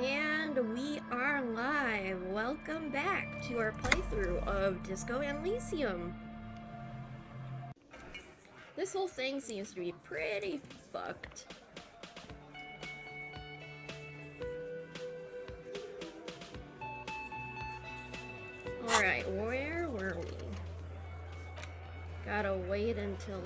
And we are live. Welcome back to our playthrough of Disco Elysium. This whole thing seems to be pretty fucked. Alright, where were we? Gotta wait until...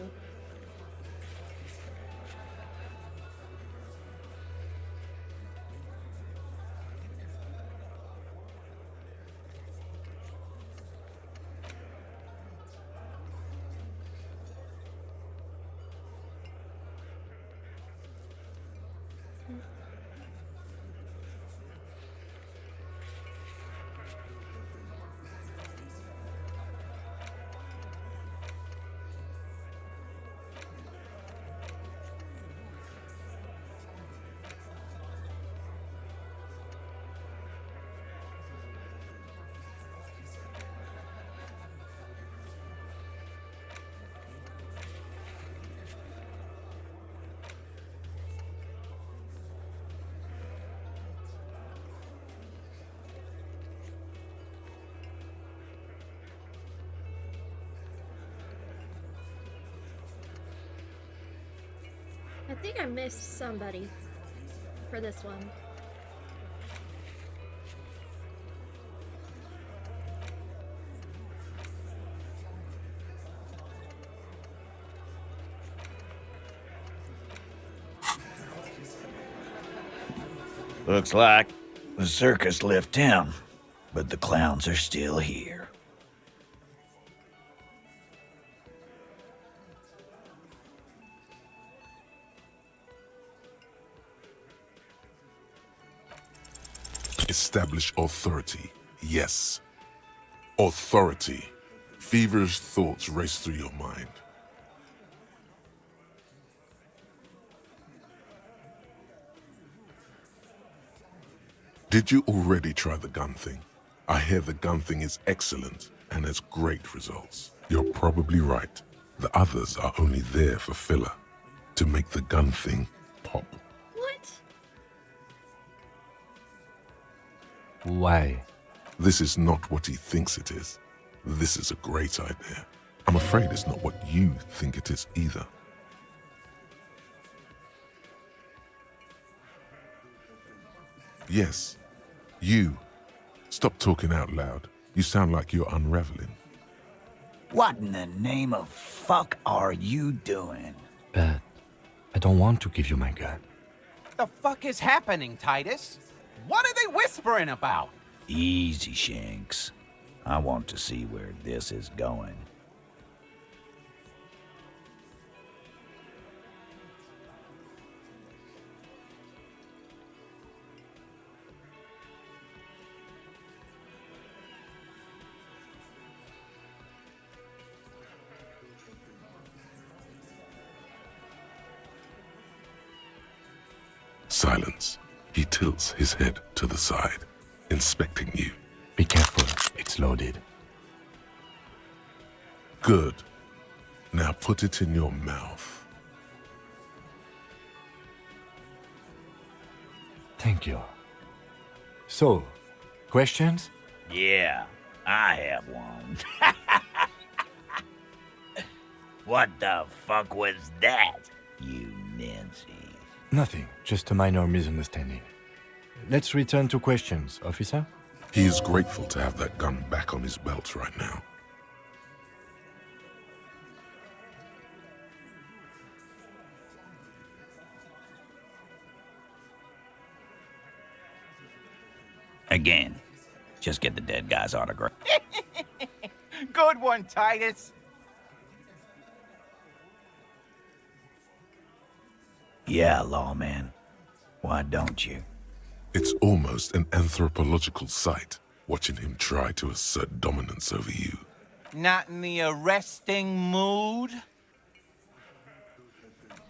I think I missed somebody for this one. Looks like the circus left town, but the clowns are still here. Establish authority. Yes. Authority. Feverish thoughts race through your mind. Did you already try the gun thing? I hear the gun thing is excellent and has great results. You're probably right. The others are only there for filler, to make the gun thing pop. What? Why? This is not what he thinks it is. This is a great idea. I'm afraid it's not what you think it is either. Yes, you. Stop talking out loud. You sound like you're unraveling. What in the name of fuck are you doing? But I don't want to give you my gun. The fuck is happening, Titus? What are they whispering about? Easy, Shanks. I want to see where this is going. Silence. He tilts his head to the side, inspecting you. Be careful, it's loaded. Good. Now put it in your mouth. Thank you. So, questions? Yeah, I have one. What the fuck was that, you Nancy? Nothing, just a minor misunderstanding. Let's return to questions, officer. He is grateful to have that gun back on his belt right now. Again, just get the dead guy's autograph. Good one, Titus. Yeah, lawman. Why don't you? It's almost an anthropological sight, watching him try to assert dominance over you. Not in the arresting mood?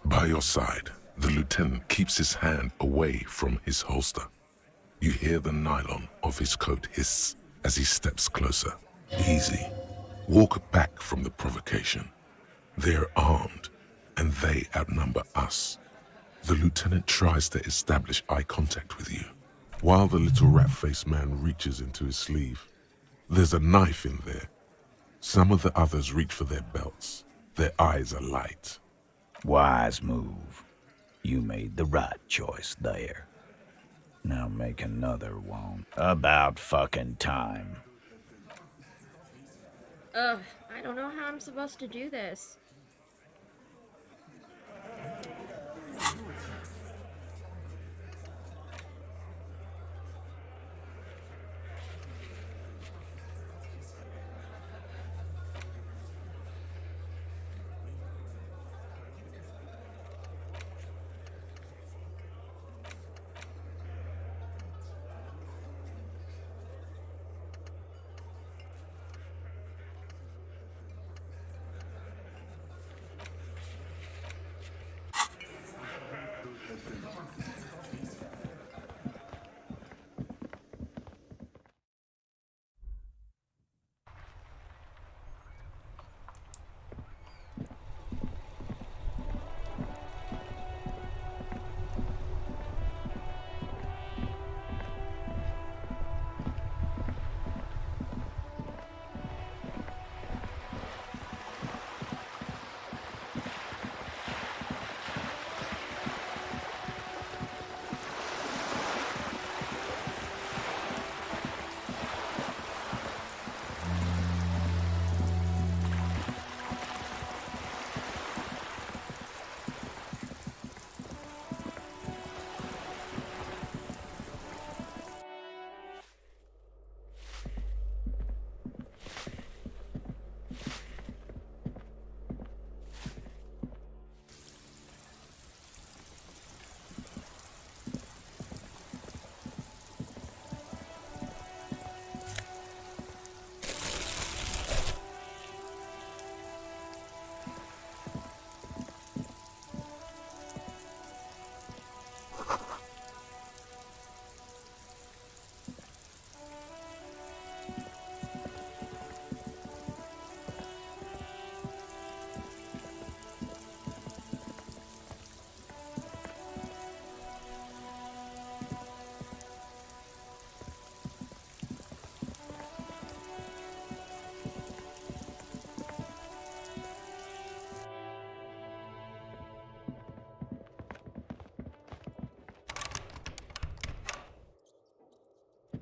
By your side, the lieutenant keeps his hand away from his holster. You hear the nylon of his coat hiss as he steps closer. Easy. Walk back from the provocation. They're armed, and they outnumber us. The lieutenant tries to establish eye contact with you. While the little rat-faced man reaches into his sleeve, there's a knife in there. Some of the others reach for their belts. Their eyes are light. Wise move. You made the right choice there. Now make another one. About fucking time. Ugh, I don't know how I'm supposed to do this.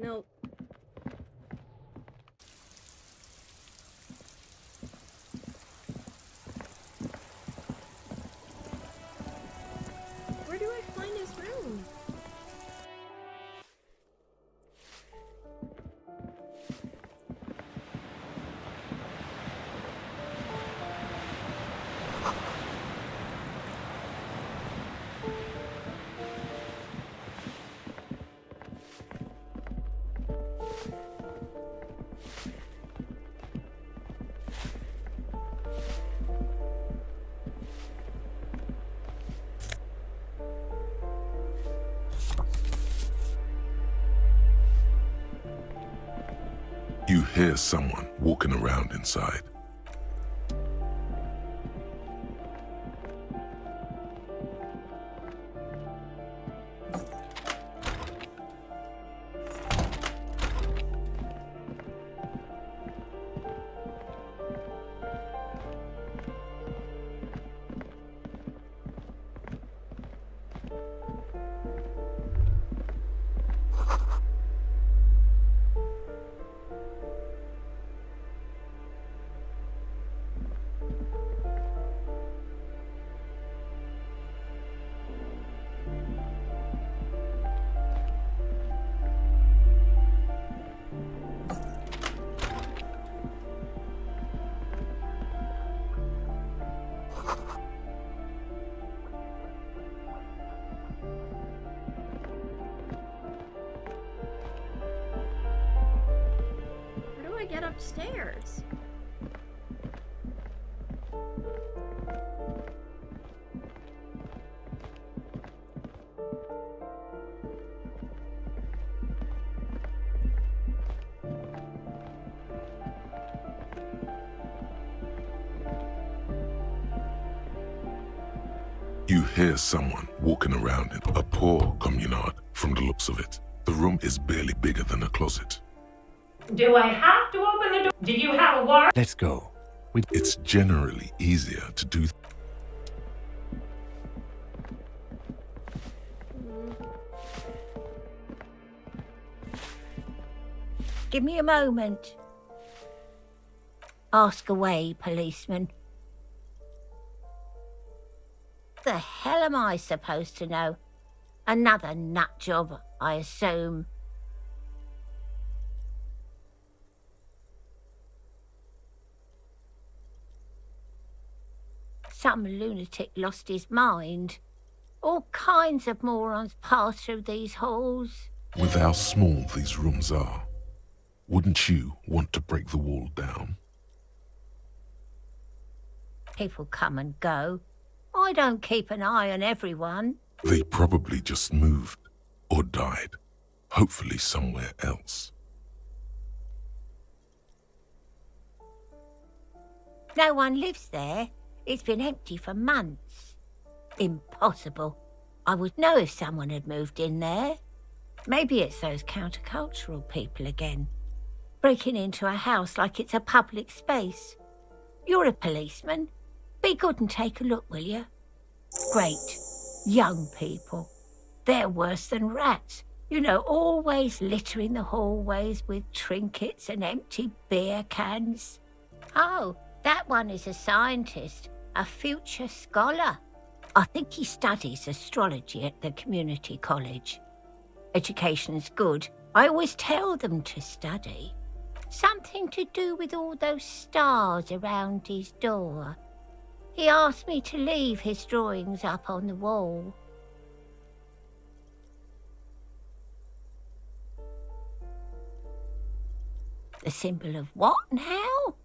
Nope. Where do I find his room? You hear someone walking around inside. Where do I get upstairs? You hear someone walking around in a poor communard from the looks of it. The room is barely bigger than a closet. Do I have to open the door? Do you have a warrant? Let's go. It's generally easier to do. Give me a moment. Ask away, policeman. The hell am I supposed to know? Another nut job, I assume. Some lunatic lost his mind. All kinds of morons pass through these halls. With how small these rooms are, wouldn't you want to break the wall down? People come and go. I don't keep an eye on everyone. They probably just moved or died, hopefully somewhere else. No one lives there. It's been empty for months. Impossible. I would know if someone had moved in there. Maybe it's those countercultural people again, breaking into a house like it's a public space. You're a policeman. Be good and take a look, will you? Great. Young people. They're worse than rats. You know, always littering the hallways with trinkets and empty beer cans. Oh, that one is a scientist, a future scholar. I think he studies astrology at the community college. Education's good. I always tell them to study. Something to do with all those stars around his door. He asked me to leave his drawings up on the wall. The symbol of what now?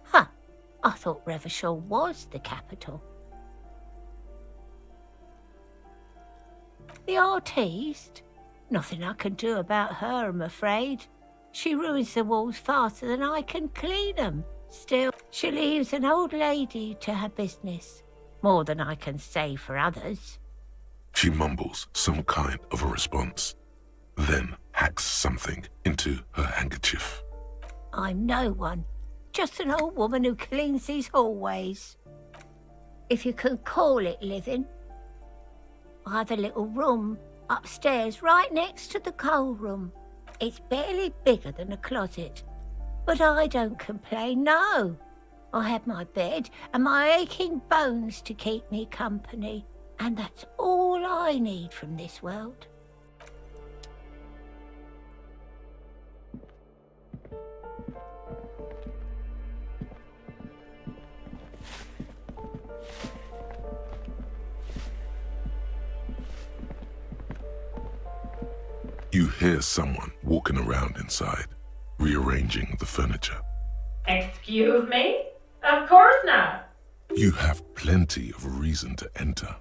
Huh, I thought Revachol was the capital. The artiste? Nothing I can do about her, I'm afraid. She ruins the walls faster than I can clean them. Still, she leaves an old lady to her business. More than I can say for others. She mumbles some kind of a response, then hacks something into her handkerchief. I'm no one. Just an old woman who cleans these hallways. If you can call it living. I have a little room upstairs right next to the coal room. It's barely bigger than a closet. But I don't complain, no. I have my bed and my aching bones to keep me company. And that's all I need from this world. You hear someone walking around inside, rearranging the furniture. Excuse me? Of course not. You have plenty of reason to enter.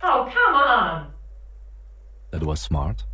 Oh, come on. That was smart.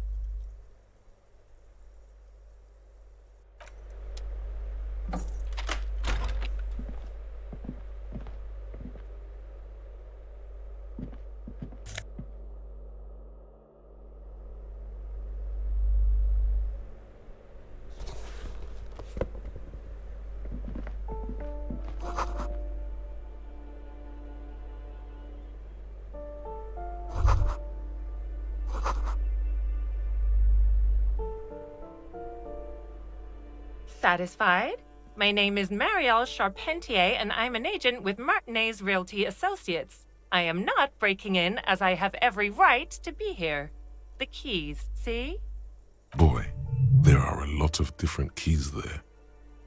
Satisfied? My name is Marielle Charpentier, and I'm an agent with Martinez Realty Associates. I am not breaking in, as I have every right to be here. The keys, see? Boy, there are a lot of different keys there.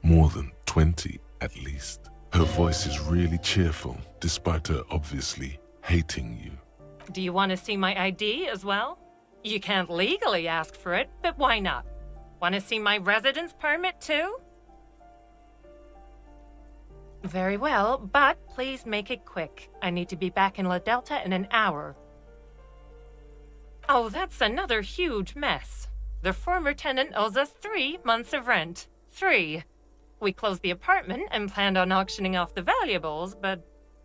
More than 20 at least. Her voice is really cheerful, despite her obviously hating you. Do you want to see my ID as well? You can't legally ask for it, but why not? Want to see my residence permit too? Very well, but please make it quick. I need to be back in La Delta in an hour. Oh, that's another huge mess. The former tenant owes us 3 months of rent. 3. We closed the apartment and planned on auctioning off the valuables, but...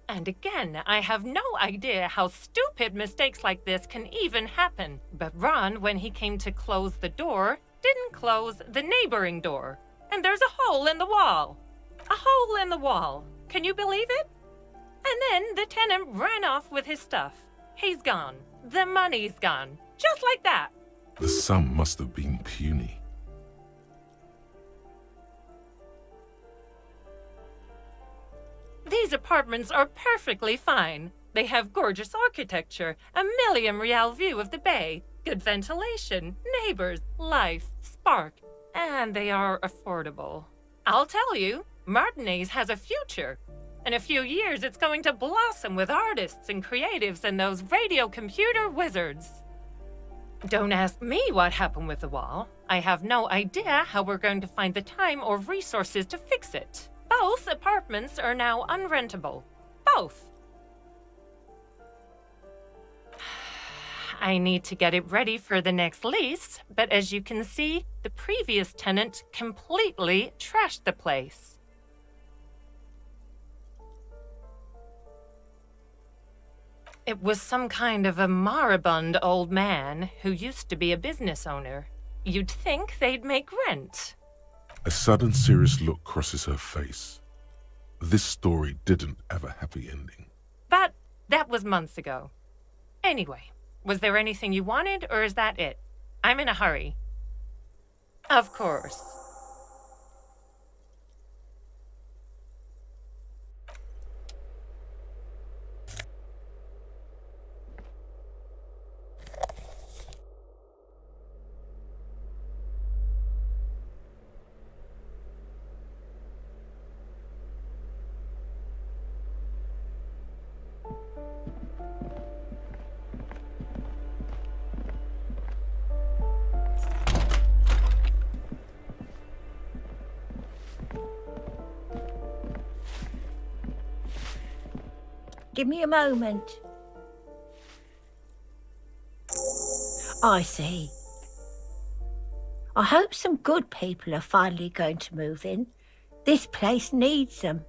And again, I have no idea how stupid mistakes like this can even happen. But Ron, when he came to close the door, didn't close the neighboring door. And there's a hole in the wall. A hole in the wall. Can you believe it? And then the tenant ran off with his stuff. He's gone. The money's gone. Just like that. The sum must have been puny. These apartments are perfectly fine. They have gorgeous architecture, a million-real view of the bay, good ventilation, neighbors, life, spark, and they are affordable. I'll tell you, Martinez has a future. In a few years, it's going to blossom with artists and creatives and those radio computer wizards. Don't ask me what happened with the wall. I have no idea how we're going to find the time or resources to fix it. Both apartments are now unrentable. Both. I need to get it ready for the next lease, but as you can see, the previous tenant completely trashed the place. It was some kind of a moribund old man who used to be a business owner. You'd think they'd make rent. A sudden serious look crosses her face. This story didn't have a happy ending. But that was months ago. Anyway, was there anything you wanted, or is that it? I'm in a hurry. Of course. Give me a moment. I see. I hope some good people are finally going to move in. This place needs them.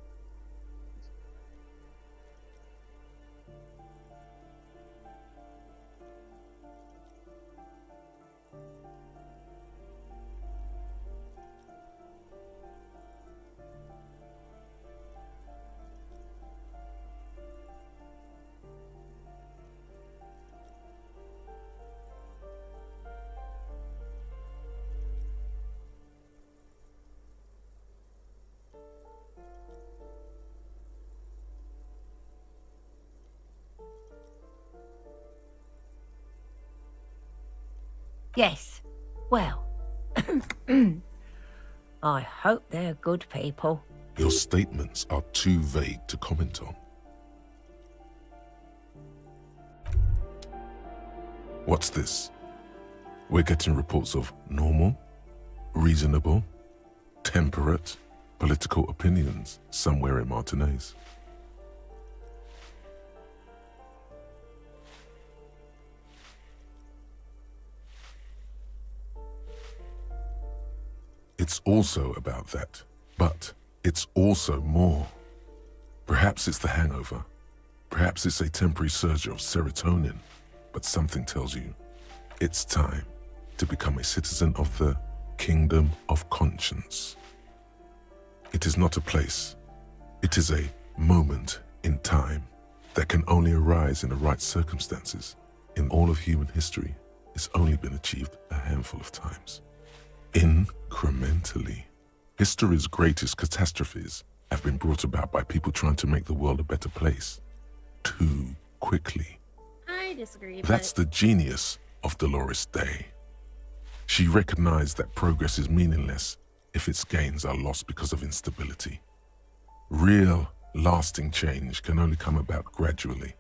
Yes, well, I hope they're good people. Your statements are too vague to comment on. What's this? We're getting reports of normal, reasonable, temperate, political opinions somewhere in Martinez. It's also about that, but it's also more. Perhaps it's the hangover. Perhaps it's a temporary surge of serotonin, but something tells you it's time to become a citizen of the kingdom of conscience. It is not a place. It is a moment in time that can only arise in the right circumstances. In all of human history, it's only been achieved a handful of times. Incrementally. History's greatest catastrophes have been brought about by people trying to make the world a better place. Too quickly. I disagree. That's the genius of Dolores Day. She recognized that progress is meaningless if its gains are lost because of instability. Real, lasting change can only come about gradually,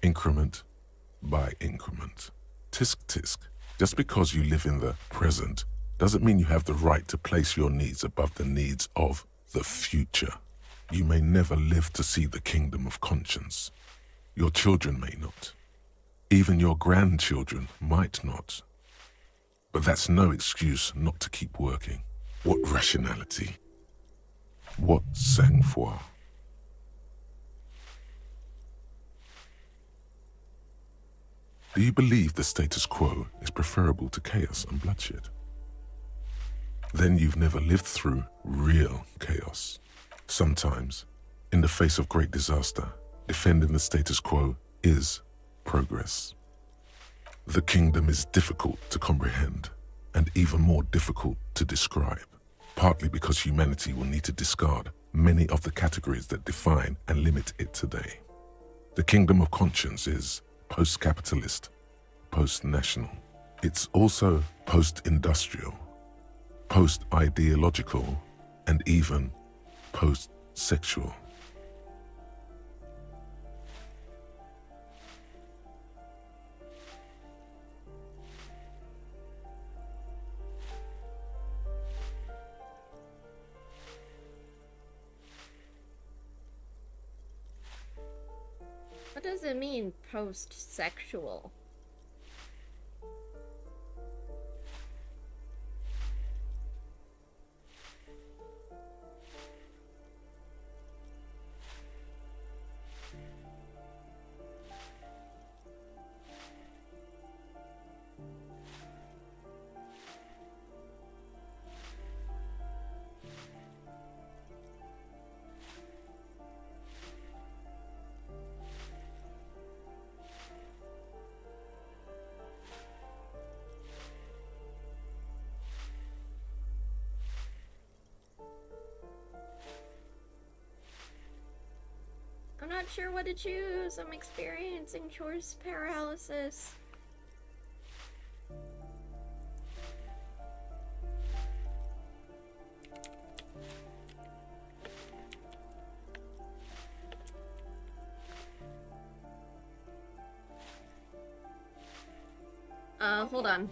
increment by increment. Tisk tisk. Just because you live in the present doesn't mean you have the right to place your needs above the needs of the future. You may never live to see the kingdom of conscience. Your children may not. Even your grandchildren might not. But that's no excuse not to keep working. What rationality? What sang-froid? Do you believe the status quo is preferable to chaos and bloodshed? Then you've never lived through real chaos. Sometimes, in the face of great disaster, defending the status quo is progress. The kingdom is difficult to comprehend and even more difficult to describe, partly because humanity will need to discard many of the categories that define and limit it today. The kingdom of conscience is post-capitalist, post-national. It's also post-industrial, post-ideological, and even post-sexual. What does it mean, post-sexual? I'm not sure what to choose. I'm experiencing choice paralysis. Hold on.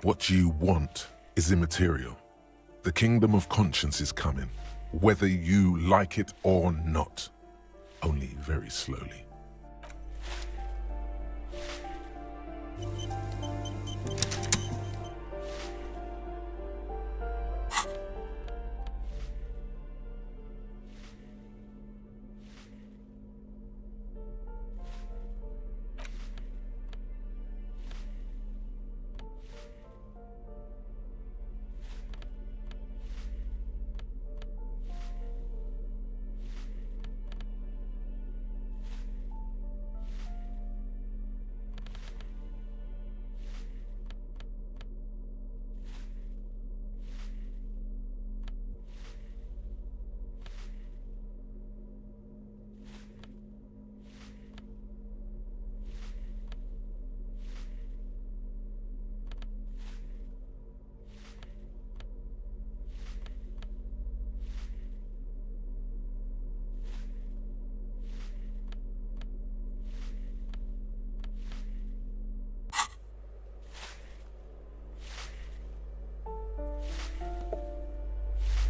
What you want is immaterial. The kingdom of conscience is coming, whether you like it or not. Only very slowly.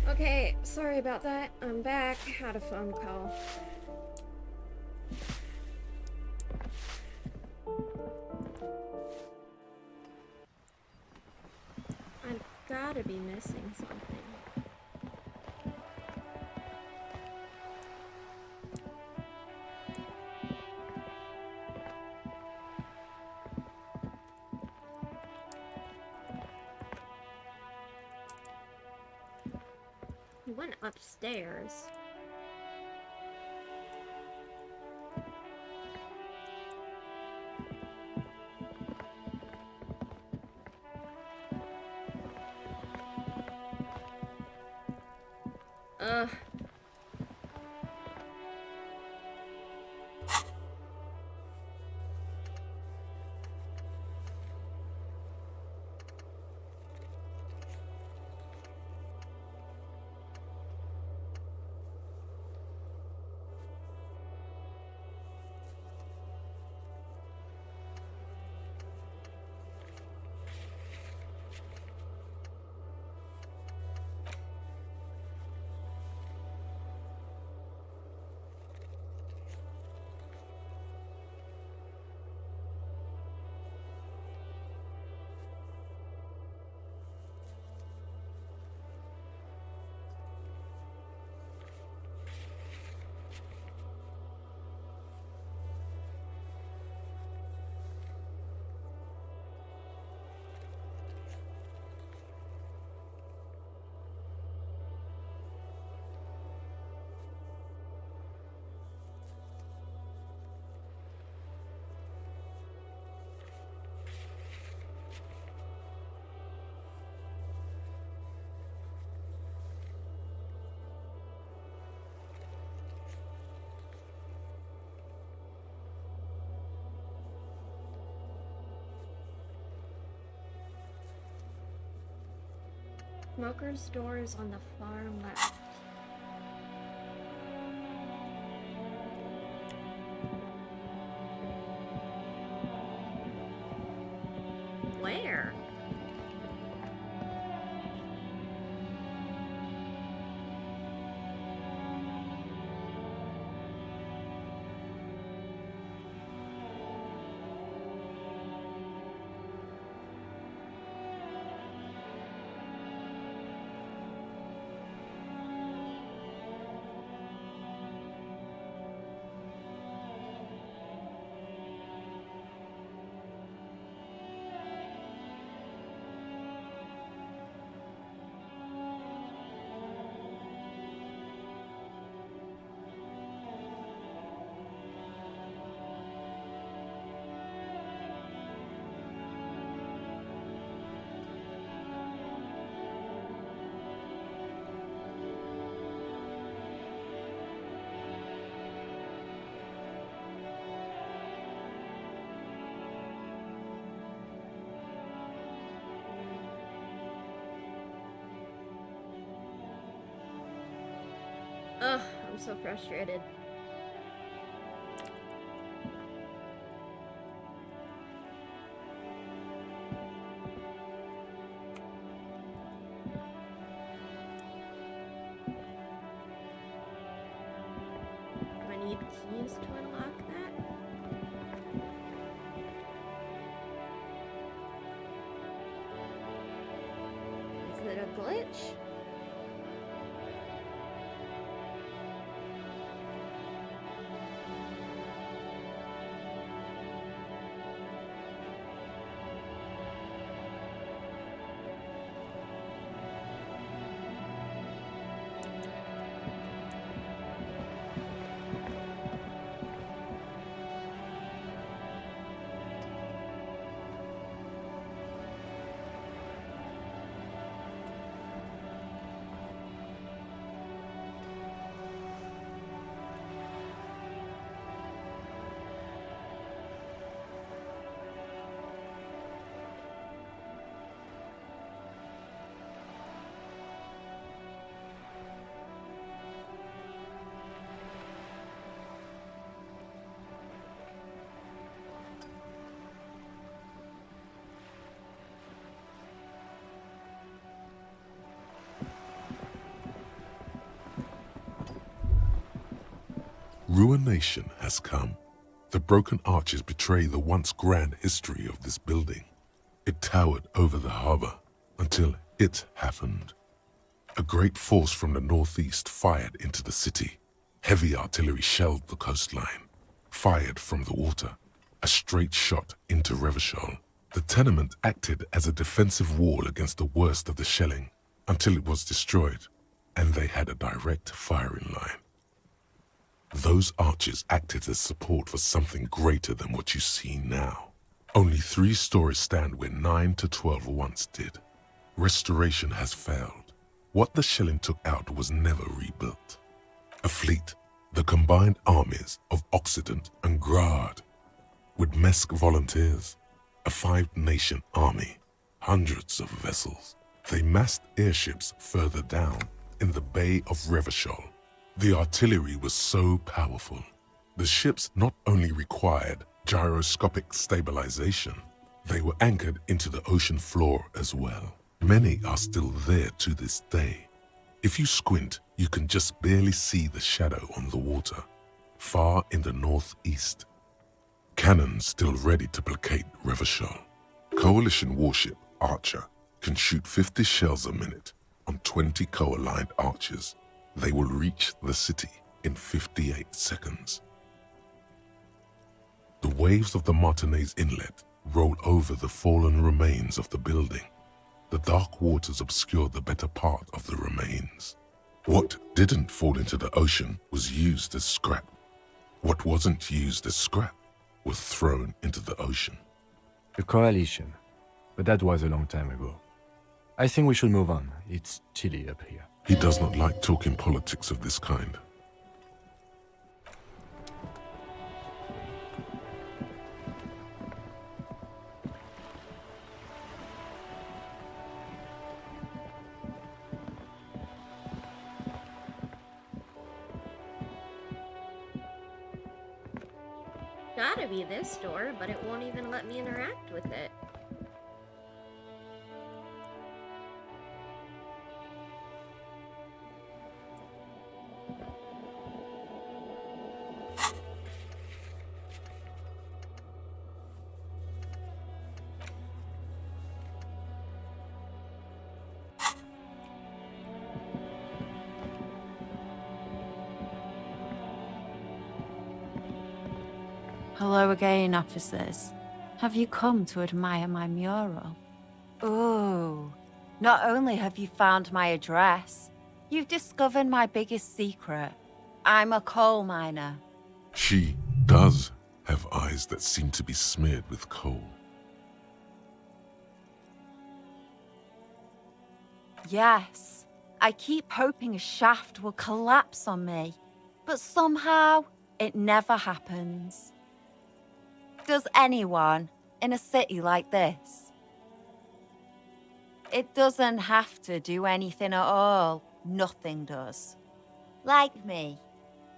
Okay, sorry about that. I'm back. Had a phone call. I've gotta be missing something. He went upstairs. Ugh. Smoker's door is on the far left. Where? Ugh, I'm so frustrated. need keys to unlock that? Is it a glitch? Ruination has come. The broken arches betray the once grand history of this building. It towered over the harbor until it happened. A great force from the northeast fired into the city. Heavy artillery shelled the coastline. Fired from the water, a straight shot into Revachol. The tenement acted as a defensive wall against the worst of the shelling until it was destroyed, and they had a direct firing line. Those arches acted as support for something greater than what you see now. Only 3 stories stand where 9 to 12 once did. Restoration has failed. What the shelling took out was never rebuilt. A fleet, the combined armies of Occident and Grad, with Mesk volunteers, a 5-nation army, hundreds of vessels. They massed airships further down in the Bay of Revachol. The artillery was so powerful. The ships not only required gyroscopic stabilization, they were anchored into the ocean floor as well. Many are still there to this day. If you squint, you can just barely see the shadow on the water, far in the northeast. Cannons still ready to placate Revachol. Coalition warship Archer can shoot 50 shells a minute on 20 co-aligned archers. They will reach the city in 58 seconds. The waves of the Martinez Inlet roll over the fallen remains of the building. The dark waters obscure the better part of the remains. What didn't fall into the ocean was used as scrap. What wasn't used as scrap was thrown into the ocean. The coalition. But that was a long time ago. I think we should move on. It's chilly up here. He does not like talking politics of this kind. Gotta be this door, but it won't even let me interact with it. Hello again, officers. Have you come to admire my mural? Ooh, not only have you found my address, you've discovered my biggest secret. I'm a coal miner. She does have eyes that seem to be smeared with coal. Yes, I keep hoping a shaft will collapse on me, but somehow it never happens. Does anyone in a city like this? It doesn't have to do anything at all. Nothing does. Like me.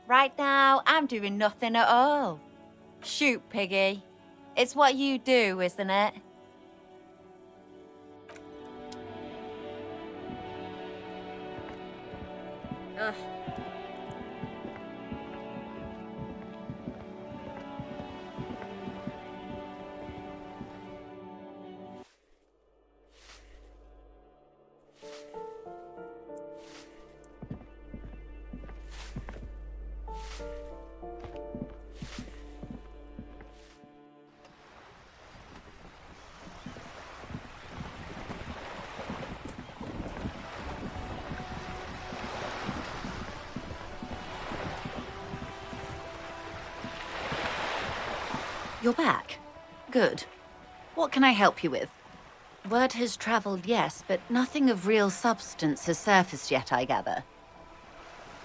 Right now, I'm doing nothing at all. Shoot, Piggy. It's what you do, isn't it? Ugh. You're back. Good. What can I help you with? Word has traveled, yes, but nothing of real substance has surfaced yet, I gather.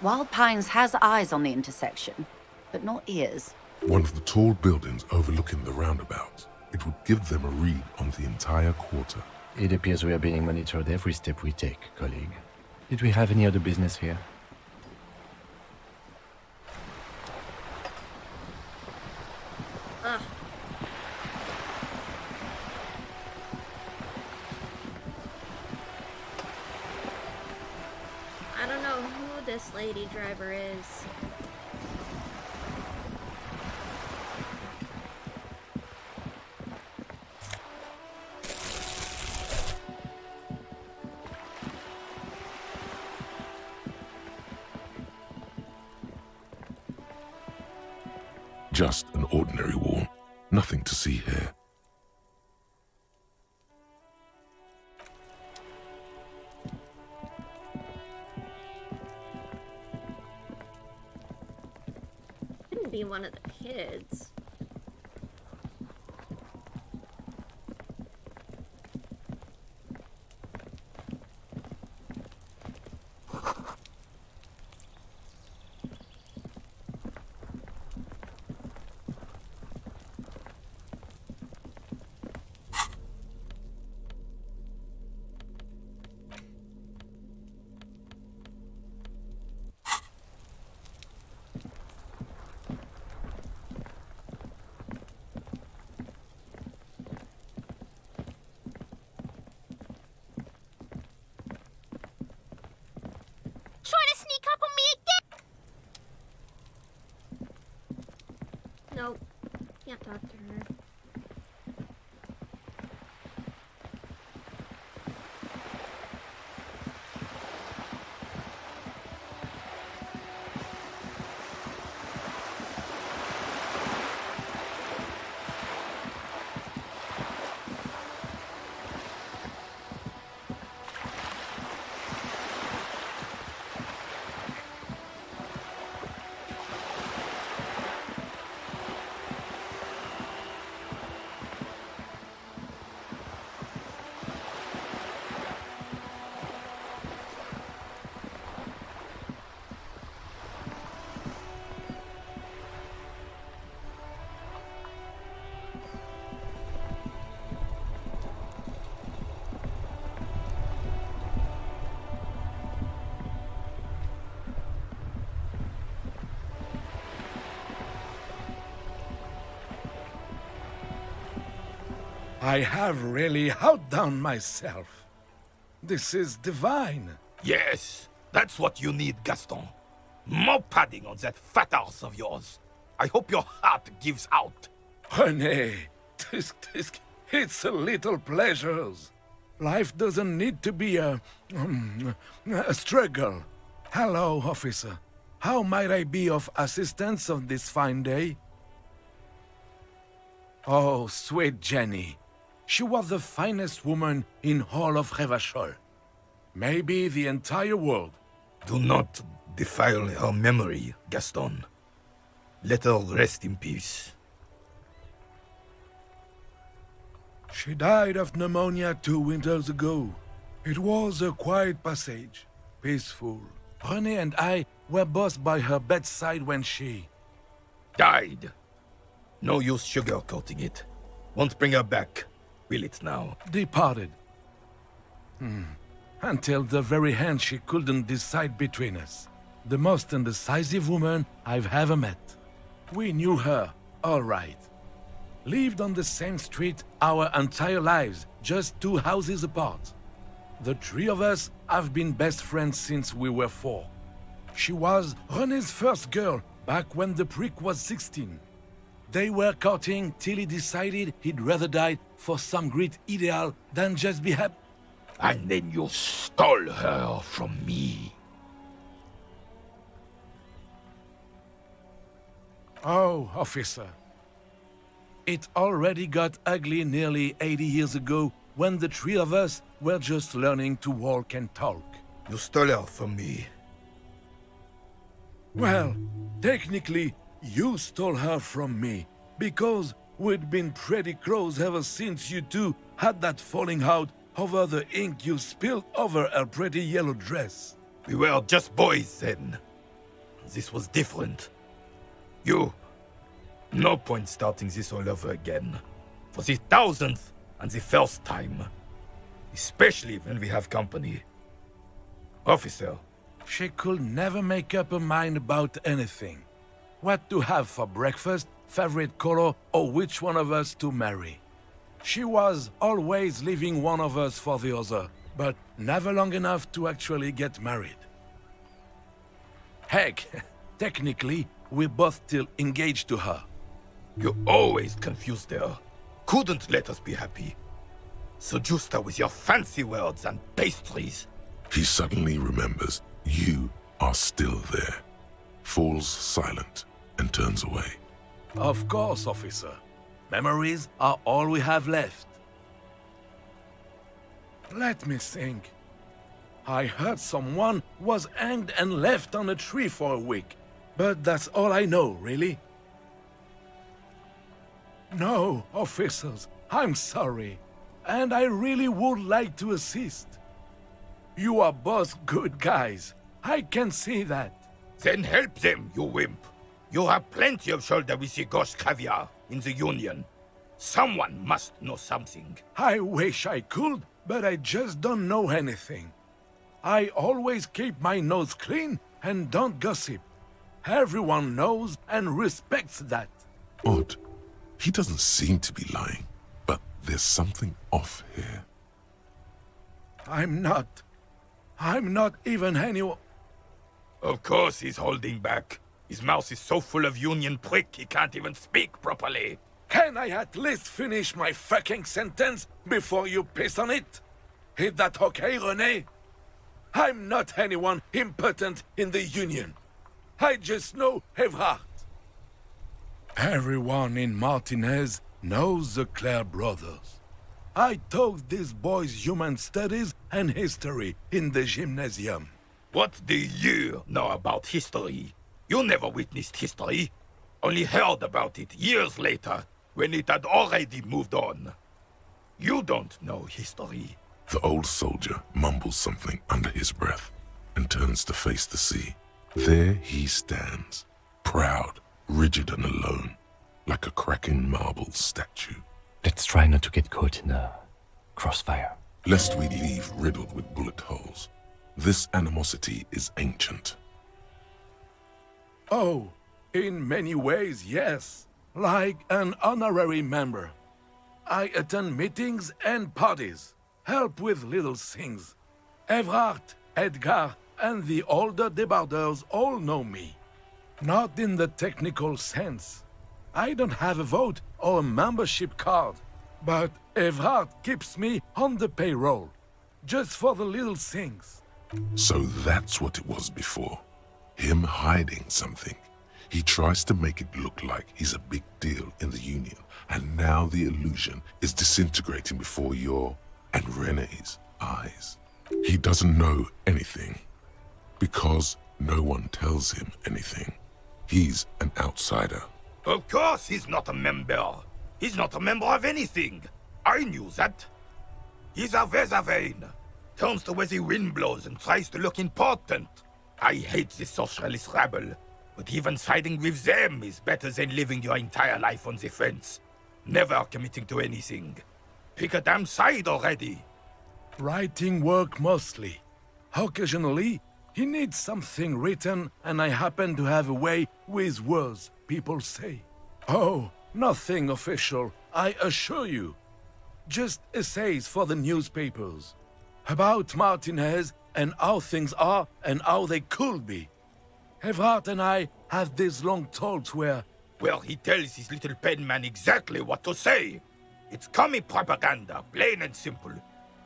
Wild Pines has eyes on the intersection, but not ears. One of the tall buildings overlooking the roundabout. It would give them a read on the entire quarter. It appears we are being monitored every step we take, colleague. Did we have any other business here? Ugh. I don't know who this lady driver is. Just an ordinary wall. Nothing to see here. Couldn't be one of the kids. Trying to sneak up on me again? Nope. Can't talk to her. I have really outdone myself. This is divine. Yes, that's what you need, Gaston. More padding on that fat arse of yours. I hope your heart gives out. René, it's a little pleasures. Life doesn't need to be a struggle. Hello, officer. How might I be of assistance on this fine day? Oh, sweet Jenny. She was the finest woman in all of Revachol. Maybe the entire world. Do not defile her memory, Gaston. Let her rest in peace. She died of pneumonia 2 winters ago. It was a quiet passage, peaceful. René and I were both by her bedside when she... died. No use sugarcoating it. Won't bring her back, will it now? Departed. Until the very end she couldn't decide between us. The most indecisive woman I've ever met. We knew her, all right. Lived on the same street our entire lives, just 2 houses apart. The 3 of us have been best friends since we were 4. She was René's first girl, back when the prick was 16. They were courting till he decided he'd rather die for some great ideal than just be happy. And then you stole her from me. Oh, officer. It already got ugly nearly 80 years ago when the 3 of us were just learning to walk and talk. You stole her from me. Well, technically, you stole her from me, because we'd been pretty close ever since you two had that falling out over the ink you spilled over her pretty yellow dress. We were just boys then. This was different. No point starting this all over again. For the 1000th and the first time. Especially when we have company. Officer. She could never make up her mind about anything. What to have for breakfast, favorite color, or which one of us to marry. She was always leaving one of us for the other, but never long enough to actually get married. Heck, technically, we're both still engaged to her. You always confused her. Couldn't let us be happy. Seduced her with your fancy words and pastries. He suddenly remembers you are still there, falls silent, and turns away. Of course, officer. Memories are all we have left. Let me think. I heard someone was hanged and left on a tree for a week, but that's all I know, really. No, officers, I'm sorry, and I really would like to assist. You are both good guys. I can see that. Then help them, you wimp. You have plenty of shoulder with the ghost caviar in the Union. Someone must know something. I wish I could, but I just don't know anything. I always keep my nose clean and don't gossip. Everyone knows and respects that. Odd. He doesn't seem to be lying, but there's something off here. I'm not even anyone. Of course he's holding back. His mouth is so full of Union prick he can't even speak properly. Can I at least finish my fucking sentence before you piss on it? Is that okay, René? I'm not anyone important in the Union. I just know Evrard. Everyone in Martinez knows the Clare brothers. I taught these boys human studies and history in the gymnasium. What do you know about history? You never witnessed history. Only heard about it years later, when it had already moved on. You don't know history. The old soldier mumbles something under his breath and turns to face the sea. There he stands, proud, rigid and alone, like a cracking marble statue. Let's try not to get caught in a crossfire. Lest we leave riddled with bullet holes. This animosity is ancient. Oh, in many ways, yes. Like an honorary member. I attend meetings and parties, help with little things. Evrard, Edgar, and the older debarders all know me. Not in the technical sense. I don't have a vote or a membership card, but Evrard keeps me on the payroll, just for the little things. So that's what it was before. Him hiding something. He tries to make it look like he's a big deal in the Union, and now the illusion is disintegrating before your and René's eyes. He doesn't know anything, because no one tells him anything. He's an outsider. Of course he's not a member. He's not a member of anything. I knew that. He's a Vezavane. Turns the way the wind blows and tries to look important. I hate this socialist rabble. But even siding with them is better than living your entire life on the fence. Never committing to anything. Pick a damn side already. Writing work mostly. Occasionally, he needs something written, and I happen to have a way with words, people say. Oh, nothing official, I assure you. Just essays for the newspapers. About Martinez and how things are and how they could be. Evrard and I have these long talks where... Well, he tells his little pen man exactly what to say. It's commie propaganda, plain and simple.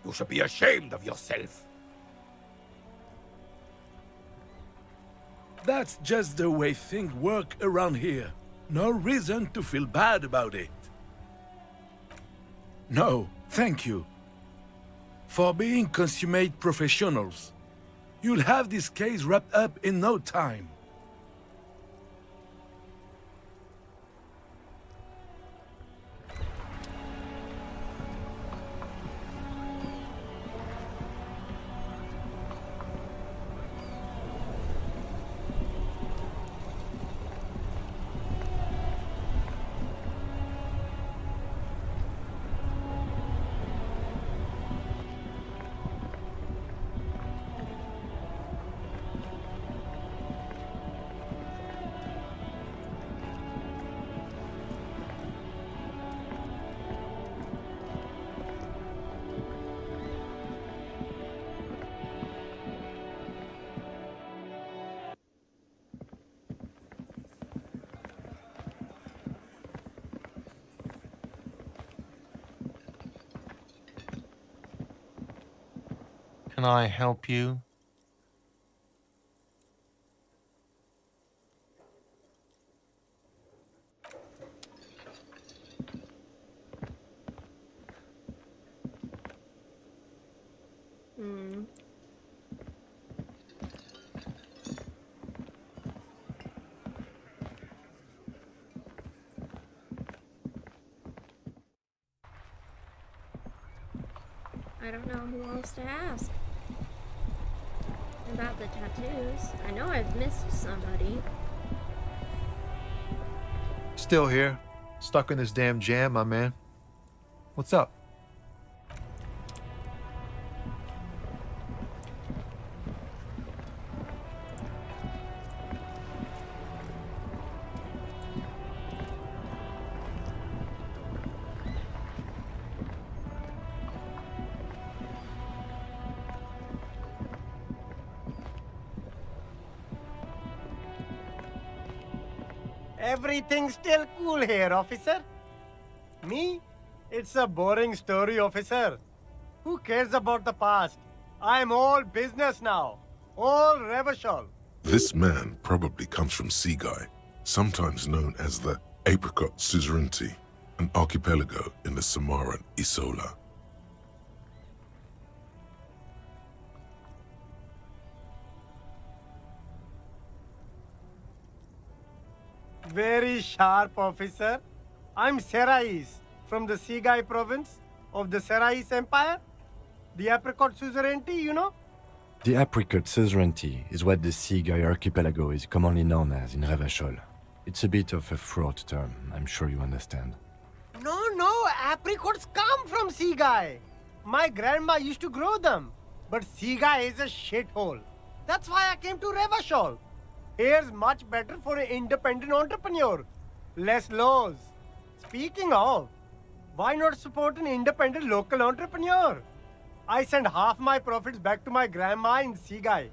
You should be ashamed of yourself. That's just the way things work around here. No reason to feel bad about it. No, thank you. For being consummate professionals. You'll have this case wrapped up in no time. Can I help you? Hmm. I don't know who else to ask about the tattoos. I know I've missed somebody. Still here. Stuck in this damn jam, my man. What's up? Everything's still cool here, officer. Me? It's a boring story, officer. Who cares about the past? I'm all business now. All Revachol. This man probably comes from Seaguy, sometimes known as the Apricot Suzerainty, an archipelago in the Samaran Isola. Very sharp, officer. I'm Serais, from the Seaguy province of the Serais Empire. The Apricot Suzerainty, you know? The Apricot Suzerainty is what the Seaguy archipelago is commonly known as in Revachol. It's a bit of a fraught term, I'm sure you understand. No, apricots come from Seaguy. My grandma used to grow them. But Seaguy is a shithole. That's why I came to Revachol. Here's much better for an independent entrepreneur. Less laws. Speaking of, why not support an independent local entrepreneur? I send half my profits back to my grandma in Seaguy.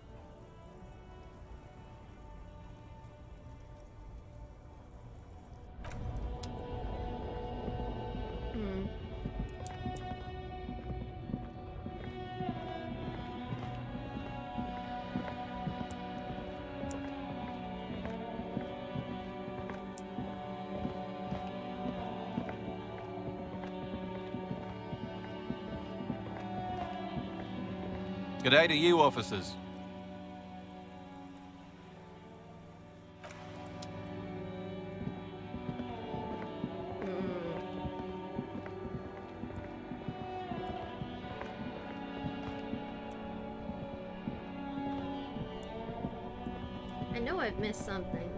G'day to you, officers. I know I've missed something.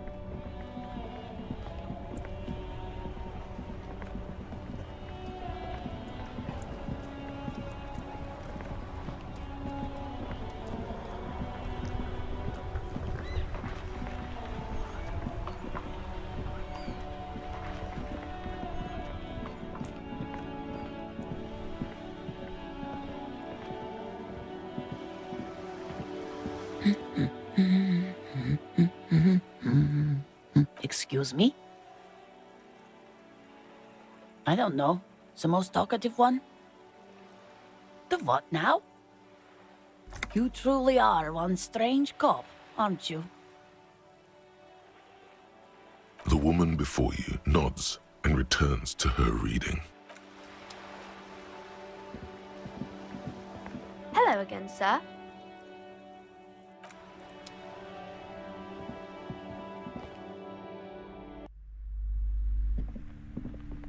Excuse me? I don't know. The most talkative one? The what now? You truly are one strange cop, aren't you? The woman before you nods and returns to her reading. Hello again, sir.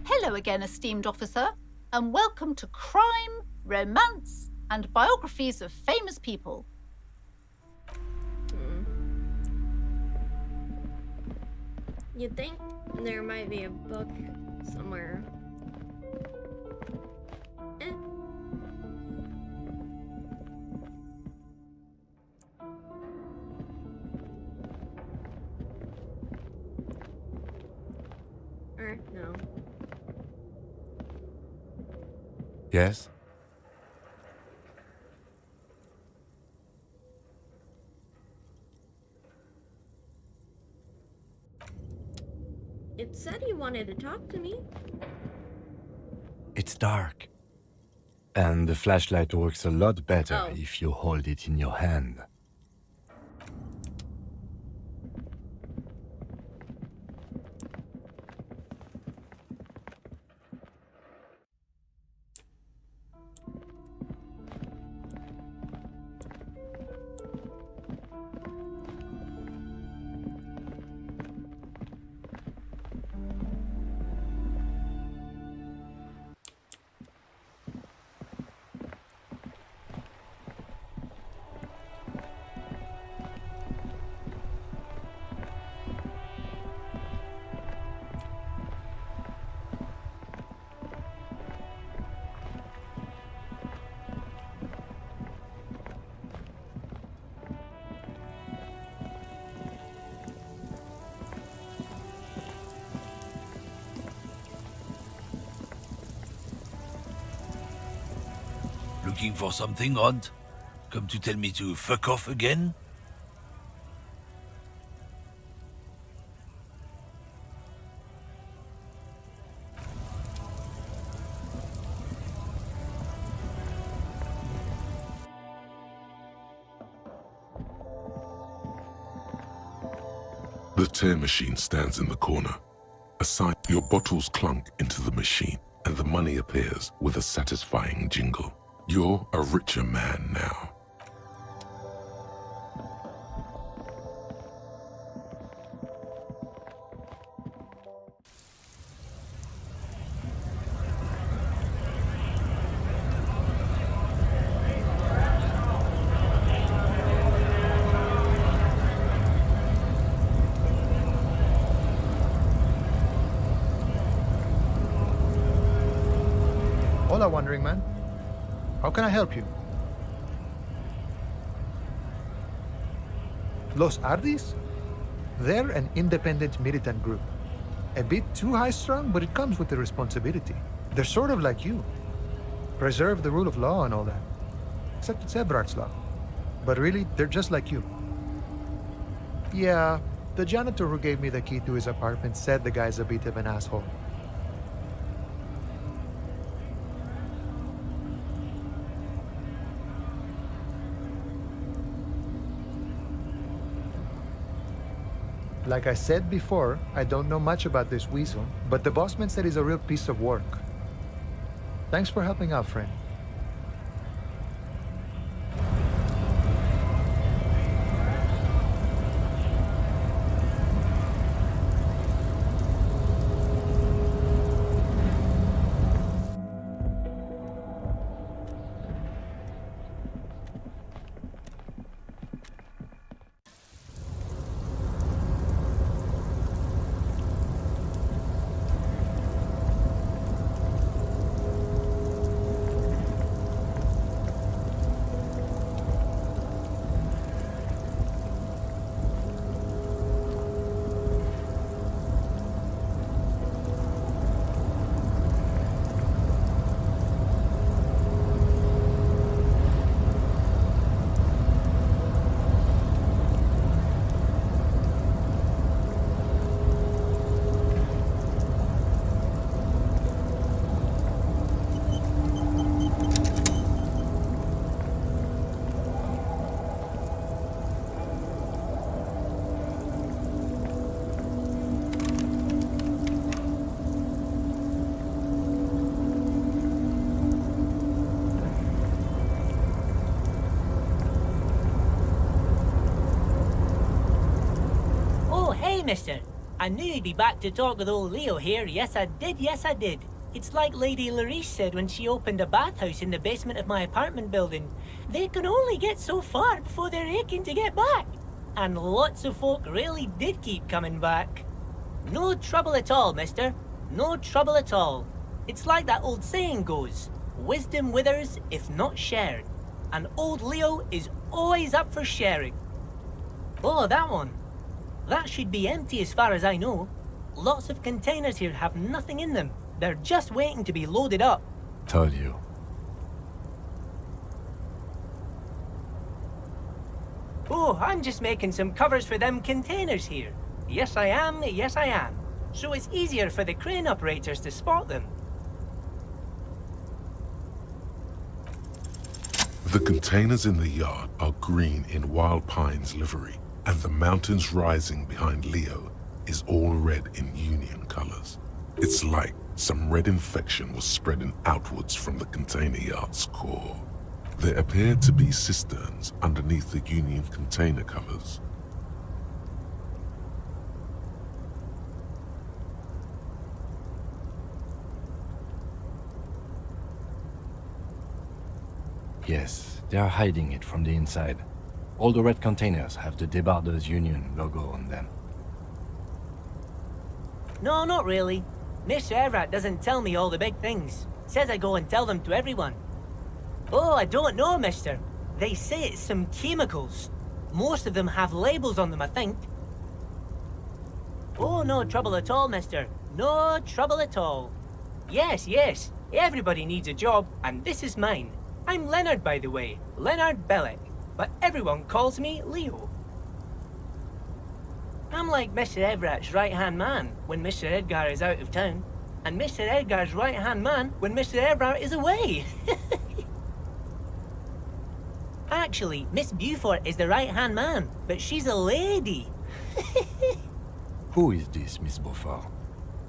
Hello again, esteemed officer, and welcome to Crime, Romance, and Biographies of Famous People. You'd think there might be a book somewhere. Or no. Yes? It said you wanted to talk to me. It's dark. And the flashlight works a lot better Oh. if you hold it in your hand. Looking for something odd? Come to tell me to fuck off again? The tear machine stands in the corner. Aside, your bottles clunk into the machine, and the money appears with a satisfying jingle. You're a richer man now. Hola, Wandering Man. How can I help you? Los Ardis? They're an independent militant group. A bit too high-strung, but it comes with the responsibility. They're sort of like you. Preserve the rule of law and all that. Except it's Everard's law. But really, they're just like you. Yeah, the janitor who gave me the key to his apartment said the guy's a bit of an asshole. Like I said before, I don't know much about this weasel, but the bossman said he's a real piece of work. Thanks for helping out, friend. Mister. I knew you'd be back to talk with old Leo here. Yes, I did. Yes, I did. It's like Lady Larice said when she opened a bathhouse in the basement of my apartment building. They can only get so far before they're aching to get back. And lots of folk really did keep coming back. No trouble at all, mister. No trouble at all. It's like that old saying goes, wisdom withers if not shared. And old Leo is always up for sharing. Oh, that one. That should be empty as far as I know. Lots of containers here have nothing in them. They're just waiting to be loaded up. Told you. Oh, I'm just making some covers for them containers here. Yes, I am. Yes, I am. So it's easier for the crane operators to spot them. The containers in the yard are green in Wild Pine's livery, and the mountains rising behind Leo is all red in Union colors. It's like some red infection was spreading outwards from the container yard's core. There appear to be cisterns underneath the Union container covers. Yes, they are hiding it from the inside. All the red containers have the Debarders Union logo on them. No, not really. Mr. Everett doesn't tell me all the big things. Says I go and tell them to everyone. Oh, I don't know, mister. They say it's some chemicals. Most of them have labels on them, I think. Oh, no trouble at all, mister. No trouble at all. Yes, yes. Everybody needs a job, and this is mine. I'm Leonard, by the way. Leonard Bellick. But everyone calls me Leo. I'm like Mr. Everett's right-hand man when Mr. Edgar is out of town, and Mr. Edgar's right-hand man when Mr. Everett is away. Actually, Miss Beaufort is the right-hand man, but she's a lady. Who is this, Miss Beaufort?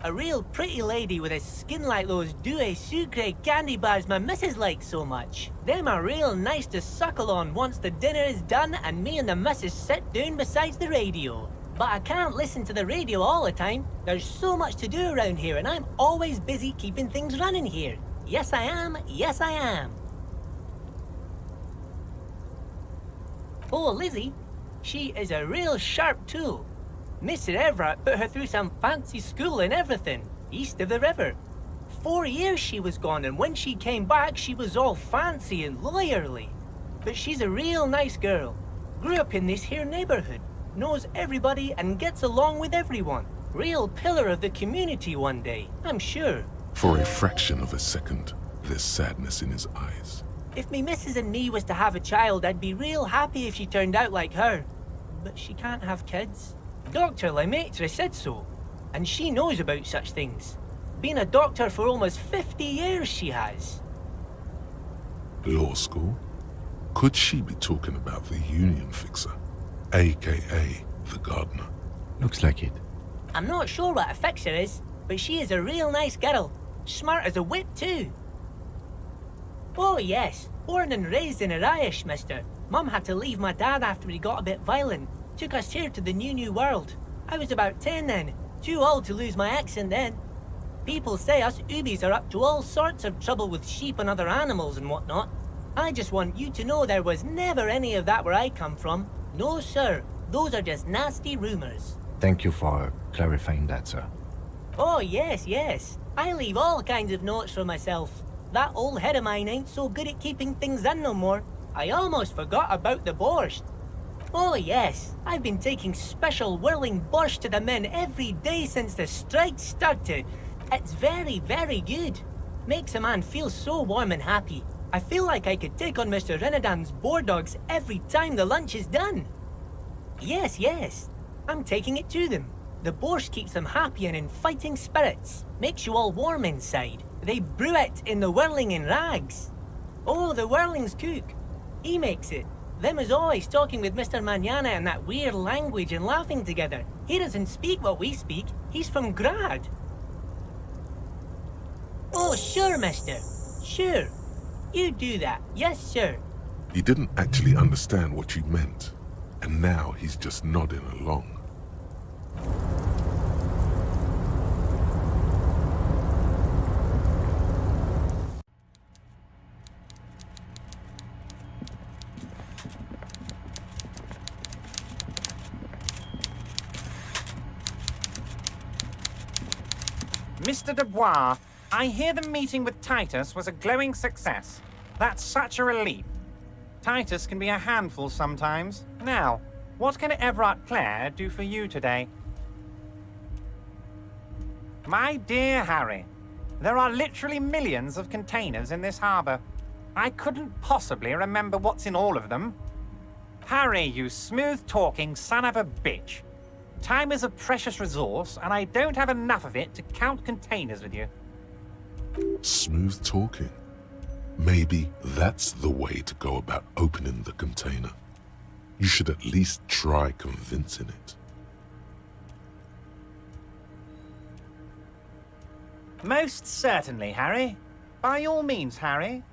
A real pretty lady with a skin like those Douai Sucre candy bars my missus likes so much. Them are real nice to suckle on once the dinner is done and me and the missus sit down beside the radio. But I can't listen to the radio all the time. There's so much to do around here and I'm always busy keeping things running here. Yes, I am. Yes, I am. Oh, Lizzie, she is a real sharp tool. Mr. Everett put her through some fancy school and everything, east of the river. 4 years she was gone, and when she came back, she was all fancy and lawyerly. But she's a real nice girl. Grew up in this here neighborhood, knows everybody and gets along with everyone. Real pillar of the community one day, I'm sure. For a fraction of a second, there's sadness in his eyes. If me missus and me was to have a child, I'd be real happy if she turned out like her. But she can't have kids. Dr. Lemaitre said so, and she knows about such things. Been a doctor for almost 50 years she has. Law school? Could she be talking about the union fixer, aka the gardener? Looks like it. I'm not sure what a fixer is, but she is a real nice girl. Smart as a whip too. Oh yes, born and raised in Irish, mister. Mum had to leave my dad after he got a bit violent. Took us here to the new world. I was about 10 then, too old to lose my accent then. People say us Oobies are up to all sorts of trouble with sheep and other animals and whatnot. I just want you to know there was never any of that where I come from. No sir, those are just nasty rumors. Thank you for clarifying that, sir. Oh yes, yes. I leave all kinds of notes for myself. That old head of mine ain't so good at keeping things in no more. I almost forgot about the borscht. Oh yes, I've been taking special whirling borscht to the men every day since the strike started. It's very, very good. Makes a man feel so warm and happy. I feel like I could take on Mr. Renadan's boar dogs every time the lunch is done. Yes, yes, I'm taking it to them. The borscht keeps them happy and in fighting spirits. Makes you all warm inside. They brew it in the whirling in rags. Oh, the whirling's cook. He makes it. Them is always talking with Mr. Manana in that weird language and laughing together. He doesn't speak what we speak. He's from Grad. Oh, sure, mister. Sure. You do that. Yes, sir. He didn't actually understand what you meant, and now he's just nodding along. Mr. Dubois, I hear the meeting with Titus was a glowing success. That's such a relief. Titus can be a handful sometimes. Now, what can Everett Clare do for you today? My dear Harry, there are literally millions of containers in this harbor. I couldn't possibly remember what's in all of them. Harry, you smooth-talking son of a bitch. Time is a precious resource, and I don't have enough of it to count containers with you. Smooth talking. Maybe that's the way to go about opening the container. You should at least try convincing it. Most certainly, Harry. By all means, Harry.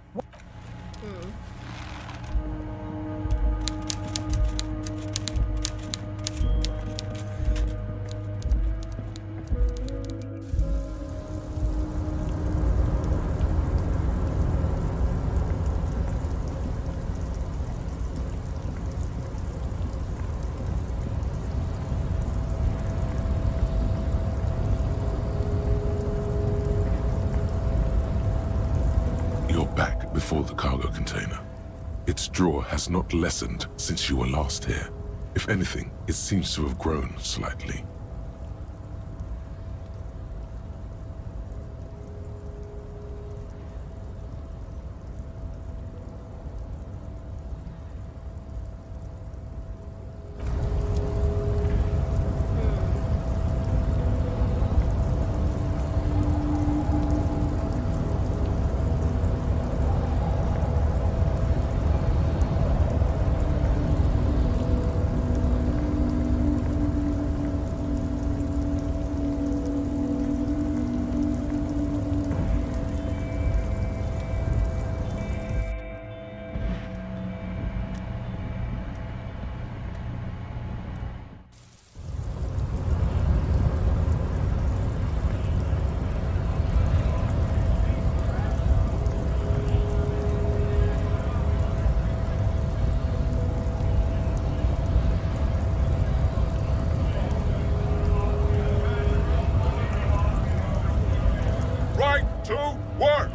You're back before the cargo container. Its drawer has not lessened since you were last here. If anything, it seems to have grown slightly. Right to work!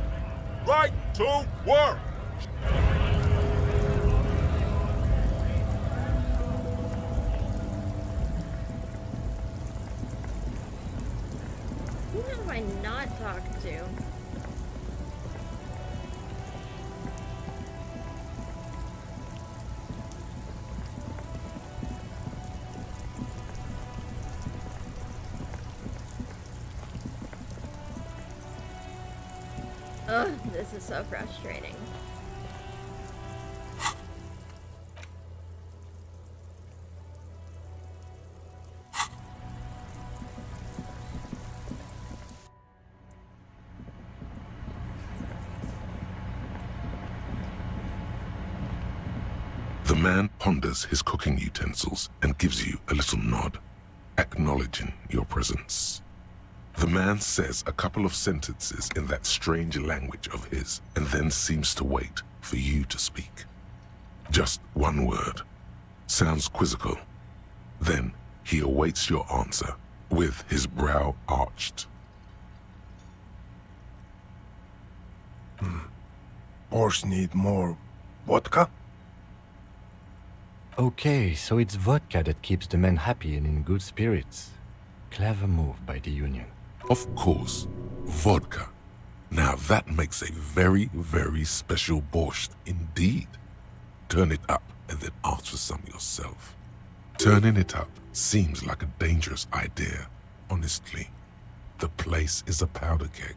Right to work! Who have I not talked to? Ugh, this is so frustrating. The man ponders his cooking utensils and gives you a little nod, acknowledging your presence. The man says a couple of sentences in that strange language of his and then seems to wait for you to speak. Just one word. Sounds quizzical. Then he awaits your answer with his brow arched. Borscht need more vodka? Okay, so it's vodka that keeps the men happy and in good spirits. Clever move by the Union. Of course, vodka. Now that makes a very, very special borscht indeed. Turn it up and then ask for some yourself. Turning it up seems like a dangerous idea, honestly. The place is a powder keg.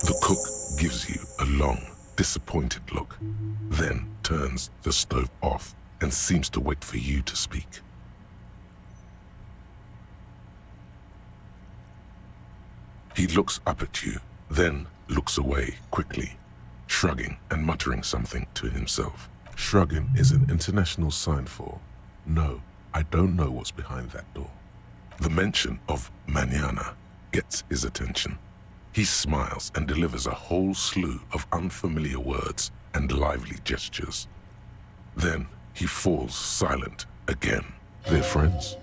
The cook gives you a long, disappointed look, then turns the stove off and seems to wait for you to speak. He looks up at you, then looks away quickly, shrugging and muttering something to himself. Shrugging is an international sign for, no, I don't know what's behind that door. The mention of mañana gets his attention. He smiles and delivers a whole slew of unfamiliar words and lively gestures. Then he falls silent again. They're friends?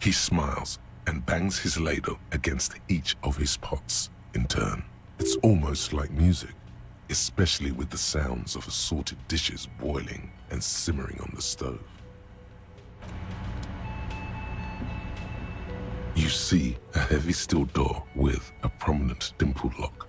He smiles and bangs his ladle against each of his pots in turn. It's almost like music, especially with the sounds of assorted dishes boiling and simmering on the stove. You see a heavy steel door with a prominent dimpled lock.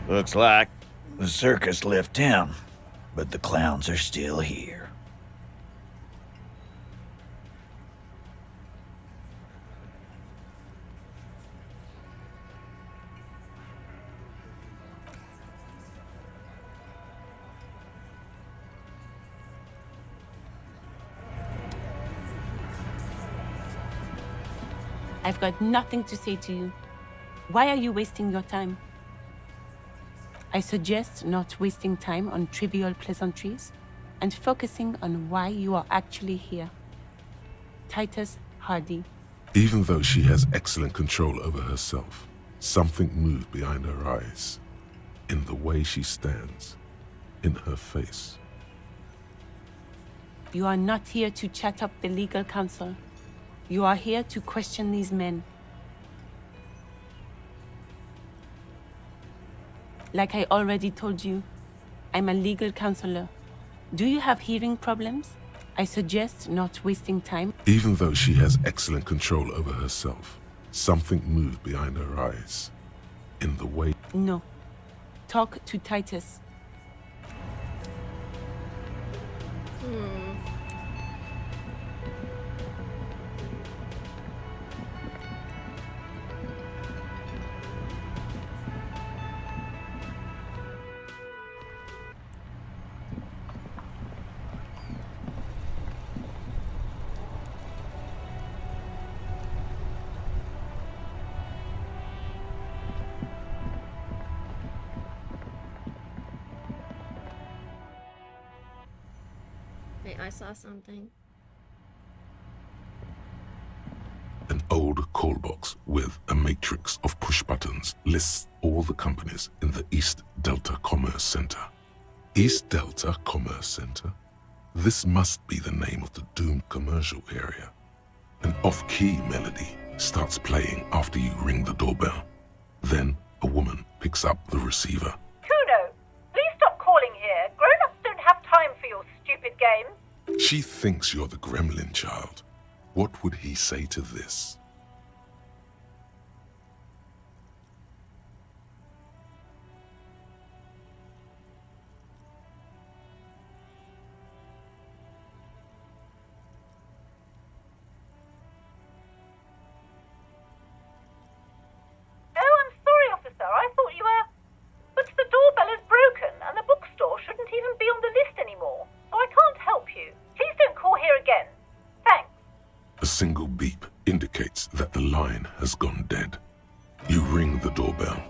Looks like the circus left town, but the clowns are still here. I've got nothing to say to you. Why are you wasting your time? I suggest not wasting time on trivial pleasantries and focusing on why you are actually here. Titus Hardy. Even though she has excellent control over herself, something moved behind her eyes, in the way she stands, in her face. You are not here to chat up the legal counsel. You are here to question these men. Like I already told you, I'm a legal counselor. Do you have hearing problems? I suggest not wasting time. Even though she has excellent control over herself, something moved behind her eyes, in the way... No. Talk to Titus. Wait, I saw something. An old call box with a matrix of push buttons lists all the companies in the East Delta Commerce Center. East Delta Commerce Center? This must be the name of the doomed commercial area. An off-key melody starts playing after you ring the doorbell. Then a woman picks up the receiver. Kuno, please stop calling here. Grown-ups don't have time for your stupid games. She thinks you're the gremlin child. What would he say to this? Oh, I'm sorry, officer. I thought you were... But the doorbell is broken, and the bookstore shouldn't even be on the list anymore. So I can't help you. Please don't call here again. Thanks. A single beep indicates that the line has gone dead. You ring the doorbell,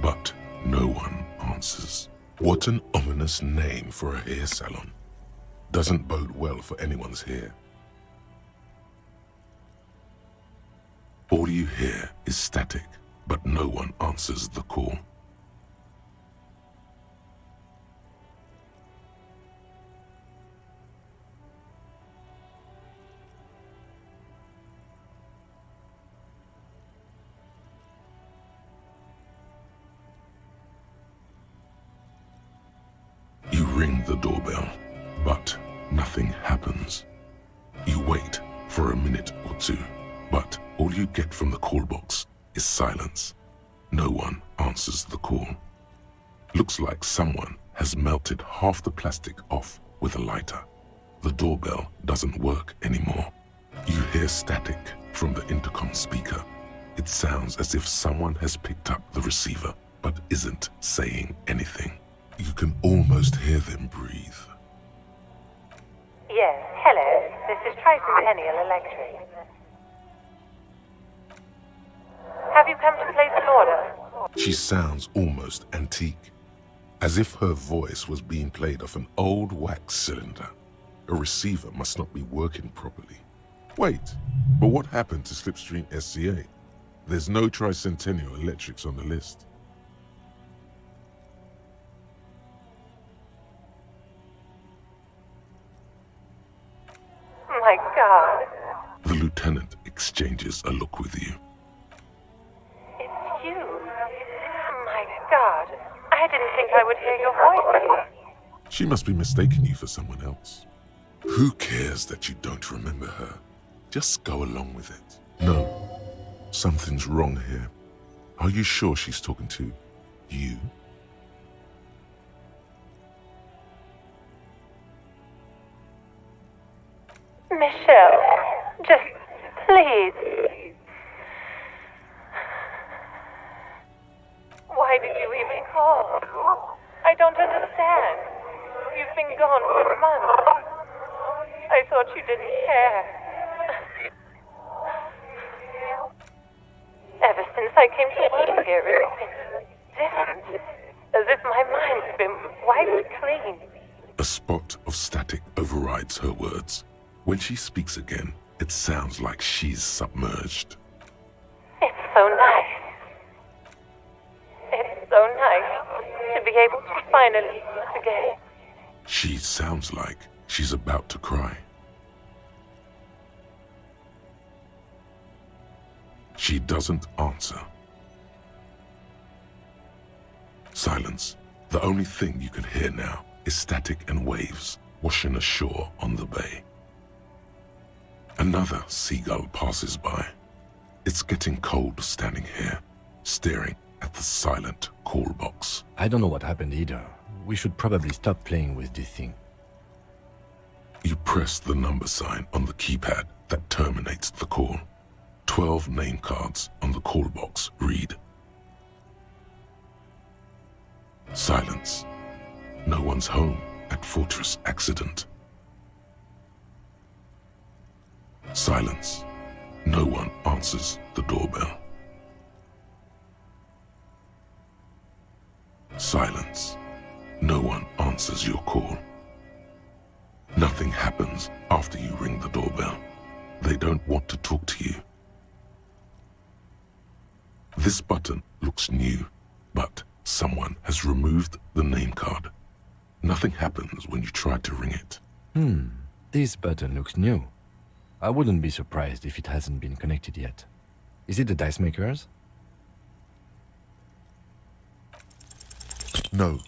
but no one answers. What an ominous name for a hair salon. Doesn't bode well for anyone's hair. All you hear is static, but no one answers the call. You ring the doorbell, but nothing happens. You wait for a minute or two, but all you get from the call box is silence. No one answers the call. Looks like someone has melted half the plastic off with a lighter. The doorbell doesn't work anymore. You hear static from the intercom speaker. It sounds as if someone has picked up the receiver, but isn't saying anything. You can almost hear them breathe. Yes, hello. This is Tricentennial Electric. Have you come to place an order? She sounds almost antique, as if her voice was being played off an old wax cylinder. A receiver must not be working properly. Wait, but what happened to Slipstream SCA? There's no Tricentennial Electrics on the list. My God. The lieutenant exchanges a look with you. It's you. My God. I didn't think I would hear your voice here. She must be mistaking you for someone else. Who cares that you don't remember her? Just go along with it. No, something's wrong here. Are you sure she's talking to you? Please. Why did you even call? I don't understand. You've been gone for months. I thought you didn't care. Ever since I came to work here, it's been different. As if my mind's been wiped clean. A spot of static overrides her words. When she speaks again, it sounds like she's submerged. It's so nice. It's so nice to be able to finally meet again. She sounds like she's about to cry. She doesn't answer. Silence. The only thing you can hear now is static and waves washing ashore on the bay. Another seagull passes by. It's getting cold standing here, staring at the silent call box. I don't know what happened either. We should probably stop playing with this thing. You press the number sign on the keypad that terminates the call. 12 name cards on the call box read. Silence. No one's home at Fortress Accident. Silence. No one answers the doorbell. Silence. No one answers your call. Nothing happens after you ring the doorbell. They don't want to talk to you. This button looks new, but someone has removed the name card. Nothing happens when you try to ring it. This button looks new. I wouldn't be surprised if it hasn't been connected yet. Is it the dice makers? No.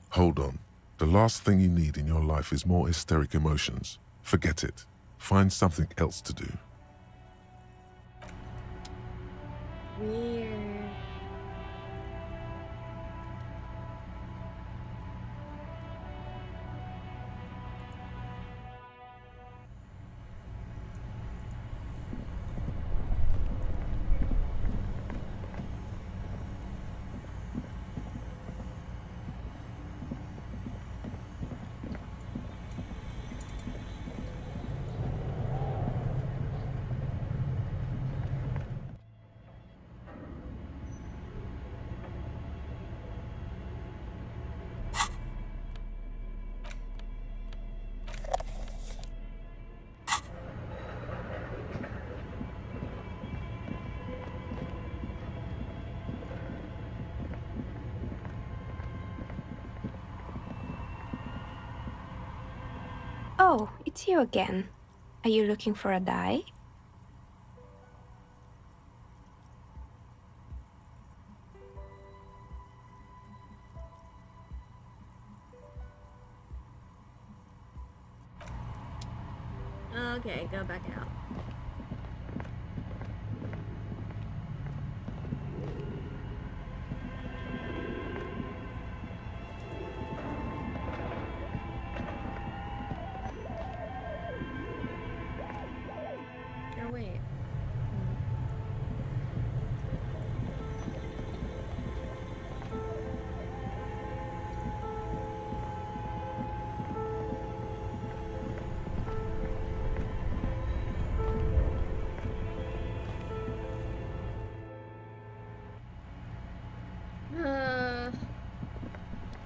Hold on. The last thing you need in your life is more hysteric emotions. Forget it. Find something else to do. Weird. Oh, it's you again. Are you looking for a die? Okay, go back out. Oh, wait.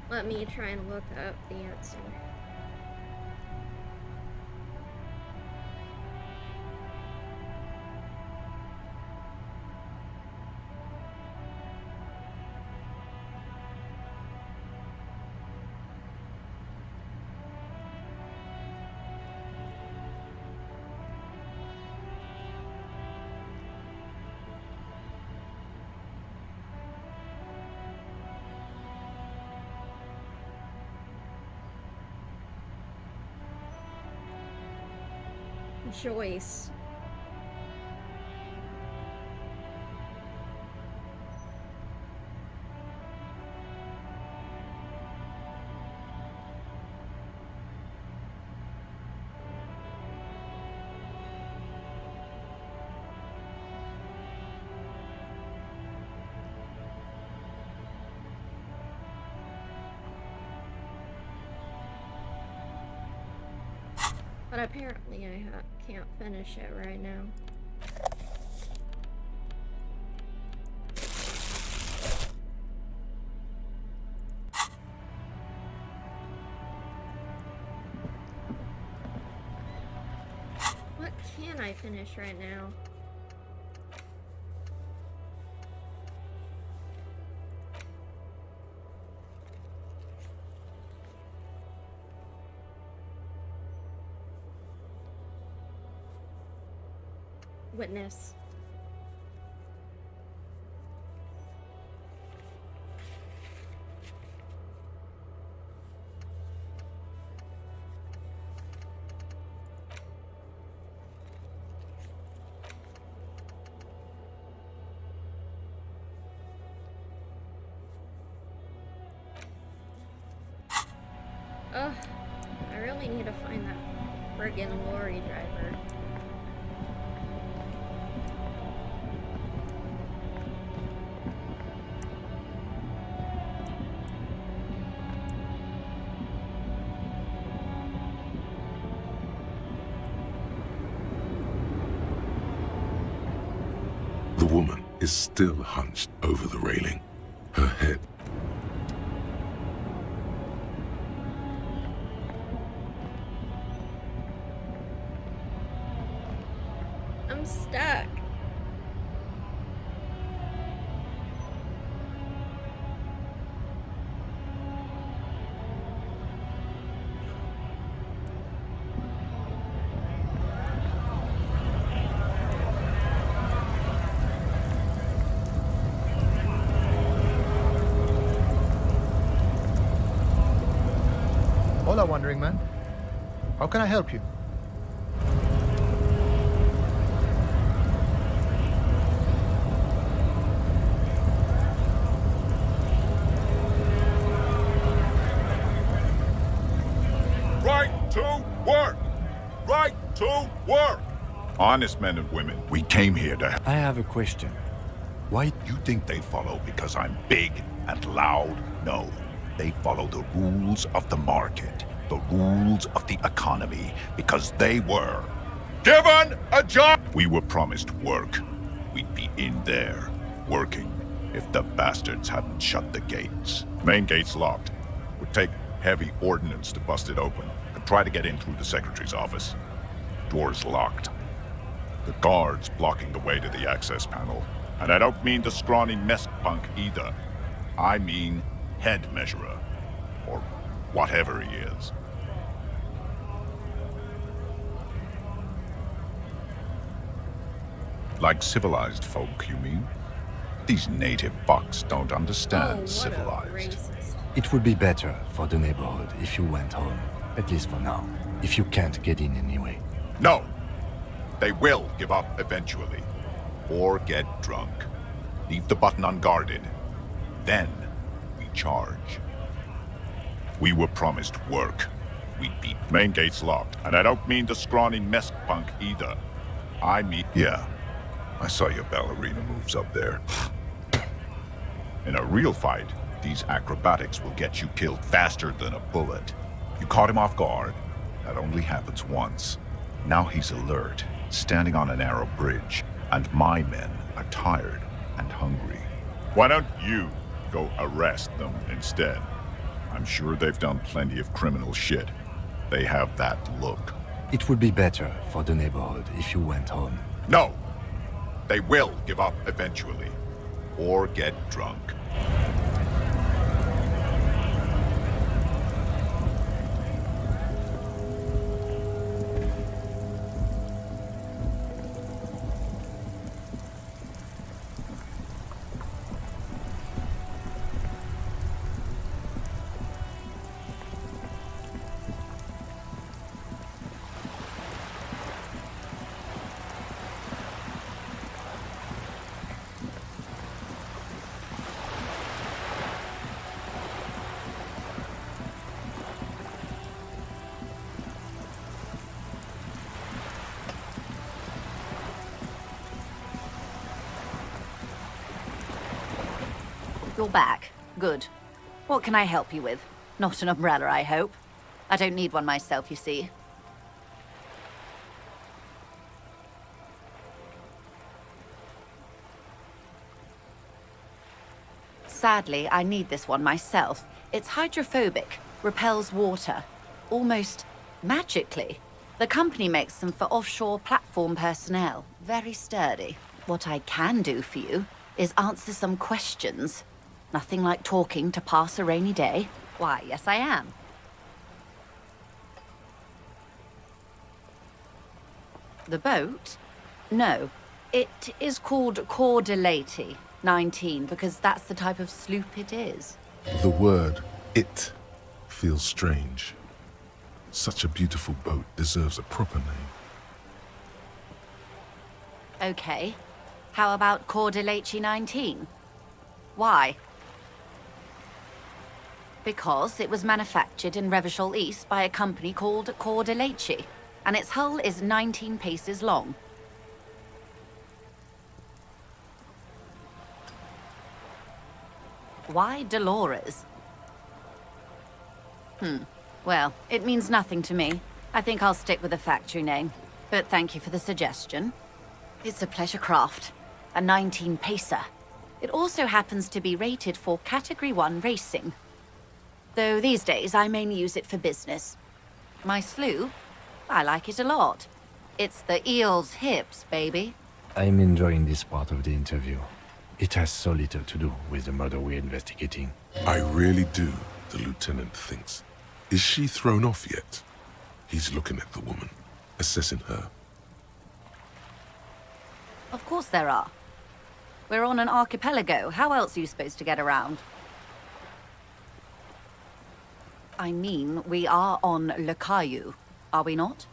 Let me try and look up the answer. Choice. But apparently I can't finish it right now. What can I finish right now? Witness. Ugh, I really need to find that friggin' lorry driver. The woman is still hunched over the railing, her head. I'm stuck. Hola, Wandering Man. How can I help you? Right to work! Right to work! Honest men and women, we came here to... I have a question. Why You think they follow because I'm big and loud? No. They follow the rules of the market, the rules of the economy, because they were given a job! We were promised work. We'd be in there, working, if the bastards hadn't shut the gates. Main gate's locked. Would take heavy ordnance to bust it open. Could try to get in through the secretary's office. Door's locked. The guard's blocking the way to the access panel. And I don't mean the scrawny mess punk either. I mean head measurer. Or whatever he is. Like civilized folk, you mean? These native fucks don't understand civilized. It would be better for the neighborhood if you went home, at least for now, if you can't get in anyway. No! They will give up eventually. Or get drunk. Leave the button unguarded. Then we charge. We were promised work. We'd be... Main gate's locked, and I don't mean the scrawny mess punk either. I mean... Yeah, I saw your ballerina moves up there. In a real fight, these acrobatics will get you killed faster than a bullet. You caught him off guard. That only happens once. Now he's alert, standing on a narrow bridge, and my men are tired and hungry. Why don't you go arrest them instead? I'm sure they've done plenty of criminal shit. They have that look. It would be better for the neighborhood if you went home. No! They will give up eventually. Or get drunk. You're back. Good. What can I help you with? Not an umbrella, I hope. I don't need one myself, you see. Sadly, I need this one myself. It's hydrophobic, repels water, almost magically. The company makes them for offshore platform personnel. Very sturdy. What I can do for you is answer some questions. Nothing like talking to pass a rainy day. Why, yes I am. The boat? No. It is called Cordelati 19 because that's the type of sloop it is. The word "it" feels strange. Such a beautiful boat deserves a proper name. Okay. How about Cordelati 19? Why? Because it was manufactured in Revachol East by a company called Cordelati, and its hull is 19 paces long. Why Dolores? Well, it means nothing to me. I think I'll stick with the factory name. But thank you for the suggestion. It's a pleasure craft. A 19-pacer. It also happens to be rated for Category 1 racing. Though these days I mainly use it for business. My sloop? I like it a lot. It's the eel's hips, baby. I'm enjoying this part of the interview. It has so little to do with the murder we're investigating. I really do, the lieutenant thinks. Is she thrown off yet? He's looking at the woman, assessing her. Of course there are. We're on an archipelago. How else are you supposed to get around? I mean, we are on Le Caillou, are we not?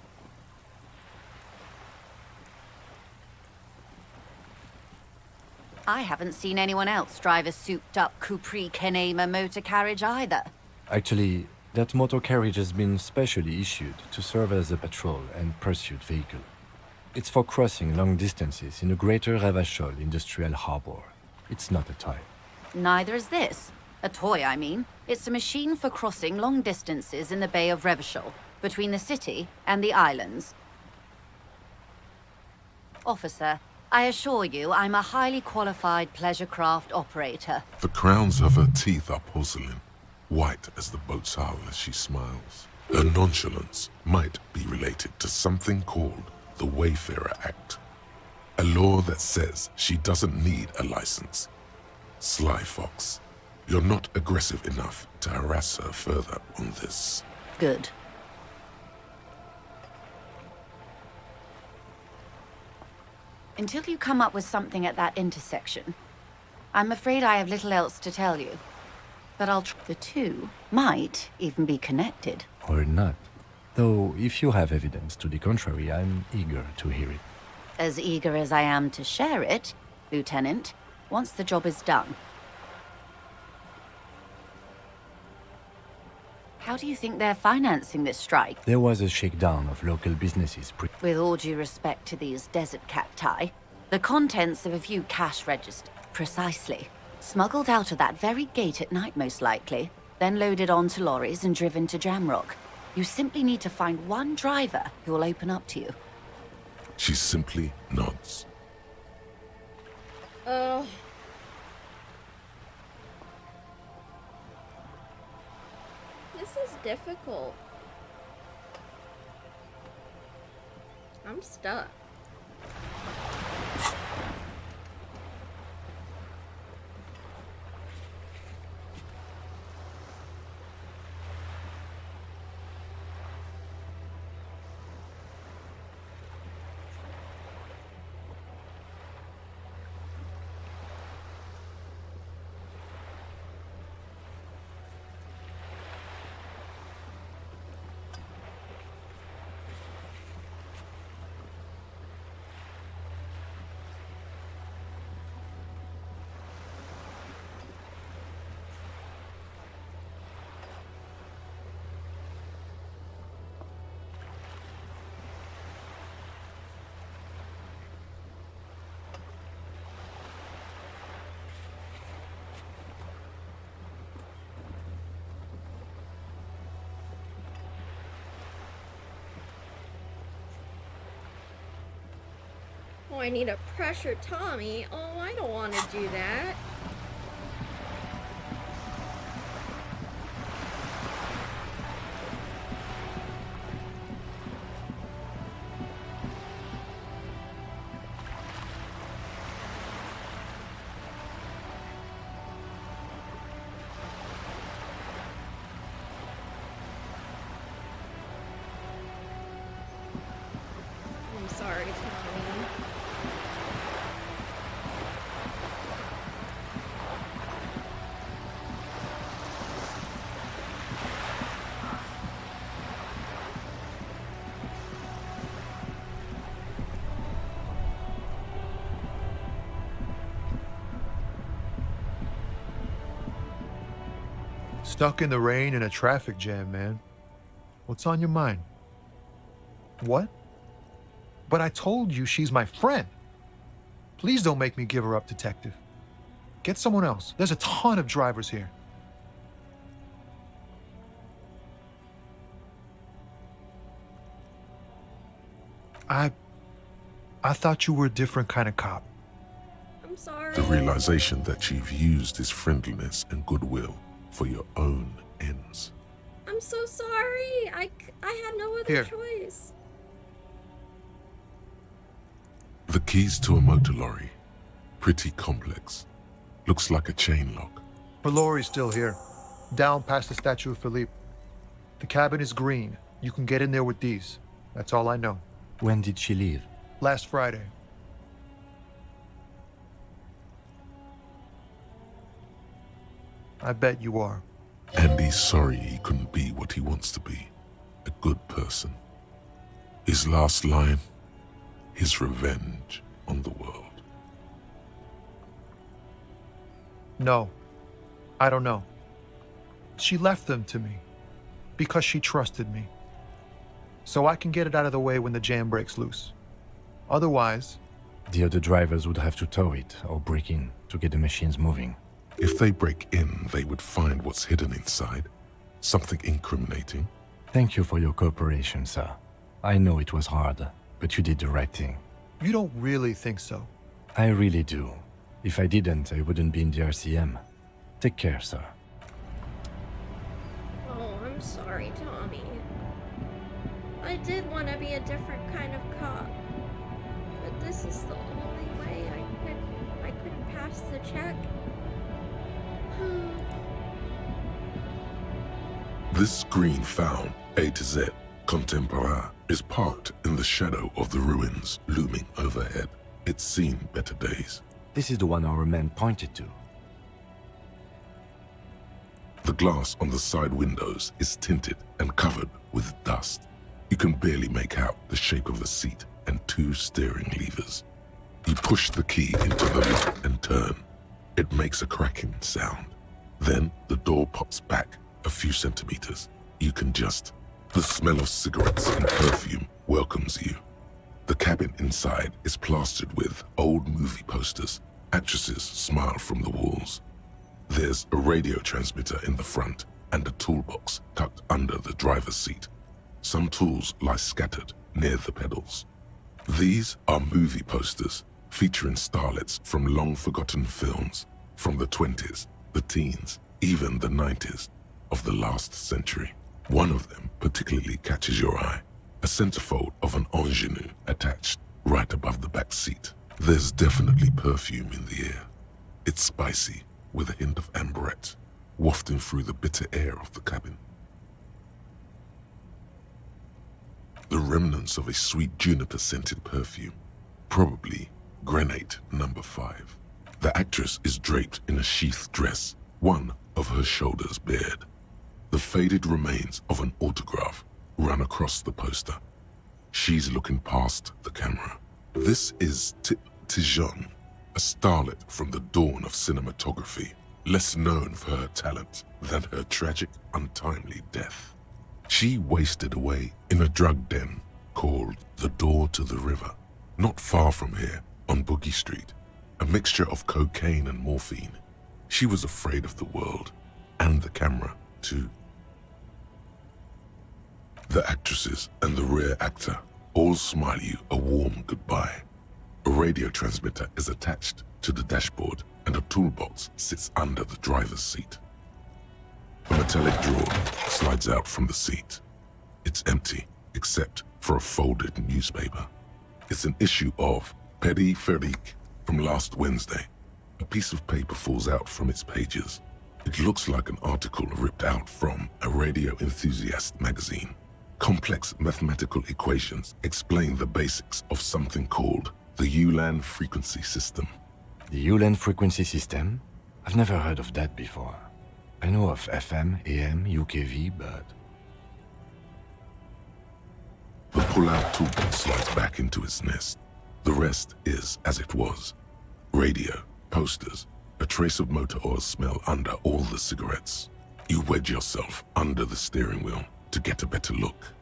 I haven't seen anyone else drive a souped-up Capri Kenema motor carriage either. Actually, that motor carriage has been specially issued to serve as a patrol and pursuit vehicle. It's for crossing long distances in the greater Revachol industrial harbor. It's not a toy. Neither is this. A toy, I mean. It's a machine for crossing long distances in the Bay of Revachol, between the city and the islands. Officer, I assure you I'm a highly qualified pleasure craft operator. The crowns of her teeth are porcelain, white as the boat's hull as she smiles. Her nonchalance might be related to something called the Wayfarer Act, a law that says she doesn't need a license. Sly fox, you're not aggressive enough to harass her further on this. Good. Until you come up with something at that intersection, I'm afraid I have little else to tell you. But the two might even be connected. Or not. Though, if you have evidence to the contrary, I'm eager to hear it. As eager as I am to share it, Lieutenant, once the job is done. How do you think they're financing this strike? There was a shakedown of local businesses With all due respect to these desert cacti, the contents of a few cash registers. Precisely. Smuggled out of that very gate at night, most likely. Then loaded onto lorries and driven to Jamrock. You simply need to find one driver who will open up to you. She simply nods. Oh. This is difficult. I'm stuck. Oh, I need a pressure Tommy. Oh, I don't want to do that. Stuck in the rain in a traffic jam, man. What's on your mind? What? But I told you she's my friend. Please don't make me give her up, detective. Get someone else. There's a ton of drivers here. I thought you were a different kind of cop. I'm sorry. The realization that you've used his friendliness and goodwill for your own ends. I'm so sorry. I had no other Here. choice. The keys to a motor lorry. Pretty complex. Looks like a chain lock. Her lorry's still here, down past the statue of Philippe. The cabin is green. You can get in there with these. That's all I know. When did she leave? Last Friday. I bet you are. And he's sorry he couldn't be what he wants to be. A good person. His last line, his revenge on the world. No, I don't know. She left them to me because she trusted me. So I can get it out of the way when the jam breaks loose. Otherwise... The other drivers would have to tow it or break in to get the machines moving. If they break in, they would find what's hidden inside. Something incriminating. Thank you for your cooperation, sir. I know it was hard, but you did the right thing. You don't really think so? I really do. If I didn't, I wouldn't be in the RCM. Take care, sir. Oh, I'm sorry, Tommy. I did want to be a different kind of cop. But this is the only way I could pass the check. This green found, A to Z, Contemporain, is parked in the shadow of the ruins looming overhead. It's seen better days. This is the one our man pointed to. The glass on the side windows is tinted and covered with dust. You can barely make out the shape of the seat and two steering levers. You push the key into the lock and turn. It makes a cracking sound. Then the door pops back a few centimeters. You can just... The smell of cigarettes and perfume welcomes you. The cabin inside is plastered with old movie posters. Actresses smile from the walls. There's a radio transmitter in the front and a toolbox tucked under the driver's seat. Some tools lie scattered near the pedals. These are movie posters featuring starlets from long-forgotten films from the 20s, the teens, even the 90s of the last century. One of them particularly catches your eye, a centerfold of an ingenue attached right above the back seat. There's definitely perfume in the air. It's spicy, with a hint of amberette, wafting through the bitter air of the cabin. The remnants of a sweet juniper-scented perfume, probably Grenade No. 5. The actress is draped in a sheath dress, one of her shoulders bared. The faded remains of an autograph run across the poster. She's looking past the camera. This is Tijon, a starlet from the dawn of cinematography, less known for her talent than her tragic, untimely death. She wasted away in a drug den called the Door to the River, not far from here on Boogie Street, a mixture of cocaine and morphine. She was afraid of the world, and the camera, too. The actresses and the rear actor all smile you a warm goodbye. A radio transmitter is attached to the dashboard, and a toolbox sits under the driver's seat. A metallic drawer slides out from the seat. It's empty, except for a folded newspaper. It's an issue of Périphérique from last Wednesday. A piece of paper falls out from its pages. It looks like an article ripped out from a radio enthusiast magazine. Complex mathematical equations explain the basics of something called the Ulan frequency system. The Ulan frequency system? I've never heard of that before. I know of FM, AM, UKV, but... The pull-out toolbox slides back into its nest. The rest is as it was. Radio, posters, a trace of motor oil smell under all the cigarettes. You wedge yourself under the steering wheel to get a better look.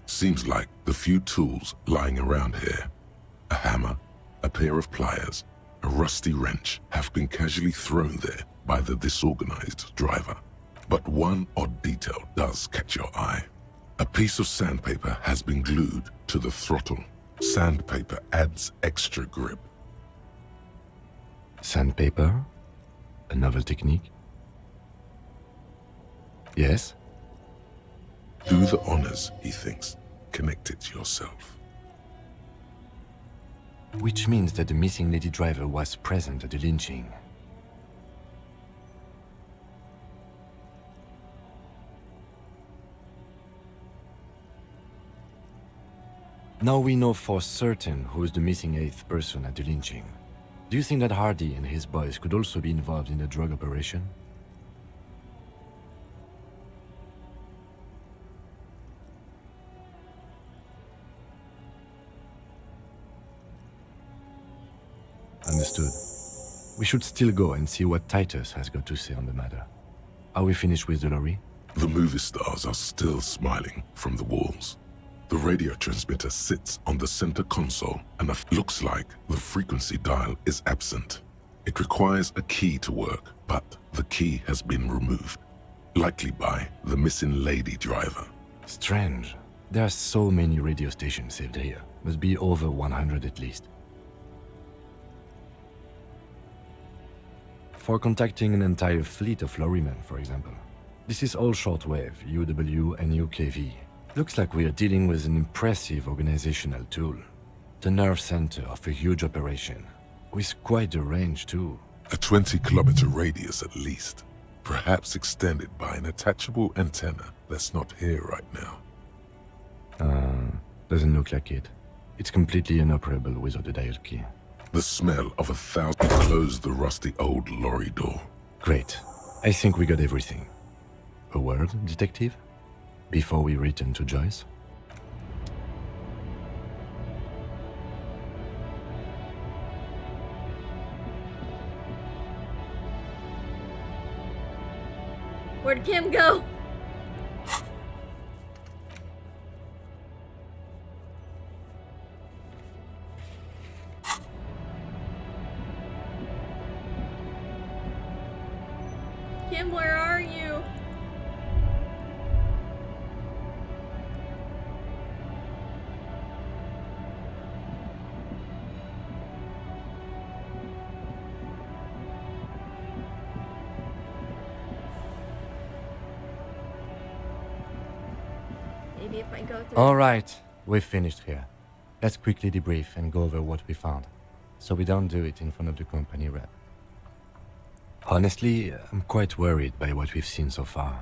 Seems like the few tools lying around here, a hammer, a pair of pliers, a rusty wrench, have been casually thrown there by the disorganized driver. But one odd detail does catch your eye. A piece of sandpaper has been glued to the throttle. Sandpaper adds extra grip. Sandpaper? A novel technique? Yes? Do the honors, he thinks. Connect it yourself. Which means that the missing lady driver was present at the lynching. Now we know for certain who is the missing 8th person at the lynching. Do you think that Hardy and his boys could also be involved in the drug operation? Understood. We should still go and see what Titus has got to say on the matter. Are we finished with the lorry? The movie stars are still smiling from the walls. The radio transmitter sits on the center console and it looks like the frequency dial is absent. It requires a key to work, but the key has been removed, likely by the missing lady driver. Strange. There are so many radio stations saved here. Must be over 100 at least. For contacting an entire fleet of lorrymen, for example. This is all shortwave, UW and UKV. Looks like we are dealing with an impressive organizational tool. The nerve center of a huge operation. With quite a range too. A 20-kilometer radius at least. Perhaps extended by an attachable antenna that's not here right now. Doesn't look like it. It's completely inoperable without a dial key. The smell of 1,000 closed the rusty old lorry door. Great. I think we got everything. A word, detective? Before we return to Joyce? Where'd Kim go? Kim, where are you? Maybe if I go through... All right, we've finished here. Let's quickly debrief and go over what we found, so we don't do it in front of the company rep. Honestly, I'm quite worried by what we've seen so far.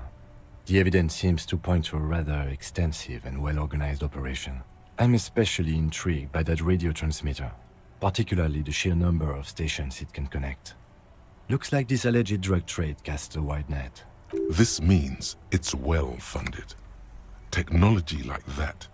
The evidence seems to point to a rather extensive and well-organized operation. I'm especially intrigued by that radio transmitter, particularly the sheer number of stations it can connect. Looks like this alleged drug trade casts a wide net. This means it's well-funded. Technology like that,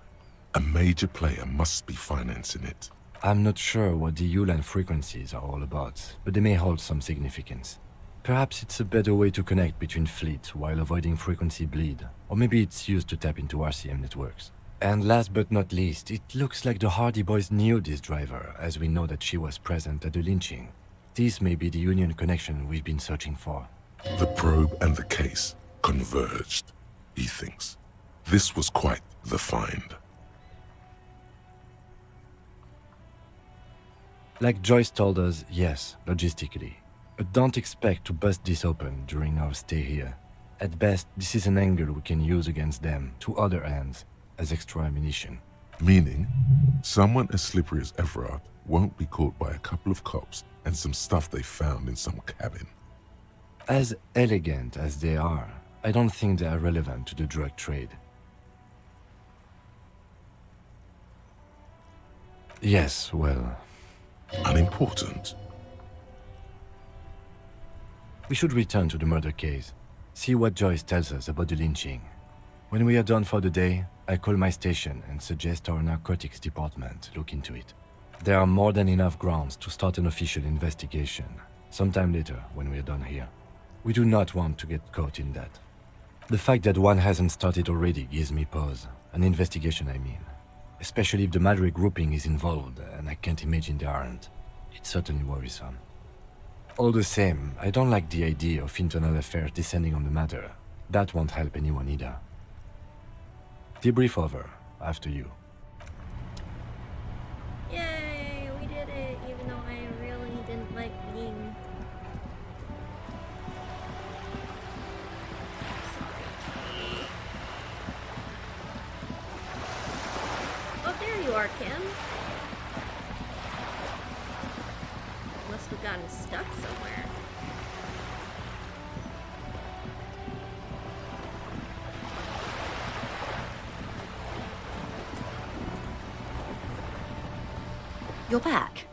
a major player must be financing it. I'm not sure what the ULAN frequencies are all about, but they may hold some significance. Perhaps it's a better way to connect between fleets while avoiding frequency bleed, or maybe it's used to tap into RCM networks. And last but not least, it looks like the Hardy boys knew this driver, as we know that she was present at the lynching. This may be the Union connection we've been searching for. The probe and the case converged, he thinks. This was quite the find. Like Joyce told us, yes, logistically. But don't expect to bust this open during our stay here. At best, this is an angle we can use against them, to other ends, as extra ammunition. Meaning, someone as slippery as Everard won't be caught by a couple of cops and some stuff they found in some cabin. As elegant as they are, I don't think they are relevant to the drug trade. Yes, well... unimportant. We should return to the murder case. See what Joyce tells us about the lynching. When we are done for the day, I call my station and suggest our narcotics department look into it. There are more than enough grounds to start an official investigation, sometime later when we are done here. We do not want to get caught in that. The fact that one hasn't started already gives me pause. An investigation, I mean. Especially if the Madre grouping is involved, and I can't imagine they aren't. It's certainly worrisome. All the same, I don't like the idea of internal affairs descending on the matter. That won't help anyone either. Debrief over. After you. Yay, we did it, even though I really didn't like being... Sorry. Oh, there you are, Kim. Must have gotten stuck somewhere. You're back.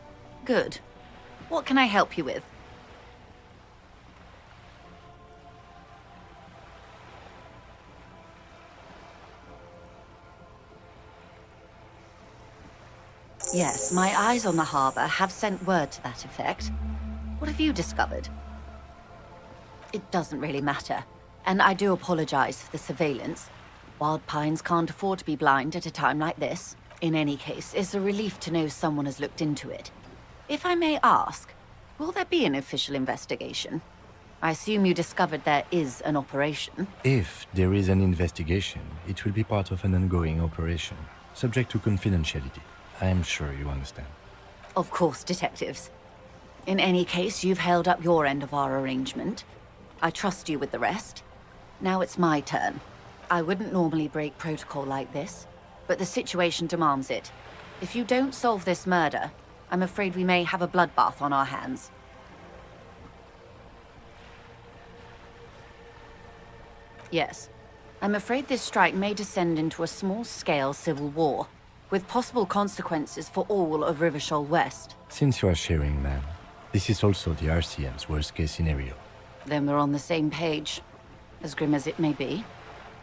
Good. What can I help you with? Yes, my eyes on the harbor have sent word to that effect. What have you discovered? It doesn't really matter, and I do apologize for the surveillance. Wild Pines can't afford to be blind at a time like this. In any case, it's a relief to know someone has looked into it. If I may ask, will there be an official investigation? I assume you discovered there is an operation. If there is an investigation, it will be part of an ongoing operation, subject to confidentiality. I am sure you understand. Of course, detectives. In any case, you've held up your end of our arrangement. I trust you with the rest. Now it's my turn. I wouldn't normally break protocol like this, but the situation demands it. If you don't solve this murder, I'm afraid we may have a bloodbath on our hands. Yes. I'm afraid this strike may descend into a small-scale civil war, with possible consequences for all of Rivershoal West. Since you are sharing, ma'am, this is also the RCM's worst-case scenario. Then we're on the same page, as grim as it may be.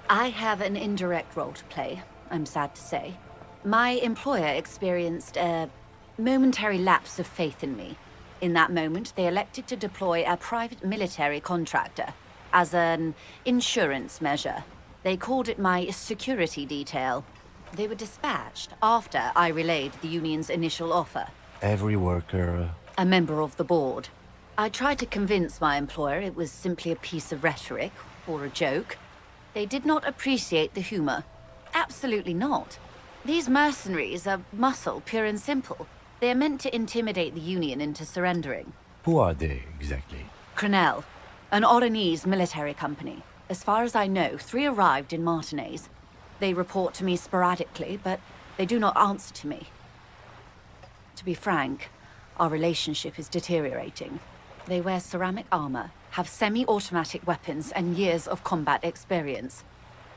I have an indirect role to play, I'm sad to say. My employer experienced a momentary lapse of faith in me. In that moment, they elected to deploy a private military contractor as an insurance measure. They called it my security detail. They were dispatched after I relayed the union's initial offer. Every worker... A member of the board. I tried to convince my employer it was simply a piece of rhetoric, or a joke. They did not appreciate the humor. Absolutely not. These mercenaries are muscle, pure and simple. They are meant to intimidate the Union into surrendering. Who are they, exactly? Crenell, an Oranese military company. As far as I know, 3 arrived in Martinez. They report to me sporadically, but they do not answer to me. To be frank, our relationship is deteriorating. They wear ceramic armor, have semi-automatic weapons, and years of combat experience.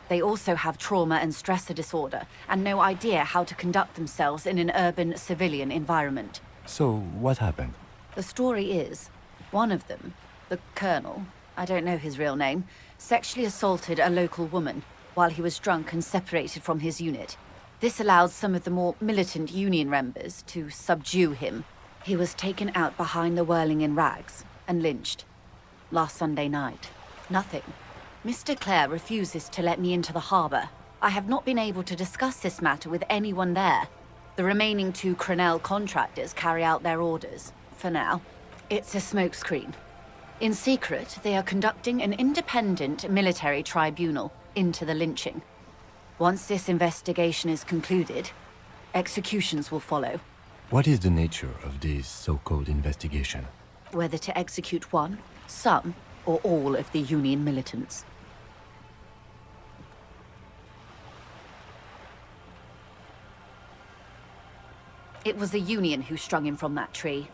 They also have trauma and stressor disorder, and no idea how to conduct themselves in an urban civilian environment. So, what happened? The story is, one of them, the Colonel, I don't know his real name, sexually assaulted a local woman while he was drunk and separated from his unit. This allowed some of the more militant Union members to subdue him. He was taken out behind the whirling in rags and lynched. Last Sunday night. Nothing. Mr. Clare refuses to let me into the harbor. I have not been able to discuss this matter with anyone there. The remaining 2 Crenell contractors carry out their orders, for now. It's a smokescreen. In secret, they are conducting an independent military tribunal into the lynching. Once this investigation is concluded, executions will follow. What is the nature of this so-called investigation? Whether to execute one, some, or all of the Union militants. It was the Union who strung him from that tree.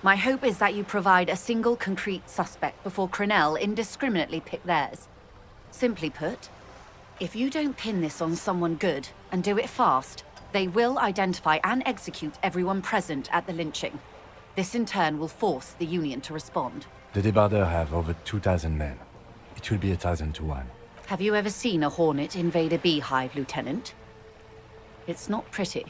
My hope is that you provide a single concrete suspect before Crenell indiscriminately pick theirs. Simply put, if you don't pin this on someone good, and do it fast, they will identify and execute everyone present at the lynching. This in turn will force the Union to respond. The Debardeurs have over 2,000 men. It will be 1,000 to 1. Have you ever seen a hornet invade a beehive, Lieutenant? It's not pretty.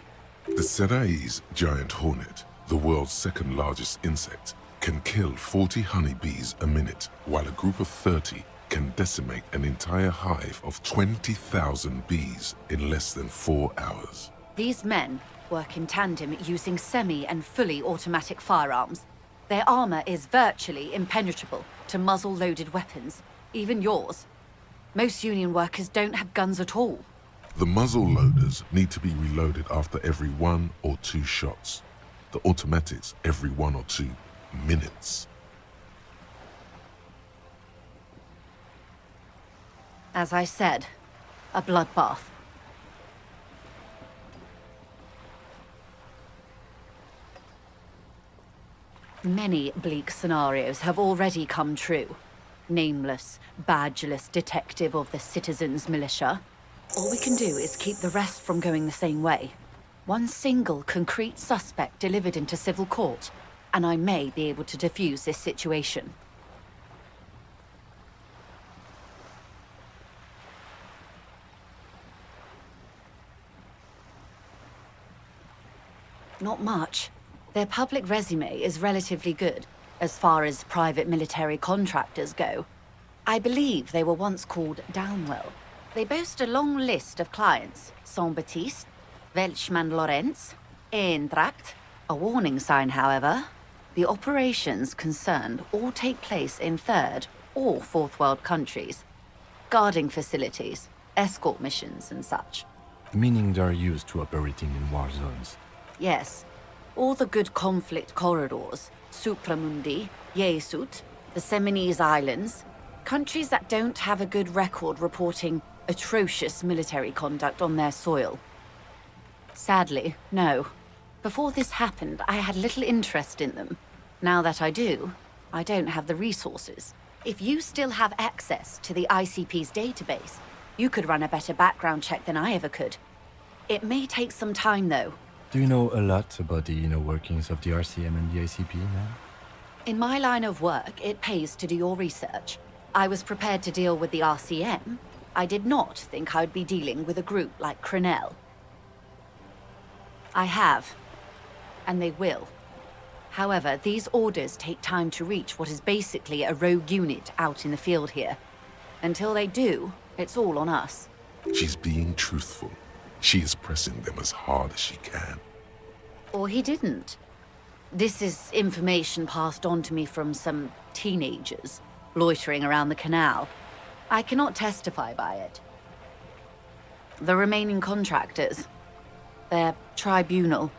The Seraï's giant hornet, the world's 2nd largest insect, can kill 40 honeybees a minute, while a group of 30 can decimate an entire hive of 20,000 bees in less than 4 hours. These men work in tandem using semi and fully automatic firearms. Their armor is virtually impenetrable to muzzle-loaded weapons, even yours. Most Union workers don't have guns at all. The muzzle loaders need to be reloaded after every 1 or 2 shots. The automatics every 1 or 2 minutes. As I said, a bloodbath. Many bleak scenarios have already come true. Nameless, badgeless detective of the citizens' militia. All we can do is keep the rest from going the same way. One single concrete suspect delivered into civil court, and I may be able to defuse this situation. Not much. Their public resume is relatively good, as far as private military contractors go. I believe they were once called Downwell. They boast a long list of clients: Saint-Baptiste, Welchman-Lorenz, Eintracht. A warning sign, however. The operations concerned all take place in third or fourth world countries. Guarding facilities, escort missions and such. Meaning they're used to operating in war zones. Yes. All the good conflict corridors, Supramundi, Yesut, the Seminese Islands, countries that don't have a good record reporting atrocious military conduct on their soil. Sadly, no. Before this happened, I had little interest in them. Now that I do, I don't have the resources. If you still have access to the ICP's database, you could run a better background check than I ever could. It may take some time, though. Do you know a lot about the inner workings of the RCM and the ICP now? In my line of work, it pays to do your research. I was prepared to deal with the RCM. I did not think I would be dealing with a group like Crenel. I have, and they will. However, these orders take time to reach what is basically a rogue unit out in the field here. Until they do, it's all on us. She's being truthful. She is pressing them as hard as she can. Or he didn't. This is information passed on to me from some teenagers loitering around the canal. I cannot testify by it. The remaining contractors, their tribunal,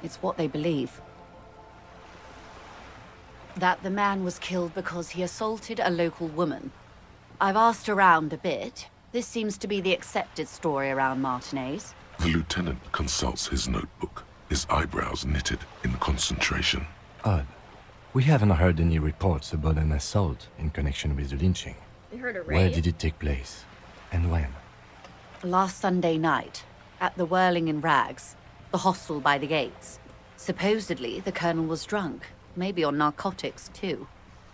it's what they believe. That the man was killed because he assaulted a local woman. I've asked around a bit. This seems to be the accepted story around Martinez. The lieutenant consults his notebook, his eyebrows knitted in concentration. Odd. We haven't heard any reports about an assault in connection with the lynching. We heard a raid. Where did it take place? And when? Last Sunday night, at the Whirling in Rags, the hostel by the gates. Supposedly, the colonel was drunk, maybe on narcotics too.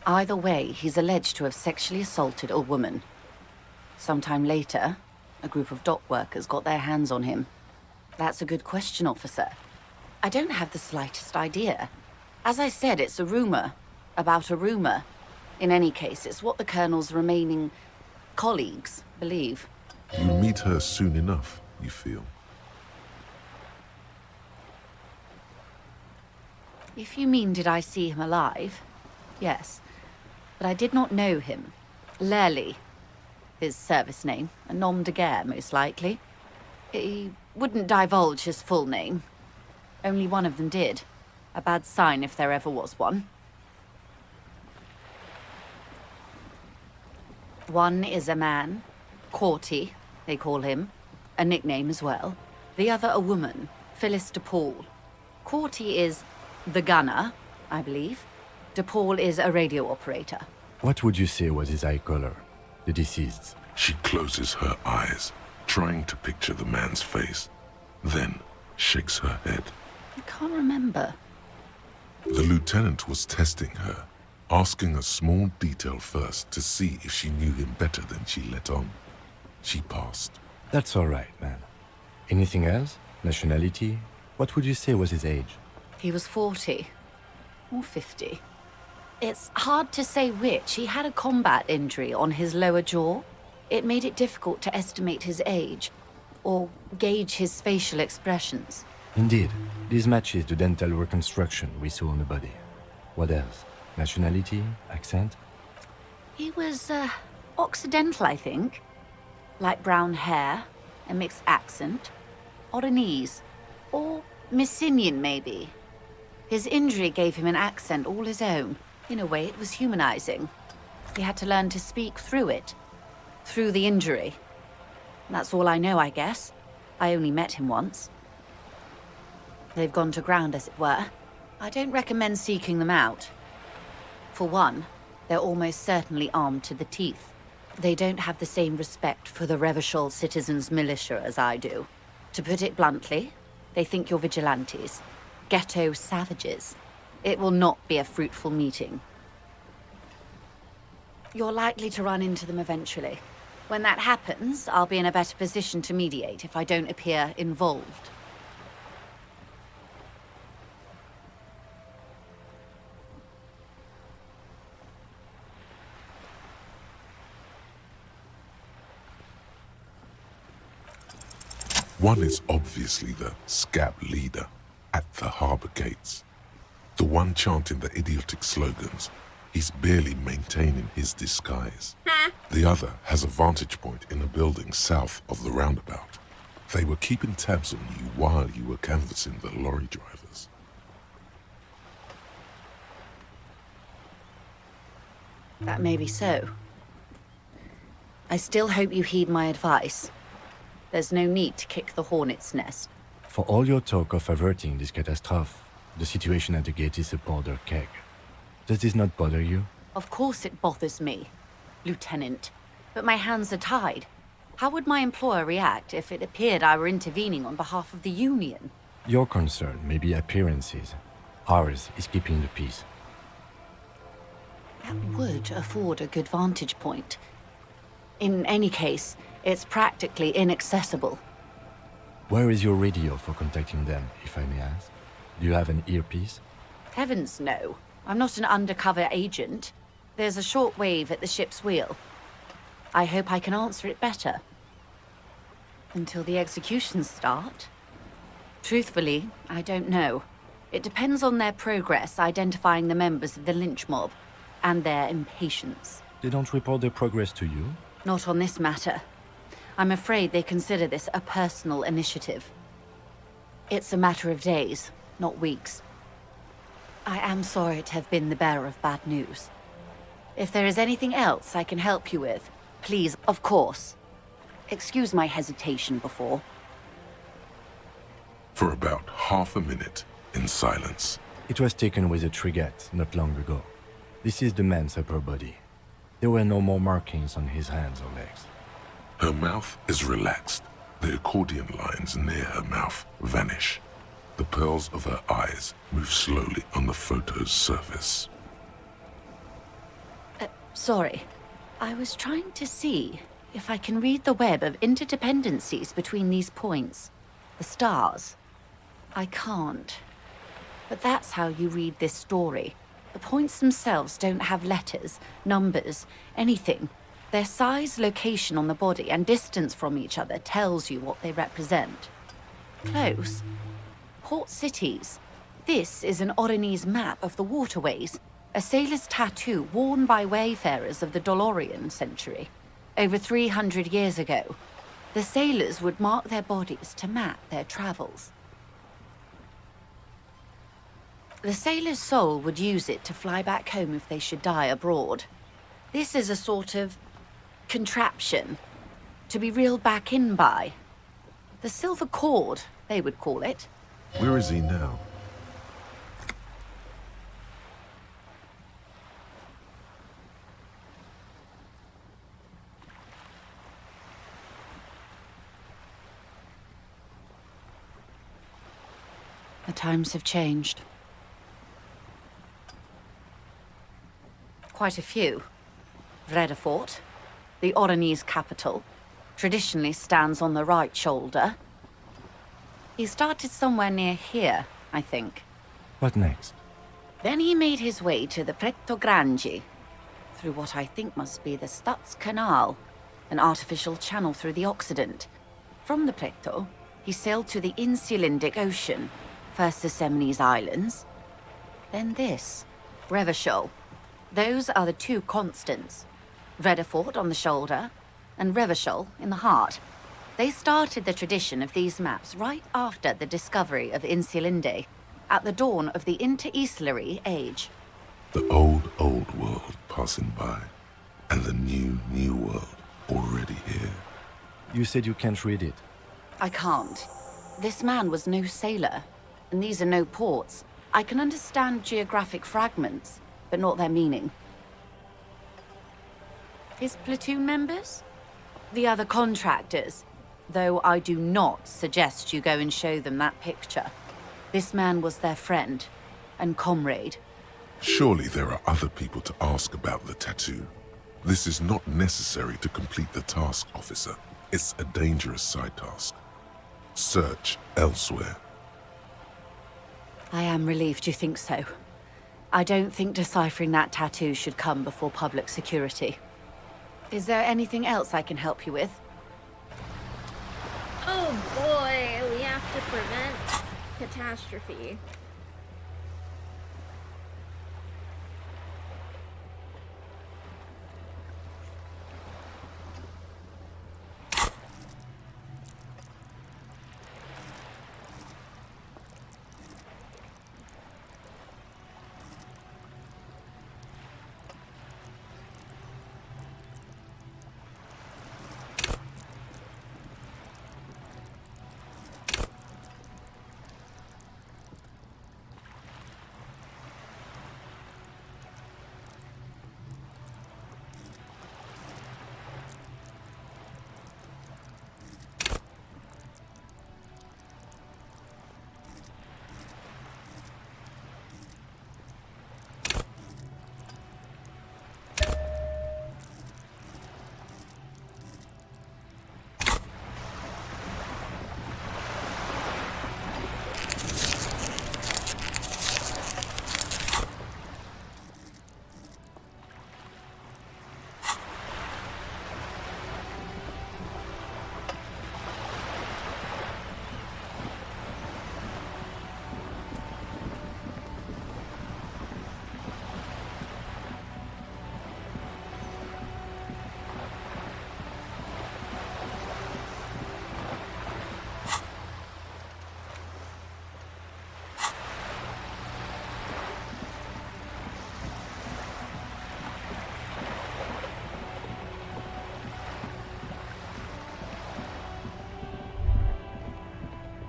Either way, he's alleged to have sexually assaulted a woman. Sometime later, a group of dock workers got their hands on him. That's a good question, officer. I don't have the slightest idea. As I said, it's a rumor about a rumor. In any case, it's what the colonel's remaining colleagues believe. You'll meet her soon enough, you feel. If you mean did I see him alive, yes. But I did not know him. Lely, his service name, a nom de guerre, most likely. He wouldn't divulge his full name. Only one of them did. A bad sign if there ever was one. One is a man, Corty, they call him, a nickname as well. The other a woman, Phyllis DePaul. Corty is the gunner, I believe. DePaul is a radio operator. What would you say was his eye color, the deceased's? She closes her eyes, trying to picture the man's face, then shakes her head. I can't remember. The lieutenant was testing her, asking a small detail first to see if she knew him better than she let on. She passed. That's all right, man. Anything else? Nationality? What would you say was his age? He was 40. Or 50. It's hard to say which. He had a combat injury on his lower jaw. It made it difficult to estimate his age, or gauge his facial expressions. Indeed, this matches the dental reconstruction we saw on the body. What else? Nationality? Accent? He was, Occidental, I think. Light brown hair, a mixed accent, Oranese, or Messinian, maybe. His injury gave him an accent all his own. In a way, it was humanizing. He had to learn to speak through it. Through the injury. That's all I know, I guess. I only met him once. They've gone to ground, as it were. I don't recommend seeking them out. For one, they're almost certainly armed to the teeth. They don't have the same respect for the Revachol citizens' militia as I do. To put it bluntly, they think you're vigilantes. Ghetto savages. It will not be a fruitful meeting. You're likely to run into them eventually. When that happens, I'll be in a better position to mediate if I don't appear involved. One is obviously the scab leader at the harbor gates. The one chanting the idiotic slogans. He's barely maintaining his disguise. The other has a vantage point in a building south of the roundabout. They were keeping tabs on you while you were canvassing the lorry drivers. That may be so. I still hope you heed my advice. There's no need to kick the hornet's nest. For all your talk of averting this catastrophe, the situation at the gate is a powder keg. Does this not bother you? Of course it bothers me, Lieutenant. But my hands are tied. How would my employer react if it appeared I were intervening on behalf of the Union? Your concern may be appearances. Ours is keeping the peace. That would afford a good vantage point. In any case, it's practically inaccessible. Where is your radio for contacting them, if I may ask? Do you have an earpiece? Heavens, no. I'm not an undercover agent. There's a shortwave at the ship's wheel. I hope I can answer it better. Until the executions start? Truthfully, I don't know. It depends on their progress identifying the members of the lynch mob, and their impatience. They don't report their progress to you? Not on this matter. I'm afraid they consider this a personal initiative. It's a matter of days, not weeks. I am sorry to have been the bearer of bad news. If there is anything else I can help you with, please, of course. Excuse my hesitation before. For about half a minute, in silence. It was taken with a trigette not long ago. This is the man's upper body. There were no more markings on his hands or legs. Her mouth is relaxed. The accordion lines near her mouth vanish. The pearls of her eyes move slowly on the photo's surface. Sorry. I was trying to see if I can read the web of interdependencies between these points. The stars. I can't. But that's how you read this story. The points themselves don't have letters, numbers, anything. Their size, location on the body, and distance from each other tells you what they represent. Close. Port cities. This is an Oranese map of the waterways, a sailor's tattoo worn by wayfarers of the Dolorian century. Over 300 years ago, the sailors would mark their bodies to map their travels. The sailor's soul would use it to fly back home if they should die abroad. This is a sort of contraption to be reeled back in by. The silver cord, they would call it. Where is he now? The times have changed. Quite a few. Vredefort, the Oranese capital, traditionally stands on the right shoulder. He started somewhere near here, I think. What next? Then he made his way to the Pretto Grande, through what I think must be the Stutz Canal, an artificial channel through the Occident. From the Pretto, he sailed to the Insulindic Ocean, first the Semines Islands, then this, Revachol. Those are the two constants. Vredefort on the shoulder, and Revachol in the heart. They started the tradition of these maps right after the discovery of Insulinde, at the dawn of the Interinsulary Age. The old world passing by, and the new world already here. You said you can't read it. I can't. This man was no sailor, and these are no ports. I can understand geographic fragments, but not their meaning. His platoon members? The other contractors. Though I do not suggest you go and show them that picture. This man was their friend and comrade. Surely there are other people to ask about the tattoo. This is not necessary to complete the task, officer. It's a dangerous side task. Search elsewhere. I am relieved you think so. I don't think deciphering that tattoo should come before public security. Is there anything else I can help you with? Oh boy, we have to prevent catastrophe.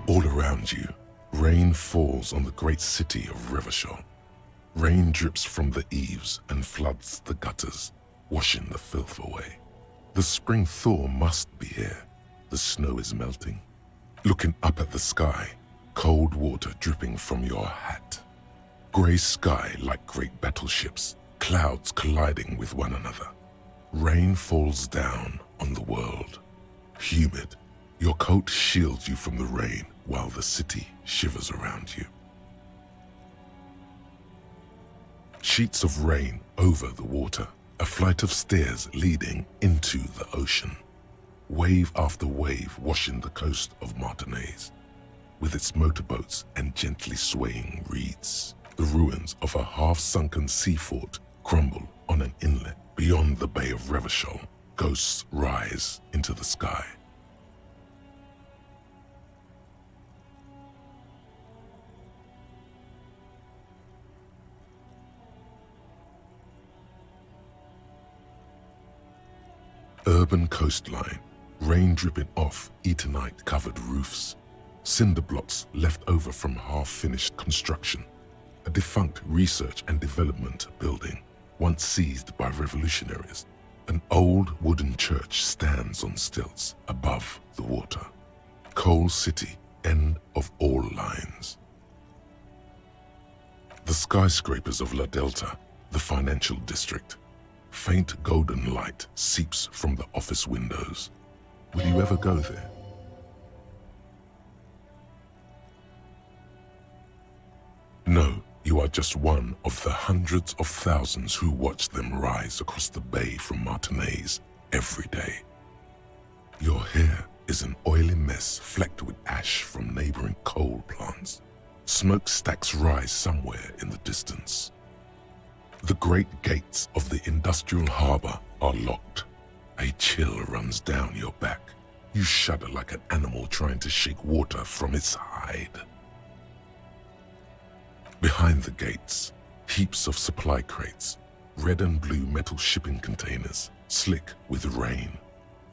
All around you, rain falls on the great city of Revachol. Rain drips from the eaves and floods the gutters, washing the filth away. The spring thaw must be here. The snow is melting. Looking up at the sky, cold water dripping from your hat. Grey sky like great battleships, clouds colliding with one another. Rain falls down on the world. Humid, your coat shields you from the rain while the city shivers around you. Sheets of rain over the water, a flight of stairs leading into the ocean. Wave after wave washing the coast of Martinaise, with its motorboats and gently swaying reeds. The ruins of a half-sunken sea fort crumble on an inlet beyond the Bay of Revachol. Ghosts rise into the sky. Urban coastline, rain dripping off Eternite-covered roofs, cinder blocks left over from half-finished construction, a defunct research and development building, once seized by revolutionaries. An old wooden church stands on stilts above the water. Coal City, end of all lines. The skyscrapers of La Delta, the financial district. Faint golden light seeps from the office windows. Will you ever go there? No, you are just one of the hundreds of thousands who watch them rise across the bay from Martinez every day. Your hair is an oily mess flecked with ash from neighboring coal plants. Smokestacks rise somewhere in the distance. The great gates of the industrial harbor are locked. A chill runs down your back. You shudder like an animal trying to shake water from its hide. Behind the gates, heaps of supply crates, red and blue metal shipping containers, slick with rain.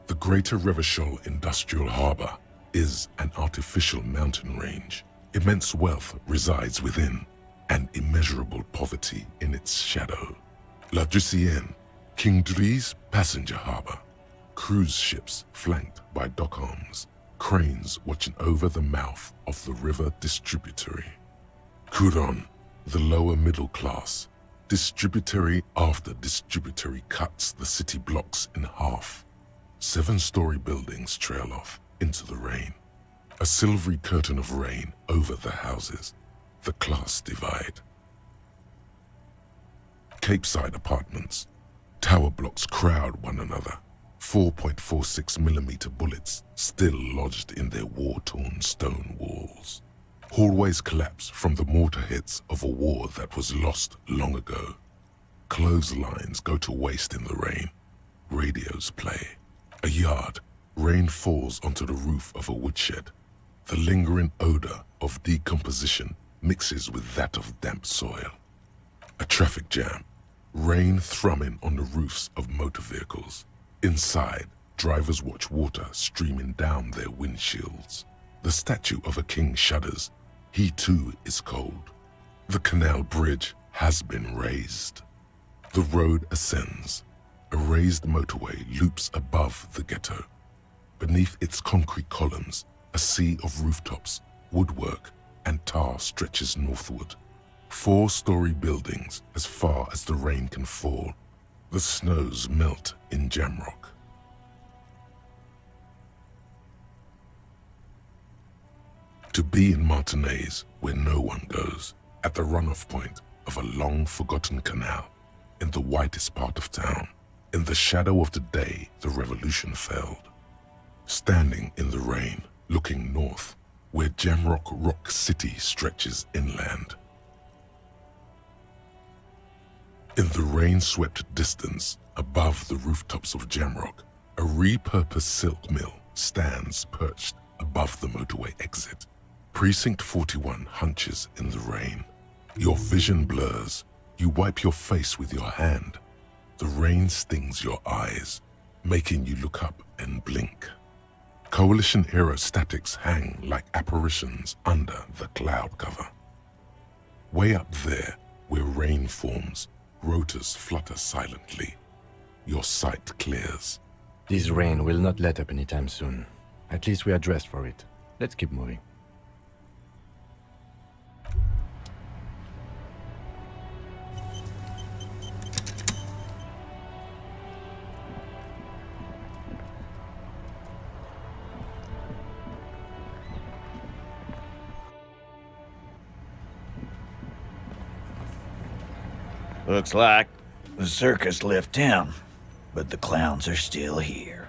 The Greater Revachol Industrial Harbor is an artificial mountain range. Immense wealth resides within, and immeasurable poverty in its shadow. La Drusienne, King Dru's passenger harbor. Cruise ships flanked by dock arms, cranes watching over the mouth of the river distributary. Couronne, the lower middle class. Distributary after distributary cuts the city blocks in half. 7-story buildings trail off into the rain. A silvery curtain of rain over the houses. The class divide. Capeside apartments. Tower blocks crowd one another. 4.46mm bullets still lodged in their war-torn stone walls. Hallways collapse from the mortar hits of a war that was lost long ago. Clotheslines go to waste in the rain. Radios play. A yard. Rain falls onto the roof of a woodshed. The lingering odor of decomposition mixes with that of damp soil. A traffic jam. Rain thrumming on the roofs of motor vehicles. Inside, drivers watch water streaming down their windshields. The statue of a king shudders. He too is cold. The canal bridge has been raised. The road ascends. A raised motorway loops above the ghetto. Beneath its concrete columns, a sea of rooftops, woodwork, and tar stretches northward. 4-story buildings as far as the rain can fall. The snows melt in Jamrock. To be in Martinez, where no one goes, at the runoff point of a long-forgotten canal, in the whitest part of town, in the shadow of the day the revolution failed. Standing in the rain, looking north, where Jamrock Rock City stretches inland. In the rain-swept distance, above the rooftops of Jamrock, a repurposed silk mill stands perched above the motorway exit. Precinct 41 hunches in the rain. Your vision blurs. You wipe your face with your hand. The rain stings your eyes, making you look up and blink. Coalition aerostatics hang like apparitions under the cloud cover. Way up there, where rain forms, rotors flutter silently. Your sight clears. This rain will not let up anytime soon. At least we are dressed for it. Let's keep moving. Looks like the circus left town, but the clowns are still here.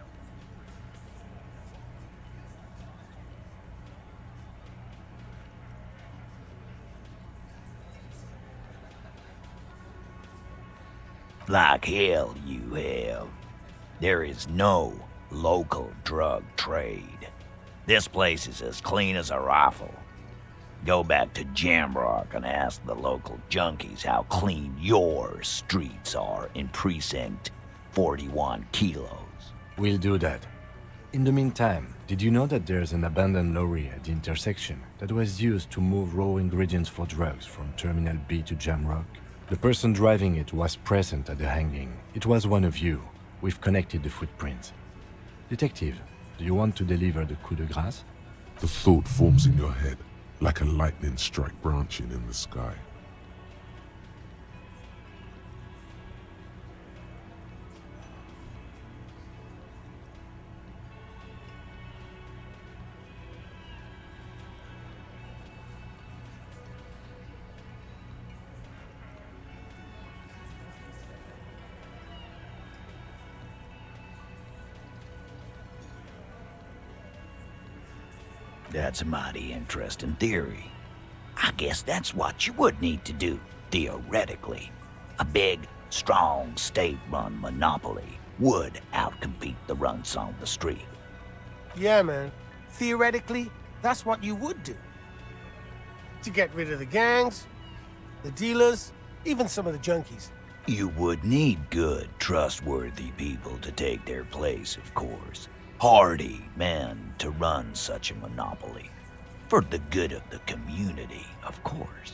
Like hell you have. There is no local drug trade. This place is as clean as a rifle. Go back to Jamrock and ask the local junkies how clean your streets are in Precinct 41 kilos. We'll do that. In the meantime, did you know that there's an abandoned lorry at the intersection that was used to move raw ingredients for drugs from Terminal B to Jamrock? The person driving it was present at the hanging. It was one of you. We've connected the footprints. Detective, do you want to deliver the coup de grâce? The thought forms in your head, like a lightning strike branching in the sky. That's a mighty interesting theory. I guess that's what you would need to do, theoretically. A big, strong, state-run monopoly would outcompete the runts on the street. Yeah, man. Theoretically, that's what you would do. To get rid of the gangs, the dealers, even some of the junkies. You would need good, trustworthy people to take their place, of course. Hardy men to run such a monopoly. For the good of the community, of course.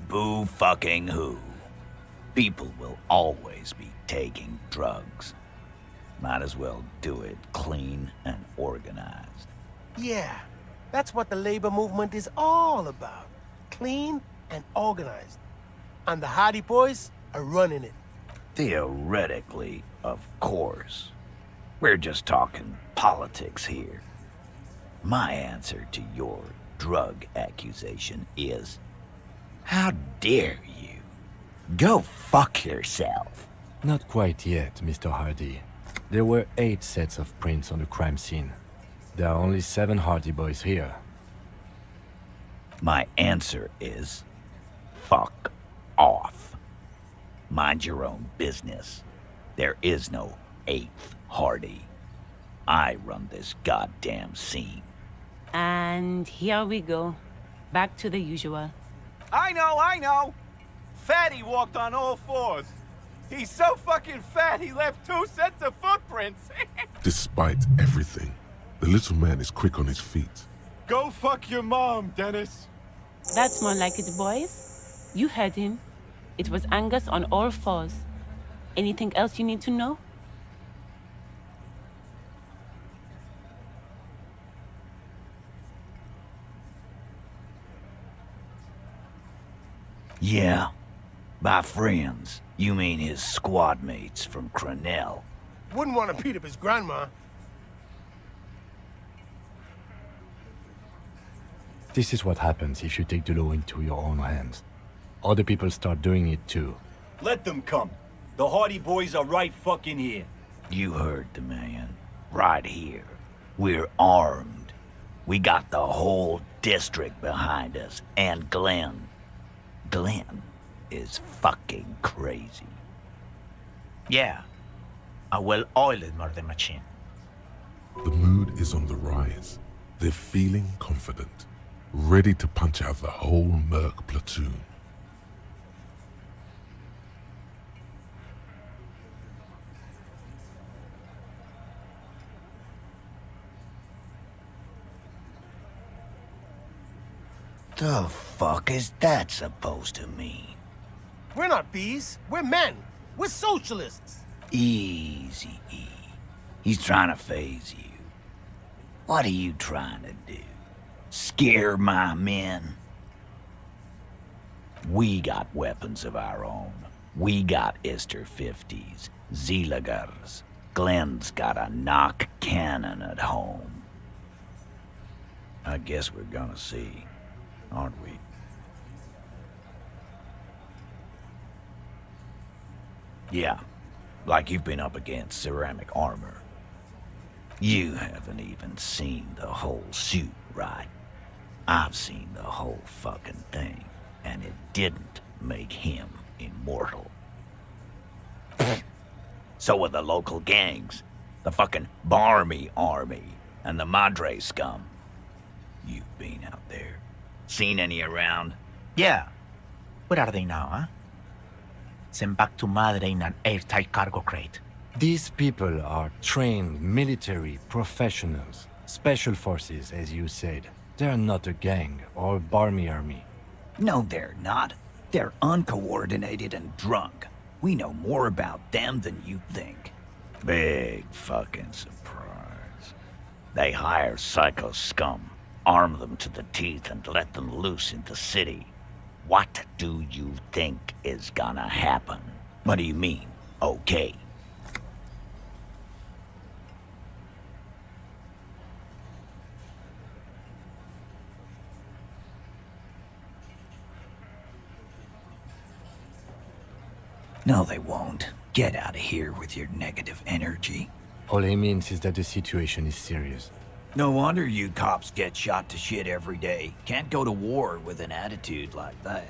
Boo fucking who. People will always be taking drugs. Might as well do it clean and organized. Yeah, that's what the labor movement is all about. Clean and organized. And the Hardy Boys are running it. Theoretically, of course. We're just talking politics here. My answer to your drug accusation is, how dare you? Go fuck yourself. Not quite yet, Mr. Hardy. There were 8 sets of prints on the crime scene. There are only 7 Hardy Boys here. My answer is, fuck off. Mind your own business. There is no 8th Hardy. I run this goddamn scene. And here we go. Back to the usual. I know! Fatty walked on all 4s. He's so fucking fat he left 2 sets of footprints. Despite everything, the little man is quick on his feet. Go fuck your mom, Dennis. That's more like it, boys. You heard him. It was Angus on all 4s. Anything else you need to know? Yeah. By friends, you mean his squad mates from Crenell. Wouldn't want to beat up his grandma. This is what happens if you take the law into your own hands. Other people start doing it too. Let them come. The Hardy Boys are right fucking here. You heard the man. Right here. We're armed. We got the whole district behind us, and Glenn. Glenn is fucking crazy. Yeah. A well-oiled murder machine. The mood is on the rise. They're feeling confident, ready to punch out the whole Merc platoon. The fuck is that supposed to mean? We're not bees. We're men. We're socialists. Easy, E. He's trying to phase you. What are you trying to do? Scare my men? We got weapons of our own. We got Ister 50s, Zeelagers. Glenn's got a knock cannon at home. I guess we're gonna see, aren't we? Yeah, like you've been up against ceramic armor. You haven't even seen the whole suit, right? I've seen the whole fucking thing, and it didn't make him immortal. So are the local gangs, the fucking Barmy Army, and the Madre scum. You've been out there. Seen any around? Yeah. Where are they now, huh? Sent back to Madre in an airtight cargo crate. These people are trained military professionals, special forces, as you said. They're not a gang or Barmy army. No, they're not. They're uncoordinated and drunk. We know more about them than you think. Big fucking surprise. They hire psycho scum, arm them to the teeth, and let them loose in the city. What do you think is gonna happen? What do you mean, okay? No, they won't. Get out of here with your negative energy. All he means is that the situation is serious. No wonder you cops get shot to shit every day. Can't go to war with an attitude like that.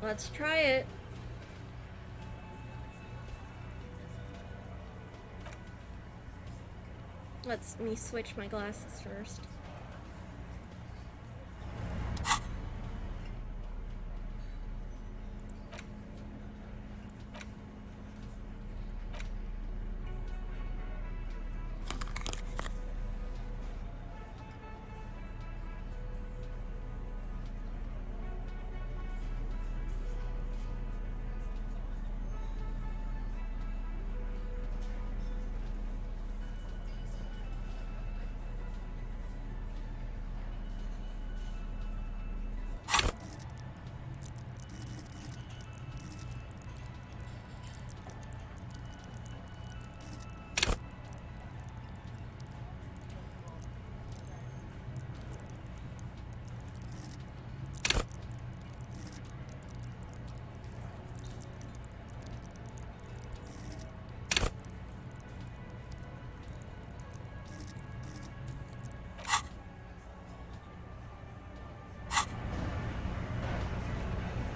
Let's try it. Let me switch my glasses first.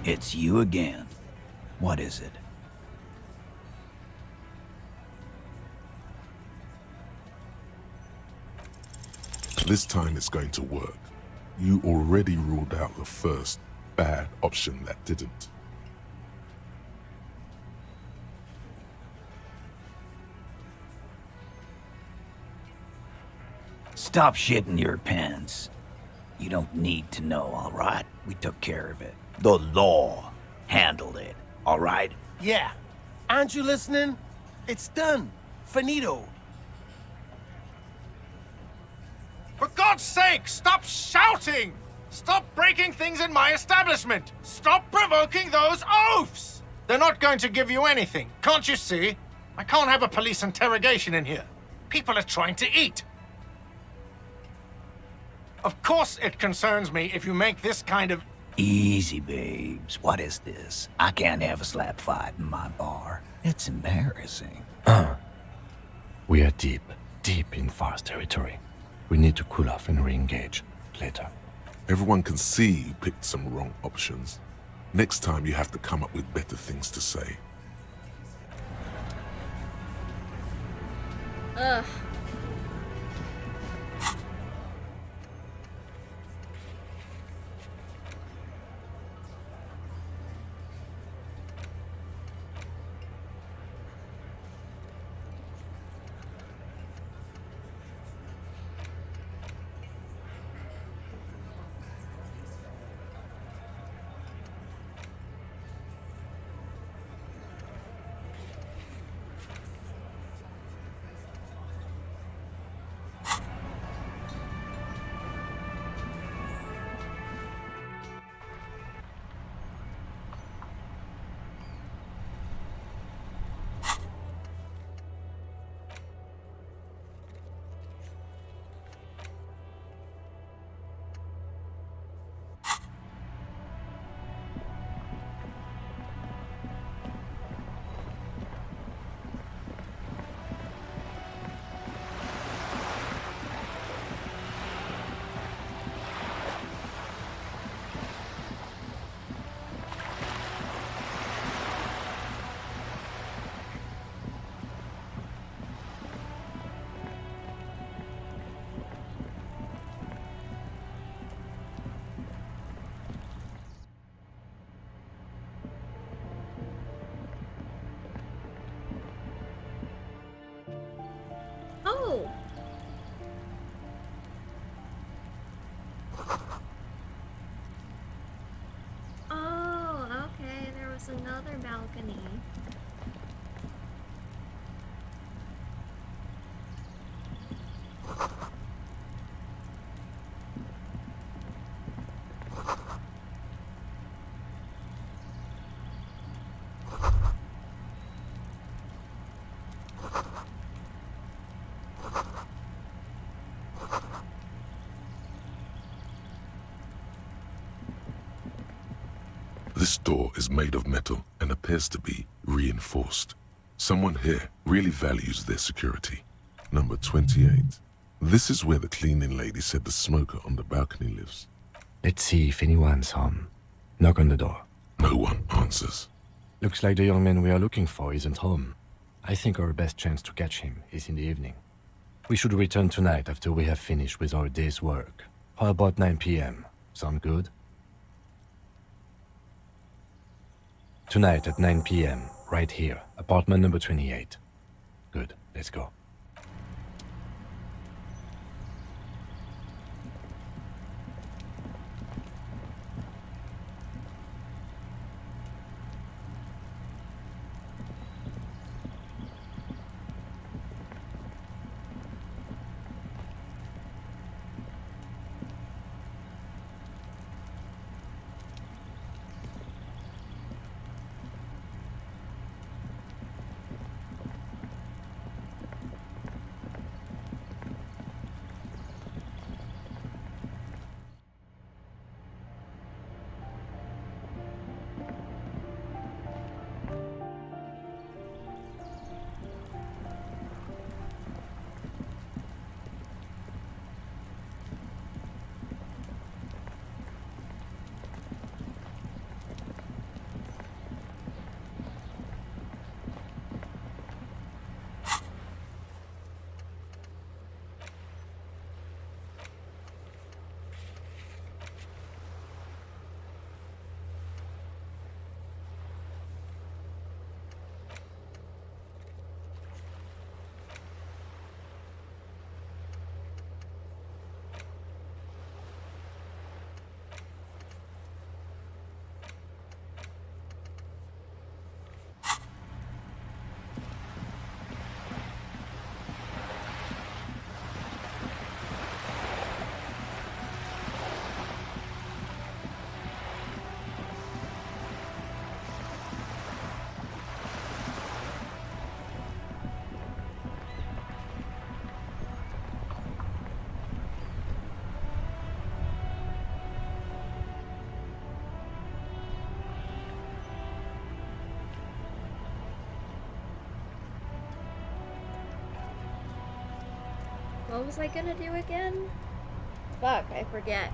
It's you again. What is it? This time it's going to work. You already ruled out the first bad option that didn't. Stop shitting your pants. You don't need to know, all right? We took care of it. The law handled it, all right? Yeah. Aren't you listening? It's done. Finito. For God's sake, stop shouting! Stop breaking things in my establishment! Stop provoking those oafs! They're not going to give you anything, can't you see? I can't have a police interrogation in here. People are trying to eat. Of course it concerns me if you make this kind of... Easy, babes. What is this? I can't have a slap fight in my bar. It's embarrassing. We are deep in Far's territory. We need to cool off and re-engage later. Everyone can see you picked some wrong options. Next time you have to come up with better things to say. Ugh. Oh! Oh, okay, there was another balcony. This door is made of metal and appears to be reinforced. Someone here really values their security. Number 28. This is where the cleaning lady said the smoker on the balcony lives. Let's see if anyone's home. Knock on the door. No one answers. Looks like the young man we are looking for isn't home. I think our best chance to catch him is in the evening. We should return tonight after we have finished with our day's work. How about 9 p.m.? Sound good? Tonight at 9 p.m., right here, apartment number 28. Good, let's go. What was I gonna do again? Fuck, I forget.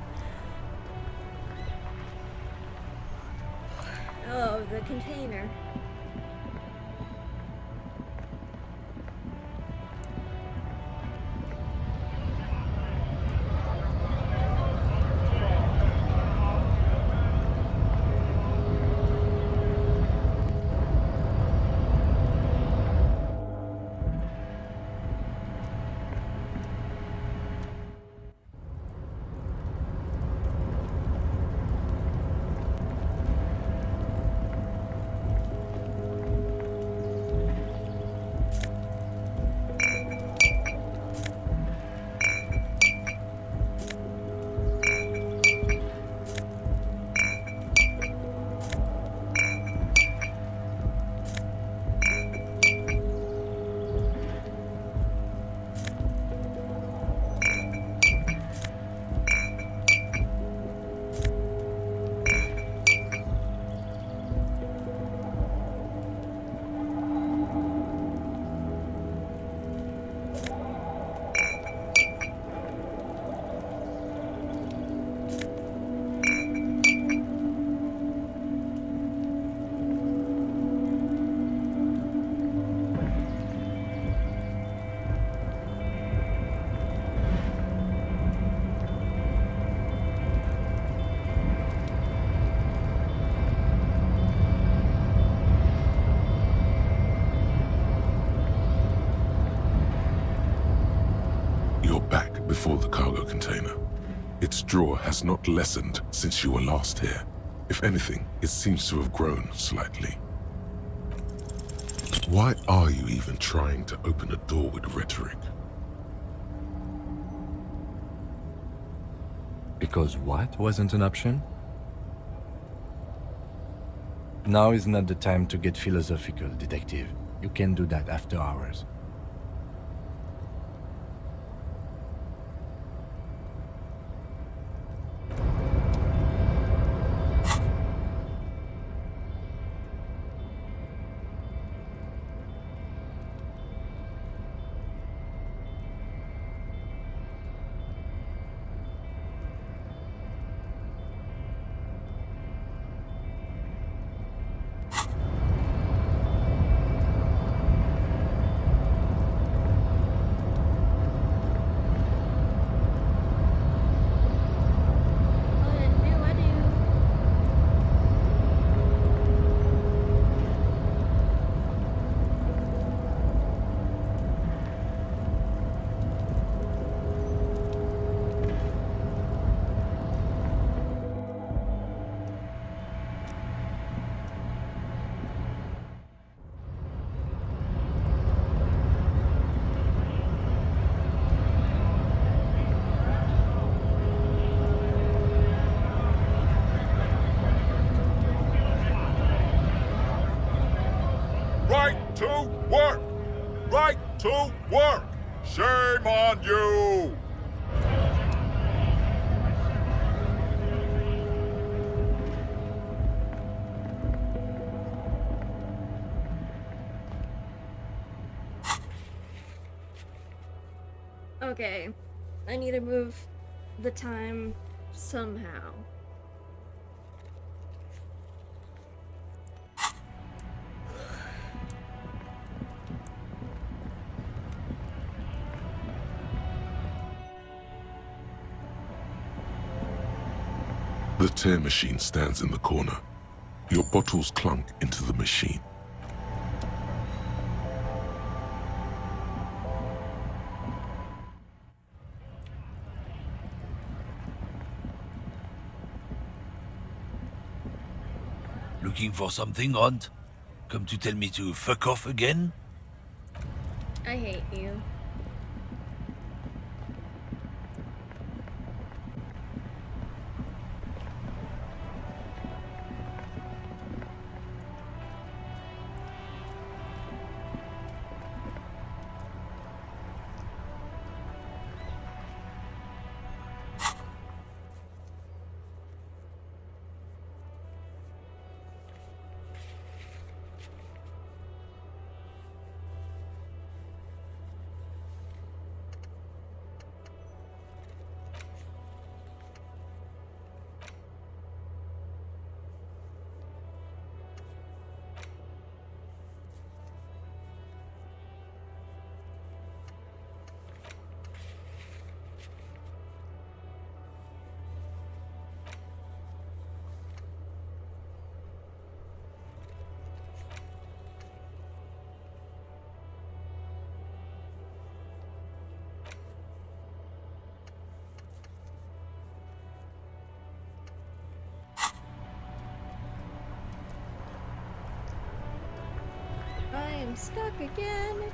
Oh, the container. Before the cargo container. Its drawer has not lessened since you were last here. If anything, it seems to have grown slightly. Why are you even trying to open a door with rhetoric? Because what wasn't an option? Now is not the time to get philosophical, detective. You can do that after hours. Work! Right to work! Shame on you! Okay, I need to move the time somehow. The tear machine stands in the corner. Your bottles clunk into the machine. Looking for something, Hunt? Come to tell me to fuck off again? I hate you. I am stuck again.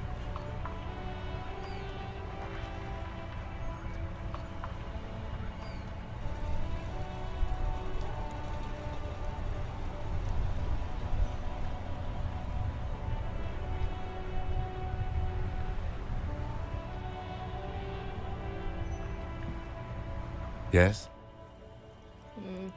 Yes? Hmm.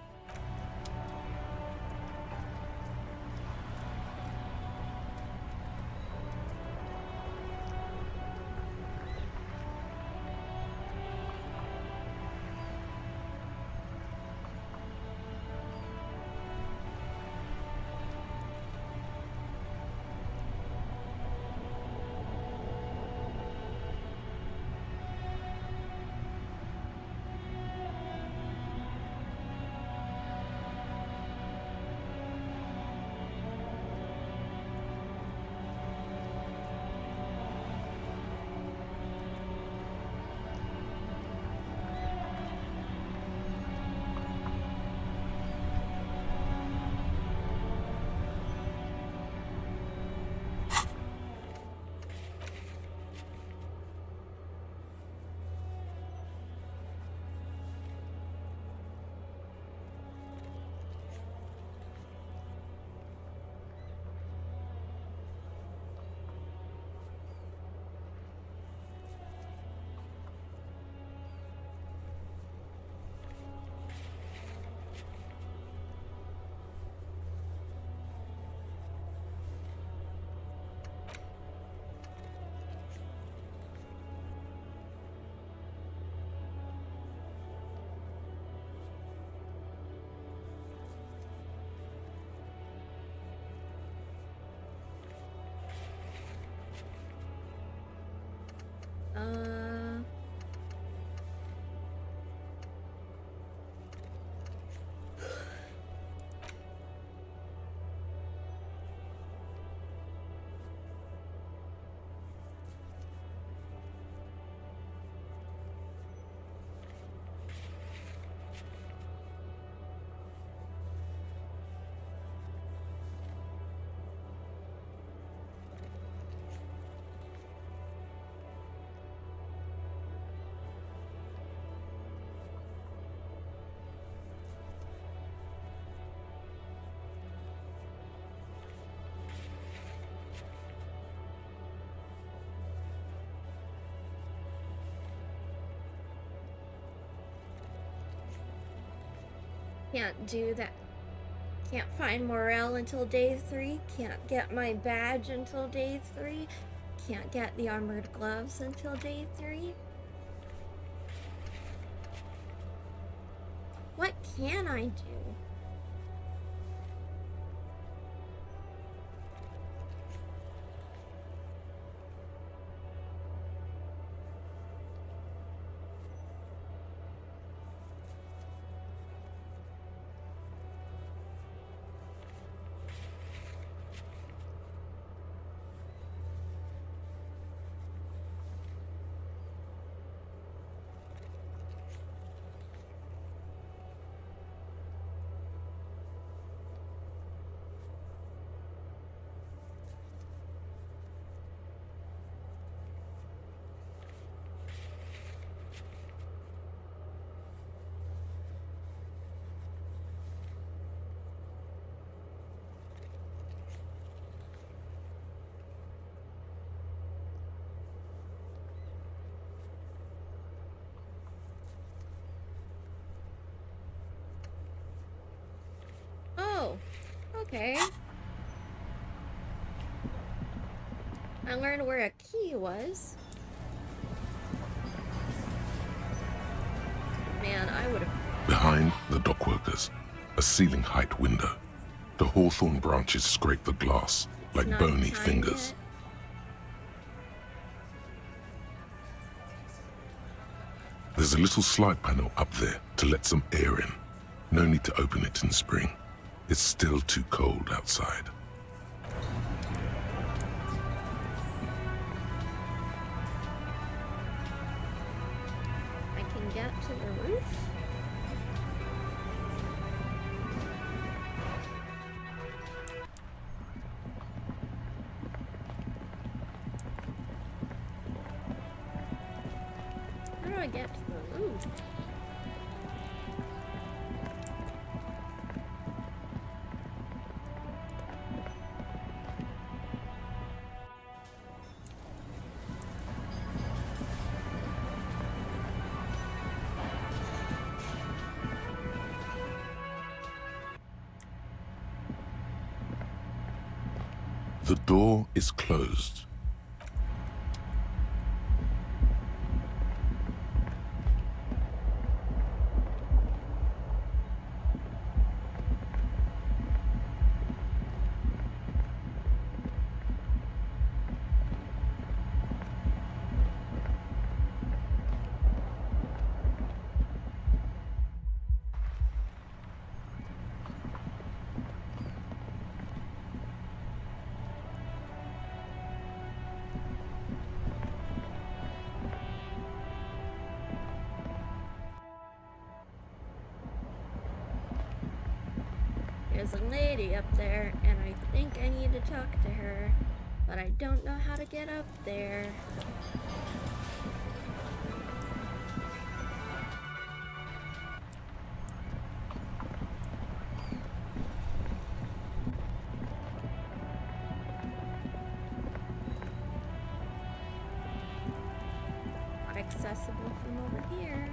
Uh... Can't do that. Can't find morale until day 3. Can't get my badge until day 3. Can't get the armored gloves until day 3. What can I do? Oh, okay. I learned where a key was. Man, I would have... Behind the dockworkers, a ceiling height window. The hawthorn branches scrape the glass like not bony time fingers. There's a little slide panel up there to let some air in. No need to open it in spring. It's still too cold outside. I can get to the roof. How do I get to the roof? The door is closed. There's a lady up there, and I think I need to talk to her, but I don't know how to get up there. Not accessible from over here.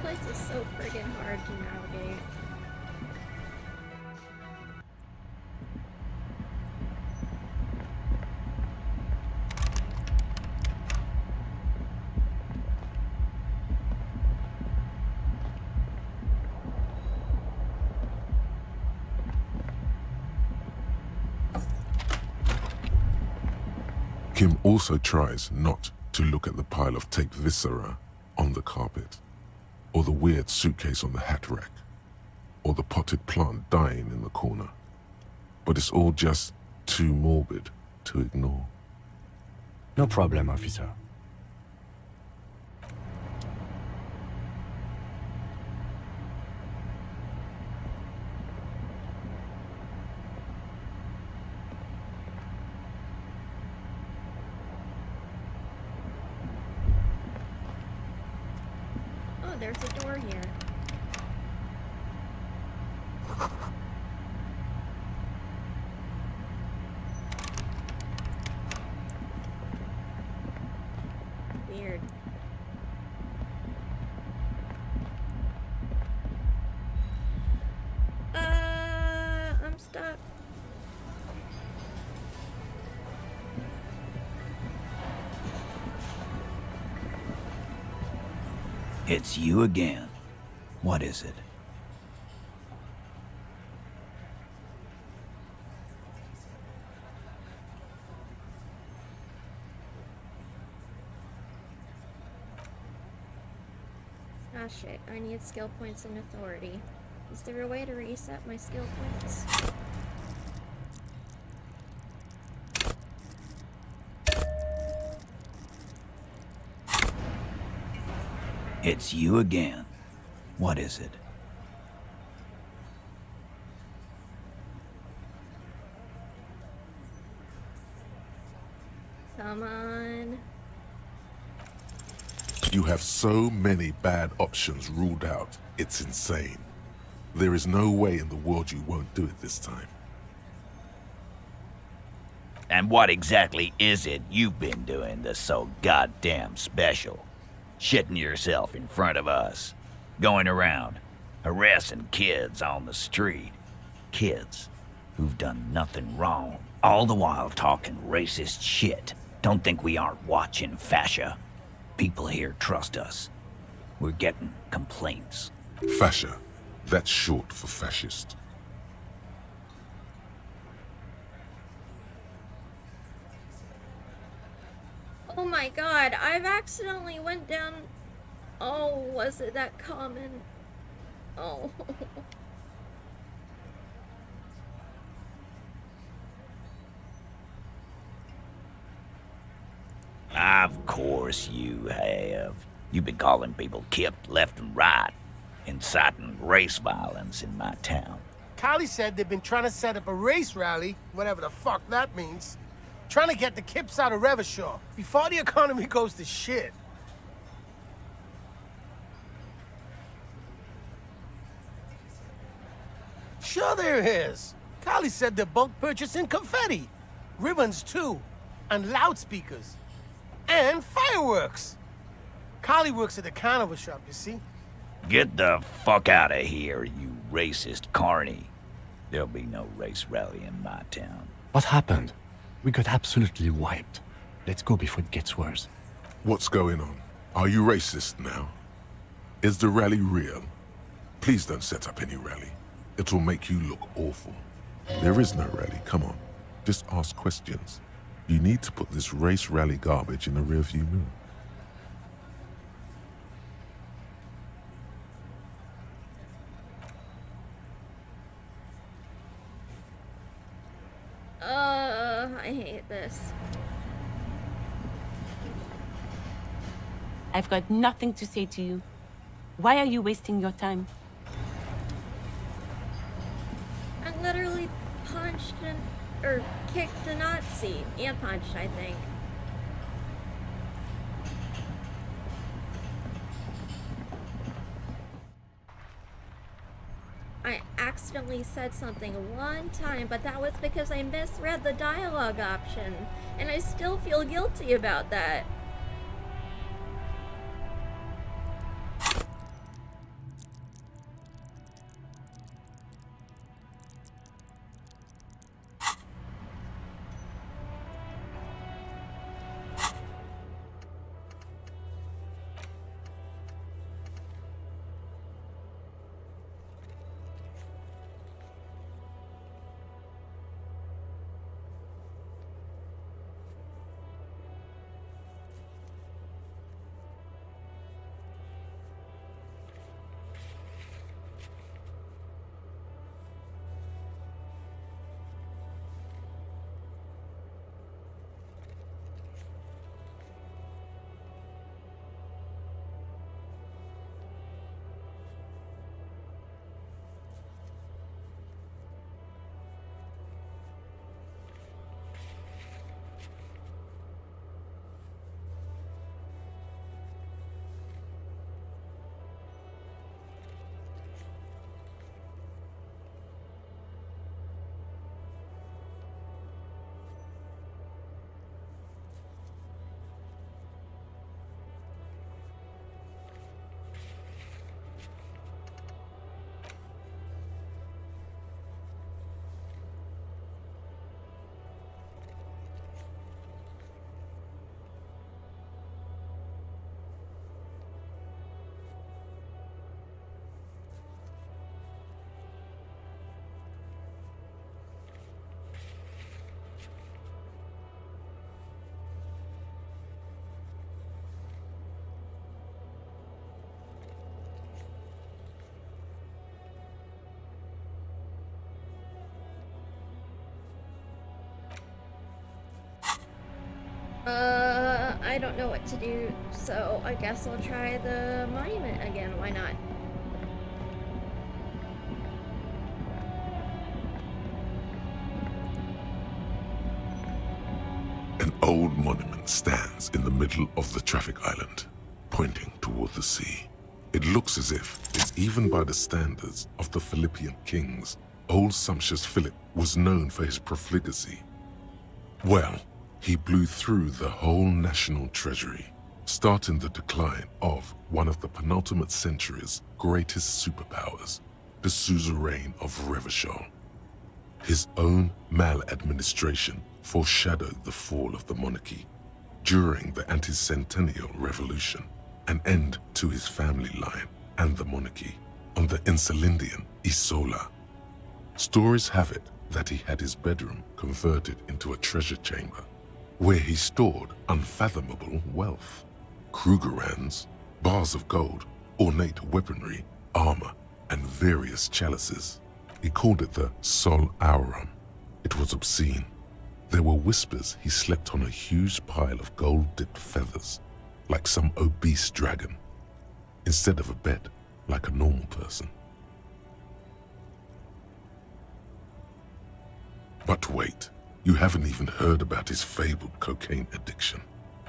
place is so friggin' hard to navigate. Kim also tries not to look at the pile of taped viscera on the carpet, or the weird suitcase on the hat rack, or the potted plant dying in the corner. But it's all just too morbid to ignore. No problem, officer. Oh, there's a door here. Weird. I'm stuck. It's you again. What is it? Ah shit, I need skill points and authority. Is there a way to reset my skill points? It's you again. What is it? Come on. You have so many bad options ruled out, it's insane. There is no way in the world you won't do it this time. And what exactly is it you've been doing that's so goddamn special? Shitting yourself in front of us. Going around, harassing kids on the street. Kids who've done nothing wrong. All the while talking racist shit. Don't think we aren't watching, fascia. People here trust us. We're getting complaints. Fascia. That's short for fascist. Oh my god, I've accidentally went down... Oh, was it that common? Oh. Of course you have. You've been calling people Kip left and right, inciting race violence in my town. Callie said they've been trying to set up a race rally, whatever the fuck that means. Trying to get the Kips out of Revachol before the economy goes to shit. Sure there is. Callie said they're bulk purchasing confetti, ribbons too, and loudspeakers, and fireworks. Callie works at the carnival shop, you see. Get the fuck out of here, you racist carny. There'll be no race rally in my town. What happened? We got absolutely wiped. Let's go before it gets worse. What's going on? Are you racist now? Is the rally real? Please don't set up any rally. It will make you look awful. There is no rally, come on. Just ask questions. You need to put this race rally garbage in the rearview mirror. I hate this. I've got nothing to say to you. Why are you wasting your time? I literally punched or kicked a Nazi. And punched, I think. I accidentally said something one time, but that was because I misread the dialogue option. And I still feel guilty about that. I don't know what to do, so I guess I'll try the monument again. Why not? An old monument stands in the middle of the traffic island, pointing toward the sea. It looks as if it's even by the standards of the Philippian kings. Old sumptuous Philip was known for his profligacy. Well, he blew through the whole national treasury, starting the decline of one of the penultimate century's greatest superpowers, the suzerain of Revachol. His own maladministration foreshadowed the fall of the monarchy during the anti-centennial revolution, an end to his family line and the monarchy on the Insulindian Isola. Stories have it that he had his bedroom converted into a treasure chamber, where he stored unfathomable wealth. Krugerrands, bars of gold, ornate weaponry, armor, and various chalices. He called it the Sol Aurum. It was obscene. There were whispers he slept on a huge pile of gold-dipped feathers, like some obese dragon, instead of a bed, like a normal person. But wait, you haven't even heard about his fabled cocaine addiction.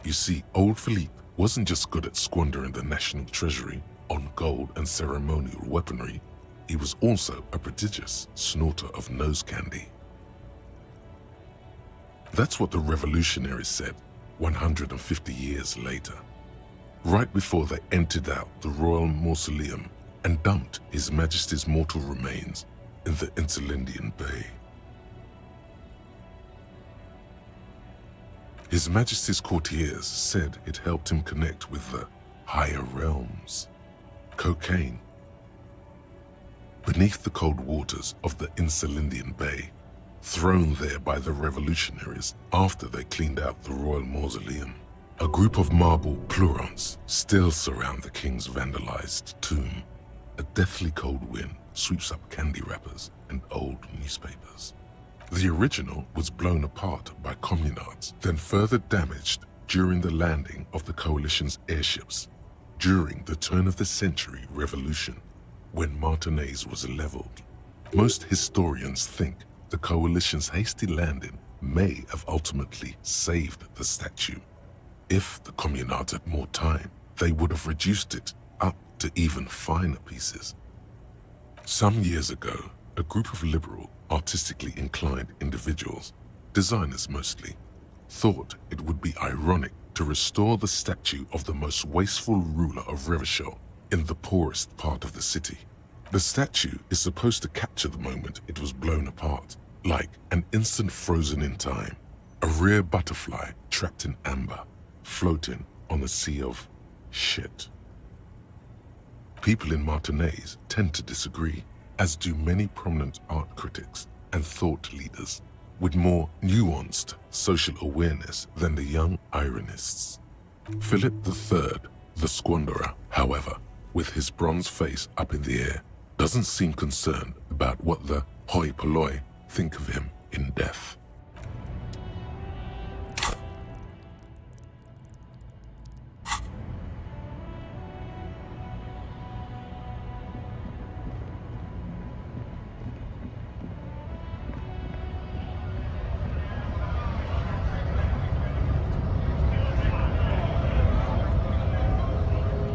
You see, old Philippe wasn't just good at squandering the national treasury on gold and ceremonial weaponry, he was also a prodigious snorter of nose candy. That's what the revolutionaries said 150 years later, right before they emptied out the royal mausoleum and dumped His Majesty's mortal remains in the Insulindian Bay. His Majesty's courtiers said it helped him connect with the higher realms. Cocaine. Beneath the cold waters of the Insulindian Bay, thrown there by the revolutionaries after they cleaned out the royal mausoleum, a group of marble pleurons still surround the king's vandalized tomb. A deathly cold wind sweeps up candy wrappers and old newspapers. The original was blown apart by communards, then further damaged during the landing of the coalition's airships during the turn-of-the-century revolution, when Martinez was leveled. Most historians think the coalition's hasty landing may have ultimately saved the statue. If the communards had more time, they would have reduced it up to even finer pieces. Some years ago, a group of liberal, artistically inclined individuals, designers mostly, thought it would be ironic to restore the statue of the most wasteful ruler of Revachol in the poorest part of the city. The statue is supposed to capture the moment it was blown apart, like an instant frozen in time, a rare butterfly trapped in amber, floating on a sea of shit. People in Martinez tend to disagree, as do many prominent art critics and thought leaders with more nuanced social awareness than the young ironists. Philip III, the squanderer, however, with his bronze face up in the air, doesn't seem concerned about what the hoi polloi think of him in death.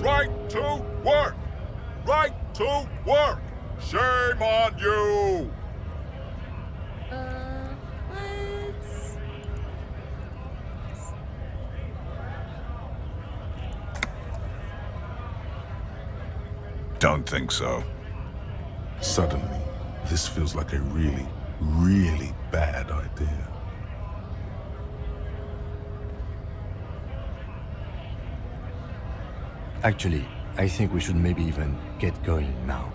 Right to work! Right to work! Shame on you! Let's... Don't think so. Suddenly, this feels like a really, really bad idea. Actually, I think we should maybe even get going now.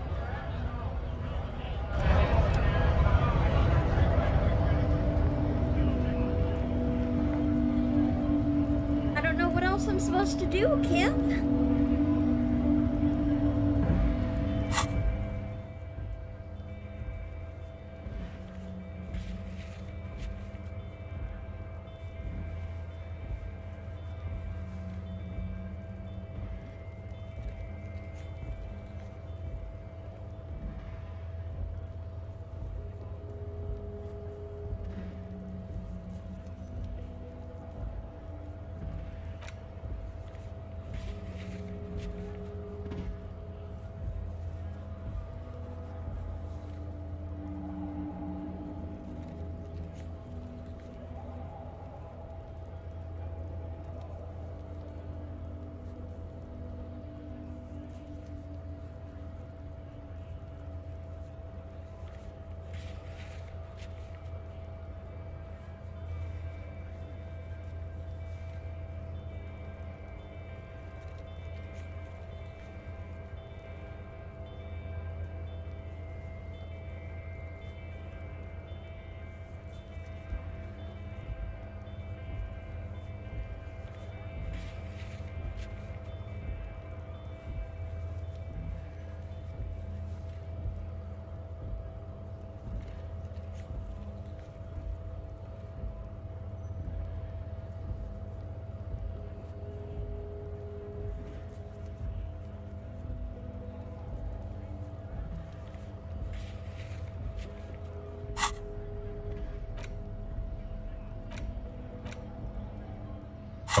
I don't know what else I'm supposed to do, Kim.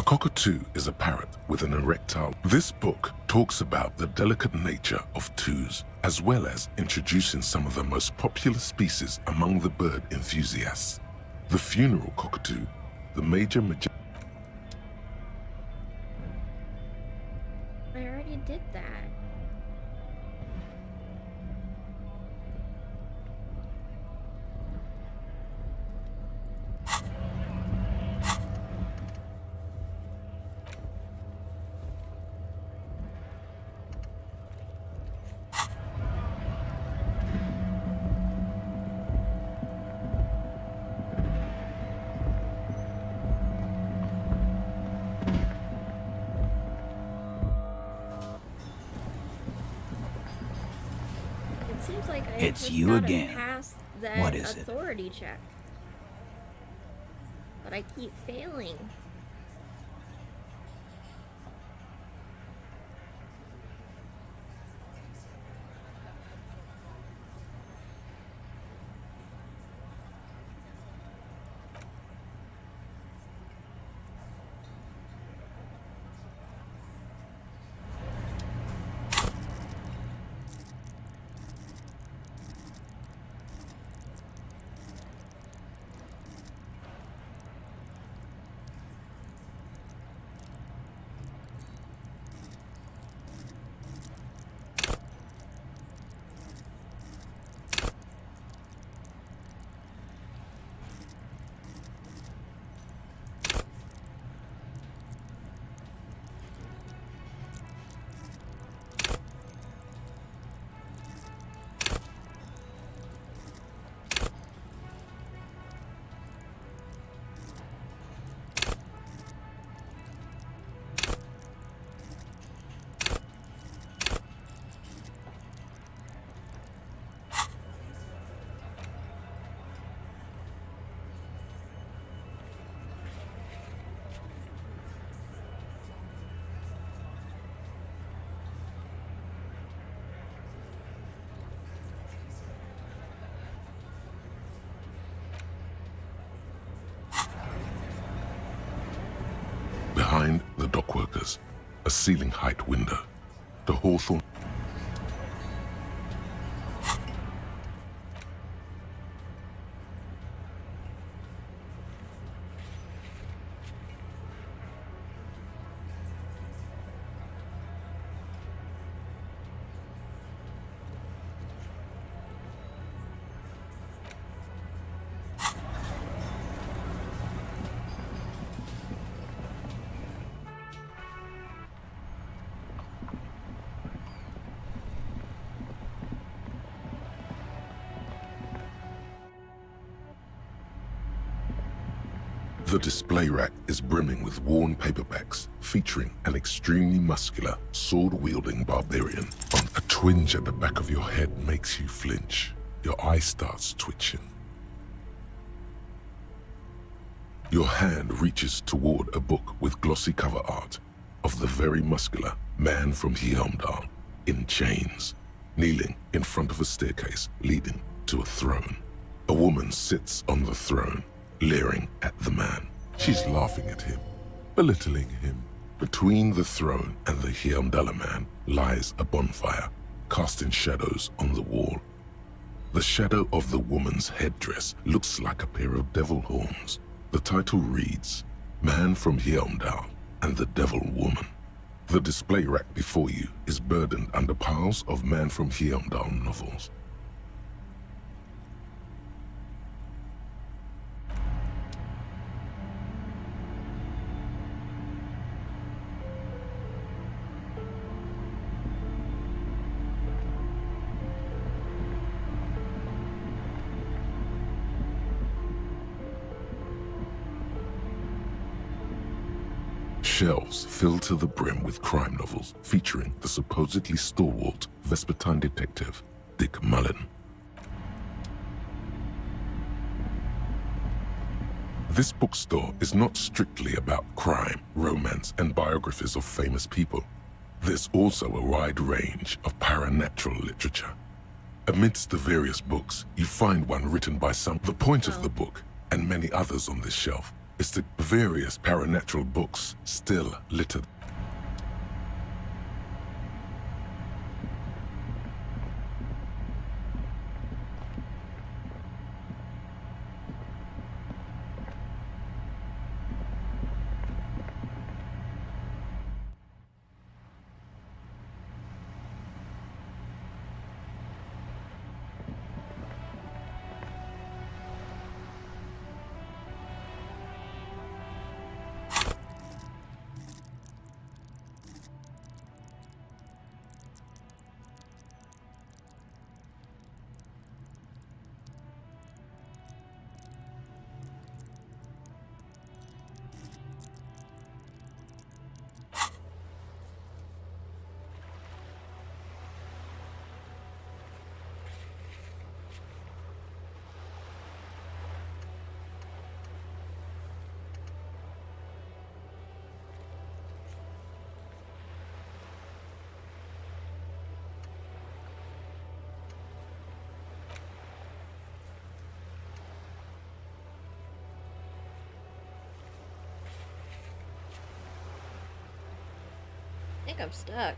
A cockatoo is a parrot with an erectile. This book talks about the delicate nature of twos, as well as introducing some of the most popular species among the bird enthusiasts. The funeral cockatoo, the major I already did that. Seems like I It's just you gotta again. pass that What is it? authority check. But I keep failing. Behind the dockworkers, a ceiling height window. The hawthorn. The display rack is brimming with worn paperbacks featuring an extremely muscular, sword-wielding barbarian. A twinge at the back of your head makes you flinch. Your eye starts twitching. Your hand reaches toward a book with glossy cover art of the very muscular man from Heimdall in chains, kneeling in front of a staircase leading to a throne. A woman sits on the throne, leering at the man. She's laughing at him, belittling him. Between the throne and the Heimdall man lies a bonfire, casting shadows on the wall. The shadow of the woman's headdress looks like a pair of devil horns. The title reads, Man from Heimdall and the Devil Woman. The display rack before you is burdened under piles of Man from Heimdall novels. Shelves filled to the brim with crime novels featuring the supposedly stalwart Vespertine detective, Dick Mullen. This bookstore is not strictly about crime, romance, and biographies of famous people. There's also a wide range of paranatural literature. Amidst the various books, you find one written by some. The point of the book, and many others on this shelf, It's the various paranatural books still littered. I think I'm stuck.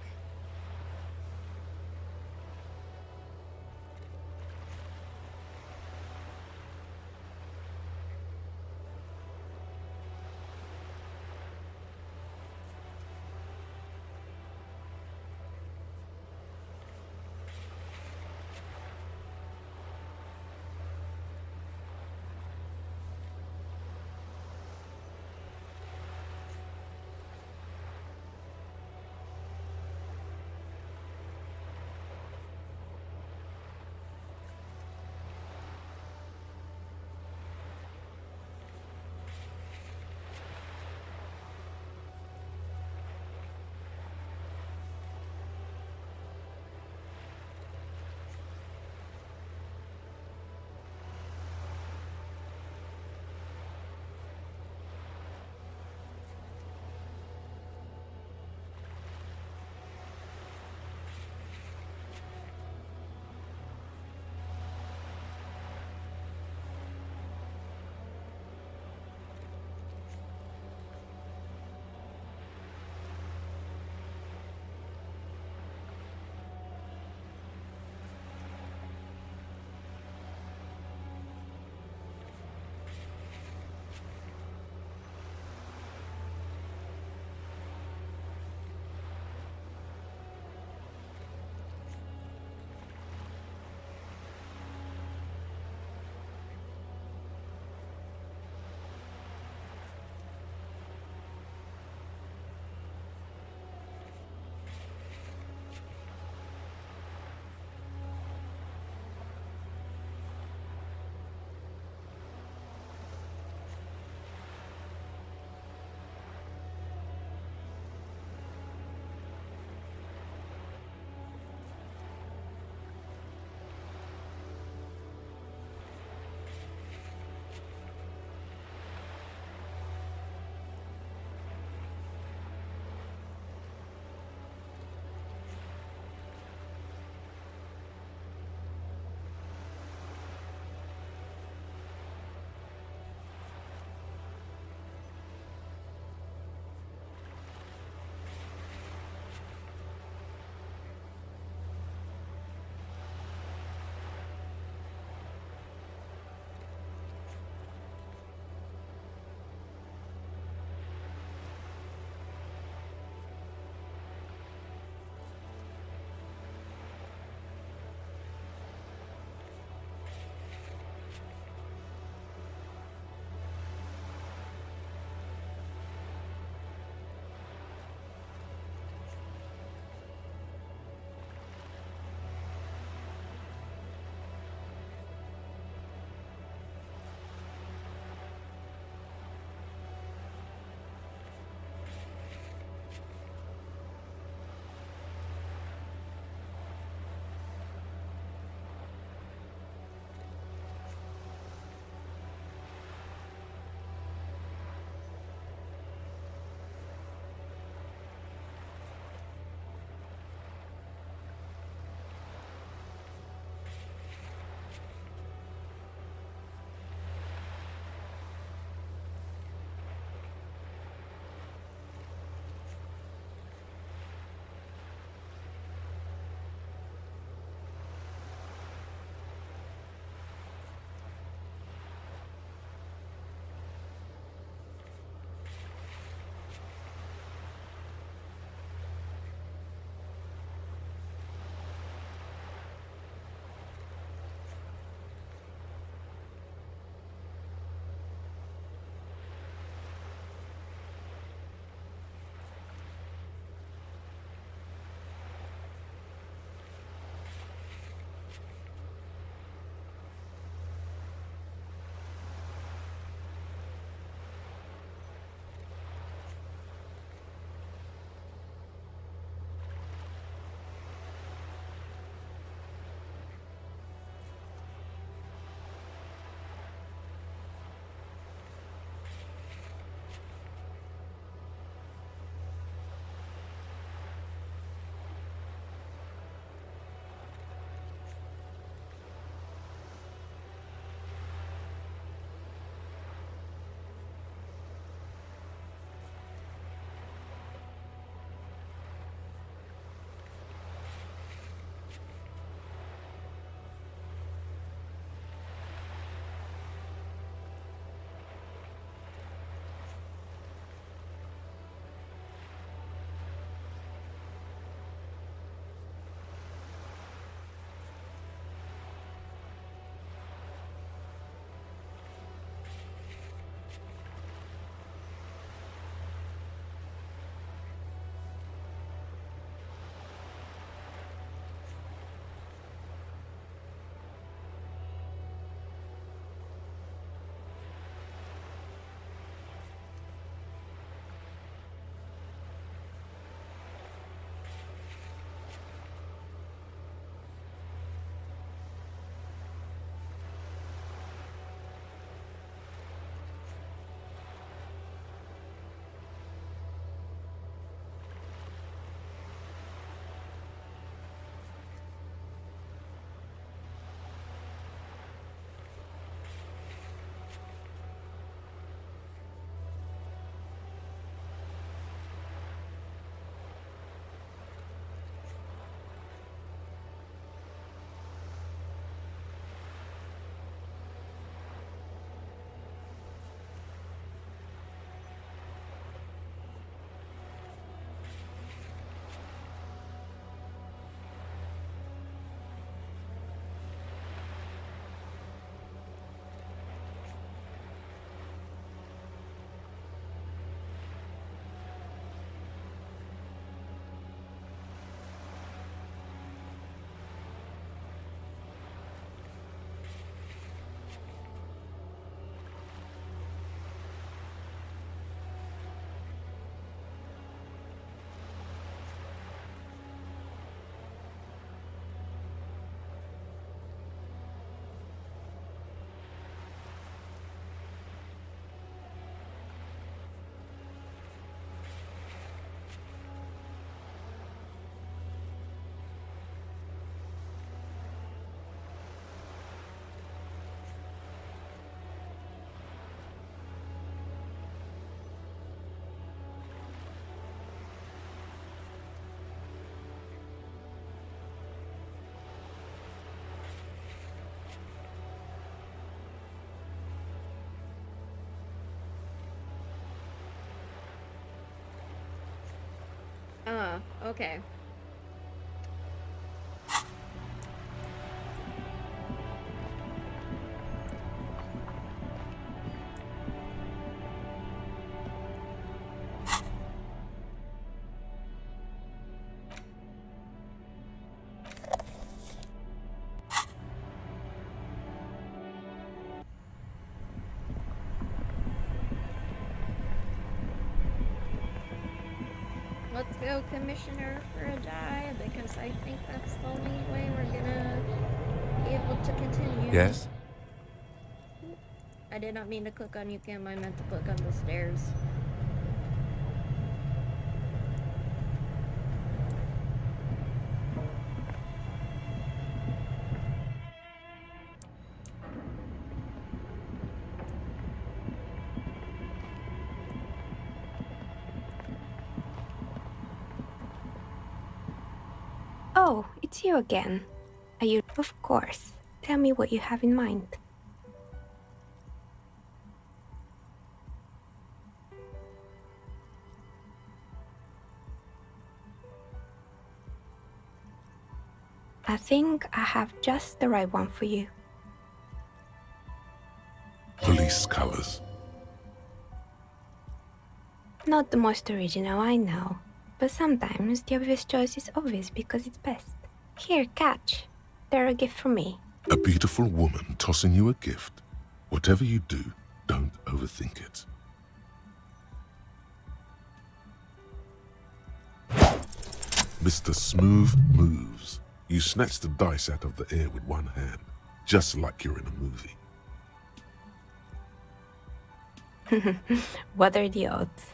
Okay. Let's go, Commissioner, for a dive, because I think that's the only way we're gonna be able to continue. Yes? I did not mean to click on you, Kim. I meant to click on the stairs. Oh, it's you again. Are you? Of course. Tell me what you have in mind. I think I have just the right one for you. Police colors. Not the most original, I know. But sometimes the obvious choice is obvious because it's best. Here, catch. They're a gift from me. A beautiful woman tossing you a gift. Whatever you do, don't overthink it. Mr. Smooth moves. You snatch the dice out of the air with one hand, just like you're in a movie. What are the odds?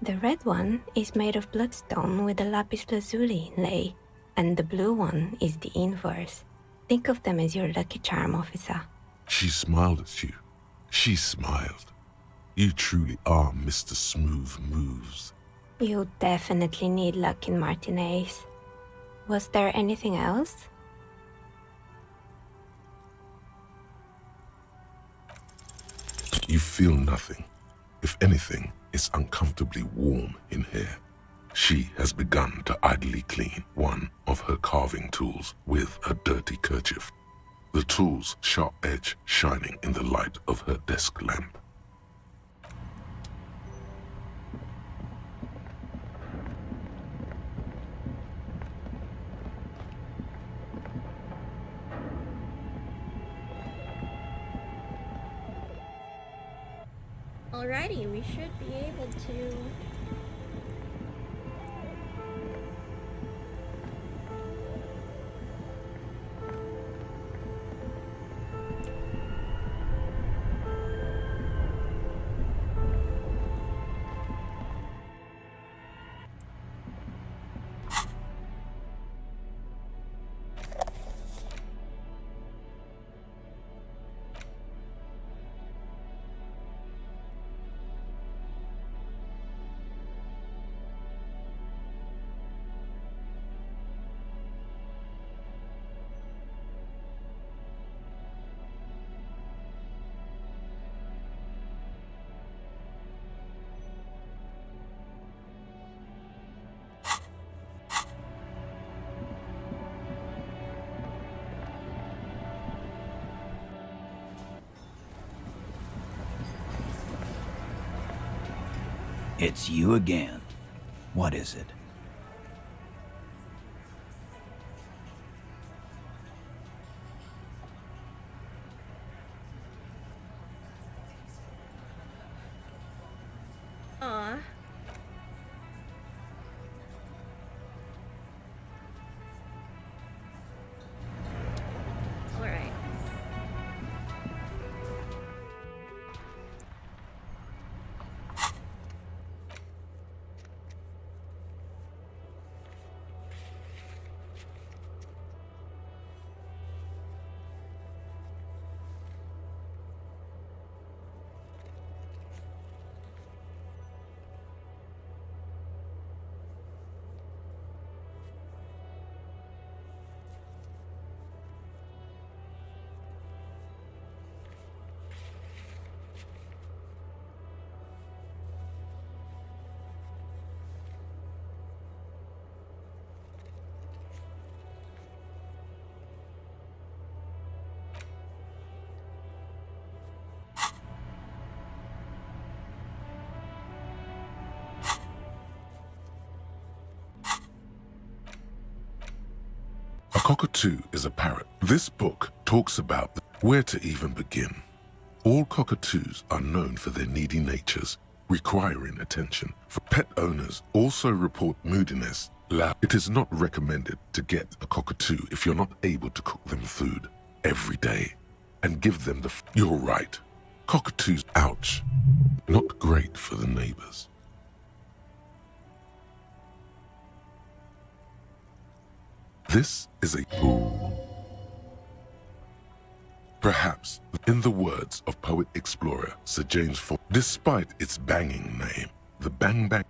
The red one is made of bloodstone with a lapis lazuli inlay, and the blue one is the inverse. Think of them as your lucky charm, officer. She smiled at you. She smiled. You truly are Mr. Smooth Moves. You definitely need luck in Martinez. Was there anything else? You feel nothing. If anything, it's uncomfortably warm in here. She has begun to idly clean one of her carving tools with a dirty kerchief. The tool's sharp edge shining in the light of her desk lamp. Alrighty, we should be able to... It's you again. What is it? Aw. Alright. Cockatoo is a parrot. This book talks about where to even begin. All cockatoos are known for their needy natures, requiring attention. For pet owners also report moodiness. It is not recommended to get a cockatoo if you're not able to cook them food every day and give them the You're right. Cockatoos, ouch. Not great for the neighbors. This is a perhaps, in the words of poet-explorer Sir James Ford, despite its banging name, the Bang Bang.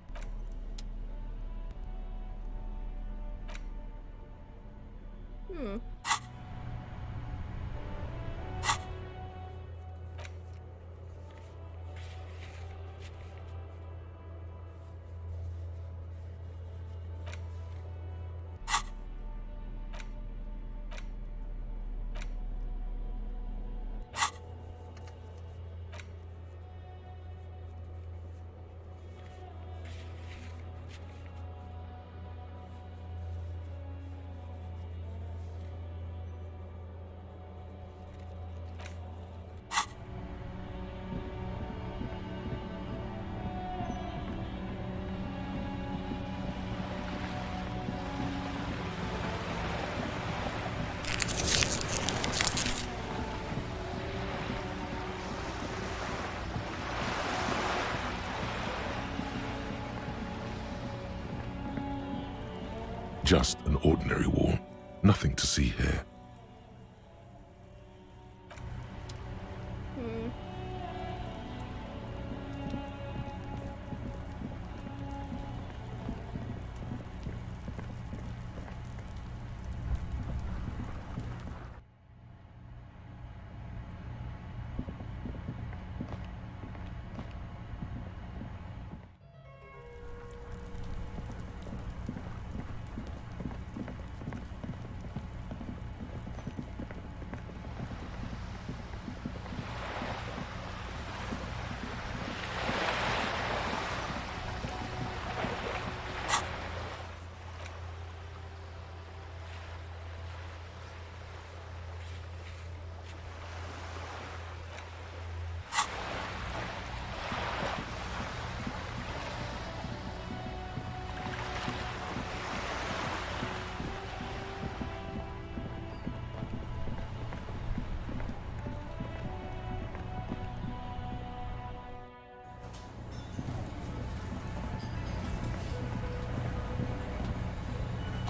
Just an ordinary wall. Nothing to see here.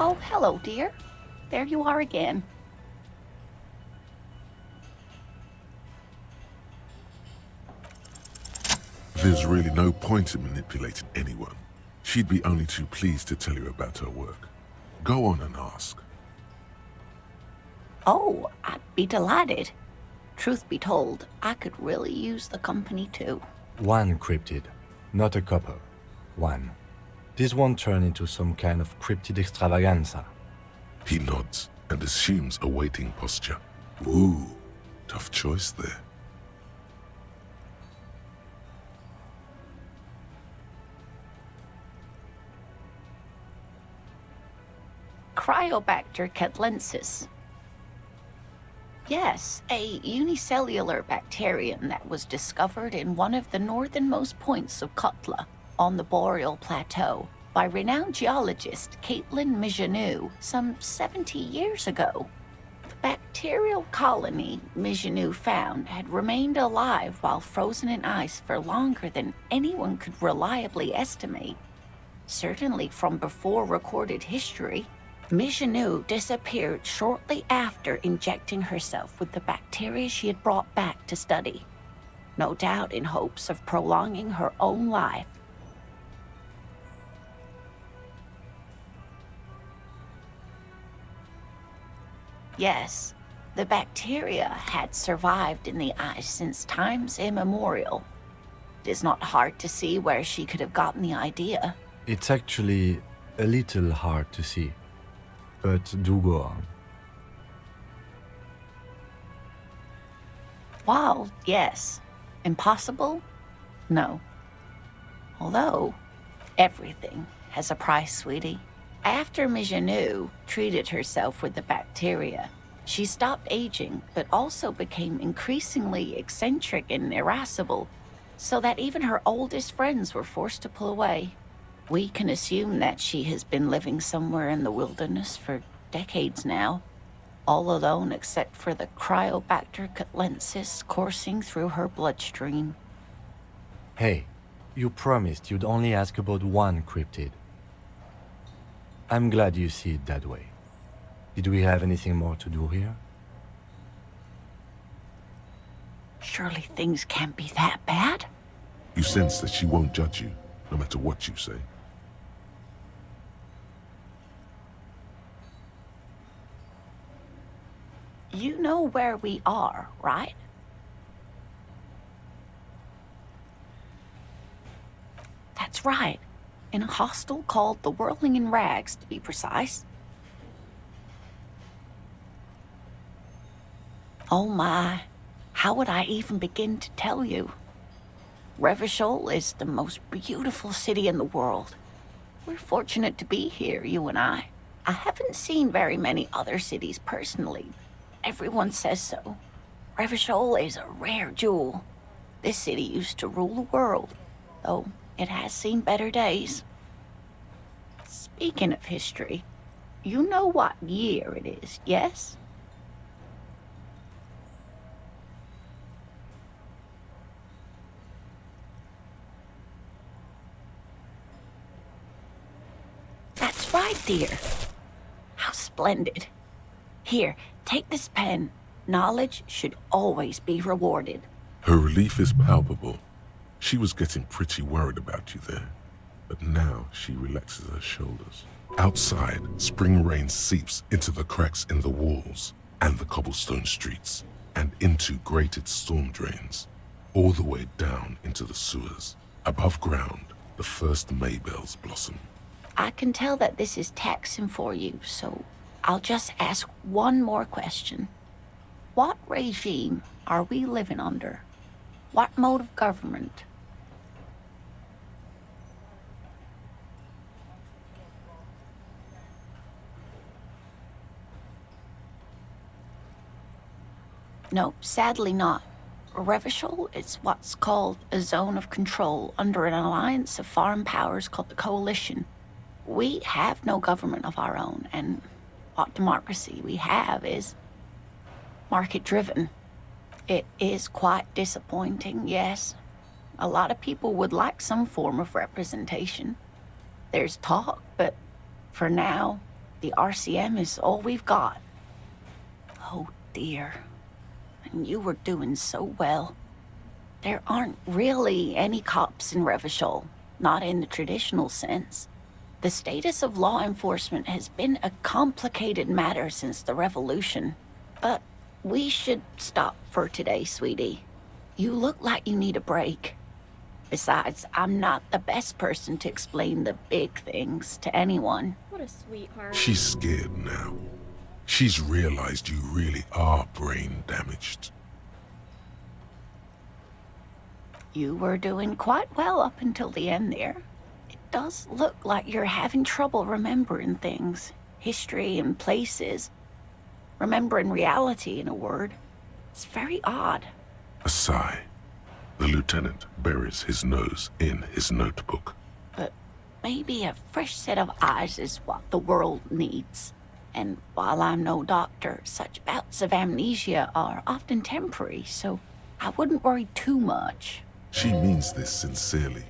Oh, hello, dear. There you are again. There's really no point in manipulating anyone. She'd be only too pleased to tell you about her work. Go on and ask. Oh, I'd be delighted. Truth be told, I could really use the company too. One cryptid, not a couple. One. This won't turn into some kind of cryptid extravaganza. He nods and assumes a waiting posture. Ooh, tough choice there. Cryobacter catlensis. Yes, a unicellular bacterium that was discovered in one of the northernmost points of Kotla on the Boreal Plateau by renowned geologist Caitlin Mijanou some 70 years ago. The bacterial colony Mijanou found had remained alive while frozen in ice for longer than anyone could reliably estimate. Certainly from before recorded history, Mijanou disappeared shortly after injecting herself with the bacteria she had brought back to study, no doubt in hopes of prolonging her own life. Yes, the bacteria had survived in the ice since times immemorial. It is not hard to see where she could have gotten the idea. It's actually a little hard to see. But do go on. Wild, yes. Impossible? No. Although, everything has a price, sweetie. After Mijanou treated herself with the bacteria, she stopped aging, but also became increasingly eccentric and irascible, so that even her oldest friends were forced to pull away. We can assume that she has been living somewhere in the wilderness for decades now, all alone except for the Cryobacter catlensis coursing through her bloodstream. Hey, you promised you'd only ask about one cryptid. I'm glad you see it that way. Did we have anything more to do here? Surely things can't be that bad? You sense that she won't judge you, no matter what you say. You know where we are, right? That's right. In a hostel called the Whirling in Rags, to be precise. Oh my, how would I even begin to tell you? Revachol is the most beautiful city in the world. We're fortunate to be here, you and I. I haven't seen very many other cities personally. Everyone says so. Revachol is a rare jewel. This city used to rule the world, though it has seen better days. Speaking of history, you know what year it is, yes? That's right, dear. How splendid. Here, take this pen. Knowledge should always be rewarded. Her relief is palpable. She was getting pretty worried about you there, but now she relaxes her shoulders. Outside, spring rain seeps into the cracks in the walls and the cobblestone streets, and into grated storm drains, all the way down into the sewers. Above ground, the first maybells blossom. I can tell that this is taxing for you, so I'll just ask one more question. What regime are we living under? What mode of government? No, sadly not. Revachol is what's called a zone of control under an alliance of foreign powers called the Coalition. We have no government of our own, and what democracy we have is market-driven. It is quite disappointing, yes. A lot of people would like some form of representation. There's talk, but for now, the RCM is all we've got. Oh dear. And you were doing so well. There aren't really any cops in Revachol, not in the traditional sense. The status of law enforcement has been a complicated matter since the revolution. But we should stop for today, sweetie. You look like you need a break. Besides, I'm not the best person to explain the big things to anyone. What a sweetheart. She's scared now. She's realized you really are brain damaged. You were doing quite well up until the end there. It does look like you're having trouble remembering things, history and places. Remembering reality, in a word. It's very odd. A sigh. The lieutenant buries his nose in his notebook. But maybe a fresh set of eyes is what the world needs. And while I'm no doctor, such bouts of amnesia are often temporary, so I wouldn't worry too much. She means this sincerely.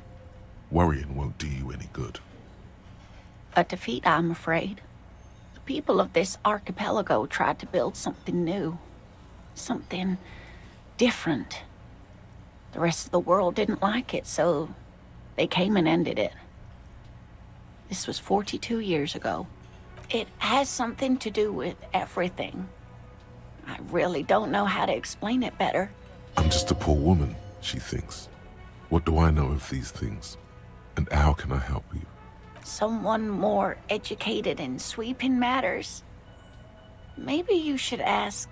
Worrying won't do you any good. A defeat, I'm afraid. The people of this archipelago tried to build something new. Something different. The rest of the world didn't like it, so they came and ended it. This was 42 years ago. It has something to do with everything. I really don't know how to explain it better. I'm just a poor woman, she thinks. What do I know of these things? And how can I help you? Someone more educated in sweeping matters. Maybe you should ask.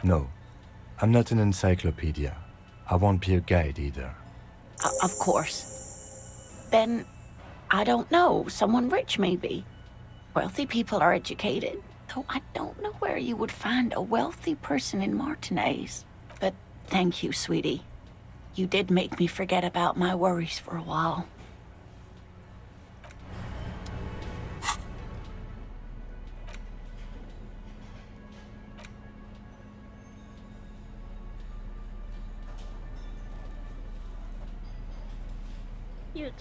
No, I'm not an encyclopedia. I won't be a guide either. Of course. Then, I don't know, someone rich maybe. Wealthy people are educated, though I don't know where you would find a wealthy person in Martinez. But thank you, sweetie. You did make me forget about my worries for a while. Cute.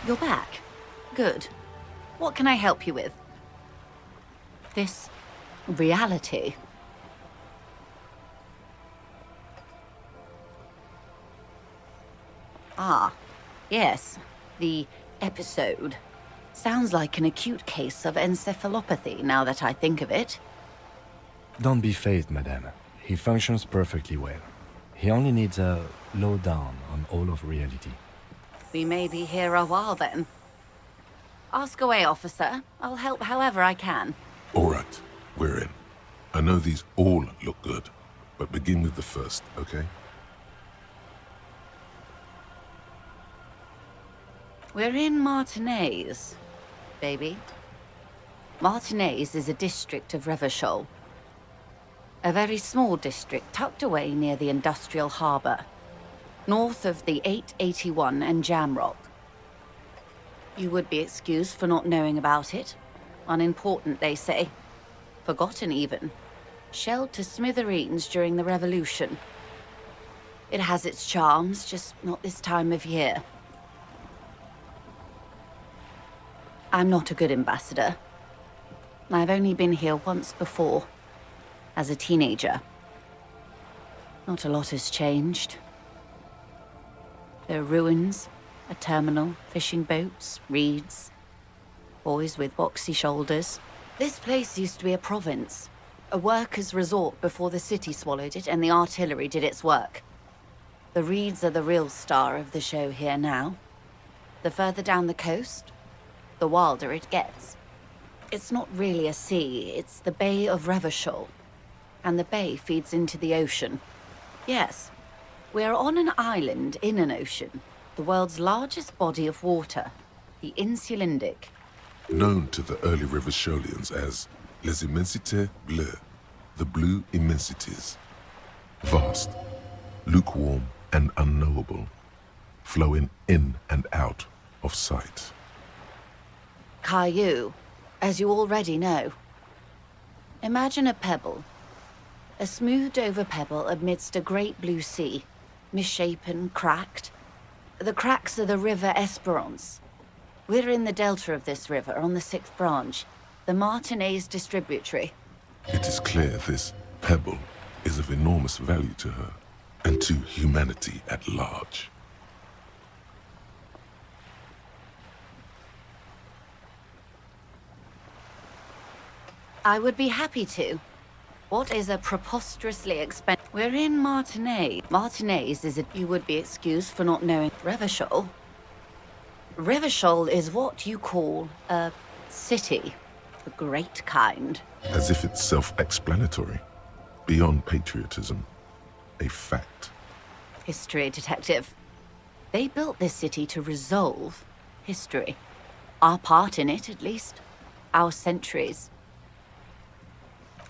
You're back. Good. What can I help you with? This reality. Ah, yes. The episode. Sounds like an acute case of encephalopathy, now that I think of it. Don't be phased, madame. He functions perfectly well. He only needs a lowdown on all of reality. We may be here a while then. Ask away, officer. I'll help however I can. All right, we're in. I know these all look good, but begin with the first, okay? We're in Martinez, baby. Martinez is a district of Revachol. A very small district tucked away near the industrial harbor, north of the 881 and Jamrock. You would be excused for not knowing about it. Unimportant, they say. Forgotten, even. Shelled to smithereens during the Revolution. It has its charms, just not this time of year. I'm not a good ambassador. I've only been here once before, as a teenager. Not a lot has changed. There are ruins, a terminal, fishing boats, reeds, boys with boxy shoulders. This place used to be a province, a workers' resort before the city swallowed it and the artillery did its work. The reeds are the real star of the show here now. The further down the coast, the wilder it gets. It's not really a sea, it's the Bay of Revachol, and the bay feeds into the ocean. Yes. We're on an island in an ocean, the world's largest body of water, the Insulindic. Known to the early Revacholians as Les Immensités Bleues, the blue immensities. Vast, lukewarm and unknowable, flowing in and out of sight. Caillou, as you already know. Imagine a pebble. A smoothed-over pebble amidst a great blue sea. Misshapen, cracked. The cracks are the River Esperance. We're in the delta of this river, on the 6th branch, the Martinez distributary. It is clear this pebble is of enormous value to her, and to humanity at large. I would be happy to. What is a preposterously expensive... We're in Martinez. Martinez is a... You would be excused for not knowing Revachol. Revachol is what you call a city. The great kind. As if it's self-explanatory. Beyond patriotism. A fact. History detective. They built this city to resolve history. Our part in it, at least. Our centuries.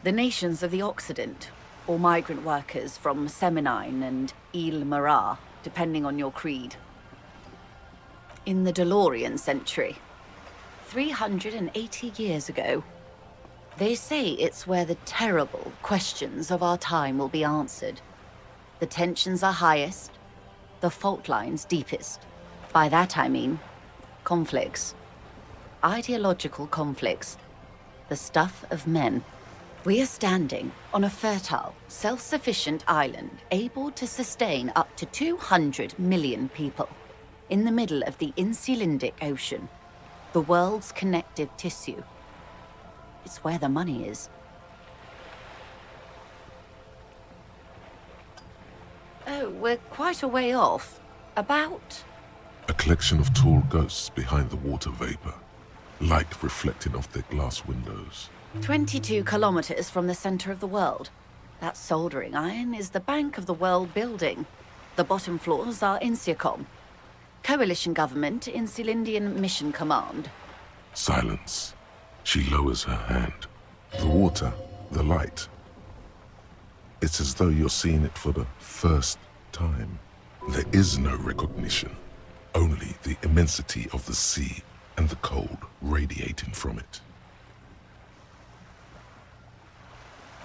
The nations of the Occident, or migrant workers from Seminine and Ile-Marat, depending on your creed. In the DeLorean century, 380 years ago, they say it's where the terrible questions of our time will be answered. The tensions are highest, the fault lines deepest. By that I mean, Conflicts. Ideological conflicts. The stuff of men. We are standing on a fertile, self-sufficient island able to sustain up to 200 million people in the middle of the Insulindic Ocean, the world's connective tissue. It's where the money is. Oh, we're quite a way off. About... A collection of tall ghosts behind the water vapor, light reflecting off their glass windows. 22 kilometers from the center of the world. That soldering iron is the bank of the world building. The bottom floors are Insiacom. Coalition government, Insulindian Mission Command. Silence. She lowers her hand. The water, the light. It's as though you're seeing it for the first time. There is no recognition. Only the immensity of the sea and the cold radiating from it.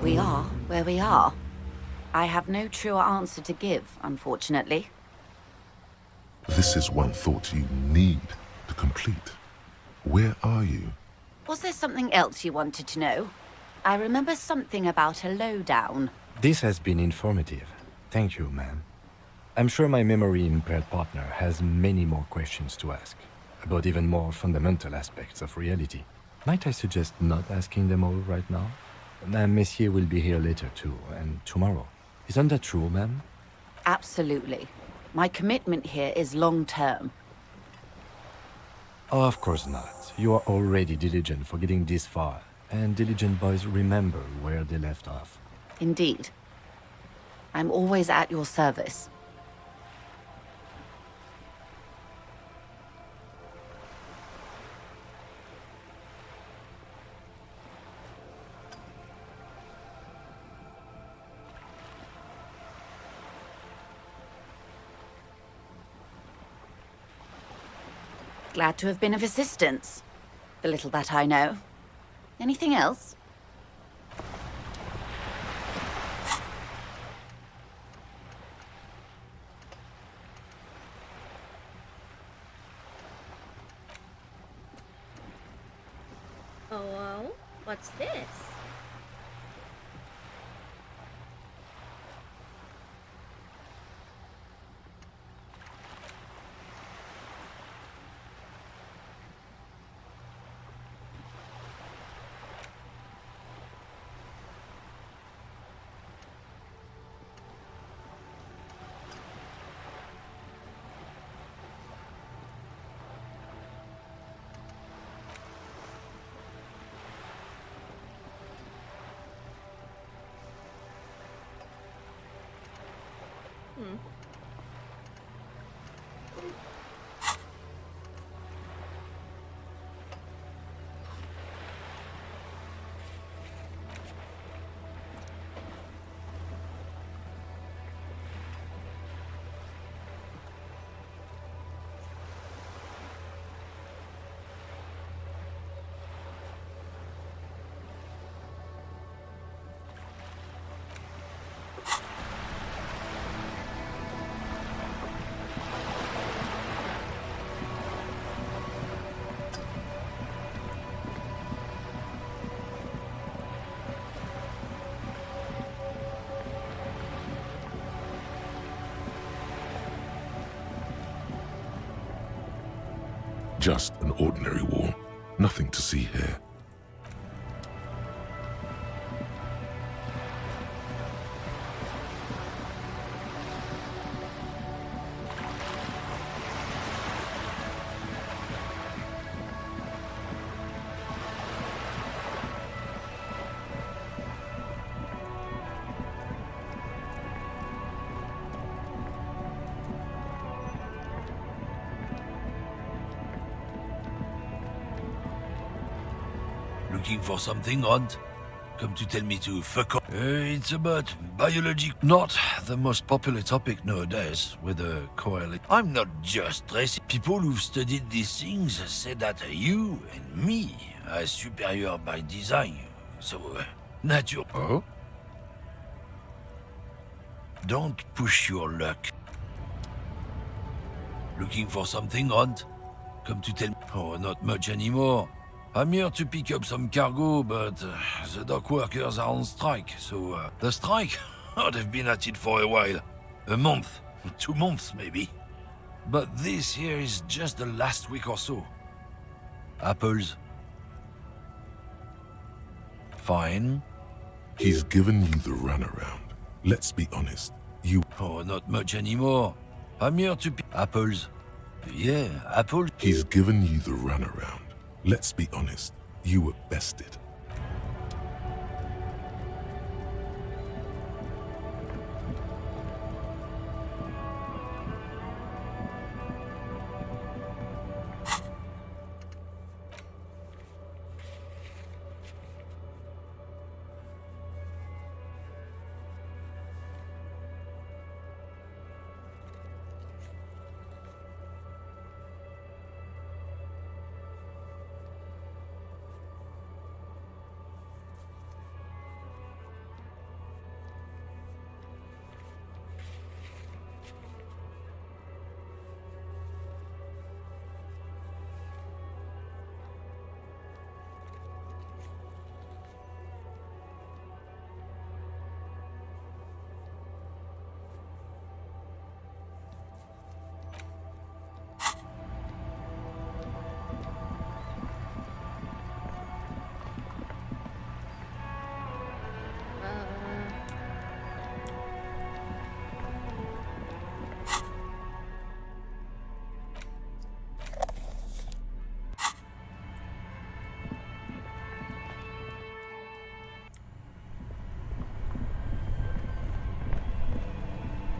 We are where we are. I have no truer answer to give, unfortunately. This is one thought you need to complete. Where are you? Was there something else you wanted to know? I remember something about a lowdown. This has been informative. Thank you, ma'am. I'm sure my memory-impaired partner has many more questions to ask, about even more fundamental aspects of reality. Might I suggest not asking them all right now? Messier will be here later too, and tomorrow. Isn't that true, ma'am? Absolutely. My commitment here is long-term. Oh, of course not. You are already diligent for getting this far, and diligent boys remember where they left off. Indeed. I'm always at your service. Glad to have been of assistance. The little that I know. Anything else? Oh, what's this? Just an ordinary wall. Nothing to see here. Looking for something, Hunt? Come to tell me to fuck off? It's about biology. Not the most popular topic nowadays with the coalition. I'm not just racist. People who've studied these things say that you and me are superior by design. So, nature. Oh? Don't push your luck. Looking for something, Hunt? Come to tell me. Oh, not much anymore. I'm here to pick up some cargo, but the dock workers are on strike, so the strike? Oh, they've been at it for a while. A month, 2 months maybe. But this here is just the last week or so. Apples? Fine. He's given you the runaround. Let's be honest. You... Oh, not much anymore. I'm here to pick... Apples? Yeah, apples. He's given you the runaround. Let's be honest. You were bested.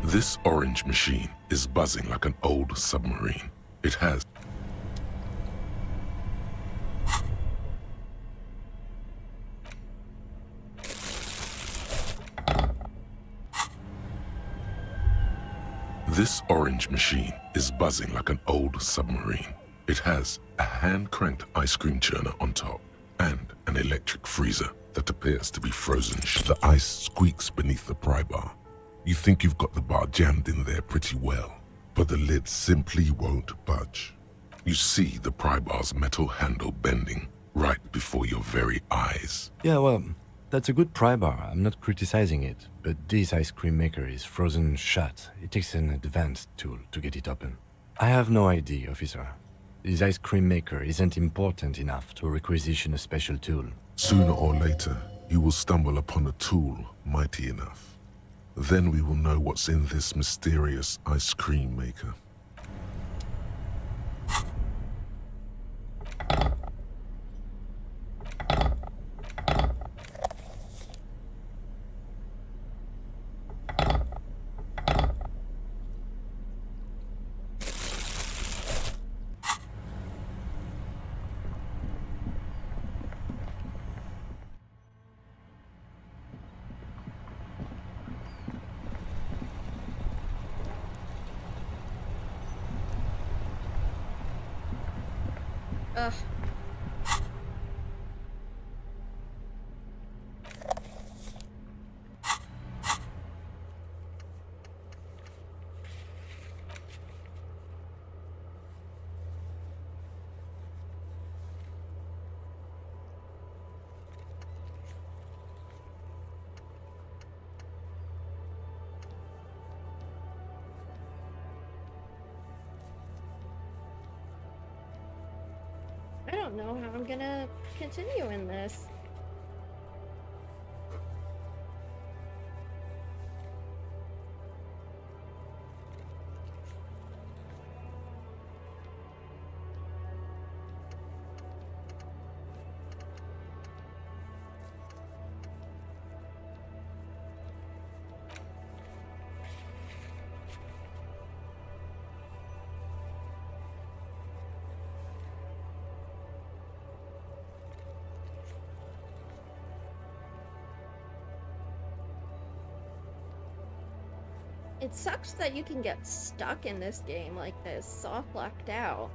This orange machine is buzzing like an old submarine. It has... This orange machine is buzzing like an old submarine. It has a hand-cranked ice cream churner on top and an electric freezer that appears to be frozen. The ice squeaks beneath the pry bar. You think you've got the bar jammed in there pretty well, but the lid simply won't budge. You see the pry bar's metal handle bending right before your very eyes. Yeah, well, that's a good pry bar. I'm not criticizing it, but this ice cream maker is frozen shut. It takes an advanced tool to get it open. I have no idea, officer. This ice cream maker isn't important enough to requisition a special tool. Sooner or later, you will stumble upon a tool mighty enough. Then we will know what's in this mysterious ice cream maker. Ugh. I don't know how I'm gonna continue in this. It sucks that you can get stuck in this game like this, soft locked out.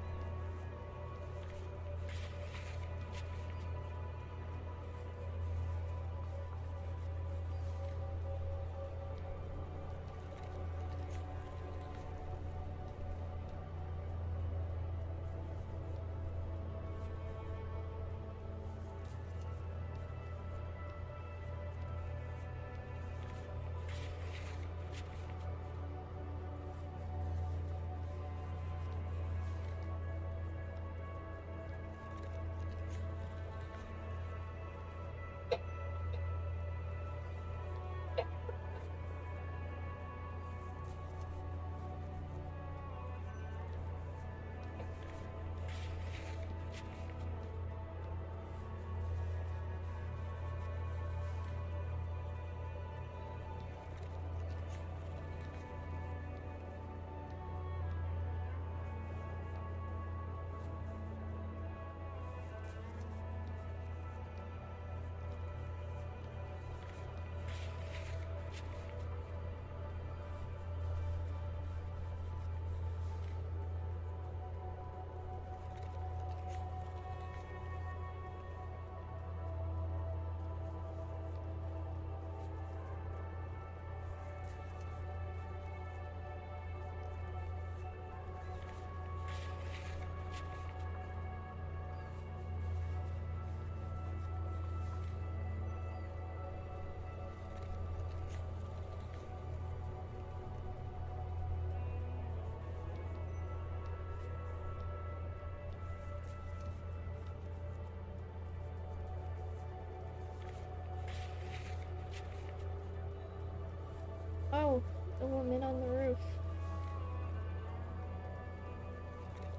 Oh, the woman on the roof.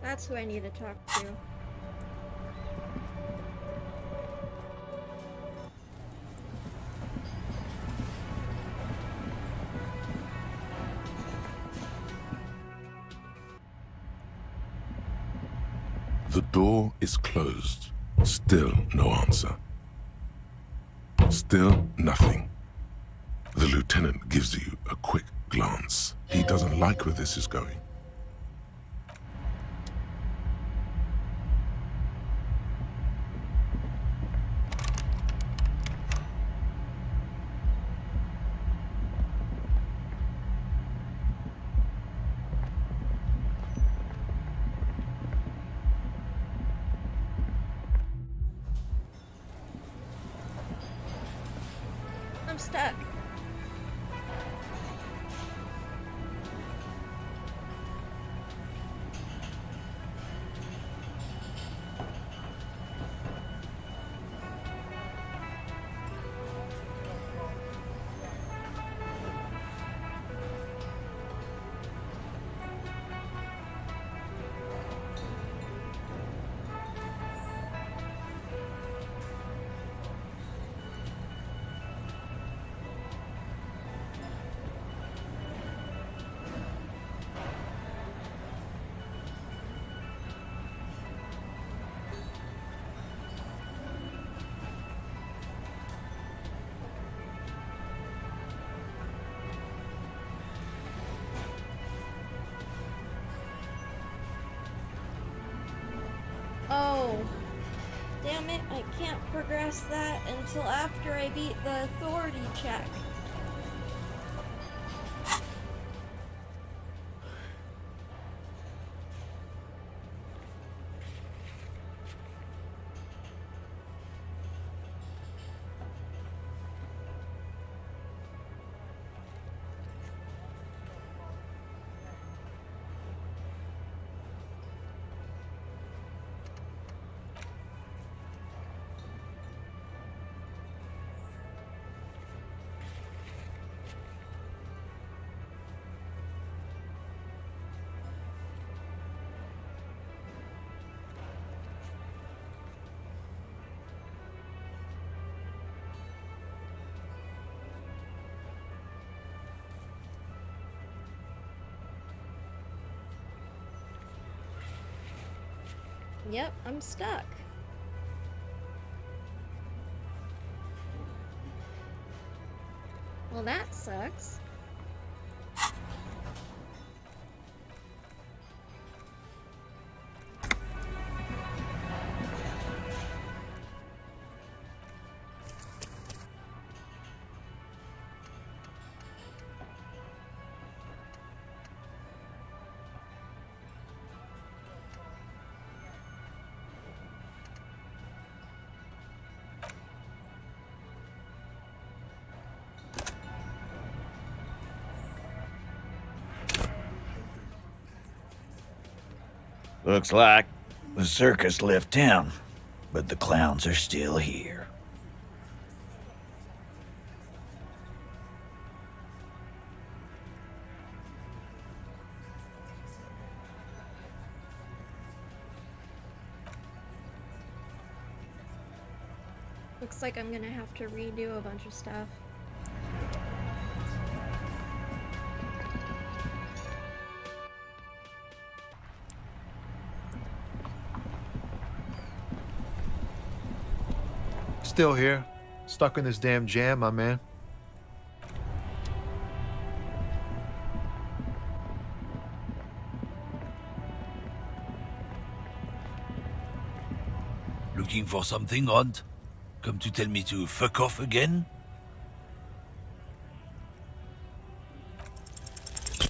That's who I need to talk to. The door is closed. Still no answer. Still nothing. The lieutenant gives you a quick glance. He doesn't like where this is going. I'm stuck. Oh, damn it, I can't progress that until after I beat the authority check. Yep, I'm stuck. Well, that sucks. Looks like the circus left town, but the clowns are still here. Looks like I'm gonna have to redo a bunch of stuff. Still here. Stuck in this damn jam, my man. Looking for something, Odd? Come to tell me to fuck off again?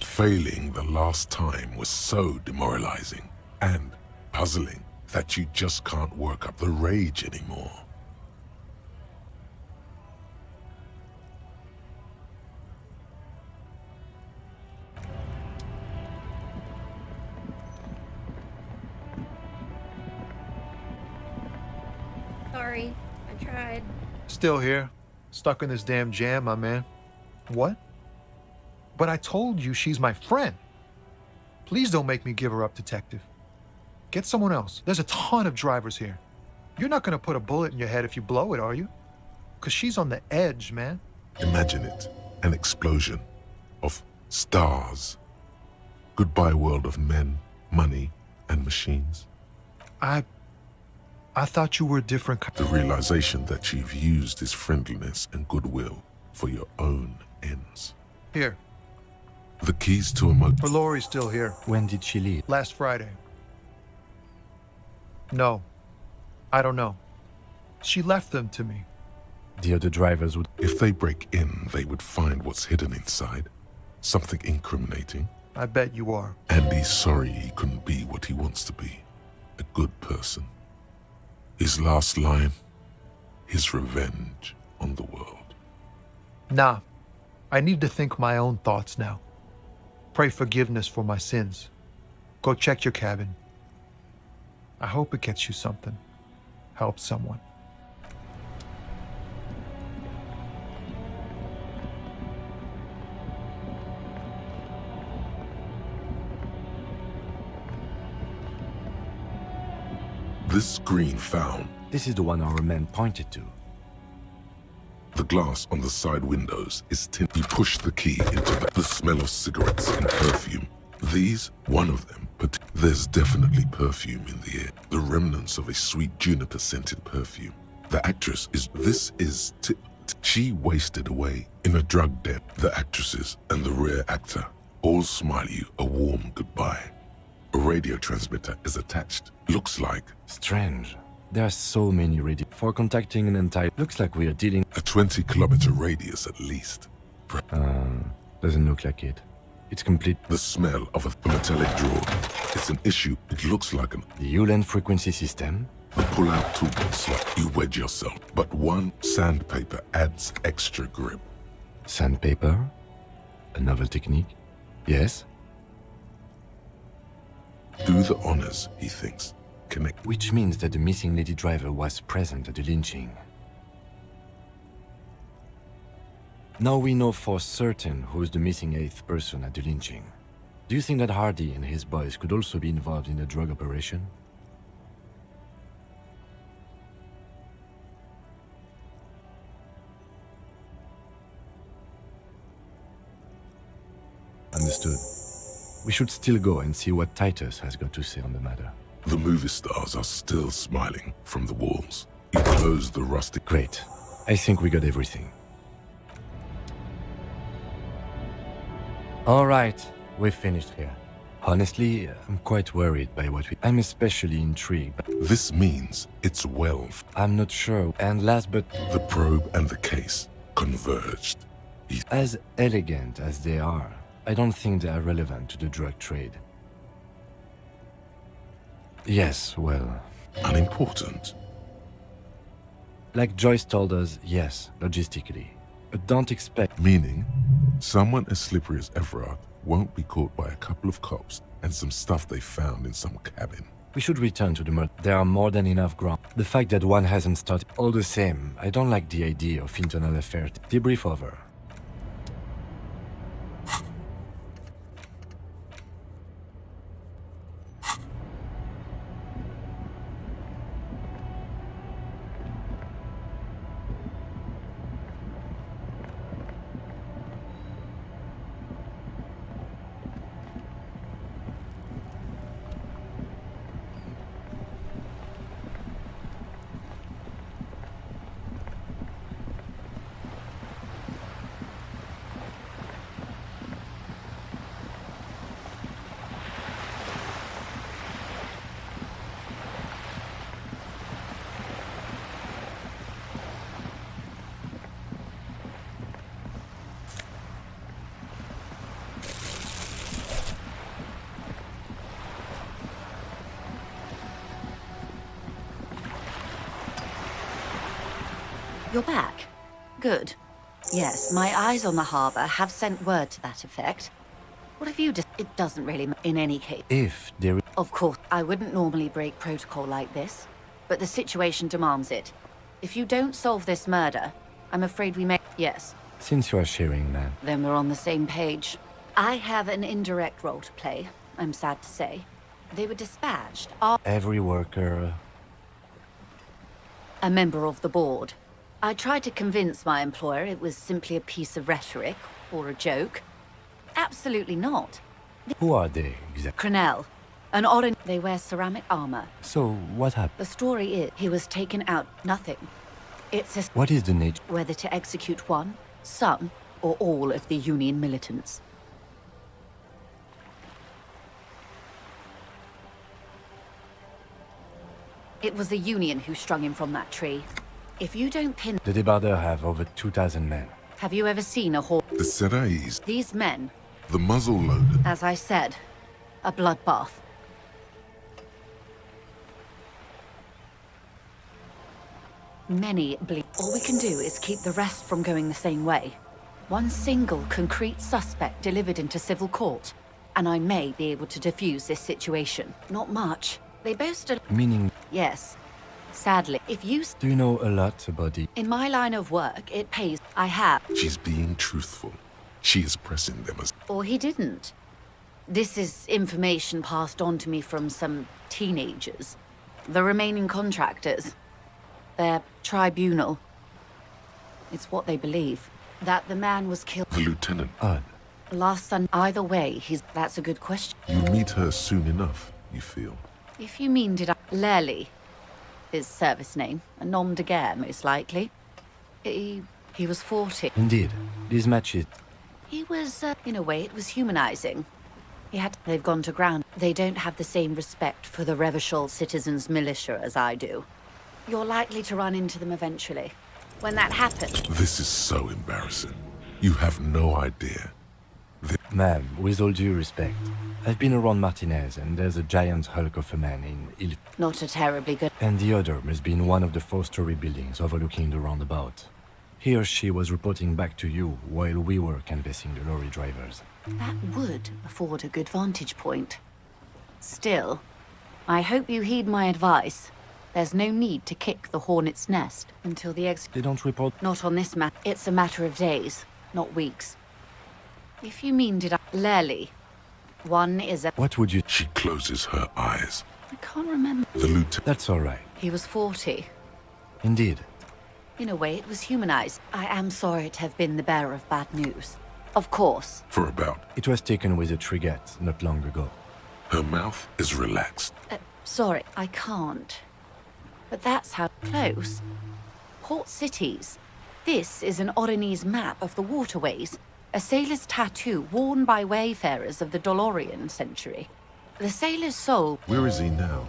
Failing the last time was so demoralizing and puzzling that you just can't work up the rage anymore. Sorry, I tried. Still here. Stuck in this damn jam, my man. What? But I told you she's my friend. Please don't make me give her up, detective. Get someone else. There's a ton of drivers here. You're not gonna put a bullet in your head if you blow it, are you? Because she's on the edge, man. Imagine it, an explosion of stars. Goodbye world of men, money, and machines. I thought you were a different kind. The realization that you've used his friendliness and goodwill for your own ends. Here. The keys to a motor. Lori's still here. When did she leave? Last Friday. No. I don't know. She left them to me. The other drivers would... If they break in, they would find what's hidden inside. Something incriminating. I bet you are. And he's sorry he couldn't be what he wants to be. A good person. His last line, his revenge on the world. Nah. I need to think my own thoughts now. Pray forgiveness for my sins. Go check your cabin. I hope it gets you something. Help someone. This screen found. This is the one our man pointed to. The glass on the side windows is tinted. You push the key into the smell of cigarettes and perfume. These, one of them, but there's definitely perfume in the air. The remnants of a sweet juniper-scented perfume. The actress she wasted away in a drug den. The actresses and the rear actor all smile you a warm goodbye. A radio transmitter is attached. Looks like... Strange. There are so many radio... For contacting an entire... Looks like we are dealing... A 20-kilometer radius at least. Doesn't look like it. It's complete. The smell of a metallic drawer. It's an issue. It looks like an... The Ulan frequency system? A pull-out toolbox slot. You wedge yourself. But one sandpaper adds extra grip. Sandpaper? A novel technique? Yes? Do the honors, he thinks. Connect. Which means that the missing lady driver was present at the lynching. Now we know for certain who's the missing 8th person at the lynching. Do you think that Hardy and his boys could also be involved in the drug operation? Understood. We should still go and see what Titus has got to say on the matter. The movie stars are still smiling from the walls. You close the rustic... Great. I think we got everything. All right, we've finished here. Honestly, I'm quite worried by what we... I'm especially intrigued. This means it's well... I'm not sure. And last but... The probe and the case converged. As elegant as they are, I don't think they are relevant to the drug trade. Yes, well... Unimportant? Like Joyce told us, yes, logistically. But don't expect... Meaning, someone as slippery as Everard won't be caught by a couple of cops and some stuff they found in some cabin. We should return to the murder. There are more than enough ground. The fact that one hasn't started... All the same, I don't like the idea of internal affairs. Debrief over. You're back. Good. Yes, my eyes on the harbour have sent word to that effect. What have you done? It doesn't really in any case. If there... Of course, I wouldn't normally break protocol like this, but the situation demands it. If you don't solve this murder, I'm afraid we may... Yes. Since you are sharing, man. Then we're on the same page. I have an indirect role to play, I'm sad to say. They were dispatched. Every worker... A member of the board. I tried to convince my employer it was simply a piece of rhetoric or a joke. Absolutely not. Who are they, exactly? Crenell. An orange. They wear ceramic armor. So, what happened? The story is, he was taken out. Nothing. It's a... What is the nature? Whether to execute one, some, or all of the Union militants. It was the Union who strung him from that tree. If you don't pin... The Debardeurs have over 2,000 men. Have you ever seen a horde? The Serais. These men... The muzzle loaded. As I said, a bloodbath. Many bleed. All we can do is keep the rest from going the same way. One single concrete suspect delivered into civil court, and I may be able to defuse this situation. Not much. They boast a... Meaning... Yes. Sadly, if you... Do you know a lot about the... In my line of work, it pays. I have. She's being truthful. She is pressing them as... Or he didn't. This is information passed on to me from some teenagers. The remaining contractors. Their tribunal. It's what they believe. That the man was killed. The lieutenant. Odd. Last Sunday. Either way, that's a good question. You meet her soon enough, you feel. If you mean did I... Lely. His service name. A nom de guerre, most likely. He was 40. Indeed. These matches... He was, in a way, it was humanizing. They've gone to ground. They don't have the same respect for the Revachol citizens' militia as I do. You're likely to run into them eventually. When that happens... This is so embarrassing. You have no idea. Ma'am, with all due respect, I've been around Martinez, and there's a giant hulk of a man in Not a terribly good... And the other must be in one of the 4-story buildings overlooking the roundabout. He or she was reporting back to you while we were canvassing the lorry drivers. That would afford a good vantage point. Still, I hope you heed my advice. There's no need to kick the hornet's nest until the They don't report... Not on this matter. It's a matter of days, not weeks. If you mean did I... Lely. One is a... What would you... She closes her eyes. I can't remember. The lieutenant... That's all right. He was 40. Indeed. In a way, it was humanized. I am sorry to have been the bearer of bad news. Of course. For about... It was taken with a Trigat not long ago. Her mouth is relaxed. Sorry, I can't. But that's how close. Port cities. This is an Oronese map of the waterways. A sailor's tattoo worn by wayfarers of the Dolorian century. The sailor's soul... Where is he now?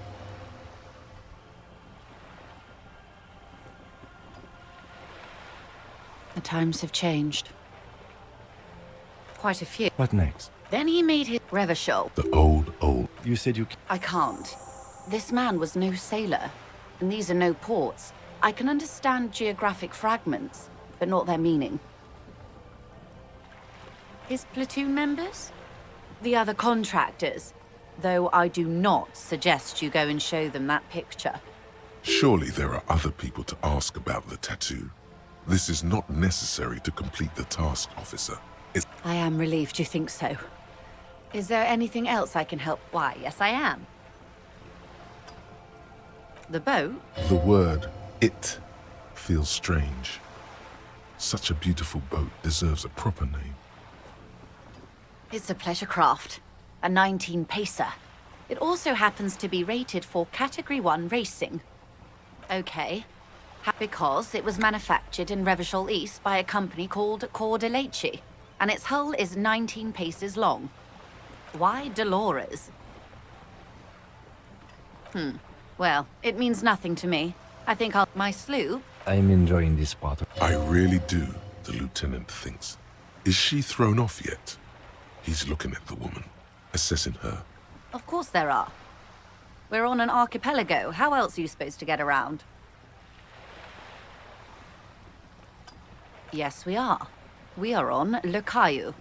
The times have changed. Quite a few. What next? Then he made his Revachol. The old. You said you... I can't. This man was no sailor. And these are no ports. I can understand geographic fragments, but not their meaning. His platoon members? The other contractors. Though I do not suggest you go and show them that picture. Surely there are other people to ask about the tattoo. This is not necessary to complete the task, officer. I am relieved you think so. Is there anything else I can help? Why, yes I am. The boat? The word, it, feels strange. Such a beautiful boat deserves a proper name. It's a pleasure craft. A 19-pacer. It also happens to be rated for Category 1 racing. Okay. Because it was manufactured in Revachol East by a company called Cordeleci, and its hull is 19 paces long. Why Dolores? Well, it means nothing to me. I think my sloop... I'm enjoying this part. I really do, the lieutenant thinks. Is she thrown off yet? He's looking at the woman, assessing her. Of course there are. We're on an archipelago. How else are you supposed to get around? Yes, we are. We are on Le Caillou.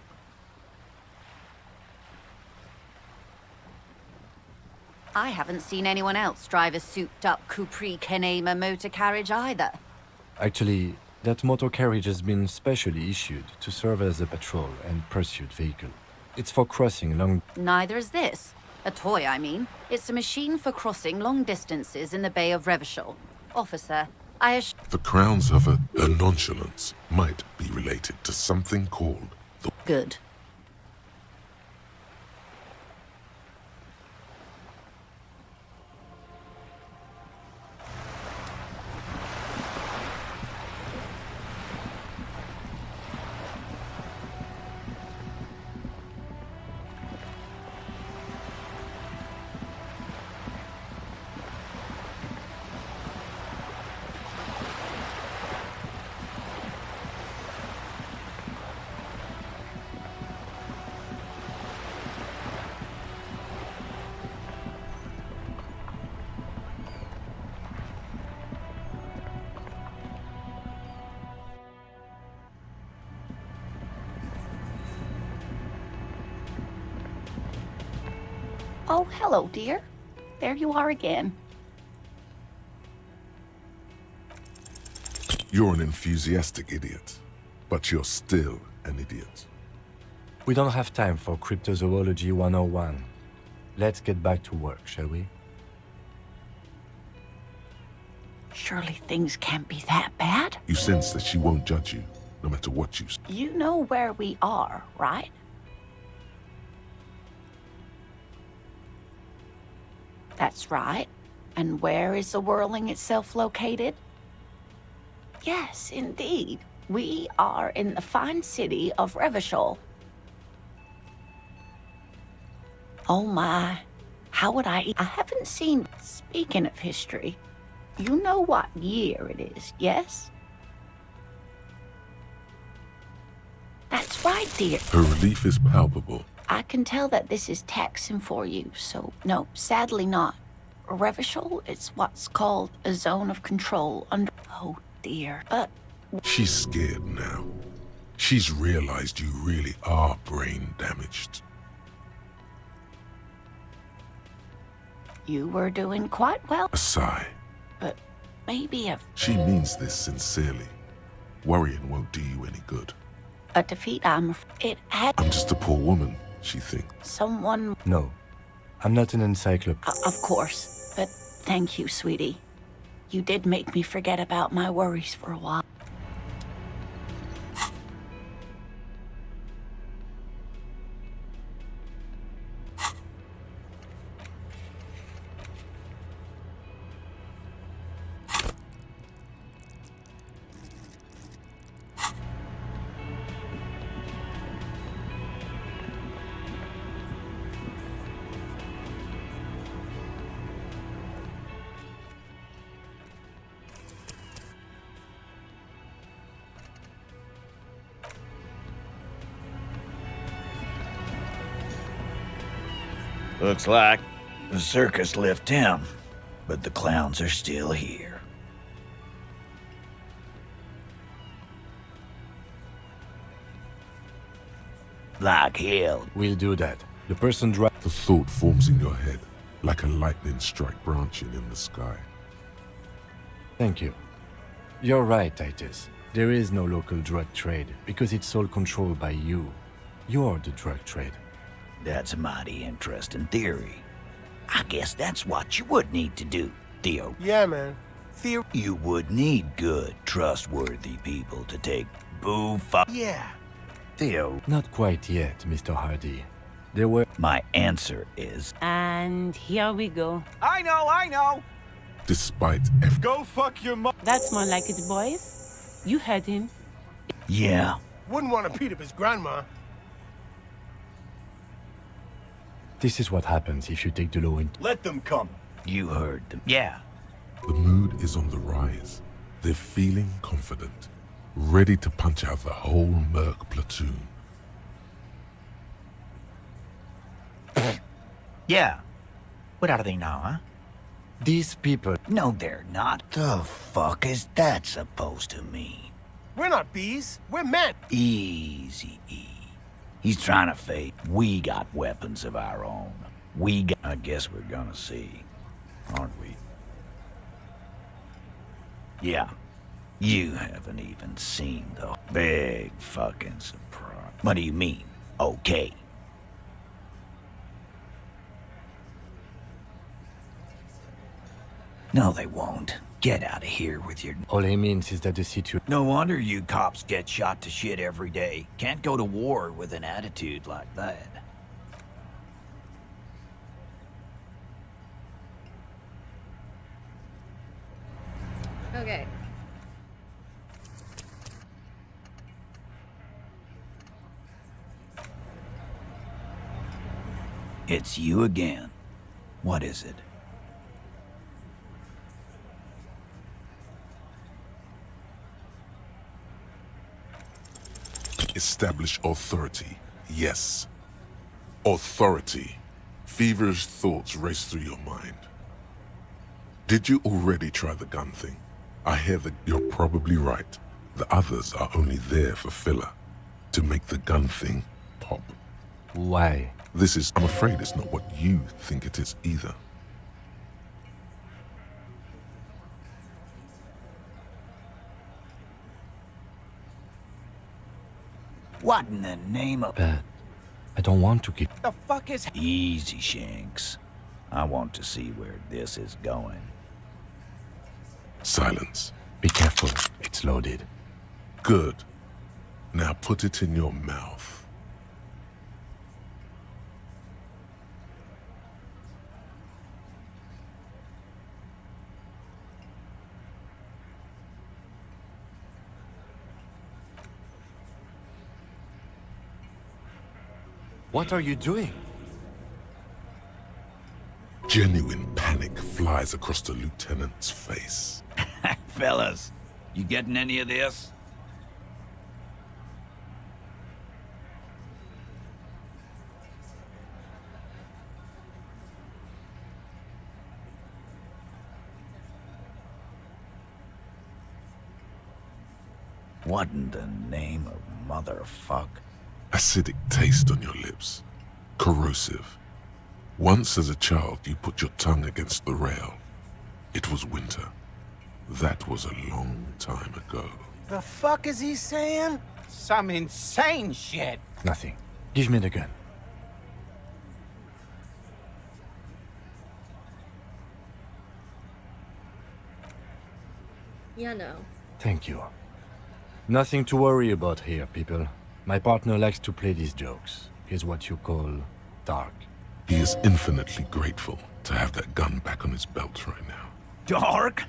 I haven't seen anyone else drive a souped-up Capri Kenema motor carriage either. Actually, that motor carriage has been specially issued to serve as a patrol and pursuit vehicle. It's for crossing long... Neither is this. A toy, I mean. It's a machine for crossing long distances in the Bay of Revachol. Officer, The crowns of a nonchalance might be related to something called the... Good. Oh, hello, dear. There you are again. You're an enthusiastic idiot, but you're still an idiot. We don't have time for Cryptozoology 101. Let's get back to work, shall we? Surely things can't be that bad. You sense that she won't judge you, no matter what you say. You know where we are, right? That's right. And where is the whirling itself located? Yes, indeed. We are in the fine city of Revachol. Oh my, how would I haven't seen... Speaking of history, you know what year it is, yes? That's right, dear. Her relief is palpable. I can tell that this is taxing for you, so no, sadly not. Revachol is what's called a zone of control under... Oh dear, but... She's scared now. She's realized you really are brain damaged. You were doing quite well. A sigh. But maybe She means this sincerely. Worrying won't do you any good. a defeat, it had... I'm just a poor woman, she thinks. Someone... No, I'm not an encyclopedia. Of course, but thank you, sweetie. You did make me forget about my worries for a while. Looks like the circus left town, but the clowns are still here. Like hell. We'll do that. The person The thought forms in your head, like a lightning strike branching in the sky. Thank you. You're right, Titus. There is no local drug trade, because it's all controlled by you. You're the drug trade. That's a mighty interesting theory. I guess that's what you would need to do, Theo. Yeah, man. You would need good, trustworthy people to take Yeah. Theo. Not quite yet, Mr. Hardy. There were... My answer is... And here we go. I know! Despite Go fuck your mom. That's more like it, boys. You heard him. Yeah. Wouldn't want to beat up his grandma. This is what happens if you take the law in... Let them come. You heard them. Yeah. The mood is on the rise. They're feeling confident, ready to punch out the whole Merc platoon. Yeah. What are they now, huh? These people... No, they're not. The fuck is that supposed to mean? We're not bees. We're men. Easy, E. He's trying to fake. We got weapons of our own. I guess we're gonna see, aren't we? Yeah. You haven't even seen the big fucking surprise. What do you mean? Okay. No, they won't. Get out of here with your... All he means is that the situation... No wonder you cops get shot to shit every day. Can't go to war with an attitude like that. Okay. It's you again. What is it? Establish authority. Yes. Authority. Feverish thoughts race through your mind. Did you already try the gun thing? I hear that you're probably right. The others are only there for filler. To make the gun thing pop. Why? This is, I'm afraid it's not what you think it is either. What in the name of... I don't want to keep... The fuck is... Easy, Shanks. I want to see where this is going. Silence. Be careful. It's loaded. Good. Now put it in your mouth. What are you doing? Genuine panic flies across the lieutenant's face. Fellas, you getting any of this? What in the name of motherfuck? Acidic taste on your lips. Corrosive. Once as a child, you put your tongue against the rail. It was winter. That was a long time ago. The fuck is he saying? Some insane shit. Nothing. Give me the gun. Yeah, no. Thank you. Nothing to worry about here, people. My partner likes to play these jokes. He's what you call dark. He is infinitely grateful to have that gun back on his belt right now. Dark?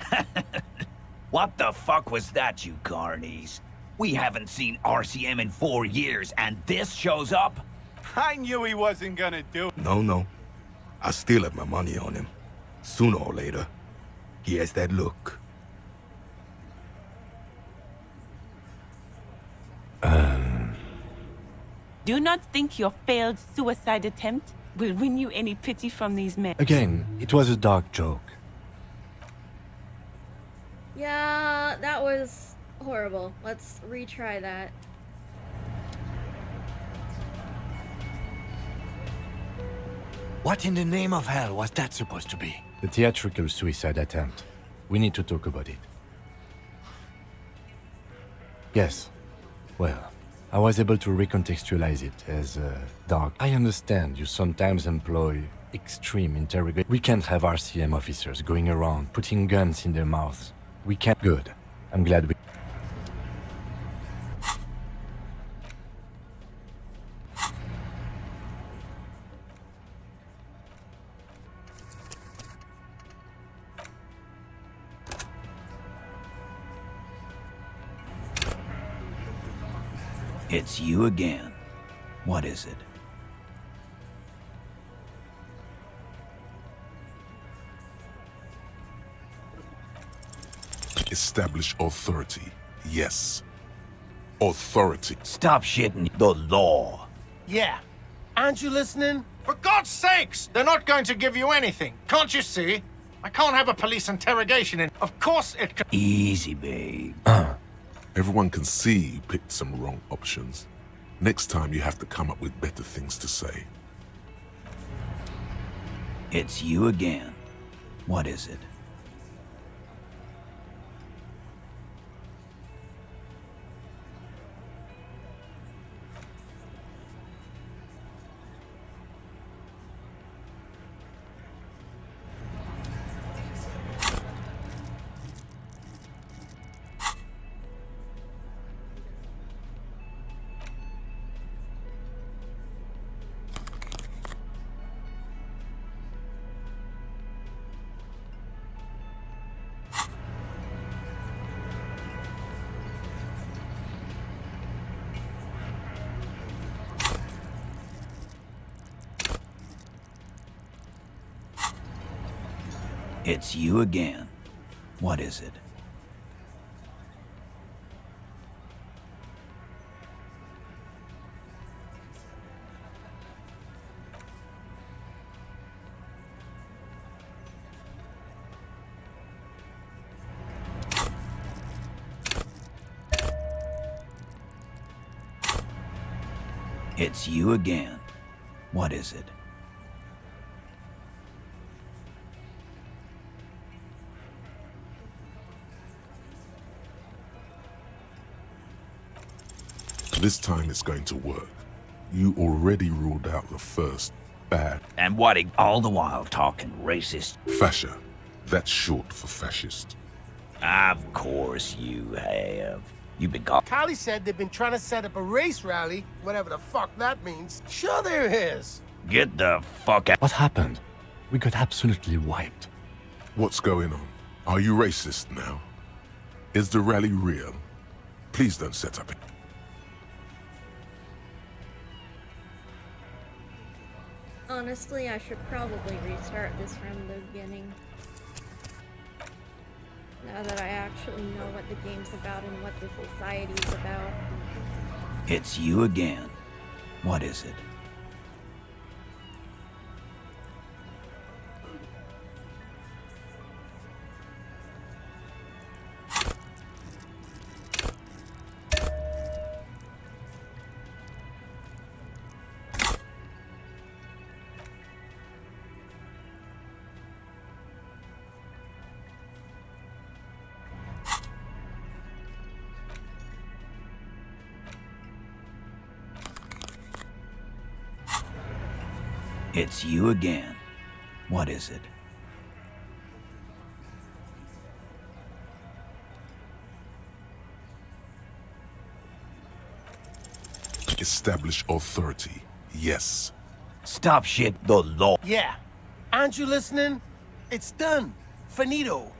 What the fuck was that, you carnies? We haven't seen RCM in 4 years, and this shows up? I knew he wasn't gonna do it. No. I still have my money on him. Sooner or later, he has that look. Do not think your failed suicide attempt will win you any pity from these men. Again, it was a dark joke. Yeah, that was horrible. Let's retry that. What in the name of hell was that supposed to be? The theatrical suicide attempt. We need to talk about it. Yes. Well, I was able to recontextualize it as dark. I understand you sometimes employ extreme interrogation. We can't have RCM officers going around putting guns in their mouths. We can't. Good. I'm glad we... It's you again. What is it? Establish authority. Yes. Authority. Stop shitting the law. Yeah. Aren't you listening? For God's sakes! They're not going to give you anything. Can't you see? I can't have a police interrogation in. Of course it can. Easy, babe. Everyone can see you picked some wrong options. Next time you have to come up with better things to say. It's you again. What is it? It's you again. What is it? It's you again. What is it? This time it's going to work. You already ruled out the first bad. And what, all the while talking racist? Fascia. That's short for fascist. Of course you have. You've been called. Callie said they've been trying to set up a race rally, whatever the fuck that means. Sure there is. Get the fuck out. What happened? We got absolutely wiped. What's going on? Are you racist now? Is the rally real? Please don't set up it. Honestly, I should probably restart this from the beginning. Now that I actually know what the game's about and what the society's about. It's you again. What is it? It's you again. What is it? Establish authority. Yes. Stop shit, the law. Yeah. Aren't you listening? It's done. Finito.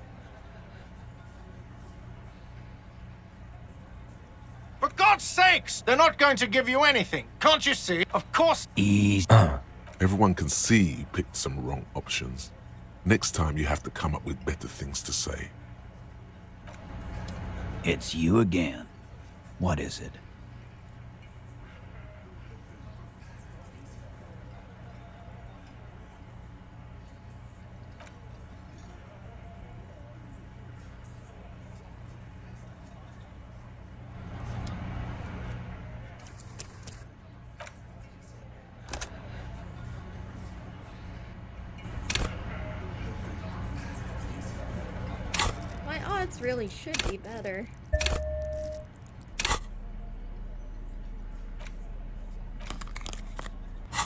For God's sakes! They're not going to give you anything. Can't you see? Of course. Easy. Everyone can see you picked some wrong options. Next time you have to come up with better things to say. It's you again. What is it? My odds really should be better.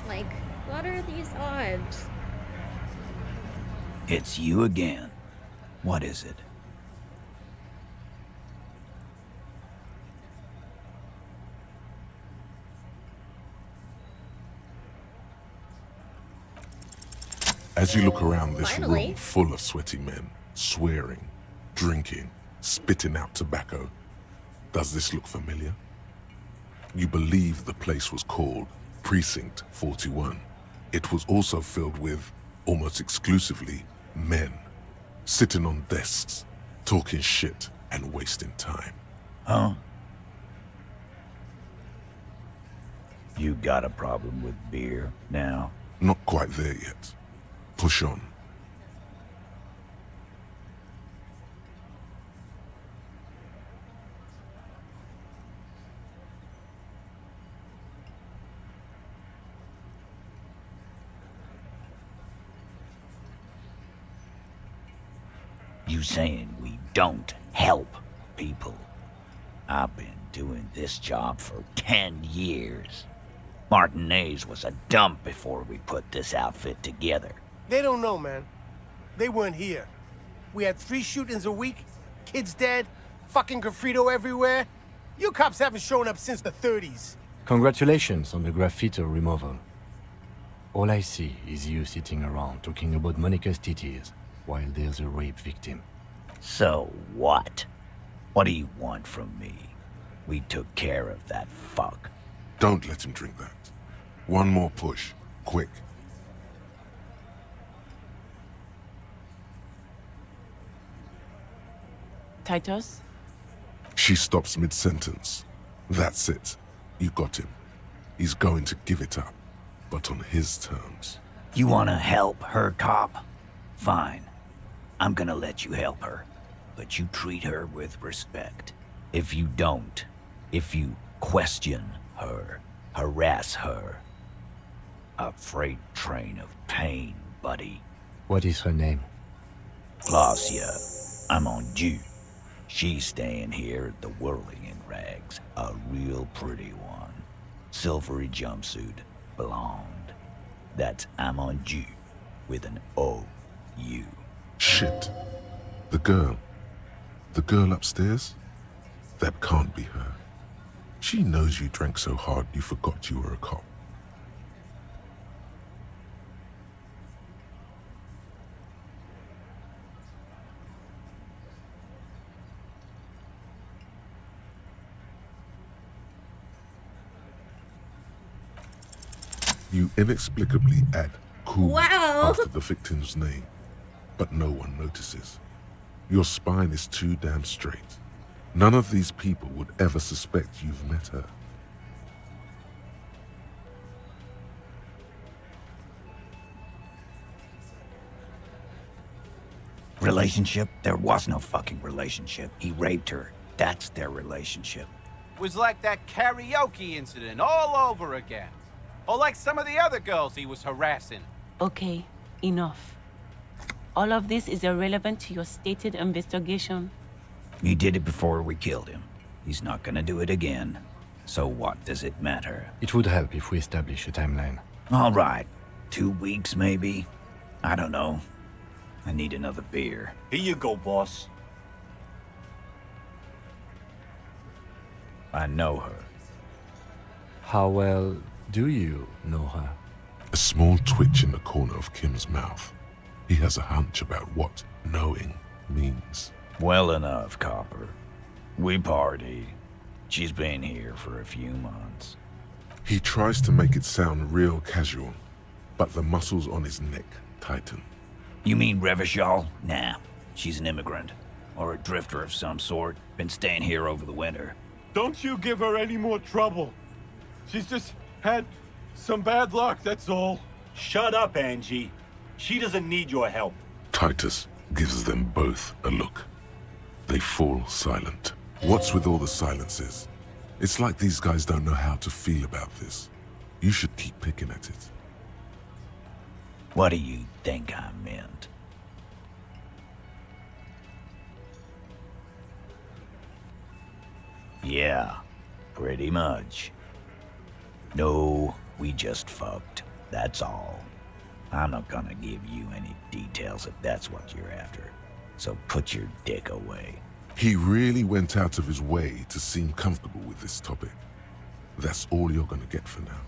Like, what are these odds? It's you again. What is it? As you look around this Finally. room full of sweaty men, swearing, drinking, spitting out tobacco, does this look familiar? You believe the place was called Precinct 41. It was also filled with, almost exclusively, men, sitting on desks, talking shit and wasting time. Huh? You got a problem with beer now? Not quite there yet. Push on. You saying we don't help people? I've been doing this job for 10 years. Martinez was a dump before we put this outfit together. They don't know, man. They weren't here. We had 3 shootings a week, kids dead, fucking graffito everywhere. You cops haven't shown up since the 30s. Congratulations on the graffito removal. All I see is you sitting around talking about Monica's titties while there's a rape victim. So what? What do you want from me? We took care of that fuck. Don't let him drink that. One more push. Quick. Titus? She stops mid-sentence. That's it. You got him. He's going to give it up, but on his terms. You wanna help her, cop? Fine. I'm gonna let you help her. But you treat her with respect. If you don't, if you question her, harass her, a freight train of pain, buddy. What is her name? Glacia, I'm on due. She's staying here at the Whirling in Rags. A real pretty one. Silvery jumpsuit, blonde. That's I'm on due with an O-U. Shit. The girl. The girl upstairs? That can't be her. She knows you drank so hard you forgot you were a cop. You inexplicably add cool Wow. after the victim's name, but no one notices. Your spine is too damn straight. None of these people would ever suspect you've met her. Relationship? There was no fucking relationship. He raped her. That's their relationship. Was like that karaoke incident all over again. Or like some of the other girls he was harassing. Okay, enough. All of this is irrelevant to your stated investigation. He did it before we killed him. He's not gonna do it again. So what does it matter? It would help if we establish a timeline. All right. 2 weeks, maybe? I don't know. I need another beer. Here you go, boss. I know her. How well do you know her? A small twitch in the corner of Kim's mouth. He has a hunch about what knowing means. Well enough, Copper. We party. She's been here for a few months. He tries to make it sound real casual, but the muscles on his neck tighten. You mean Revachol? Nah, she's an immigrant. Or a drifter of some sort. Been staying here over the winter. Don't you give her any more trouble. She's just had some bad luck, that's all. Shut up, Angie. She doesn't need your help. Titus gives them both a look. They fall silent. What's with all the silences? It's like these guys don't know how to feel about this. You should keep picking at it. What do you think I meant? Yeah, pretty much. No, we just fucked. That's all. I'm not gonna give you any details if that's what you're after. So put your dick away. He really went out of his way to seem comfortable with this topic. That's all you're gonna get for now.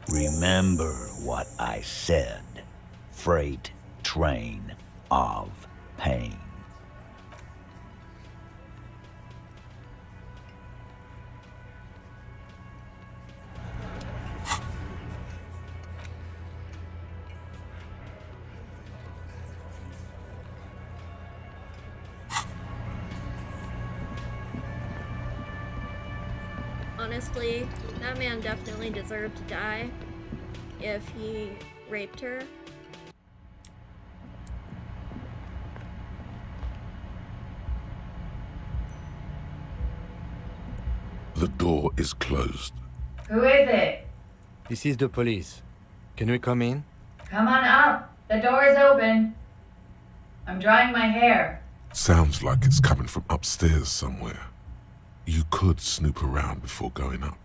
Remember what I said. Freight train of pain. Honestly, that man definitely deserved to die if he raped her. The door is closed. Who is it? This is the police. Can we come in? Come on up. The door is open. I'm drying my hair. Sounds like it's coming from upstairs somewhere. You could snoop around before going up.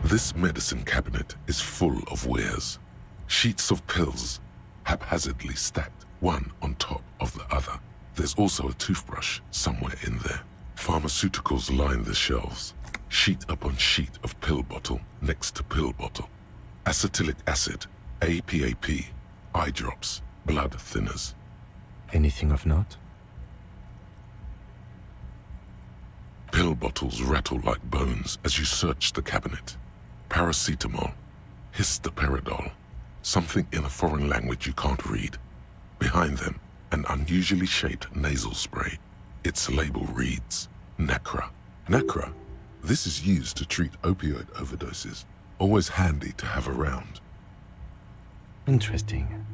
This medicine cabinet is full of wares. Sheets of pills, haphazardly stacked one on top of the other. There's also a toothbrush somewhere in there. Pharmaceuticals line the shelves, sheet upon sheet of pill bottle next to pill bottle. Acetylic acid, APAP, eye drops, blood thinners. Anything of note? Pill bottles rattle like bones as you search the cabinet. Paracetamol, histoperidol, something in a foreign language you can't read. Behind them, an unusually shaped nasal spray. Its label reads, Nacra. Nacra? This is used to treat opioid overdoses. Always handy to have around. Interesting.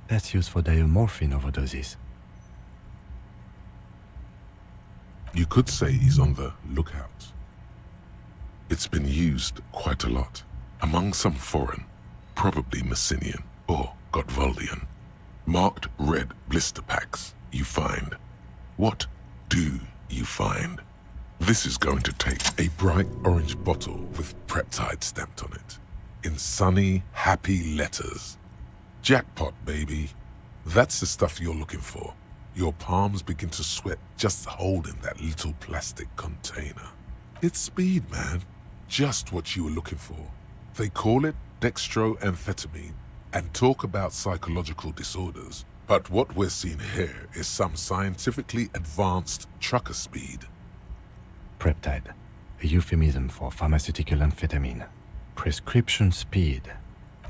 That's used for diamorphine overdoses. You could say he's on the lookout. It's been used quite a lot, among some foreign, probably Messinian or Gotwaldian. Marked red blister packs you find. What do you find? This is going to take a bright orange bottle with Preptide stamped on it, in sunny, happy letters. Jackpot, baby. That's the stuff you're looking for. Your palms begin to sweat just holding that little plastic container. It's speed, man. Just what you were looking for. They call it dextroamphetamine and talk about psychological disorders. But what we're seeing here is some scientifically advanced trucker speed. Preptide, a euphemism for pharmaceutical amphetamine. Prescription speed.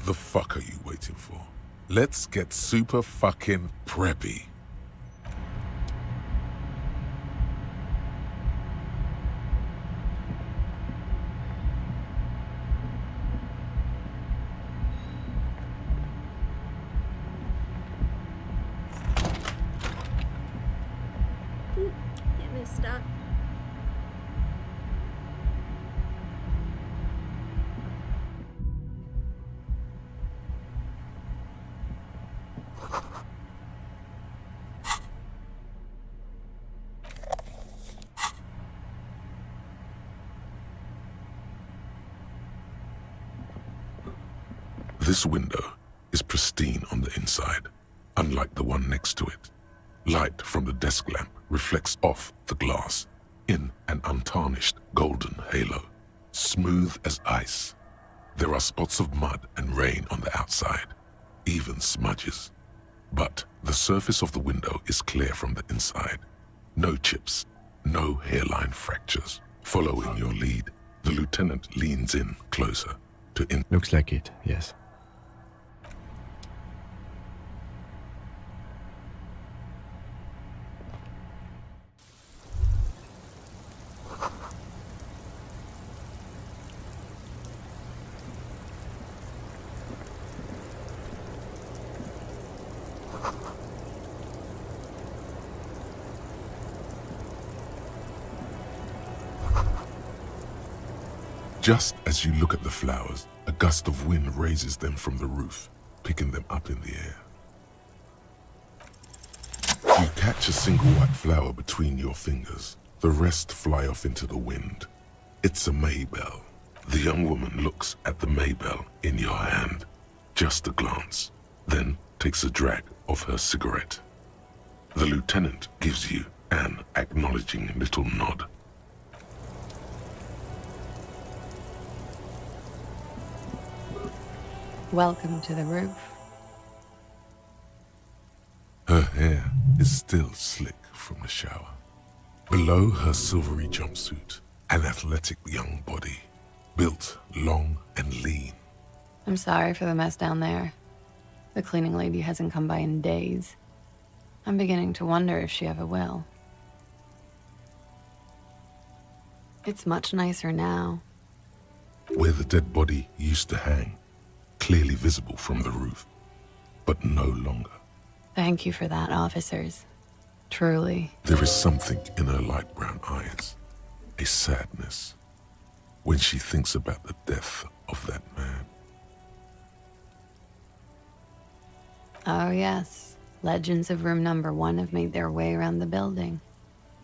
The fuck are you waiting for? Let's get super fucking preppy. Get messed up. This window is pristine on the inside, unlike the one next to it. Light from the desk lamp reflects off the glass in an untarnished golden halo, smooth as ice. There are spots of mud and rain on the outside, even smudges. But the surface of the window is clear from the inside. No chips, no hairline fractures. Following your lead, the lieutenant leans in closer to Looks like it, yes. Just as you look at the flowers, a gust of wind raises them from the roof, picking them up in the air. You catch a single white flower between your fingers. The rest fly off into the wind. It's a maybell. The young woman looks at the maybell in your hand. Just a glance, then takes a drag of her cigarette. The lieutenant gives you an acknowledging little nod. Welcome to the roof. Her hair is still slick from the shower. Below her silvery jumpsuit, an athletic young body, built long and lean. I'm sorry for the mess down there. The cleaning lady hasn't come by in days. I'm beginning to wonder if she ever will. It's much nicer now. Where the dead body used to hang, clearly visible from the roof, but no longer. Thank you for that, officers. Truly. There is something in her light brown eyes, a sadness, when she thinks about the death of that man. Oh yes, legends of room number 1 have made their way around the building.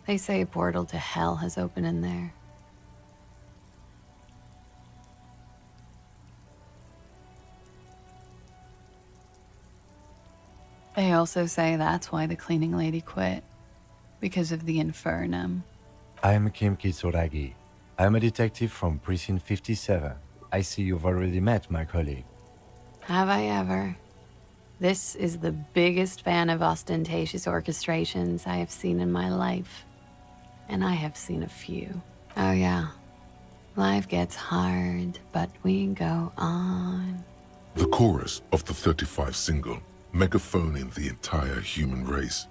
They say a portal to hell has opened in there. They also say that's why the cleaning lady quit. Because of the infernum. I'm Kim Kitsuragi. I'm a detective from Precinct 57. I see you've already met my colleague. Have I ever? This is the biggest fan of ostentatious orchestrations I have seen in my life. And I have seen a few. Oh yeah. Life gets hard, but we go on. The chorus of the 35 single, megaphoning the entire human race,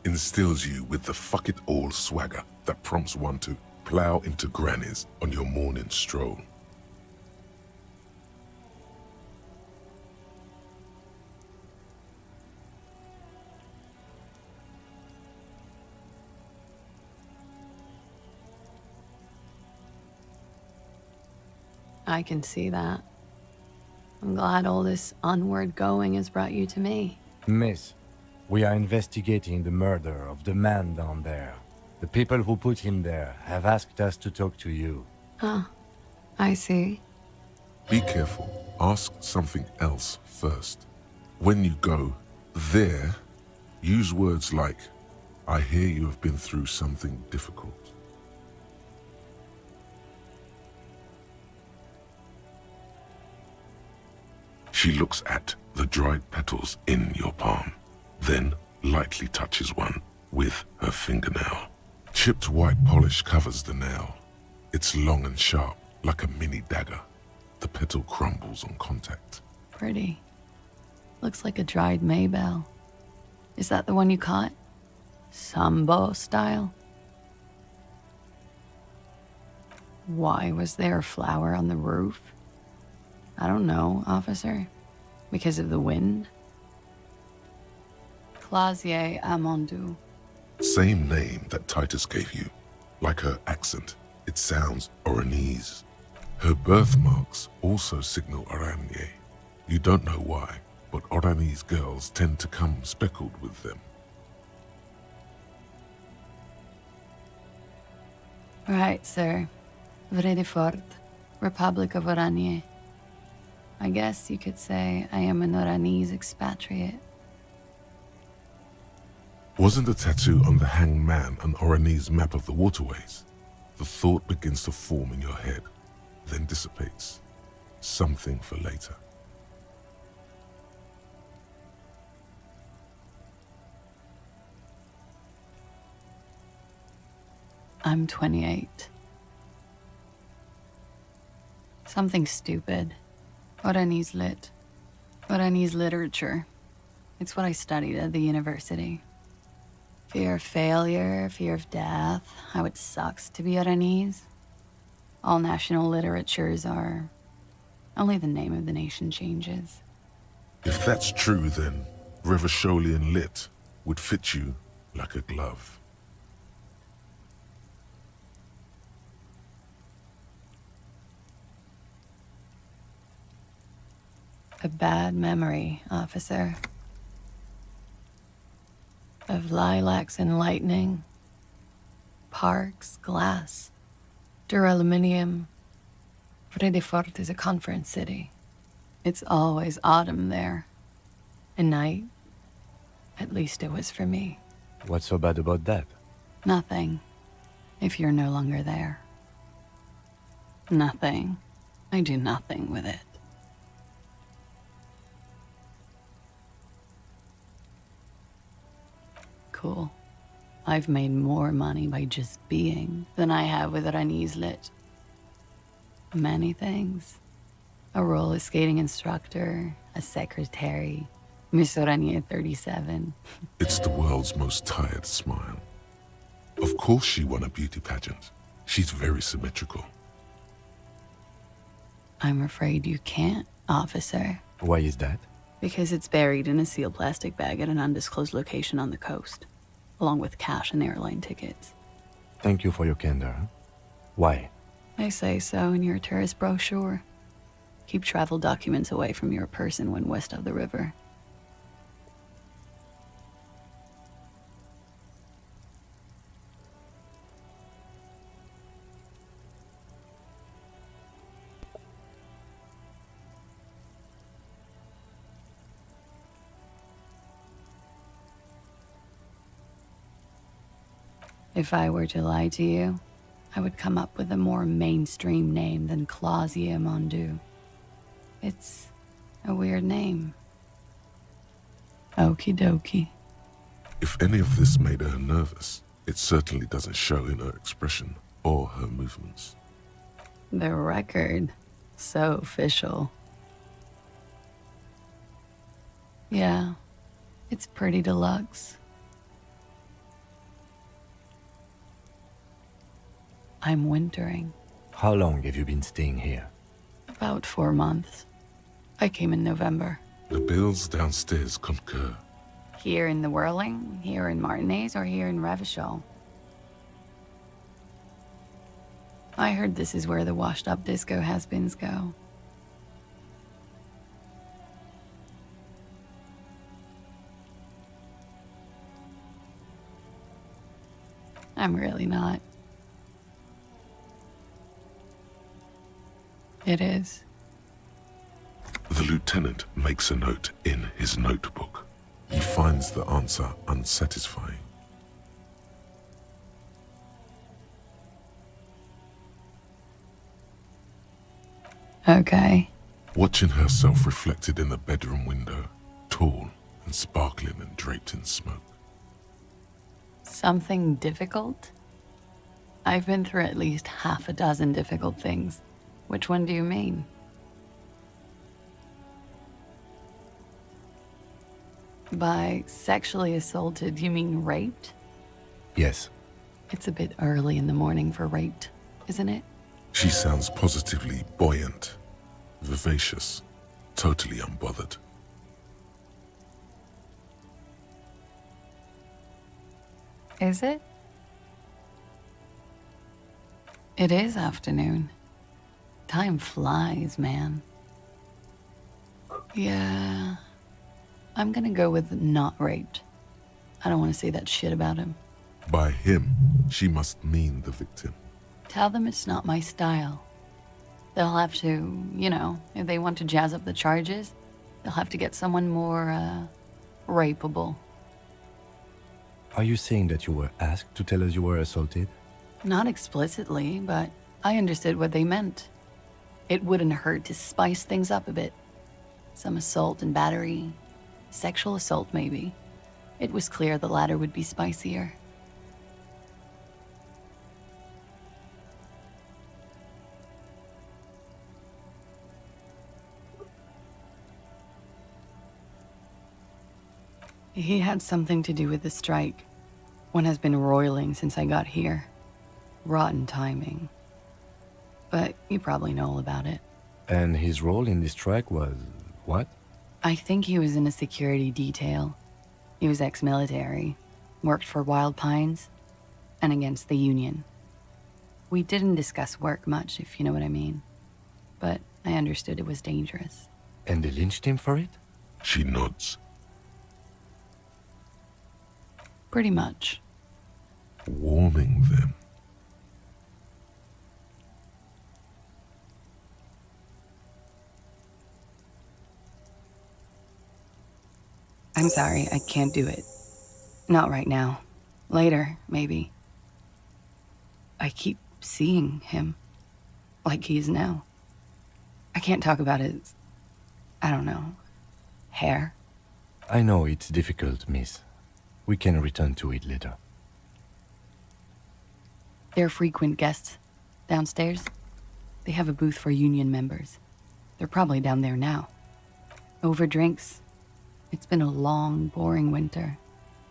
instills you with the fuck it all swagger that prompts one to plow into grannies on your morning stroll. I can see that. I'm glad all this onward going has brought you to me. Miss, we are investigating the murder of the man down there. The people who put him there have asked us to talk to you. Huh. I see. Be careful. Ask something else first. When you go there, use words like, I hear you have been through something difficult. She looks at the dried petals in your palm, then lightly touches one with her fingernail. Chipped white polish covers the nail. It's long and sharp, like a mini dagger. The petal crumbles on contact. Pretty. Looks like a dried maybell. Is that the one you caught? Sambo style? Why was there a flower on the roof? I don't know, officer. Because of the wind? Clasier Amandu. Same name that Titus gave you. Like her accent, it sounds Oranese. Her birthmarks also signal Oranje. You don't know why, but Oranese girls tend to come speckled with them. Right, sir. Vredefort, Republic of Oranje. I guess you could say I am an Oranese expatriate. Wasn't the tattoo on the hanged man an Oranese map of the waterways? The thought begins to form in your head, then dissipates. Something for later. I'm 28. Something stupid. Oranese lit. Oranese literature. It's what I studied at the university. Fear of failure, fear of death, how it sucks to be Oranese. All national literatures are. Only the name of the nation changes. If that's true, then Revacholian lit would fit you like a glove. A bad memory, officer. Of lilacs and lightning, parks, glass, duraluminum. Vredefort is a conference city. It's always autumn there. And night. At least it was for me. What's so bad about that? Nothing, if you're no longer there. Nothing. I do nothing with it. Cool. I've made more money by just being than I have with Oranese lit. Many things. A roller skating instructor, a secretary, Miss Oranje 37. It's the world's most tired smile. Of course she won a beauty pageant. She's very symmetrical. I'm afraid you can't, officer. Why is that? Because it's buried in a sealed plastic bag at an undisclosed location on the coast, along with cash and airline tickets. Thank you for your candor. Why? They say so in your tourist brochure. Keep travel documents away from your person when west of the river. If I were to lie to you, I would come up with a more mainstream name than Clausia Mondu. It's a weird name. Okie dokie. If any of this made her nervous, it certainly doesn't show in her expression or her movements. The record. So official. Yeah, it's pretty deluxe. I'm wintering. How long have you been staying here? About 4 months. I came in November. The bills downstairs concur. Here in the Whirling, here in Martinez, or here in Revachol. I heard this is where the washed-up disco has-beens go. I'm really not. It is. The lieutenant makes a note in his notebook. He finds the answer unsatisfying. Okay. Watching herself reflected in the bedroom window, tall and sparkling and draped in smoke. Something difficult? I've been through at least half a dozen difficult things. Which one do you mean? By sexually assaulted, you mean raped? Yes. It's a bit early in the morning for raped, isn't it? She sounds positively buoyant, vivacious, totally unbothered. Is it? It is afternoon. Time flies, man. Yeah. I'm gonna go with not raped. I don't want to say that shit about him. By him, she must mean the victim. Tell them it's not my style. They'll have to, you know, if they want to jazz up the charges, they'll have to get someone more, rapeable. Are you saying that you were asked to tell us you were assaulted? Not explicitly, but I understood what they meant. It wouldn't hurt to spice things up a bit. Some assault and battery. Sexual assault, maybe. It was clear the latter would be spicier. He had something to do with the strike. One has been roiling since I got here. Rotten timing. But you probably know all about it. And his role in this strike was what? I think he was in a security detail. He was ex-military, worked for Wild Pines, and against the Union. We didn't discuss work much, if you know what I mean. But I understood it was dangerous. And they lynched him for it? She nods. Pretty much. Warming them. I'm sorry, I can't do it. Not right now. Later, maybe. I keep seeing him. Like he is now. I can't talk about his... I don't know... hair. I know it's difficult, miss. We can return to it later. They're frequent guests. Downstairs, they have a booth for union members. They're probably down there now. Over drinks. It's been a long, boring winter.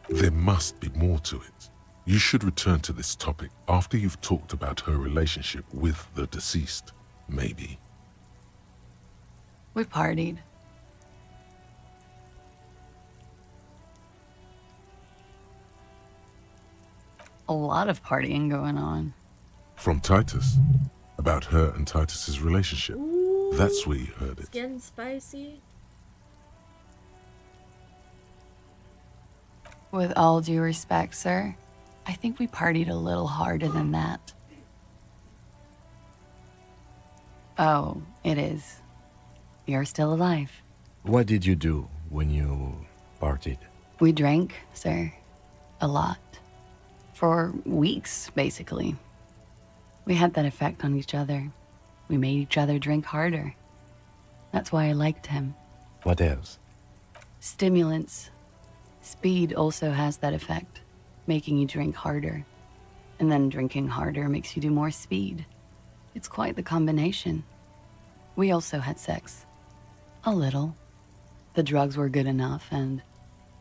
There must be more to it. You should return to this topic after you've talked about her relationship with the deceased, maybe. We partied. A lot of partying going on. From Titus? About her and Titus's relationship. Ooh, that's where you heard it's it. getting spicy. With all due respect, sir, I think we partied a little harder than that. Oh, it is. You're still alive. What did you do when you partied? We drank, sir. A lot. For weeks, basically. We had that effect on each other. We made each other drink harder. That's why I liked him. What else? Stimulants. Speed also has that effect, making you drink harder. And then drinking harder makes you do more speed. It's quite the combination. We also had sex. A little. The drugs were good enough, and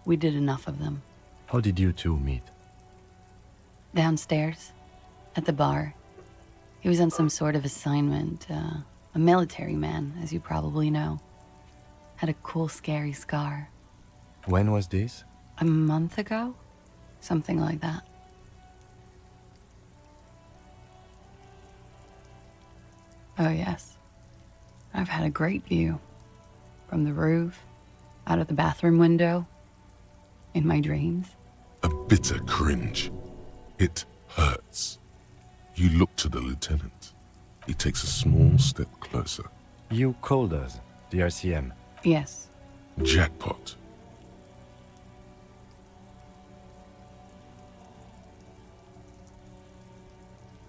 we did enough of them. How did you two meet? Downstairs, at the bar. He was on some sort of assignment, a military man, as you probably know. Had a cool, scary scar. When was this? A month ago? Something like that. Oh, yes. I've had a great view. From the roof, out of the bathroom window, in my dreams. A bitter cringe. It hurts. You look to the lieutenant. He takes a small step closer. You called us, the RCM. Yes. Jackpot.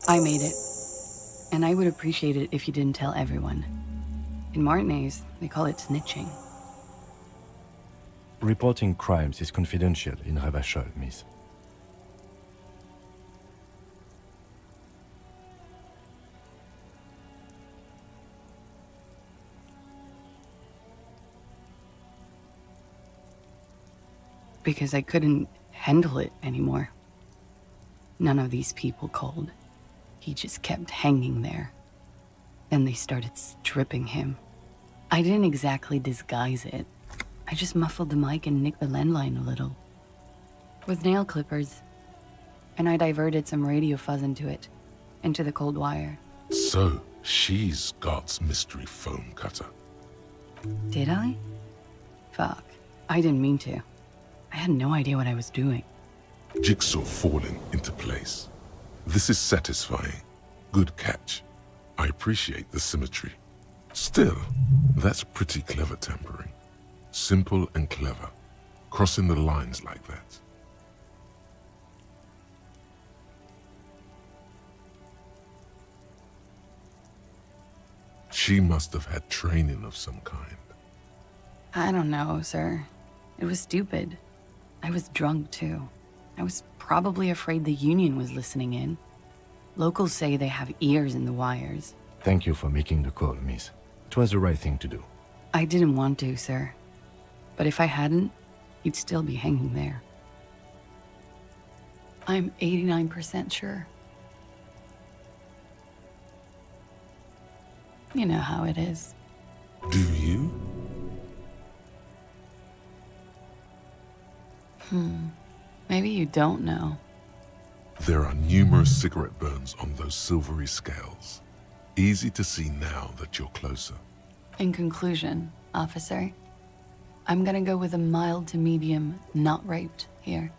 I made it. And I would appreciate it if you didn't tell everyone. In Martinez, they call it snitching. Reporting crimes is confidential in Revachol, miss. Because I couldn't handle it anymore. None of these people called. He just kept hanging there. Then they started stripping him. I didn't exactly disguise it. I just muffled the mic and nicked the landline a little. With nail clippers. And I diverted some radio fuzz into it. Into the cold wire. So, she's God's mystery foam cutter. Did I? Fuck. I didn't mean to. I had no idea what I was doing. Jigsaw falling into place. This is satisfying. Good catch. I appreciate the symmetry. Still, that's pretty clever tampering. Simple and clever. Crossing the lines like that. She must have had training of some kind. I don't know, sir. It was stupid. I was drunk, too. I was probably afraid the Union was listening in. Locals say they have ears in the wires. Thank you for making the call, miss. It was the right thing to do. I didn't want to, sir. But if I hadn't, he'd still be hanging there. I'm 89% sure. You know how it is. Do you? Maybe you don't know. There are numerous cigarette burns on those silvery scales. Easy to see now that you're closer. In conclusion, officer, I'm gonna go with a mild to medium not raped here.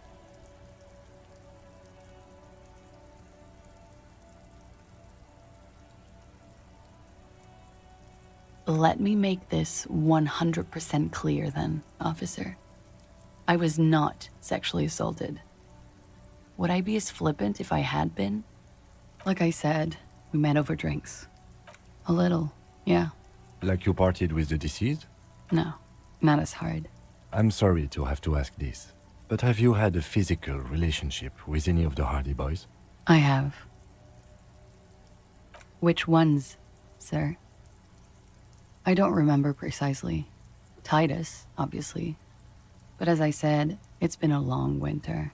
Let me make this 100% clear then, officer. I was not sexually assaulted. Would I be as flippant if I had been? Like I said, we met over drinks. A little, yeah. Like you partied with the deceased? No, not as hard. I'm sorry to have to ask this, but have you had a physical relationship with any of the Hardy Boys? I have. Which ones, sir? I don't remember precisely. Titus, obviously. But as I said, it's been a long winter.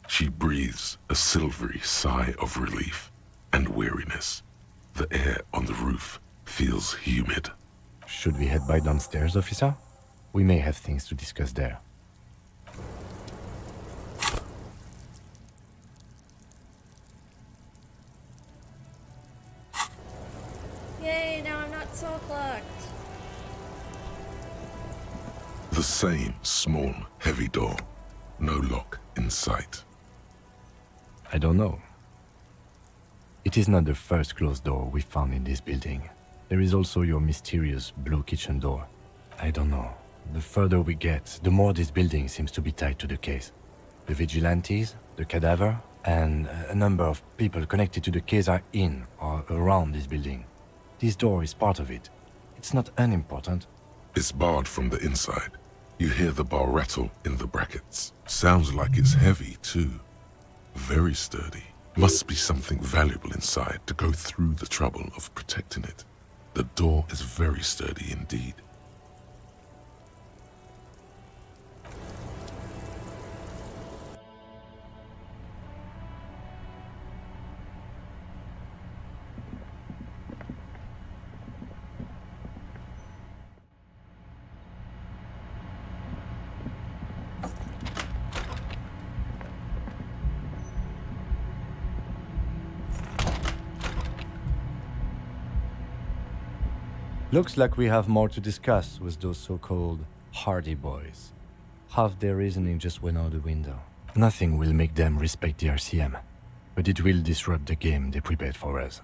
She breathes a silvery sigh of relief and weariness. The air on the roof feels humid. Should we head by downstairs, officer? We may have things to discuss there. Yay, now I'm not so clocked. The same small, heavy door. No lock in sight. I don't know. It is not the first closed door we found in this building. There is also your mysterious blue kitchen door. I don't know. The further we get, the more this building seems to be tied to the case. The vigilantes, the cadaver, and a number of people connected to the case are in or around this building. This door is part of it. It's not unimportant. It's barred from the inside. You hear the bar rattle in the brackets. Sounds like it's heavy, too. Very sturdy. Must be something valuable inside to go through the trouble of protecting it. The door is very sturdy indeed. Looks like we have more to discuss with those so-called Hardy Boys. Half their reasoning just went out the window. Nothing will make them respect the RCM, but it will disrupt the game they prepared for us.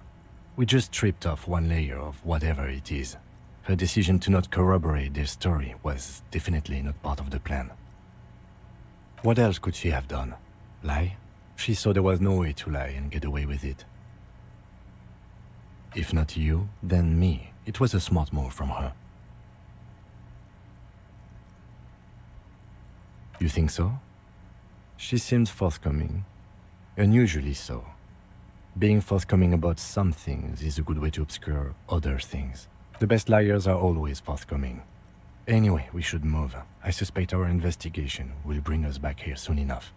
We just stripped off one layer of whatever it is. Her decision to not corroborate their story was definitely not part of the plan. What else could she have done? Lie? She saw there was no way to lie and get away with it. If not you, then me. It was a smart move from her. You think so? She seemed forthcoming. Unusually so. Being forthcoming about some things is a good way to obscure other things. The best liars are always forthcoming. Anyway, we should move. I suspect our investigation will bring us back here soon enough.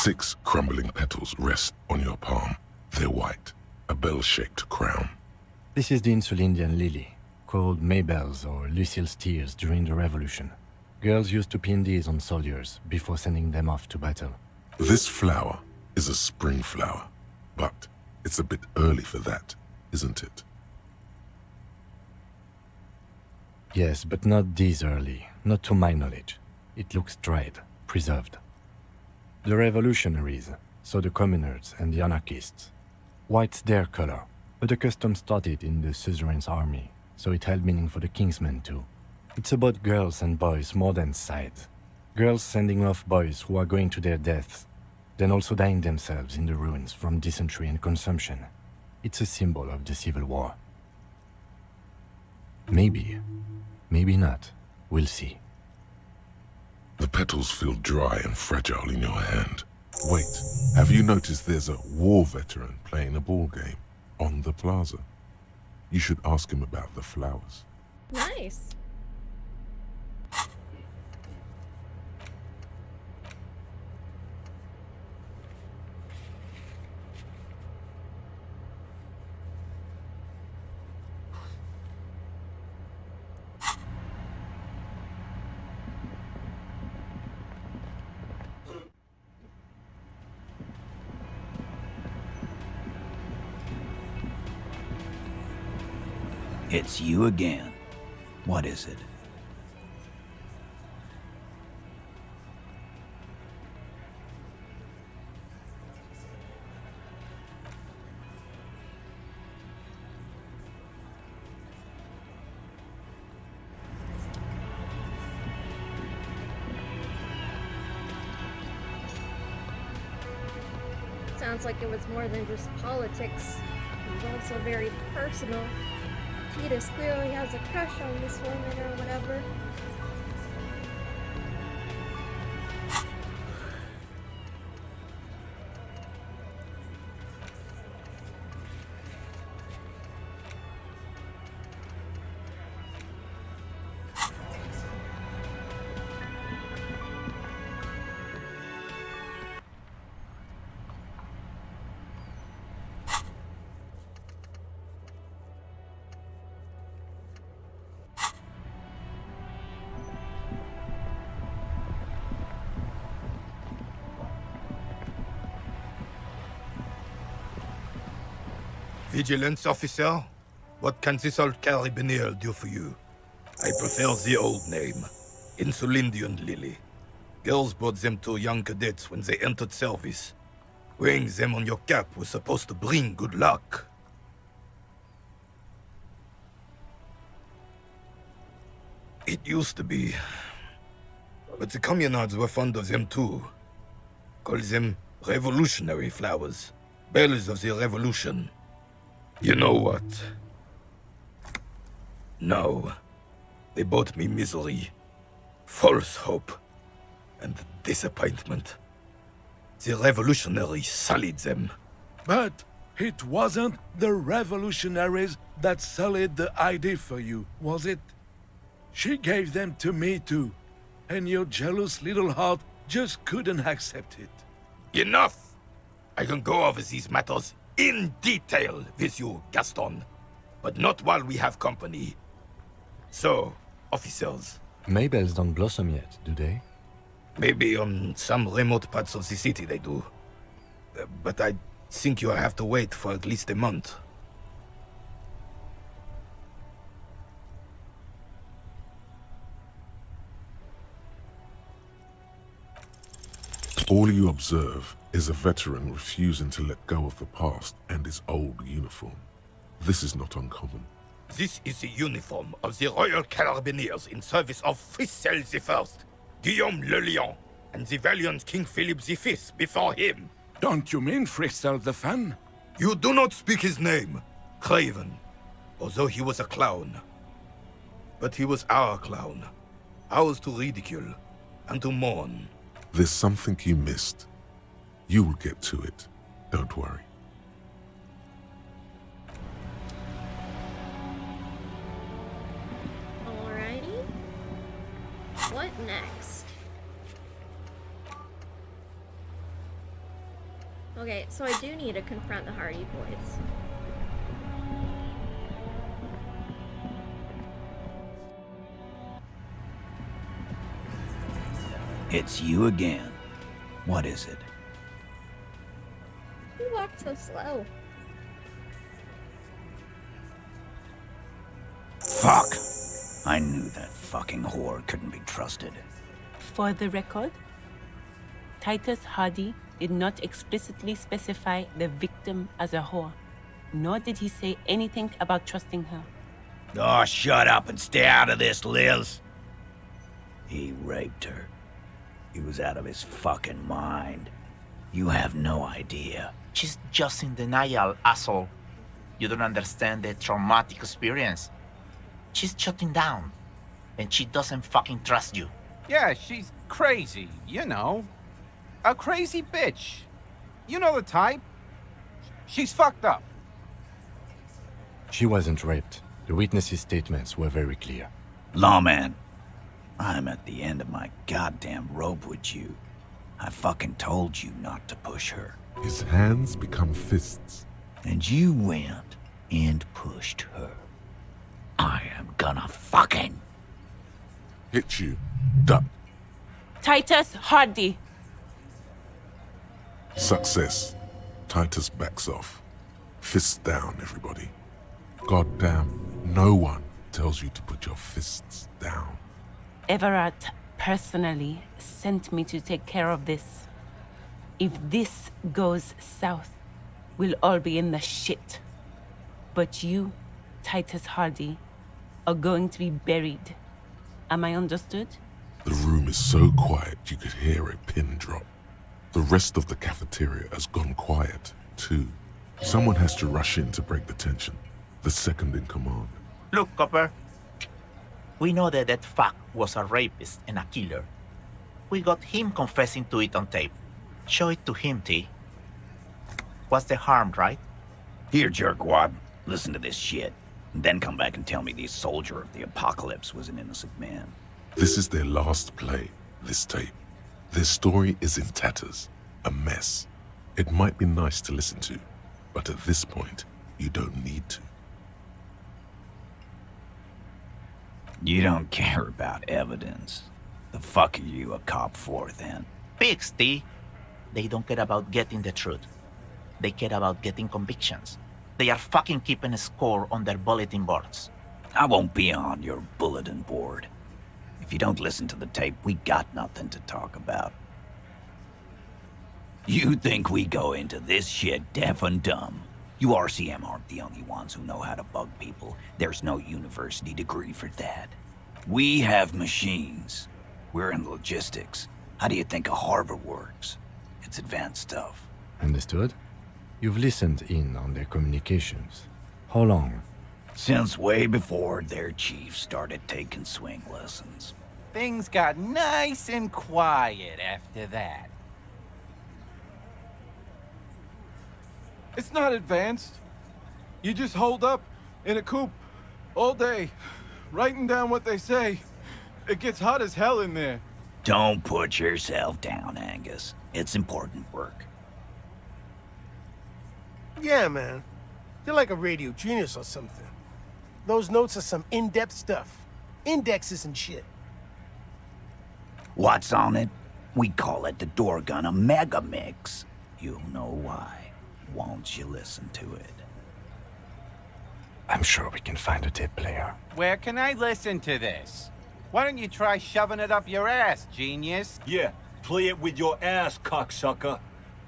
Six crumbling petals rest on your palm. They're white, a bell-shaped crown. This is the Insulindian lily, called Maybelle's or Lucille's tears during the Revolution. Girls used to pin these on soldiers before sending them off to battle. This flower is a spring flower, but it's a bit early for that, isn't it? Yes, but not this early, not to my knowledge. It looks dried, preserved. The revolutionaries, so the communards and the anarchists. White's their color, but the custom started in the suzerain's army, so it held meaning for the kingsmen too. It's about girls and boys more than sides. Girls sending off boys who are going to their deaths, then also dying themselves in the ruins from dysentery and consumption. It's a symbol of the Civil War. Maybe, maybe not. We'll see. The petals feel dry and fragile in your hand. Wait, have you noticed there's a war veteran playing a ball game on the plaza? You should ask him about the flowers. Nice. It's you again. What is it? Sounds like it was more than just politics. It was also very personal. Titus clearly has a crush on this woman or whatever. Vigilance officer? What can this old carabiner do for you? I prefer the old name. Insulindian Lily. Girls bought them to young cadets when they entered service. Wearing them on your cap was supposed to bring good luck. It used to be. But the communards were fond of them too. Call them revolutionary flowers. Bells of the revolution. You know what? No. They brought me misery, false hope, and disappointment. The revolutionaries sullied them. But it wasn't the revolutionaries that sullied the ID for you, was it? She gave them to me too, and your jealous little heart just couldn't accept it. Enough! I can go over these matters in detail with you, Gaston. But not while we have company. So, officers. Maybells don't blossom yet, do they? Maybe on some remote parts of the city they do. But I think you'll have to wait for at least a month. All you observe is a veteran refusing to let go of the past and his old uniform. This is not uncommon. This is the uniform of the Royal Carabineers in service of Frissel I, Guillaume le Lion, and the valiant King Philip V before him. Don't you mean Frissel the Fan? You do not speak his name, Craven, although he was a clown. But he was our clown, ours to ridicule and to mourn. There's something you missed. You will get to it. Don't worry. Alrighty. What next? Okay, so I do need to confront the Hardy Boys. It's you again. What is it? You walk so slow. Fuck! I knew that fucking whore couldn't be trusted. For the record, Titus Hardy did not explicitly specify the victim as a whore, nor did he say anything about trusting her. Oh, shut up and stay out of this, Liz. He raped her. He was out of his fucking mind. You have no idea. She's just in denial, asshole. You don't understand the traumatic experience. She's shutting down, and she doesn't fucking trust you. Yeah, she's crazy, you know. A crazy bitch. You know the type. She's fucked up. She wasn't raped. The witnesses' statements were very clear. Lawman, I'm at the end of my goddamn rope with you. I fucking told you not to push her. His hands become fists. And you went and pushed her. I am gonna fucking... Hit you. Duck. Titus Hardy. Success. Titus backs off. Fists down, everybody. Goddamn, no one tells you to put your fists down. Everard personally sent me to take care of this. If this goes south, we'll all be in the shit. But you, Titus Hardy, are going to be buried. Am I understood? The room is so quiet you could hear a pin drop. The rest of the cafeteria has gone quiet, too. Someone has to rush in to break the tension. The second in command. Look, Copper. We know that that fuck was a rapist and a killer. We got him confessing to it on tape. Show it to him, T. What's the harm, right? Here, jerkwad. Listen to this shit. And then come back and tell me the soldier of the apocalypse was an innocent man. This is their last play, this tape. Their story is in tatters, a mess. It might be nice to listen to, but at this point, you don't need to. You don't care about evidence. The fuck are you a cop for, then? Pigs, T. They don't care about getting the truth. They care about getting convictions. They are fucking keeping a score on their bulletin boards. I won't be on your bulletin board. If you don't listen to the tape, we got nothing to talk about. You think we go into this shit deaf and dumb? You RCM aren't the only ones who know how to bug people. There's no university degree for that. We have machines. We're in logistics. How do you think a harbor works? It's advanced stuff. Understood? You've listened in on their communications. How long? Since way before their chief started taking swing lessons. Things got nice and quiet after that. It's not advanced. You just hold up in a coop all day, writing down what they say. It gets hot as hell in there. Don't put yourself down, Angus. It's important work. Yeah, man. You're like a radio genius or something. Those notes are some in-depth stuff. Indexes and shit. What's on it? We call it the door gun a mega mix. You'll know why. Won't you listen to it? I'm sure we can find a tape player. Where can I listen to this? Why don't you try shoving it up your ass, genius? Yeah, play it with your ass, cocksucker.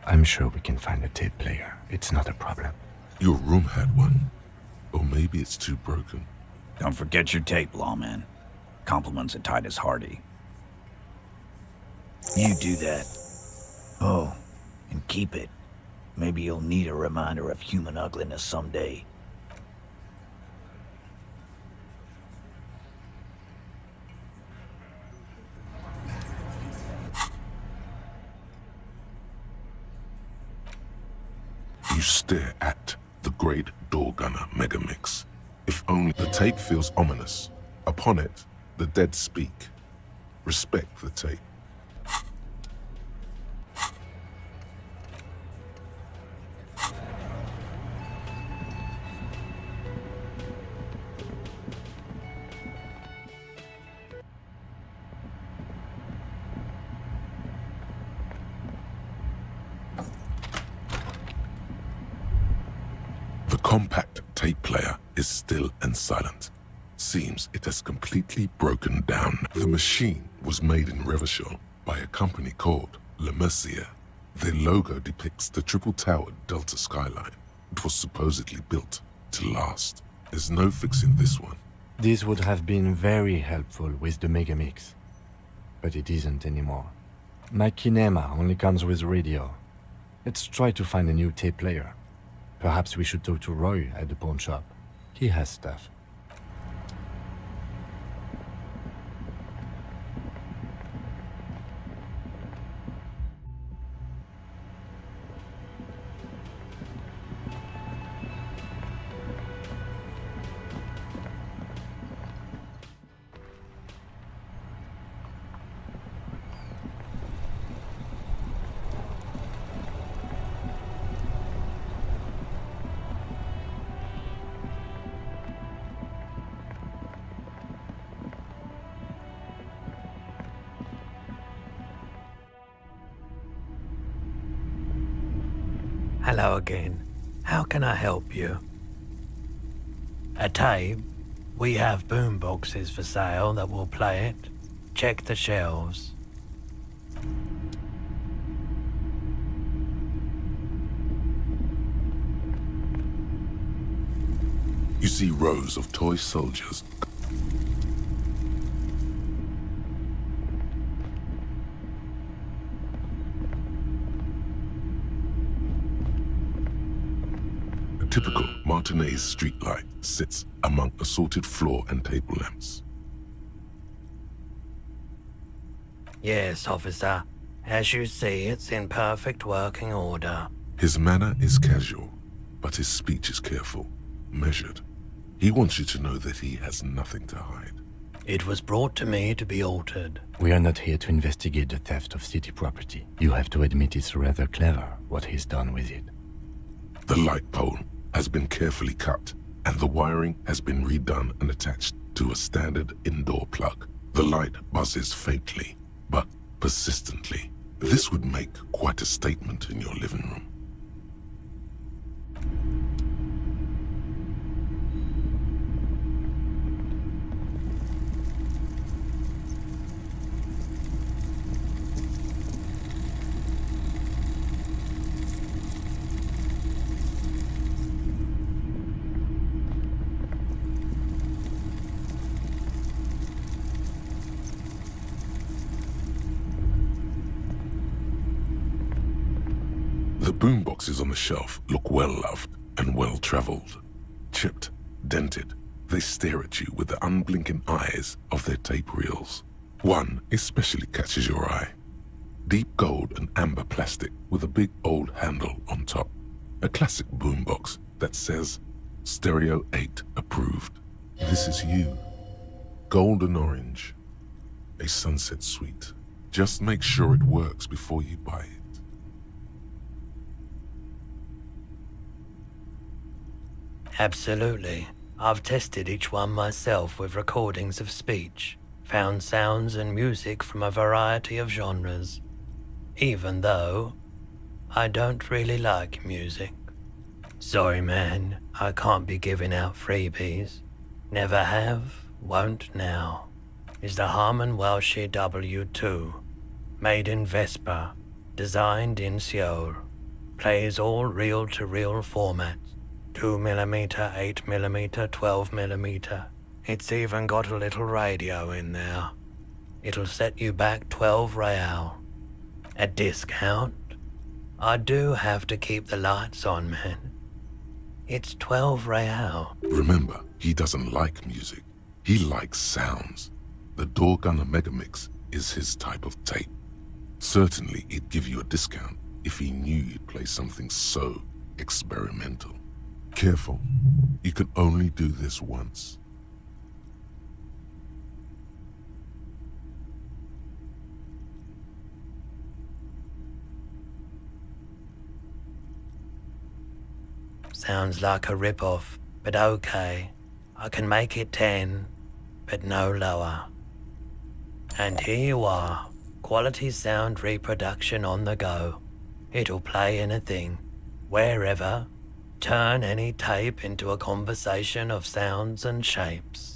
I'm sure we can find a tape player. It's not a problem. Your room had one. Or maybe it's too broken. Don't forget your tape, lawman. Compliments of Titus Hardy. You do that. Oh, and keep it. Maybe you'll need a reminder of human ugliness someday. You stare at the great door gunner megamix. If only the tape feels ominous. Upon it, the dead speak. Respect the tape. The compact tape player is still and silent. Seems it has completely broken down. The machine was made in Revachol by a company called Le Mercier. Their logo depicts the triple-towered Delta skyline. It was supposedly built to last. There's no fixing this one. This would have been very helpful with the Megamix. But it isn't anymore. My Kinema only comes with radio. Let's try to find a new tape player. Perhaps we should talk to Roy at the pawn shop. He has stuff. Hello again. How can I help you? A tape? We have boom boxes for sale that will play it. Check the shelves. You see rows of toy soldiers. A typical Martinez streetlight sits among assorted floor and table lamps. Yes, officer. As you see, it's in perfect working order. His manner is casual, but his speech is careful, measured. He wants you to know that he has nothing to hide. It was brought to me to be altered. We are not here to investigate the theft of city property. You have to admit it's rather clever what he's done with it. The light pole has been carefully cut, and the wiring has been redone and attached to a standard indoor plug. The light buzzes faintly, but persistently. This would make quite a statement in your living room. boomboxes on the shelf look well-loved and well-traveled. Chipped, dented, they stare at you with the unblinking eyes of their tape reels. One especially catches your eye. Deep gold and amber plastic with a big old handle on top. A classic boombox that says, Stereo 8 approved. This is you. Golden orange. A sunset suite. Just make sure it works before you buy it. Absolutely. I've tested each one myself with recordings of speech, found sounds and music from a variety of genres. Even though I don't really like music. Sorry, man, I can't be giving out freebies. Never have, won't now. Is the Harman Welsh W2, made in Vespa, designed in Seoul, plays all reel-to-reel formats, 2mm, 8mm, 12mm. It's even got a little radio in there. It'll set you back 12 real. A discount? I do have to keep the lights on, man. It's 12 real. Remember, he doesn't like music. He likes sounds. The Door Gunner Megamix is his type of tape. Certainly, he'd give you a discount if he knew you'd play something so experimental. Careful, you can only do this once. Sounds like a rip-off, but okay. I can make it 10, but no lower. And here you are, quality sound reproduction on the go. It'll play anything, wherever, turn any tape into a conversation of sounds and shapes.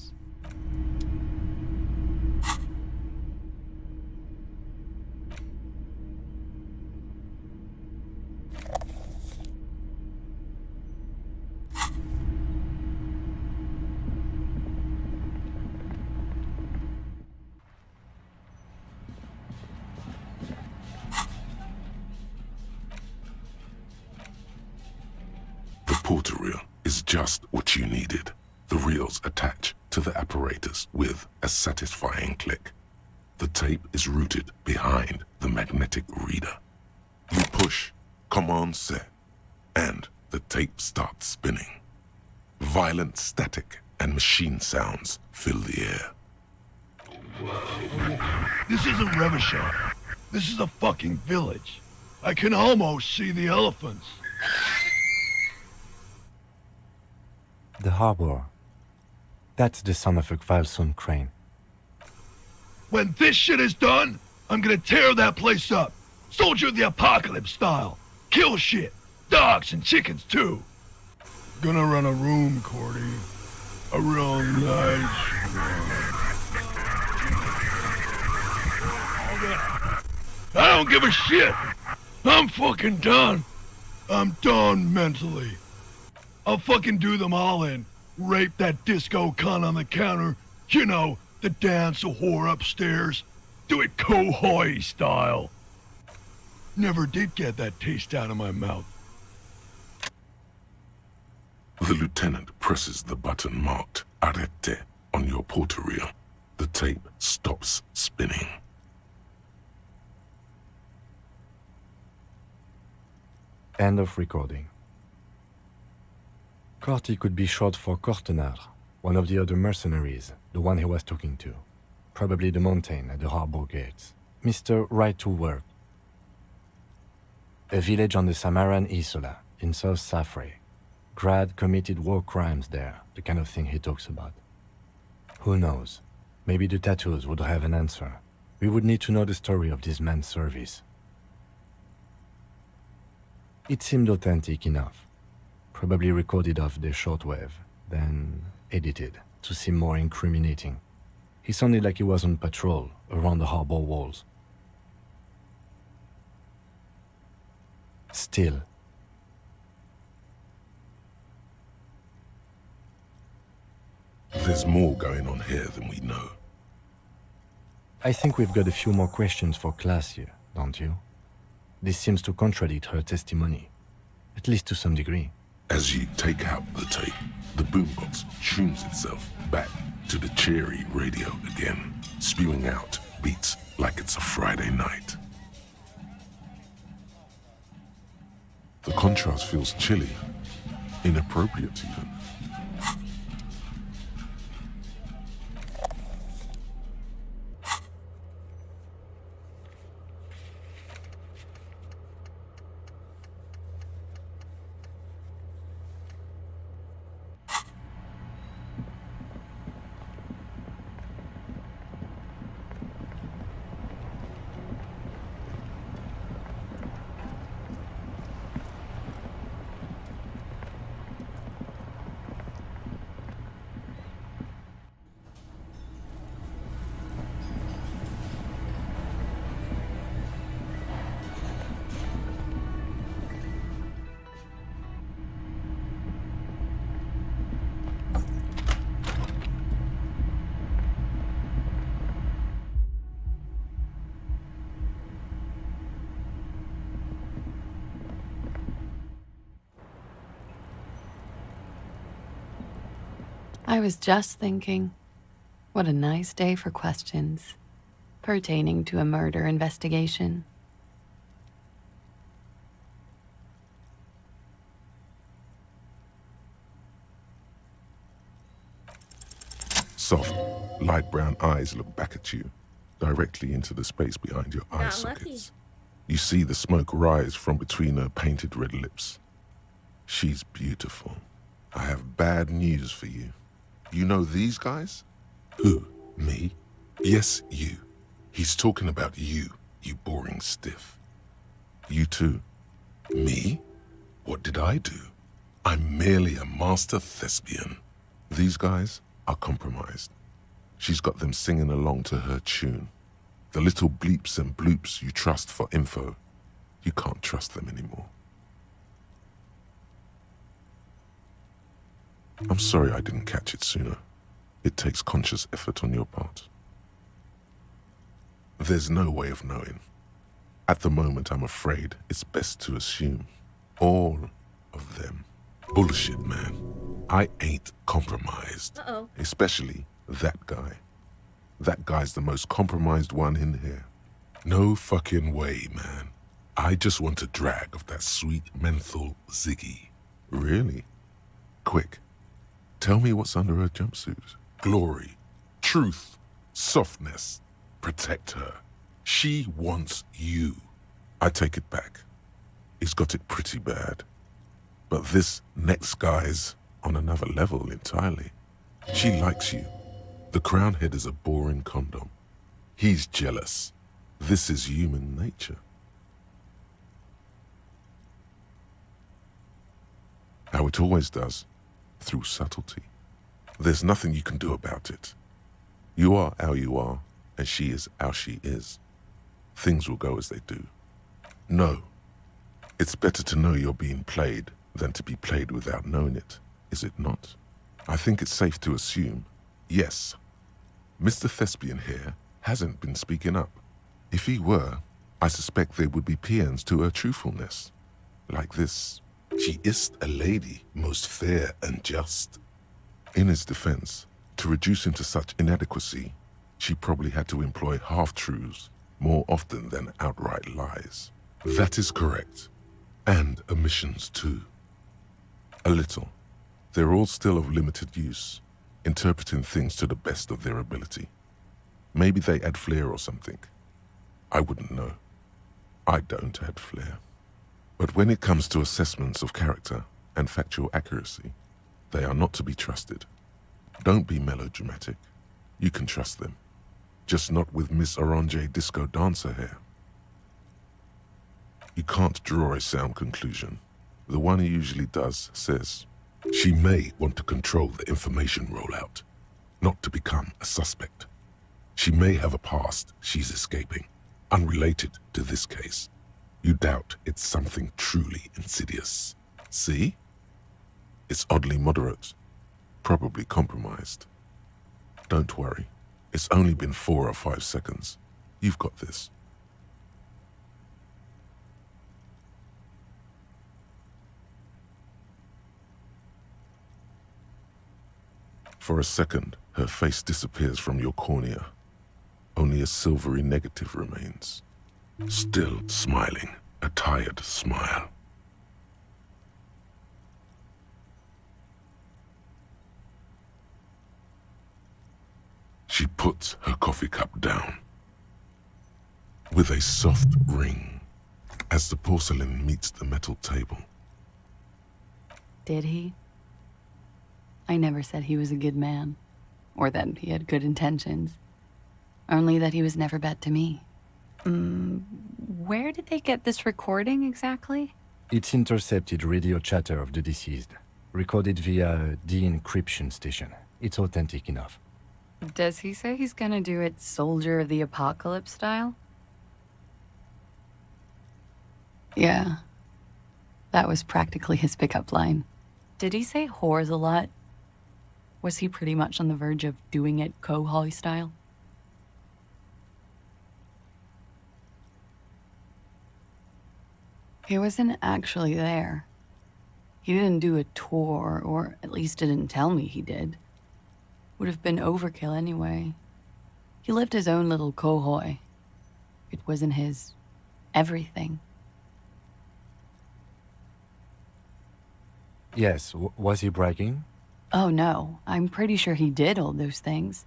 Porter reel is just what you needed. The reels attach to the apparatus with a satisfying click. The tape is routed behind the magnetic reader. You push Command Set, and the tape starts spinning. Violent static and machine sounds fill the air. This isn't Revachol. This is a fucking village. I can almost see the elephants. The harbor. That's the son of a Kvalson crane. When this shit is done, I'm gonna tear that place up. Soldier of the Apocalypse style. Kill shit. Dogs and chickens too. Gonna run a room, Cordy. A real nice I don't give a shit. I'm fucking done. I'm done mentally. I'll fucking do them all in. Rape that disco cunt on the counter. You know, the dance a whore upstairs. Do it Kohoi style. Never did get that taste out of my mouth. The lieutenant presses the button marked Arrête on your porter reel. The tape stops spinning. End of recording. Corty could be short for Cortenard, one of the other mercenaries, the one he was talking to. Probably the mountain at the harbor gates. Mr. Right to Work. A village on the Samaran Isola, in South Safre. Grad committed war crimes there, the kind of thing he talks about. Who knows? Maybe the tattoos would have an answer. We would need to know the story of this man's service. It seemed authentic enough. Probably recorded off the shortwave, then edited to seem more incriminating. He sounded like he was on patrol around the harbor walls. Still. There's more going on here than we know. I think we've got a few more questions for class here, don't you? This seems to contradict her testimony. at least to some degree. As you take out the tape, the boombox tunes itself back to the cheery radio again, spewing out beats like it's a Friday night. The contrast feels chilly, inappropriate even. I was just thinking, what a nice day for questions pertaining to a murder investigation. Soft, light brown eyes look back at you, directly into the space behind your eye sockets. You see the smoke rise from between her painted red lips. She's beautiful. I have bad news for you. You know these guys? Who? Me? Yes, you. He's talking about you, you boring stiff. You too. Me? What did I do? I'm merely a master thespian. These guys are compromised. She's got them singing along to her tune. The little bleeps and bloops you trust for info, you can't trust them anymore. I'm sorry I didn't catch it sooner. It takes conscious effort on your part. There's no way of knowing. At the moment, I'm afraid it's best to assume. All of them. Bullshit, man. I ain't compromised. Uh-oh. Especially that guy. That guy's the most compromised one in here. No fucking way, man. I just want a drag of that sweet menthol Ziggy. Really? Quick. Tell me what's under her jumpsuit. Glory, truth, softness. Protect her. She wants you. I take it back. He's got it pretty bad. But this next guy's on another level entirely. She likes you. The crown head is a boring condom. He's jealous. This is human nature. How it always does. Through subtlety. There's nothing you can do about it. You are how you are, and she is how she is. Things will go as they do. No. It's better to know you're being played than to be played without knowing it, is it not? I think it's safe to assume, yes, Mr. Thespian here hasn't been speaking up. If he were, I suspect there would be paeans to her truthfulness. Like this. She is a lady, most fair and just. In his defense, to reduce him to such inadequacy, she probably had to employ half-truths more often than outright lies. That is correct. And omissions too. A little. They're all still of limited use, interpreting things to the best of their ability. Maybe they add flair or something. I wouldn't know. I don't add flair. But when it comes to assessments of character and factual accuracy, they are not to be trusted. Don't be melodramatic. You can trust them. Just not with Miss Orange Disco Dancer here. You can't draw a sound conclusion. The one he usually does says, she may want to control the information rollout, not to become a suspect. She may have a past she's escaping, unrelated to this case. You doubt it's something truly insidious. See? It's oddly moderate, probably compromised. Don't worry. It's only been 4 or 5 seconds. You've got this. For a second, her face disappears from your cornea. Only a silvery negative remains. Still smiling, a tired smile. She puts her coffee cup down. With a soft ring, as the porcelain meets the metal table. Did he? I never said he was a good man, or that he had good intentions. Only that he was never bad to me. Where did they get this recording exactly? It's intercepted radio chatter of the deceased, recorded via a de-encryption station. It's authentic enough. Does he say he's gonna do it Soldier of the Apocalypse style? Yeah. That was practically his pickup line. Did he say whores a lot? Was he pretty much on the verge of doing it Kohoi style? He wasn't actually there. He didn't do a tour, or at least didn't tell me he did. Would have been overkill anyway. He lived his own little Kohoi. It wasn't his everything. Yes, was he bragging? Oh no, I'm pretty sure he did all those things.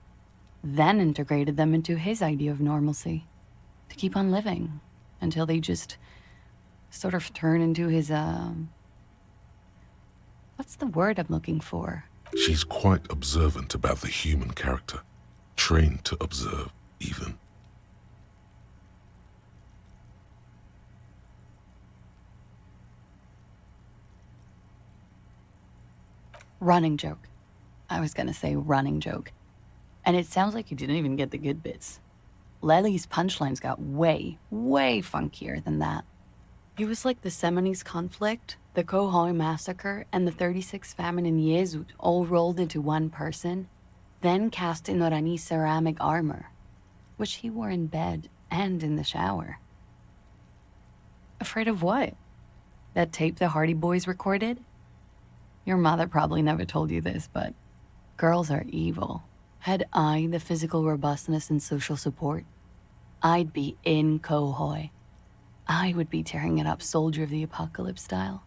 Then integrated them into his idea of normalcy. To keep on living. Until they just sort of turn into his, what's the word I'm looking for? She's quite observant about the human character. Trained to observe, even. Running joke. I was gonna say running joke. And it sounds like you didn't even get the good bits. Lely's punchlines got way, way funkier than that. He was like the Seminese conflict, the Kohoi massacre, and the 36 famine in Yezut all rolled into one person, then cast in Orani ceramic armor, which he wore in bed and in the shower. Afraid of what? That tape the Hardy Boys recorded? Your mother probably never told you this, but girls are evil. Had I the physical robustness and social support, I'd be in Kohoi. I would be tearing it up Soldier of the Apocalypse style.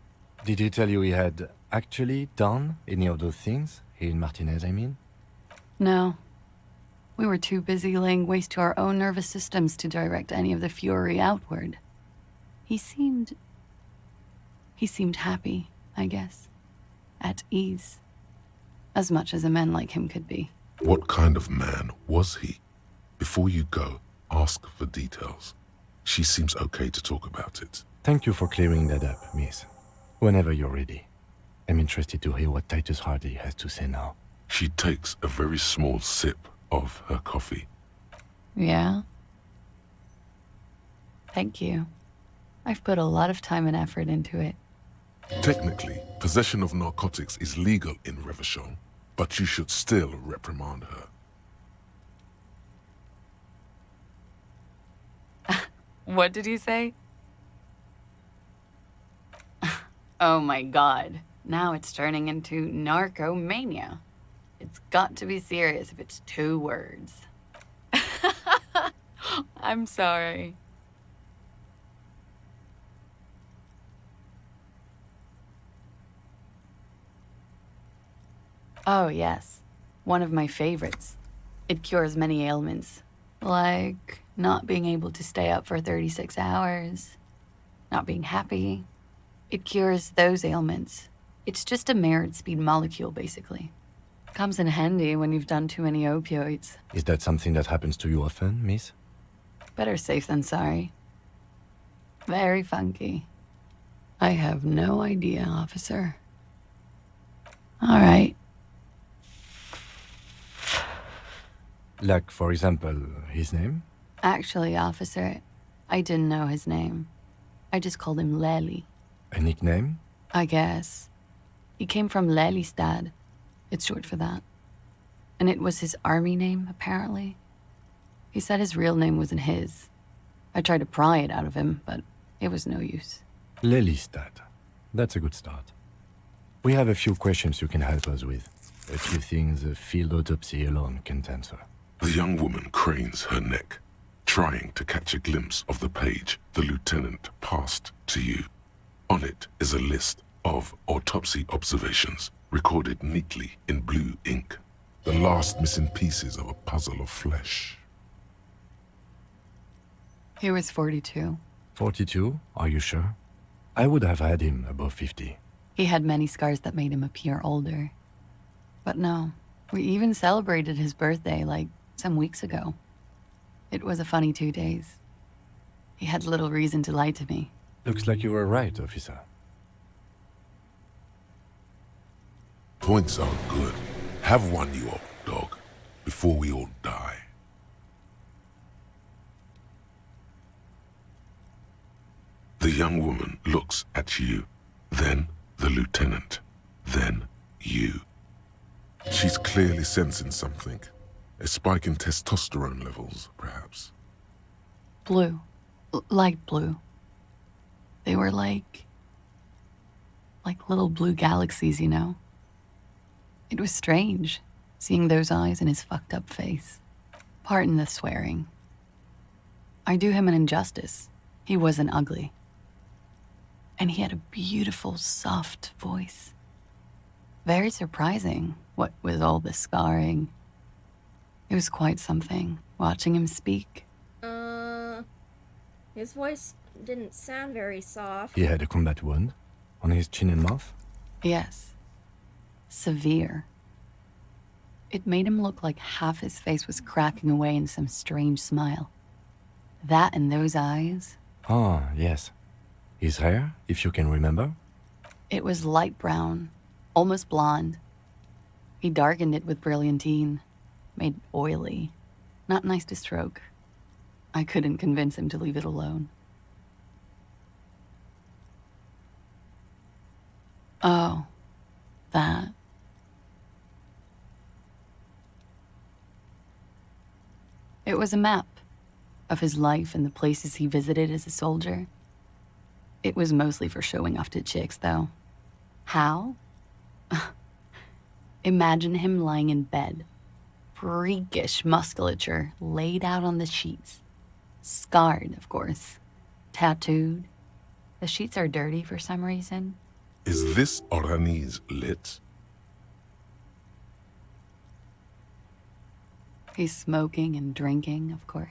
Did he tell you he had actually done any of those things? He and Martinez, I mean? No. We were too busy laying waste to our own nervous systems to direct any of the fury outward. He seemed happy, I guess. At ease. As much as a man like him could be. What kind of man was he? Before you go, ask for details. She seems okay to talk about it. Thank you for clearing that up, miss. Whenever you're ready. I'm interested to hear what Titus Hardy has to say now. She takes a very small sip of her coffee. Yeah? Thank you. I've put a lot of time and effort into it. Technically, possession of narcotics is legal in Revachol, but you should still reprimand her. What did you say? Oh my god. Now it's turning into narcomania. It's got to be serious if it's 2 words. I'm sorry. Oh, yes. One of my favorites. It cures many ailments. Like not being able to stay up for 36 hours. Not being happy. It cures those ailments. It's just a merit speed molecule, basically. Comes in handy when you've done too many opioids. Is that something that happens to you often, miss? Better safe than sorry. Very funky. I have no idea, officer. All right. Like, for example, his name? Actually, officer, I didn't know his name. I just called him Lely. A nickname? I guess. He came from Lelystad. It's short for that. And it was his army name, apparently. He said his real name wasn't his. I tried to pry it out of him, but it was no use. Lelystad. That's a good start. We have a few questions you can help us with. A few things a field autopsy alone can't answer. The young woman cranes her neck, trying to catch a glimpse of the page the lieutenant passed to you. On it is a list of autopsy observations, recorded neatly in blue ink. The last missing pieces of a puzzle of flesh. He was 42. 42? Are you sure? I would have had him above 50. He had many scars that made him appear older. But no, we even celebrated his birthday like some weeks ago. It was a funny 2 days. He had little reason to lie to me. Looks like you were right, officer. Points are good. Have one, you old dog, before we all die. The young woman looks at you, then the lieutenant, then you. She's clearly sensing something. A spike in testosterone levels, perhaps. Blue. Light blue. They were like little blue galaxies, you know? It was strange, seeing those eyes in his fucked up face. Pardon the swearing. I do him an injustice. He wasn't ugly. And he had a beautiful, soft voice. Very surprising, what with all the scarring. It was quite something, watching him speak. His voice didn't sound very soft. He had a combat wound on his chin and mouth? Yes. Severe. It made him look like half his face was cracking away in some strange smile. That and those eyes. Ah, yes. His hair, if you can remember? It was light brown, almost blonde. He darkened it with brilliantine, made oily. Not nice to stroke. I couldn't convince him to leave it alone. Oh, that. It was a map of his life and the places he visited as a soldier. It was mostly for showing off to chicks, though. How? Imagine him lying in bed, freakish musculature laid out on the sheets. Scarred, of course. Tattooed. The sheets are dirty for some reason. Is this Orani's lit? He's smoking and drinking, of course.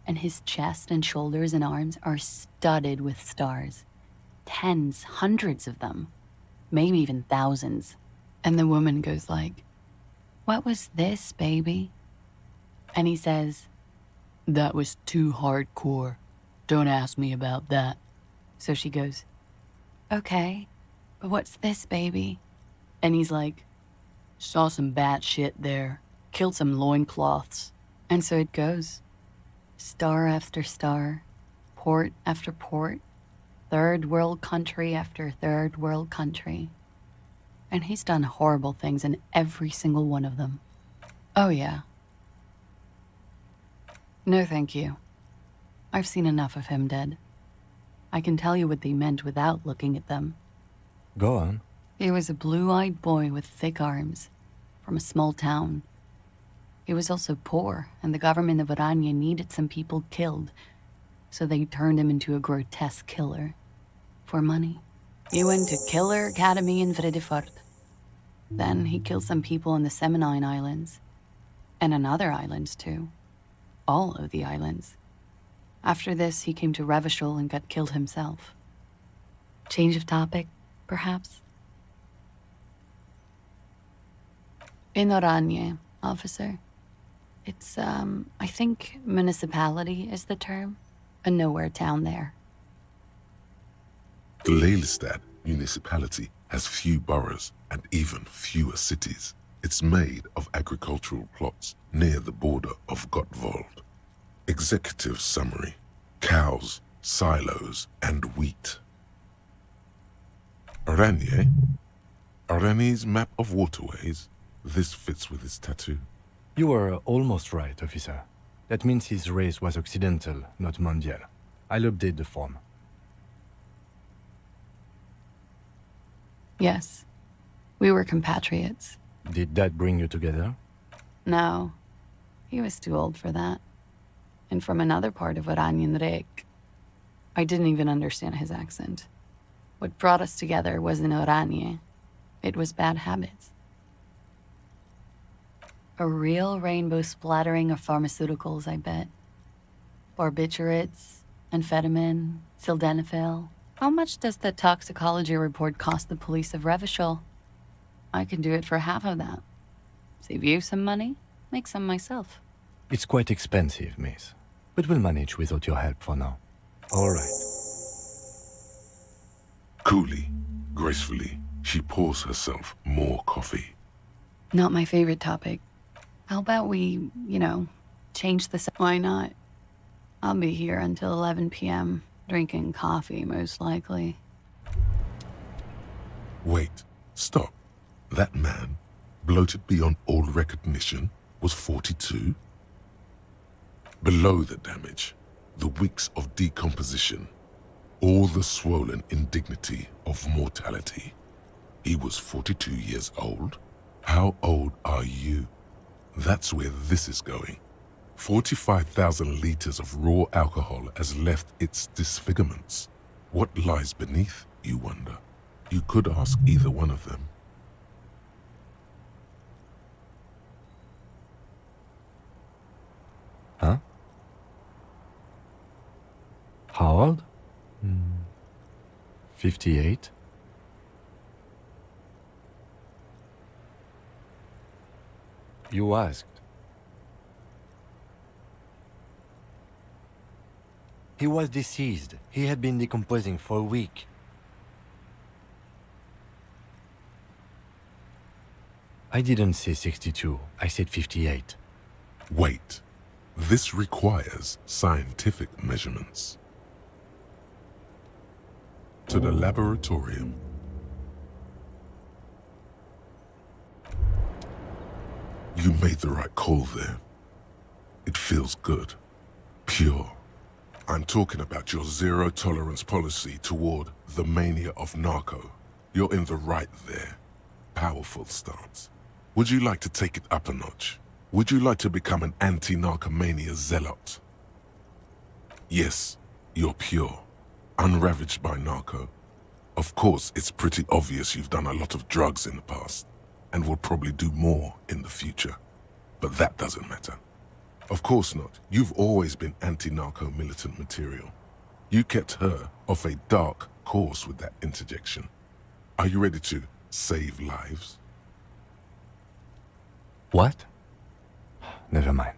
And his chest and shoulders and arms are studded with stars. Tens, hundreds of them. Maybe even thousands. And the woman goes like, "What was this, baby?" And he says, "That was too hardcore. Don't ask me about that." So she goes, "Okay, but what's this, baby?" And he's like, "Saw some bat shit there. Killed some loincloths." And so it goes. Star after star, port after port, third world country after third world country. And he's done horrible things in every single one of them. Oh yeah. No thank you. I've seen enough of him dead. I can tell you what they meant without looking at them. Go on. He was a blue-eyed boy with thick arms, from a small town. He was also poor, and the government of Oranje needed some people killed, so they turned him into a grotesque killer. For money. He went to Killer Academy in Vredefort. Then he killed some people in the Semenine Islands. And on other islands, too. All of the islands. After this, he came to Revachol and got killed himself. Change of topic, perhaps? In Oranje, officer. It's, I think municipality is the term. A nowhere town there. The Lelystad municipality has few boroughs and even fewer cities. It's made of agricultural plots near the border of Gottwald. Executive summary: cows, silos, and wheat. Oranje? Oranje's map of waterways? This fits with his tattoo. You were almost right, officer. That means his race was occidental, not mondial. I'll update the form. Yes. We were compatriots. Did that bring you together? No, he was too old for that. And from another part of Oranjenrek. I didn't even understand his accent. What brought us together wasn't Oranje. It was bad habits. A real rainbow splattering of pharmaceuticals, I bet. Barbiturates, amphetamine, sildenafil. How much does the toxicology report cost the police of Revachol? I can do it for half of that. Save you some money, make some myself. It's quite expensive, miss. But we'll manage without your help for now. All right. Coolly, gracefully, she pours herself more coffee. Not my favorite topic. How about we, change the... Why not? I'll be here until 11 p.m., drinking coffee, most likely. Wait, stop. That man, bloated beyond all recognition, was 42? Below the damage, the weeks of decomposition, all the swollen indignity of mortality. He was 42 years old? How old are you? That's where this is going. 45,000 liters of raw alcohol has left its disfigurements. What lies beneath, you wonder? You could ask either one of them. Huh? How old? 58? You asked. He was deceased. He had been decomposing for a week. I didn't say 62. I said 58. Wait. This requires scientific measurements. To the laboratorium. You made the right call there. It feels good. Pure. I'm talking about your zero-tolerance policy toward the mania of narco. You're in the right there. Powerful stance. Would you like to take it up a notch? Would you like to become an anti-narcomania zealot? Yes, you're pure. Unravaged by narco. Of course, it's pretty obvious you've done a lot of drugs in the past, and will probably do more in the future. But that doesn't matter. Of course not. You've always been anti-narco militant material. You kept her off a dark course with that interjection. Are you ready to save lives? What? Never mind.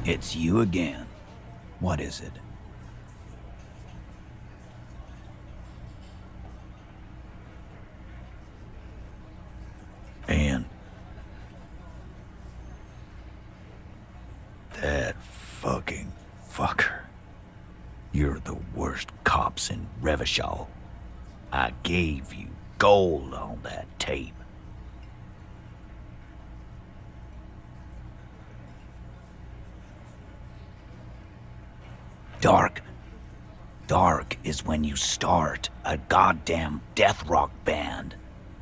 It's you again. What is it? in Revachol. I gave you gold on that tape. Dark. Dark is when you start a goddamn death rock band.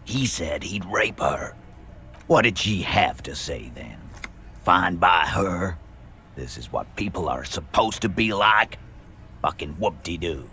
He said he'd rape her. What did she have to say then? Fine by her? This is what people are supposed to be like? Fucking whoop-de-doo.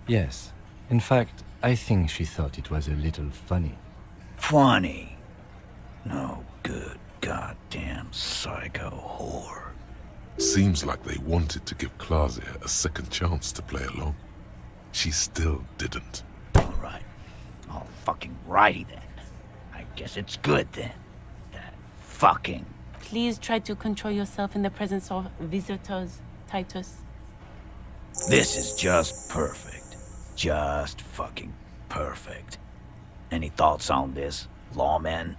Yes. In fact, I think she thought it was a little funny. Funny? No good goddamn psycho whore. Seems like they wanted to give Claudia a second chance to play along. She still didn't. Alright. All fucking righty then. I guess it's good then. That fucking... Please try to control yourself in the presence of visitors, Titus. This is just perfect. Just fucking perfect. Any thoughts on this, lawmen?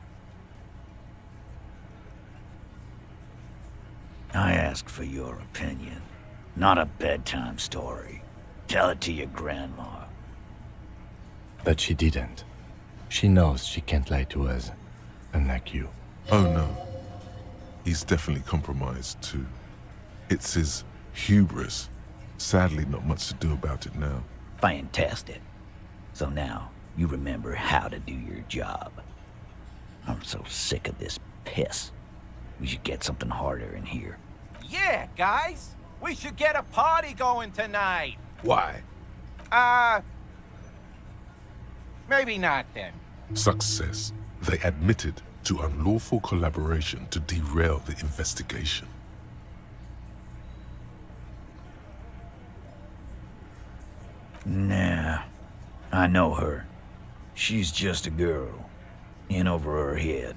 I ask for your opinion, not a bedtime story. Tell it to your grandma. But she didn't. She knows she can't lie to us, unlike you. Oh no. He's definitely compromised too. It's his hubris. Sadly, not much to do about it now. Fantastic. So now, you remember how to do your job. I'm so sick of this piss. We should get something harder in here. Yeah, guys! We should get a party going tonight! Why? Maybe not then. Success. They admitted to unlawful collaboration to derail the investigation. Nah, I know her. She's just a girl. In over her head.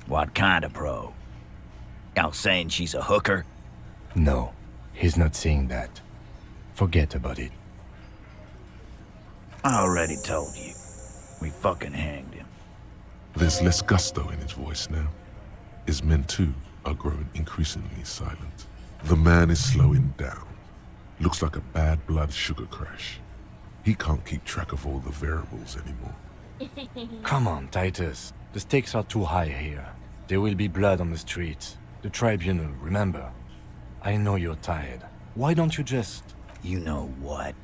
What kind of pro? Y'all saying she's a hooker? No, he's not saying that. Forget about it. I already told you. We fucking hanged him. There's less gusto in his voice now. His men too are growing increasingly silent. The man is slowing down. Looks like a bad blood sugar crash. He can't keep track of all the variables anymore. Come on, Titus. The stakes are too high here. There will be blood on the streets. The tribunal, remember? I know you're tired. Why don't you just... You know what?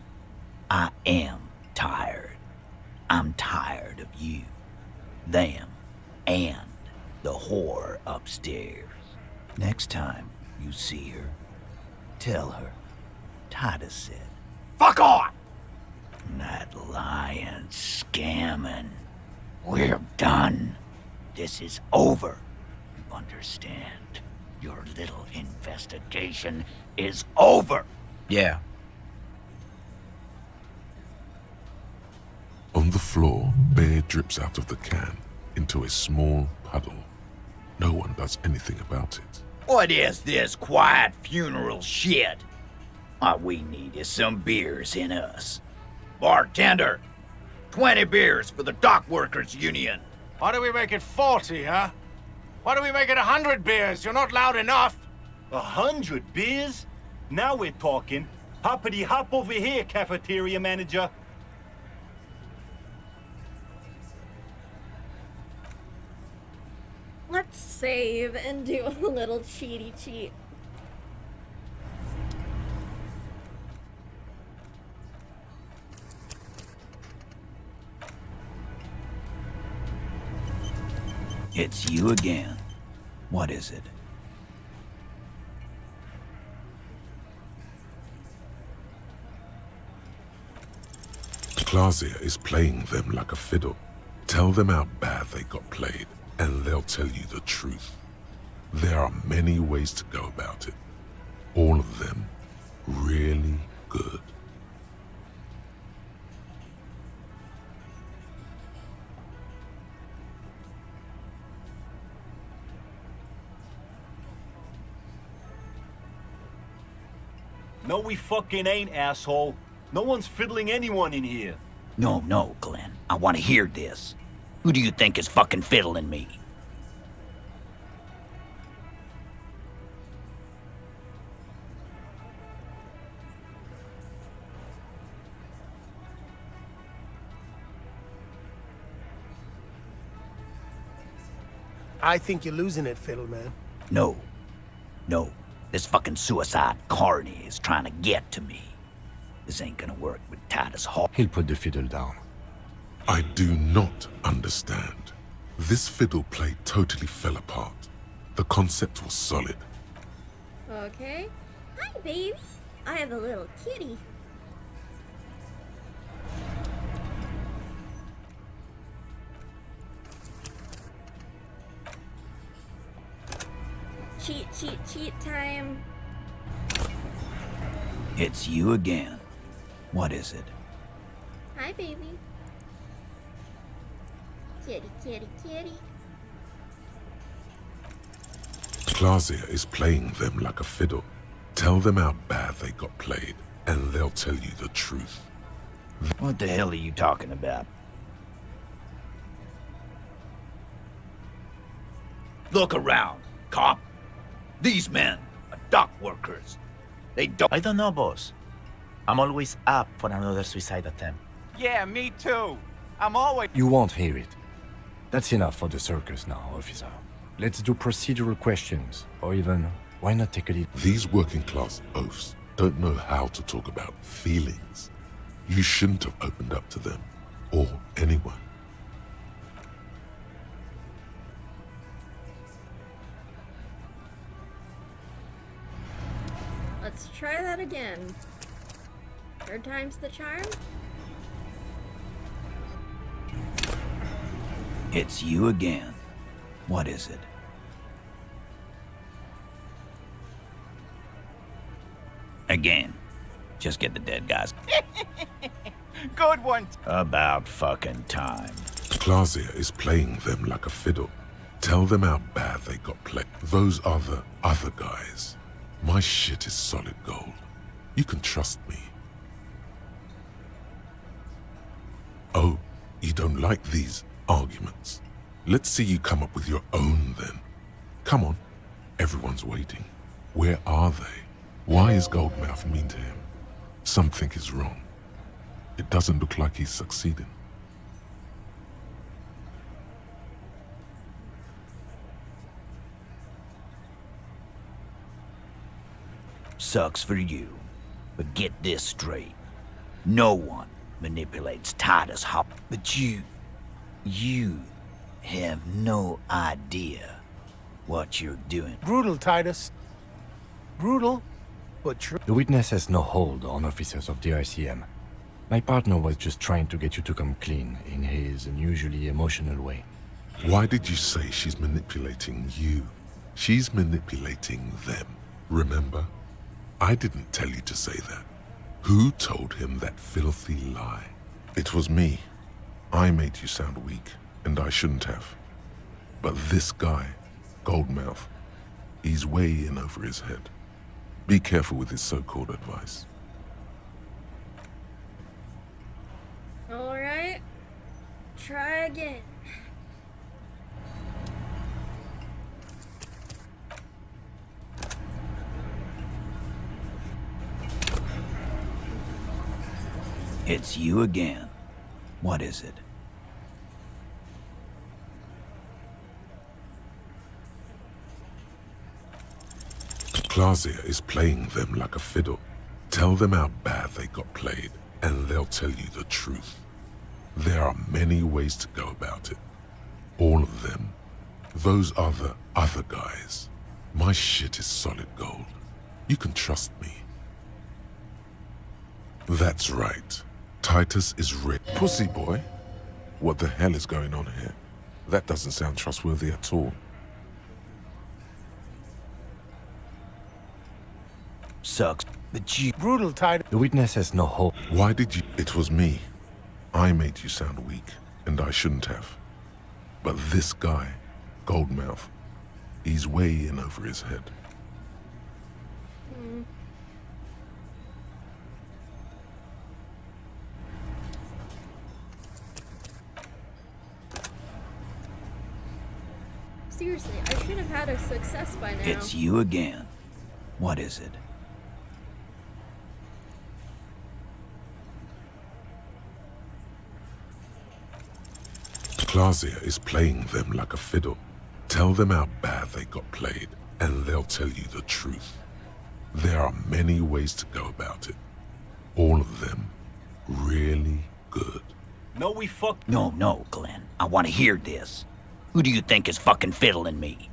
I am tired. I'm tired of you, them, and the whore upstairs. Next time you see her, tell her Titus said, "Fuck on!" That lying, scamming. We're done. This is over. You understand? Your little investigation is over. Yeah. On the floor, beer drips out of the can into a small puddle. No one does anything about it. What is this quiet funeral shit? All we need is some beers in us. Bartender, 20 beers for the Dock Workers Union. Why do we make it 40, huh? Why do we make it 100 beers? You're not loud enough. 100 beers? Now we're talking. Hoppity hop over here, cafeteria manager. Let's save and do a little cheaty cheat. It's you again. What is it? Claudia is playing them like a fiddle. Tell them how bad they got played, and they'll tell you the truth. There are many ways to go about it. All of them really good. No, we fucking ain't, asshole. No one's fiddling anyone in here. No, no, Glenn. I want to hear this. Who do you think is fucking fiddling me? I think you're losing it, Fiddle Man. No. No. This fucking suicide carny is trying to get to me. This ain't gonna work with Titus Hall. He'll put the fiddle down. I do not understand. This fiddle play totally fell apart. The concept was solid. Okay. Hi, baby. I have a little kitty. Cheat time. It's you again. What is it? Hi, baby. Kitty, kitty, kitty. Clausia is playing them like a fiddle. Tell them how bad they got played, and they'll tell you the truth. What the hell are you talking about? Look around, cop. These men are dock workers. They don't... I don't know, boss. I'm always up for another suicide attempt. Yeah, me too. I'm always... You won't hear it. That's enough for the circus now, officer. Let's do procedural questions, or even, why not take a lead? These working class oafs don't know how to talk about feelings. You shouldn't have opened up to them, or anyone. Let's try that again. Third time's the charm? It's you again. What is it? Again. Just get the dead guys. Good one. About fucking time. Clausia is playing them like a fiddle. Tell them how bad they got played. Those are the other guys. My shit is solid gold. You can trust me. Oh, you don't like these arguments? Let's see you come up with your own then. Come on, everyone's waiting. Where are they? Why is Goldmouth mean to him? Something is wrong. It doesn't look like he's succeeding. Sucks for you. But get this straight. No one manipulates Titus Hop. But you have no idea what you're doing. Brutal, Titus. Brutal, but true. The witness has no hold on officers of the RCM. My partner was just trying to get you to come clean in his unusually emotional way. Why did you say she's manipulating you? She's manipulating them, remember? I didn't tell you to say that. Who told him that filthy lie? It was me. I made you sound weak, and I shouldn't have. But this guy, Goldmouth, he's way in over his head. Be careful with his so-called advice. Alright. Try again. It's you again. What is it? Clausia is playing them like a fiddle. Tell them how bad they got played, and they'll tell you the truth. There are many ways to go about it. All of them. Those are the other guys. My shit is solid gold. You can trust me. That's right. Titus is rich. Pussy boy. What the hell is going on here? That doesn't sound trustworthy at all. Sucks, but you... Brutal title. The witness has no hope. Why did you? It was me. I made you sound weak, and I shouldn't have. But this guy, Goldmouth, he's way in over his head. Seriously, I should have had a success by now. It's you again. What is it? Clausia is playing them like a fiddle. Tell them how bad they got played, and they'll tell you the truth. There are many ways to go about it. All of them really good. No, we fuck. No, Glenn. I want to hear this. Who do you think is fucking fiddling me?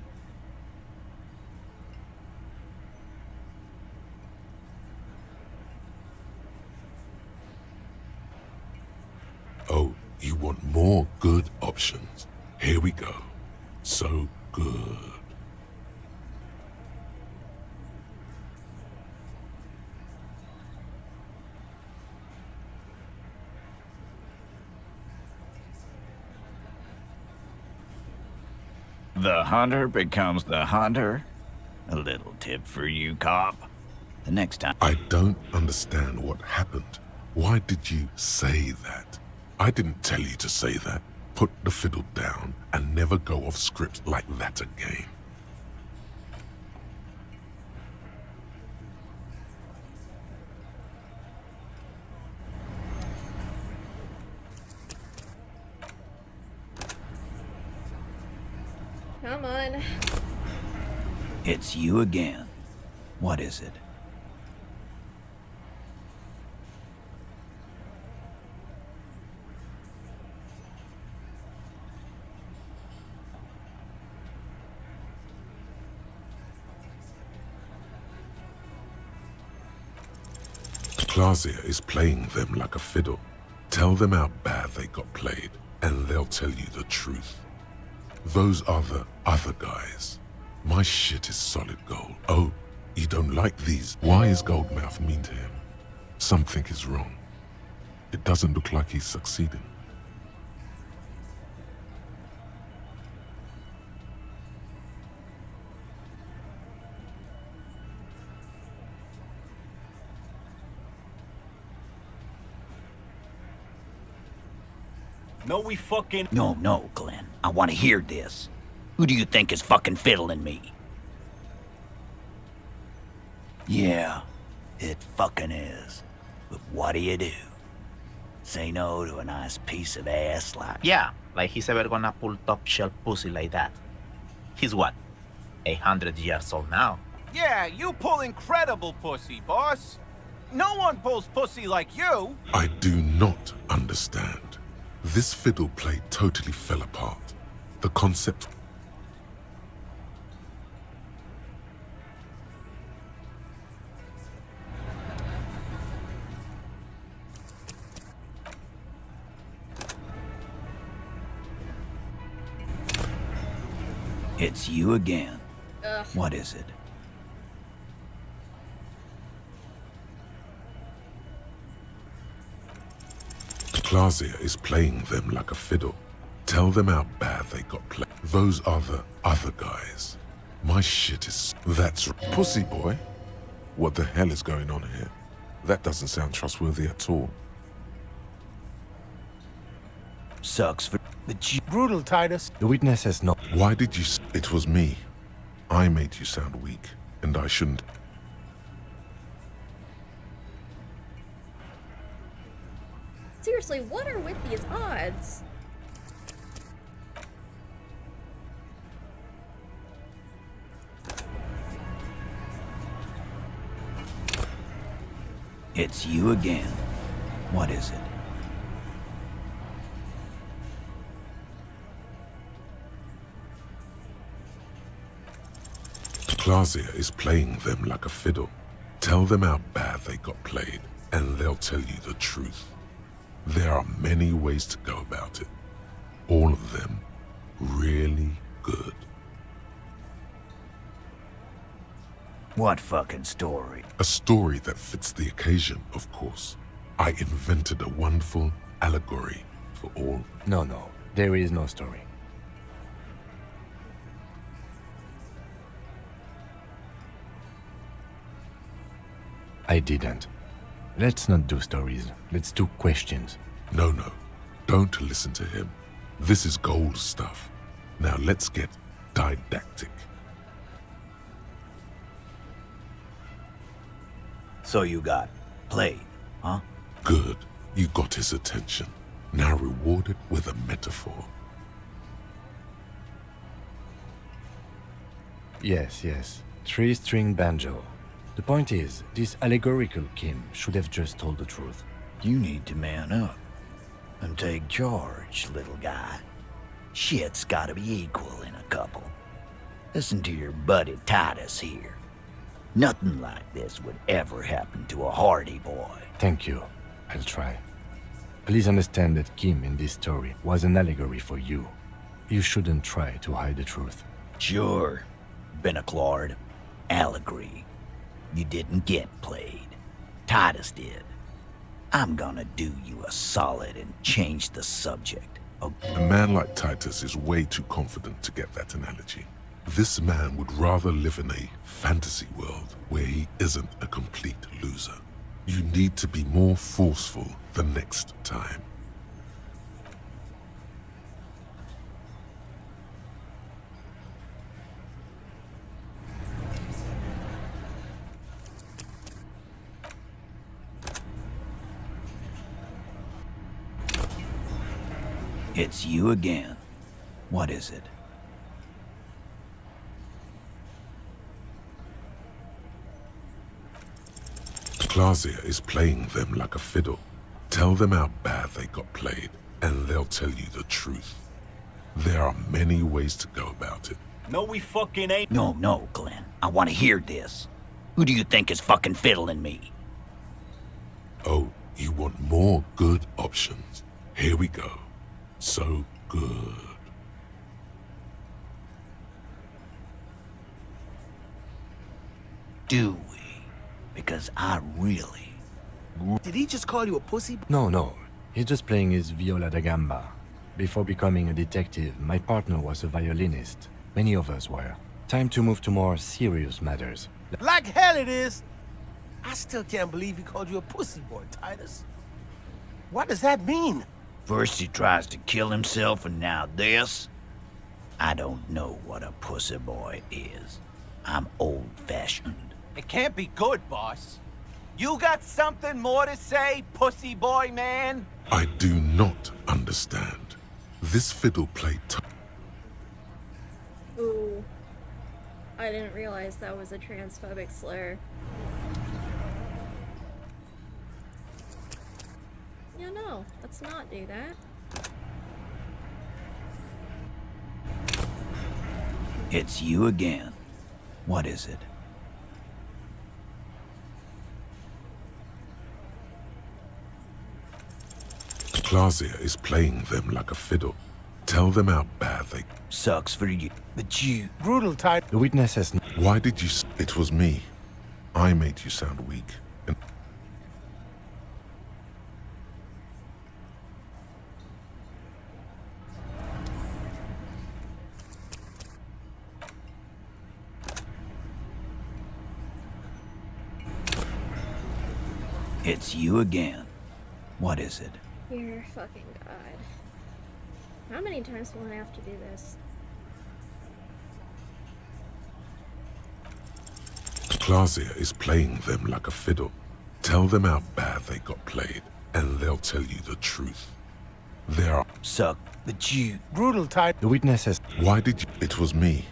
Oh, you want more good options? Here we go. So good. The hunter becomes the hunter? A little tip for you, cop. The next time... I don't understand what happened. Why did you say that? I didn't tell you to say that. Put the fiddle down and never go off script like that again. Come on. It's you again. What is it? Clausia is playing them like a fiddle. Tell them how bad they got played, and they'll tell you the truth. Those are the other guys. My shit is solid gold. Oh, you don't like these? Why is Goldmouth mean to him? Something is wrong. It doesn't look like he's succeeding. No, we fucking... No, Glenn. I want to hear this. Who do you think is fucking fiddling me? Yeah, it fucking is. But what do you do? Say no to a nice piece of ass like... Yeah, like he's ever gonna pull top shelf pussy like that. He's what? 100 years old now. Yeah, you pull incredible pussy, boss. No one pulls pussy like you. I do not understand. This fiddle play totally fell apart. The concept... It's you again. Ugh. What is it? Clausia is playing them like a fiddle. Tell them how bad they got played. Those are the other guys. My shit is... That's... Pussy boy? What the hell is going on here? That doesn't sound trustworthy at all. Sucks for... But you... Brutal, Titus. The witness has no... Why did you... It was me. I made you sound weak, and I shouldn't... Seriously, what are with these odds? It's you again. What is it? Clausia is playing them like a fiddle. Tell them how bad they got played, and they'll tell you the truth. There are many ways to go about it. All of them really good. What fucking story? A story that fits the occasion, of course. I invented a wonderful allegory for all. No, there is no story. I didn't. Let's not do stories. Let's do questions. No, don't listen to him. This is gold stuff. Now let's get didactic. So you got played, huh? Good. You got his attention. Now reward it with a metaphor. Yes. 3-string banjo. The point is, this allegorical Kim should have just told the truth. You need to man up and take charge, little guy. Shit's gotta be equal in a couple. Listen to your buddy Titus here. Nothing like this would ever happen to a hardy boy. Thank you. I'll try. Please understand that Kim in this story was an allegory for you. You shouldn't try to hide the truth. Sure, Benaclard. Allegory. You didn't get played. Titus did. I'm gonna do you a solid and change the subject. Okay? A man like Titus is way too confident to get that analogy. This man would rather live in a fantasy world where he isn't a complete loser. You need to be more forceful the next time. It's you again. What is it? Clausia is playing them like a fiddle. Tell them how bad they got played, and they'll tell you the truth. There are many ways to go about it. No, we fucking ain't. No, Glenn. I want to hear this. Who do you think is fucking fiddling me? Oh, you want more good options? Here we go. So good. Do we? Because I really... Did he just call you a pussy? No. He's just playing his viola da gamba. Before becoming a detective, my partner was a violinist. Many of us were. Time to move to more serious matters. Like hell it is! I still can't believe he called you a pussy boy, Titus. What does that mean? First he tries to kill himself, and now this? I don't know what a pussy boy is. I'm old-fashioned. It can't be good, boss. You got something more to say, pussy boy man? I do not understand. This fiddle played Ooh. I didn't realize that was a transphobic slur. Yeah, no, let's not do that. It's you again. What is it? Clausia is playing them like a fiddle. Tell them how bad they... Sucks for you, but you... Brutal, Titus. The witness has... Why did you... It was me. I made you sound weak. And... It's you again. What is it? You're fucking God. How many times will I have to do this? Clausia is playing them like a fiddle. Tell them how bad they got played, and they'll tell you the truth. There are... Suck, but you... Brutal, Titus. The witness has... Why did you... It was me.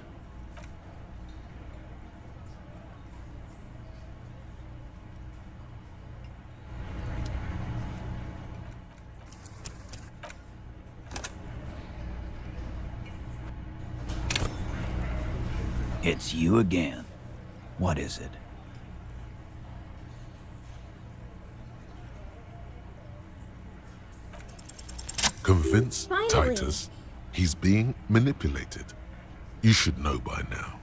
It's you again. What is it? Convince Finally. Titus he's being manipulated. You should know by now.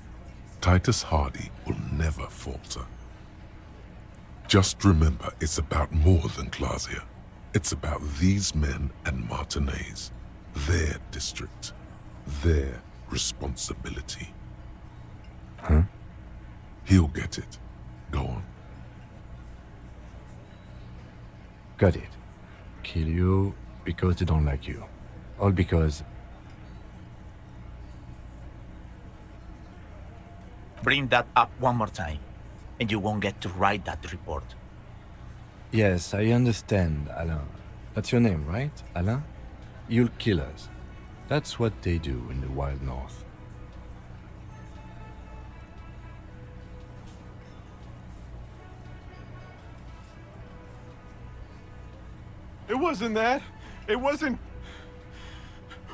Titus Hardy will never falter. Just remember, it's about more than Glasia. It's about these men and Martinez, their district, their responsibility. Huh? He'll get it. Go on. Got it. Kill you because they don't like you. All because... Bring that up one more time, and you won't get to write that report. Yes, I understand, Alain. That's your name, right, Alain? You'll kill us. That's what they do in the Wild North. It wasn't that. It wasn't...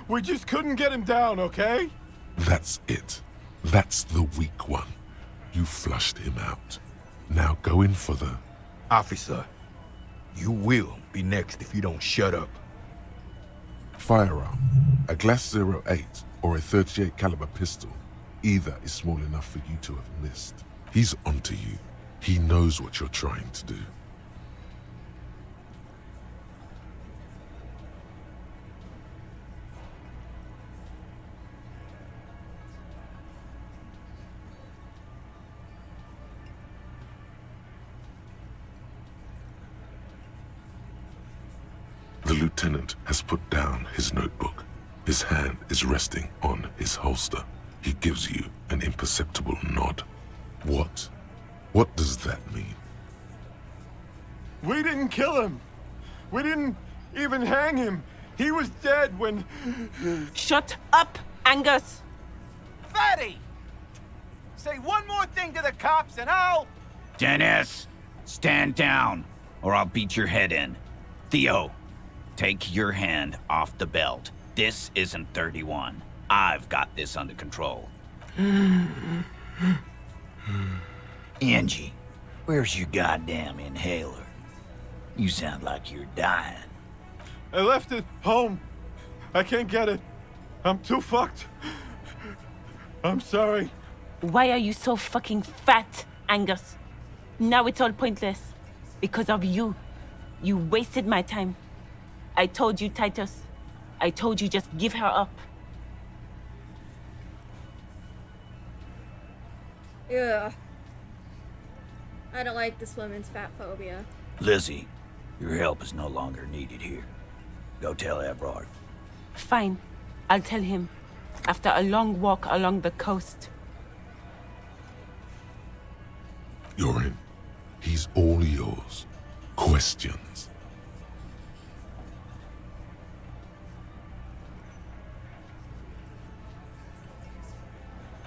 We just couldn't get him down, okay? That's it. That's the weak one. You flushed him out. Now go in for the... Officer, you will be next if you don't shut up. Firearm. A Glass 08 or a 38 caliber pistol. Either is small enough for you to have missed. He's onto you. He knows what you're trying to do. The lieutenant has put down his notebook. His hand is resting on his holster. He gives you an imperceptible nod. What? What does that mean? We didn't kill him. We didn't even hang him. He was dead when... Shut up, Angus! Fatty! Say one more thing to the cops and I'll... Dennis, stand down, or I'll beat your head in. Theo, take your hand off the belt. This isn't 31. I've got this under control. Angie, where's your goddamn inhaler? You sound like you're dying. I left it home. I can't get it. I'm too fucked. I'm sorry. Why are you so fucking fat, Angus? Now it's all pointless. Because of you. You wasted my time. I told you, Titus. I told you just give her up. Yeah. I don't like this woman's fat phobia. Lizzie, your help is no longer needed here. Go tell Everard. Fine. I'll tell him. After a long walk along the coast. You're in. He's all yours. Questions?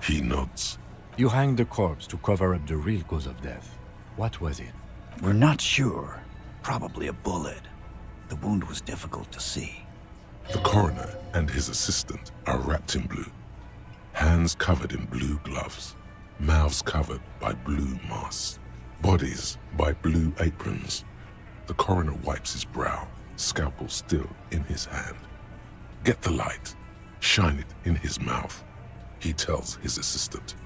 He nods. You hanged the corpse to cover up the real cause of death. What was it? We're not sure. Probably a bullet. The wound was difficult to see. The coroner and his assistant are wrapped in blue. Hands covered in blue gloves. Mouths covered by blue masks. Bodies by blue aprons. The coroner wipes his brow, scalpel still in his hand. Get the light. Shine it in his mouth. He tells his assistant.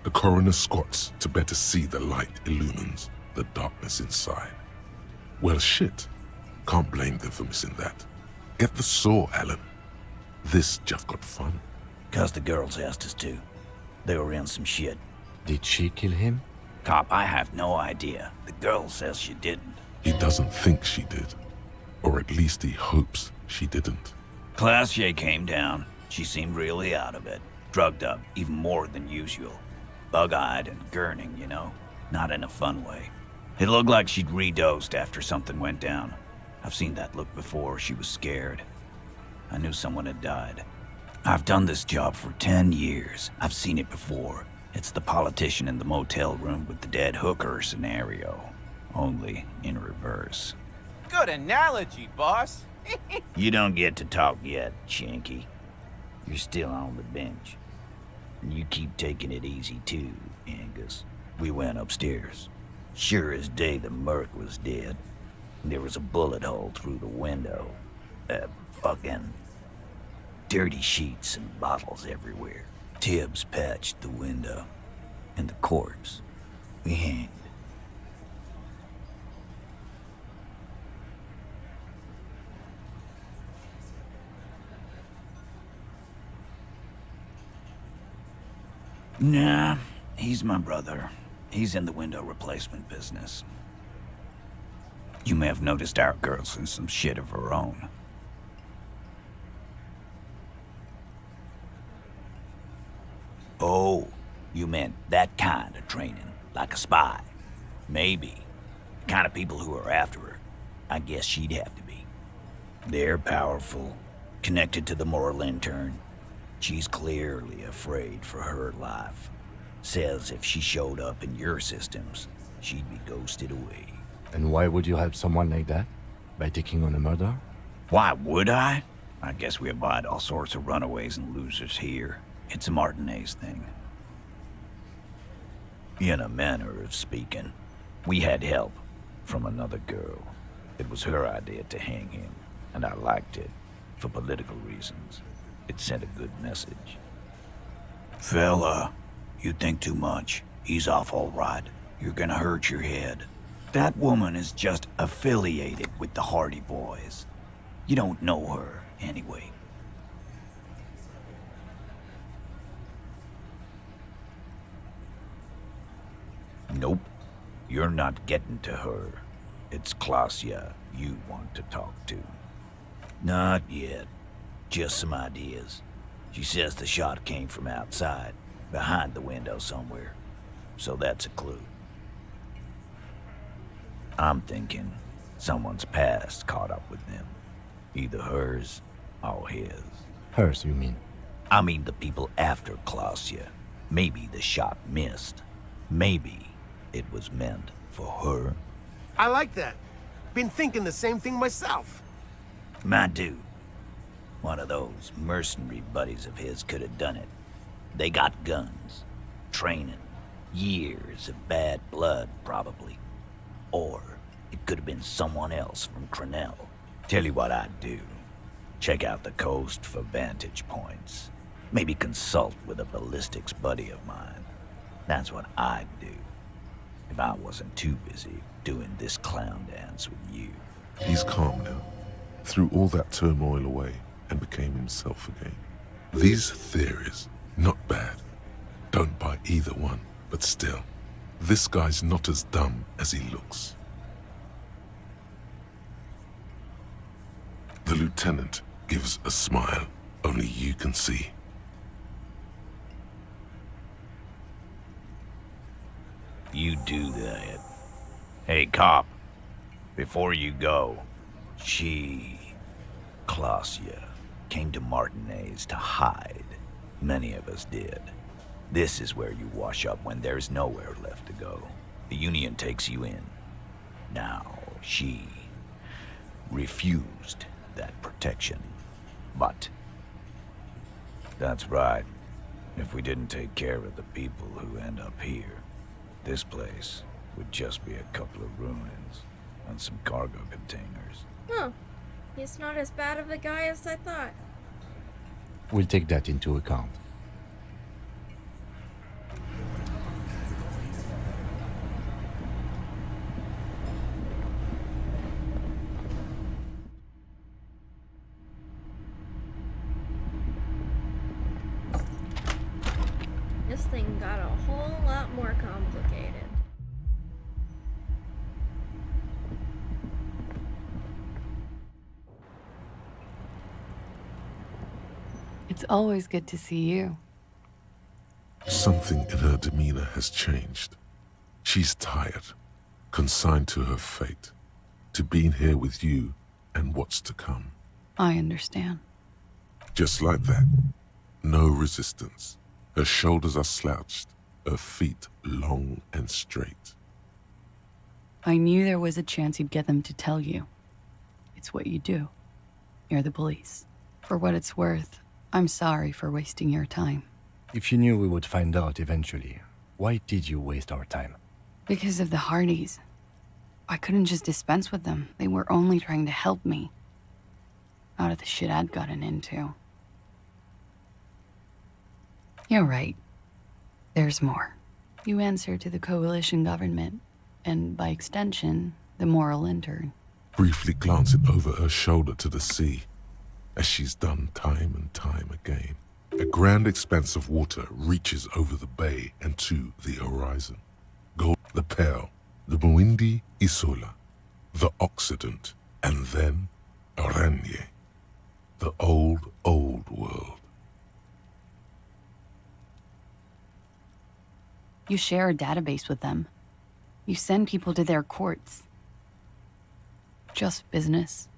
The coroner squats to better see the light illumines the darkness inside. Well, shit. Can't blame them for missing that. Get the saw, Alan. This just got fun. 'Cause the girls asked us to. They were in some shit. Did she kill him? Cop, I have no idea. The girl says she didn't. He doesn't think she did. Or at least he hopes she didn't. Glacier came down. She seemed really out of it. Drugged up, even more than usual. Bug-eyed and gurning, you know. Not in a fun way. It looked like she'd redosed after something went down. I've seen that look before. She was scared. I knew someone had died. I've done this job for 10 years. I've seen it before. It's the politician in the motel room with the dead hooker scenario. Only in reverse. Good analogy, boss. You don't get to talk yet, Shanky. You're still on the bench. And you keep taking it easy too, Angus. We went upstairs. Sure as day the Merc was dead. There was a bullet hole through the window. Fucking dirty sheets and bottles everywhere. Tibbs patched the window. And the corpse we hanged. Nah, he's my brother. He's in the window replacement business. You may have noticed our girl's in some shit of her own. Oh, you meant that kind of training, like a spy. Maybe. The kind of people who are after her. I guess she'd have to be. They're powerful, connected to the moral intern. She's clearly afraid for her life. Says if she showed up in your systems, she'd be ghosted away. And why would you help someone like that? By taking on a murder? Why would I? I guess we abide all sorts of runaways and losers here. It's a Martinez thing. In a manner of speaking, we had help from another girl. It was her idea to hang him, and I liked it, for political reasons. It sent a good message. Fella, you think too much. He's off all right. You're gonna hurt your head. That woman is just affiliated with the Hardy Boys. You don't know her, anyway. Nope. You're not getting to her. It's Klasia you want to talk to. Not yet. Just some ideas. She says the shot came from outside, behind the window somewhere. So that's a clue. I'm thinking someone's past caught up with them. Either hers or his. Hers, you mean? I mean the people after Klasia. Maybe the shot missed. Maybe it was meant for her. I like that. Been thinking the same thing myself. My dude. One of those mercenary buddies of his could have done it. They got guns, training, years of bad blood, probably. Or it could have been someone else from Crenell. Tell you what I'd do. Check out the coast for vantage points. Maybe consult with a ballistics buddy of mine. That's what I'd do. If I wasn't too busy doing this clown dance with you. He's calm now, threw all that turmoil away and became himself again. These theories, not bad. Don't buy either one, but still, this guy's not as dumb as he looks. The lieutenant gives a smile only you can see. You do that. Hey, cop. Before you go, Klasia, came to Martinez to hide. Many of us did. This is where you wash up when there's nowhere left to go. The Union takes you in. Now, she refused that protection. But that's right. If we didn't take care of the people who end up here, this place would just be a couple of ruins and some cargo containers. Huh. He's not as bad of a guy as I thought. We'll take that into account. This thing got a whole lot more complicated. It's always good to see you. Something in her demeanor has changed. She's tired, consigned to her fate, to being here with you and what's to come. I understand. Just like that. No resistance. Her shoulders are slouched, her feet long and straight. I knew there was a chance you'd get them to tell you. It's what you do. You're the police. For what it's worth, I'm sorry for wasting your time. If you knew we would find out eventually, why did you waste our time? Because of the Hardys. I couldn't just dispense with them. They were only trying to help me. Out of the shit I'd gotten into. You're right. There's more. You answer to the coalition government, and by extension, the moral intern. Briefly glancing over her shoulder to the sea, as she's done time and time again. A grand expanse of water reaches over the bay and to the horizon. Go the Pearl, the Muindi Isola, the Occident, and then Oranje, the old, old world. You share a database with them. You send people to their courts. Just business,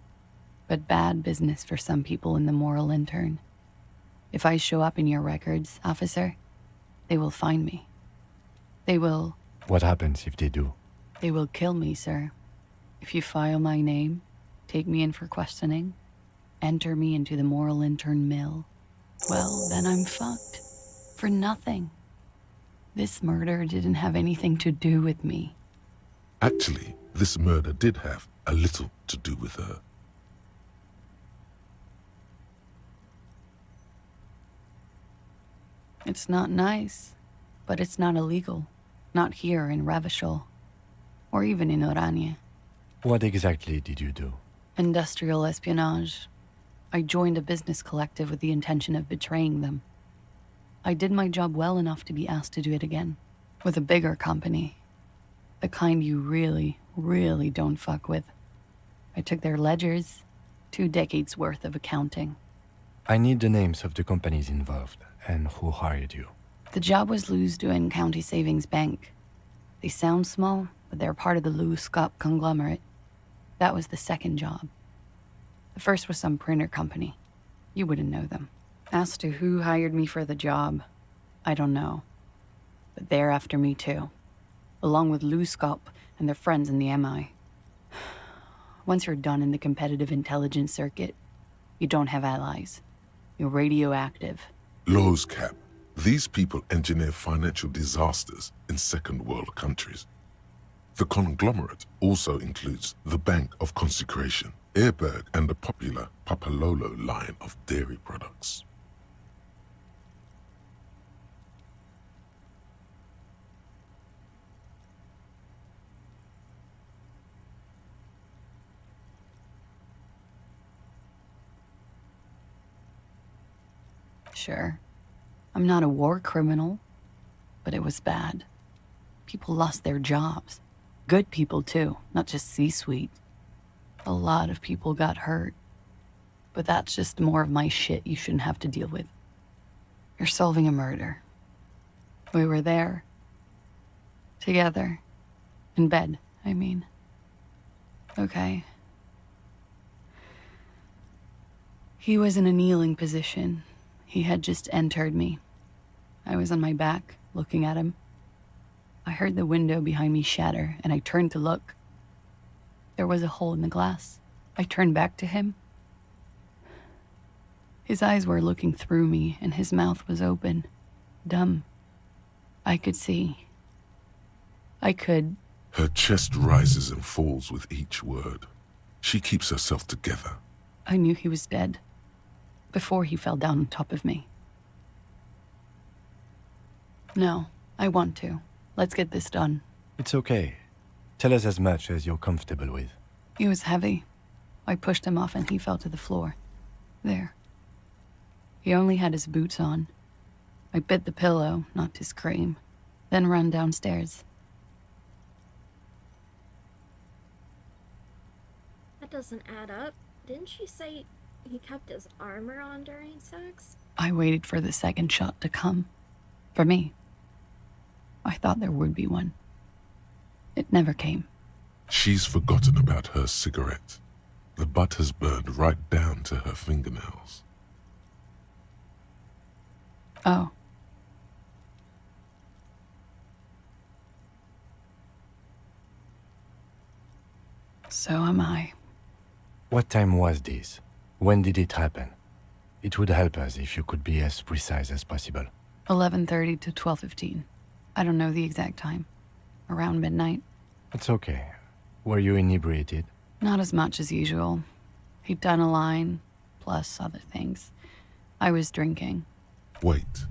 but bad business for some people in the moral intern. If I show up in your records, officer, they will find me. They will... What happens if they do? They will kill me, sir. If you file my name, take me in for questioning, enter me into the moral intern mill, well, then I'm fucked. For nothing. This murder didn't have anything to do with me. Actually, this murder did have a little to do with her. It's not nice, but it's not illegal. Not here in Revachol, or even in Oranje. What exactly did you do? Industrial espionage. I joined a business collective with the intention of betraying them. I did my job well enough to be asked to do it again, with a bigger company. The kind you really, really don't fuck with. I took their ledgers, 2 decades worth of accounting. I need the names of the companies involved and who hired you. The job was Lewis County Savings Bank. They sound small, but they're part of the Lewis conglomerate. That was the second job. The first was some printer company. You wouldn't know them. As to who hired me for the job, I don't know. But they're after me too, along with Luskop and their friends in the MI. Once you're done in the competitive intelligence circuit, you don't have allies. You're radioactive. Lowe's cap. These people engineer financial disasters in second world countries. The conglomerate also includes the Bank of Consecration, Airberg, and the popular Papalolo line of dairy products. Sure. I'm not a war criminal, but it was bad. People lost their jobs. Good people, too, not just C-suite. A lot of people got hurt. But that's just more of my shit you shouldn't have to deal with. You're solving a murder. We were there. Together. In bed, I mean. Okay. He was in a kneeling position. He had just entered me. I was on my back, looking at him. I heard the window behind me shatter, and I turned to look. There was a hole in the glass. I turned back to him. His eyes were looking through me, and his mouth was open. Dumb. I could see. I could... Her chest rises and falls with each word. She keeps herself together. I knew he was dead. Before he fell down on top of me. No, I want to. Let's get this done. It's okay. Tell us as much as you're comfortable with. He was heavy. I pushed him off and he fell to the floor. There. He only had his boots on. I bit the pillow, not to scream, then ran downstairs. That doesn't add up. Didn't she say he kept his armor on during sex? I waited for the second shot to come. For me. I thought there would be one. It never came. She's forgotten about her cigarette. The butt has burned right down to her fingernails. Oh. So am I. What time was this? When did it happen? It would help us if you could be as precise as possible. 11:30 to 12:15. I don't know the exact time. Around midnight. It's okay. Were you inebriated? Not as much as usual. He'd done a line, plus other things. I was drinking. Wait.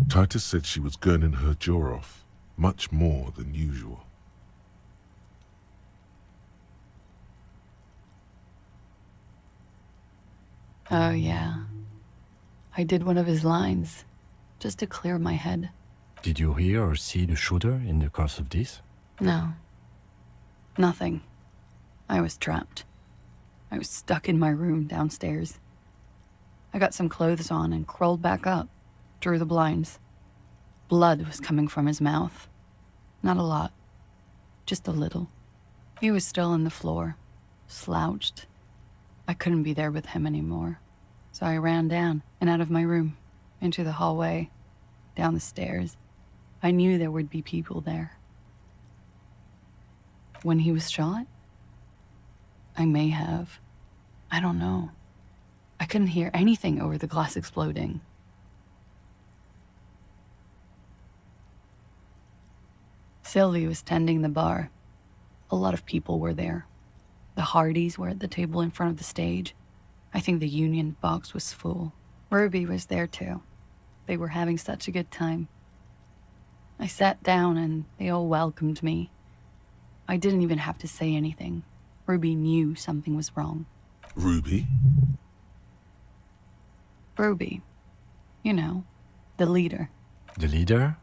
Titus said she was gurning her jaw off. much more than usual. Oh, yeah. I did one of his lines, just to clear my head. Did you hear or see the shooter in the course of this? No. Nothing. I was trapped. I was stuck in my room downstairs. I got some clothes on and crawled back up, drew the blinds. Blood was coming from his mouth. Not a lot. Just a little. He was still on the floor, slouched. I couldn't be there with him anymore. So I ran down and out of my room, into the hallway, down the stairs. I knew there would be people there. When he was shot? I may have. I don't know. I couldn't hear anything over the glass exploding. Sylvie was tending the bar. A lot of people were there. The Hardys were at the table in front of the stage. I think the Union box was full. Ruby was there too. They were having such a good time. I sat down and they all welcomed me. I didn't even have to say anything. Ruby knew something was wrong. Ruby? Ruby. You know, the leader. The leader?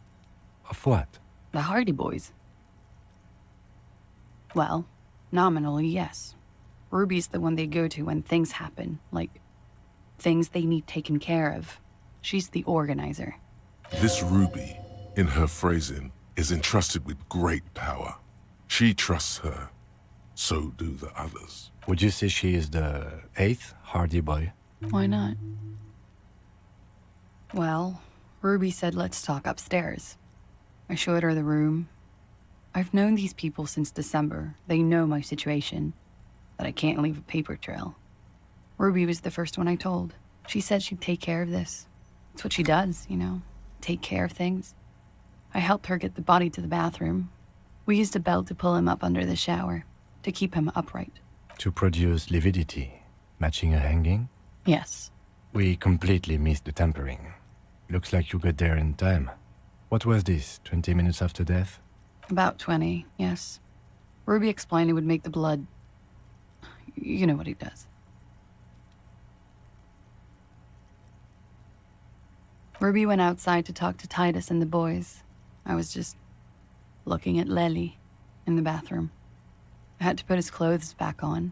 Of what? The Hardy Boys. Well, nominally, yes. Ruby's the one they go to when things happen, like things they need taken care of. She's the organizer. This Ruby, in her phrasing, is entrusted with great power. She trusts her. So do the others. Would you say she is the 8th Hardy Boy? Why not? Well, Ruby said let's talk upstairs. I showed her the room. I've known these people since December. They know my situation, that I can't leave a paper trail. Ruby was the first one I told. She said she'd take care of this. It's what she does, you know, take care of things. I helped her get the body to the bathroom. We used a belt to pull him up under the shower, to keep him upright. To produce lividity, matching a hanging? Yes. We completely missed the tampering. Looks like you got there in time. What was this, 20 minutes after death? About 20, yes. Ruby explained it would make the blood... You know what he does. Ruby went outside to talk to Titus and the boys. I was just looking at Lely in the bathroom. I had to put his clothes back on.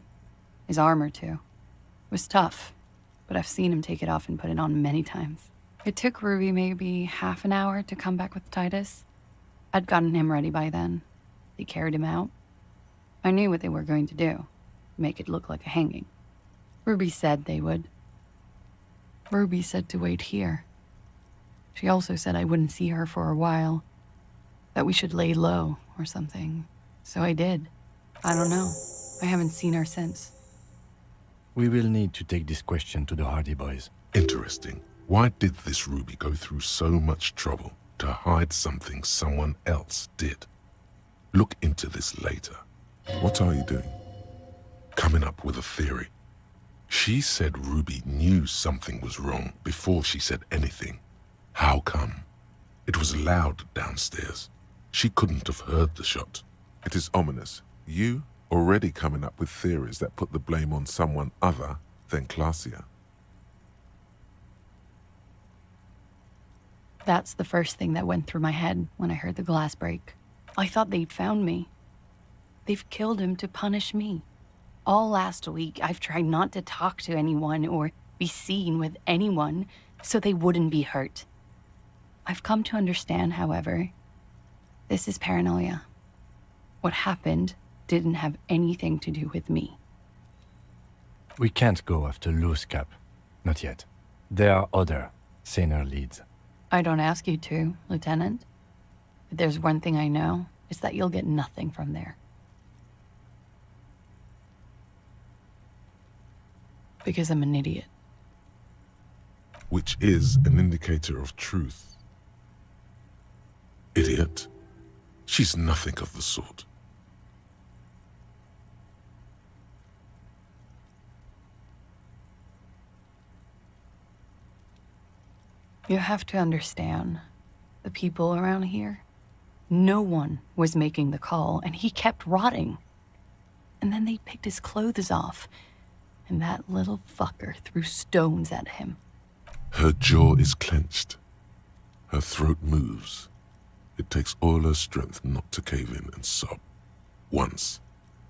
His armor, too. It was tough, but I've seen him take it off and put it on many times. It took Ruby maybe half an hour to come back with Titus. I'd gotten him ready by then. They carried him out. I knew what they were going to do. Make it look like a hanging. Ruby said they would. Ruby said to wait here. She also said I wouldn't see her for a while. That we should lay low or something. So I did. I don't know. I haven't seen her since. We will need to take this question to the Hardy Boys. Interesting. Why did this Ruby go through so much trouble to hide something someone else did? Look into this later. What are you doing? Coming up with a theory. She said Ruby knew something was wrong before she said anything. How come? It was loud downstairs. She couldn't have heard the shot. It is ominous. You already coming up with theories that put the blame on someone other than Clausia. That's the first thing that went through my head when I heard the glass break. I thought they'd found me. They've killed him to punish me. All last week, I've tried not to talk to anyone or be seen with anyone so they wouldn't be hurt. I've come to understand, however, this is paranoia. What happened didn't have anything to do with me. We can't go after Loose Cap. Not yet. There are other, saner leads. I don't ask you to, Lieutenant. If there's one thing I know, it's that you'll get nothing from there. Because I'm an idiot. Which is an indicator of truth. Idiot. She's nothing of the sort. You have to understand, the people around here, No one was making the call, and he kept rotting. And then they picked his clothes off, and that little fucker threw stones at him. Her jaw is clenched. Her throat moves. It takes all her strength not to cave in and sob. Once.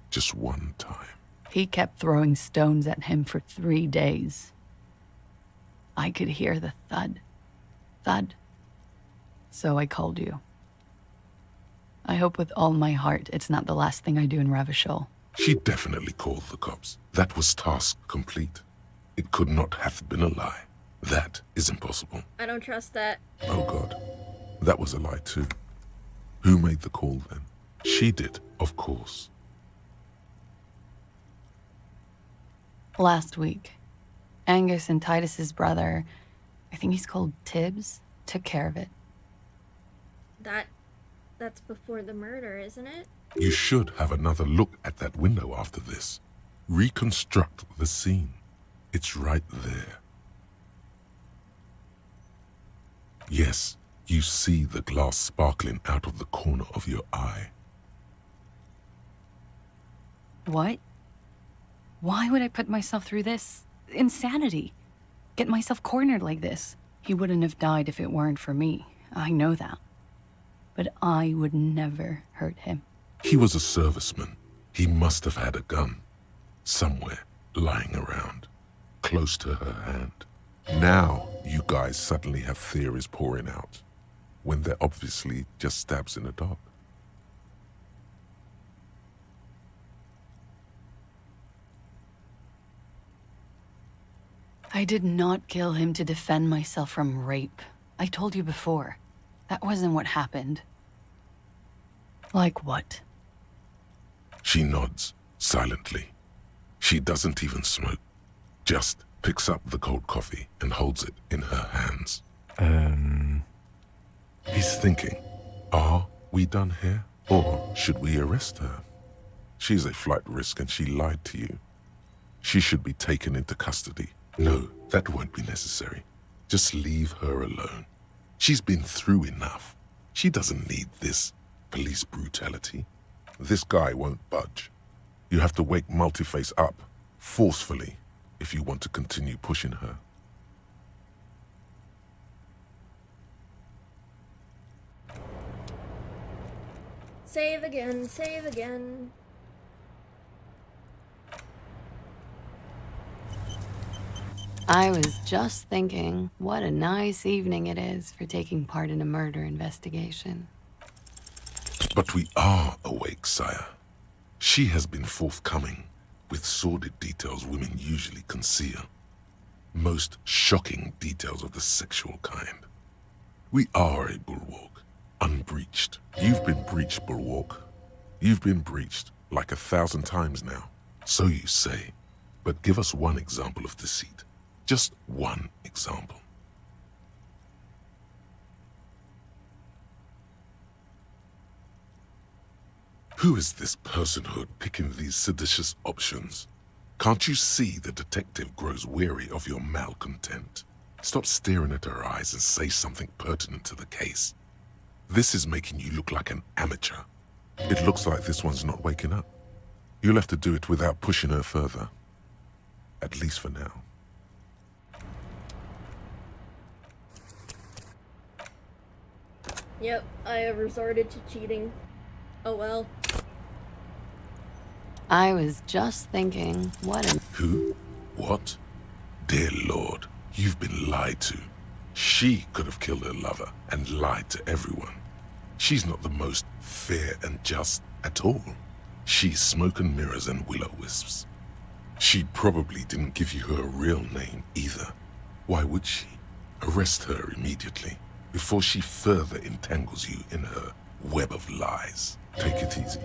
Just one time. He kept throwing stones at him for 3 days. I could hear the thud. Thud. So I called you. I hope with all my heart it's not the last thing I do in Ravachol. She definitely called the cops. That was task complete. It could not have been a lie. That is impossible. I don't trust that. Oh God. That was a lie too. Who made the call then? She did, of course. Last week, Angus and Titus's brother, I think he's called Tibbs, took care of it. That's before the murder, isn't it? You should have another look at that window after this. Reconstruct the scene. It's right there. Yes, you see the glass sparkling out of the corner of your eye. What? Why would I put myself through this? Insanity. Get myself cornered like this. He wouldn't have died if it weren't for me. I know that. But I would never hurt him. He was a serviceman. He must have had a gun. Somewhere, lying around. Close to her hand. Now, you guys suddenly have theories pouring out. When they're obviously just stabs in the dark. I did not kill him to defend myself from rape. I told you before. That wasn't what happened. Like what? She nods, silently. She doesn't even smoke. Just picks up the cold coffee and holds it in her hands. He's thinking, are we done here? Or should we arrest her? She's a flight risk and she lied to you. She should be taken into custody. No, that won't be necessary. Just leave her alone. She's been through enough. She doesn't need this police brutality. This guy won't budge. You have to wake Multiface up, forcefully, if you want to continue pushing her. Save again, save again. I was just thinking, what a nice evening it is for taking part in a murder investigation. But we are awake, sire. She has been forthcoming with sordid details women usually conceal. Most shocking details of the sexual kind. We are a bulwark, unbreached. You've been breached, bulwark. You've been breached like 1,000 times now. So you say. But give us one example of deceit. Just one example. Who is this personhood picking these seditious options? Can't you see the detective grows weary of your malcontent? Stop staring at her eyes and say something pertinent to the case. This is making you look like an amateur. It looks like this one's not waking up. You'll have to do it without pushing her further. At least for now. Yep, I have resorted to cheating. Oh well. I was just thinking, what a... Who? What? Dear Lord, you've been lied to. She could have killed her lover and lied to everyone. She's not the most fair and just at all. She's smoke and mirrors and will-o-wisps. She probably didn't give you her real name either. Why would she? Arrest her immediately, before she further entangles you in her web of lies. Take it easy.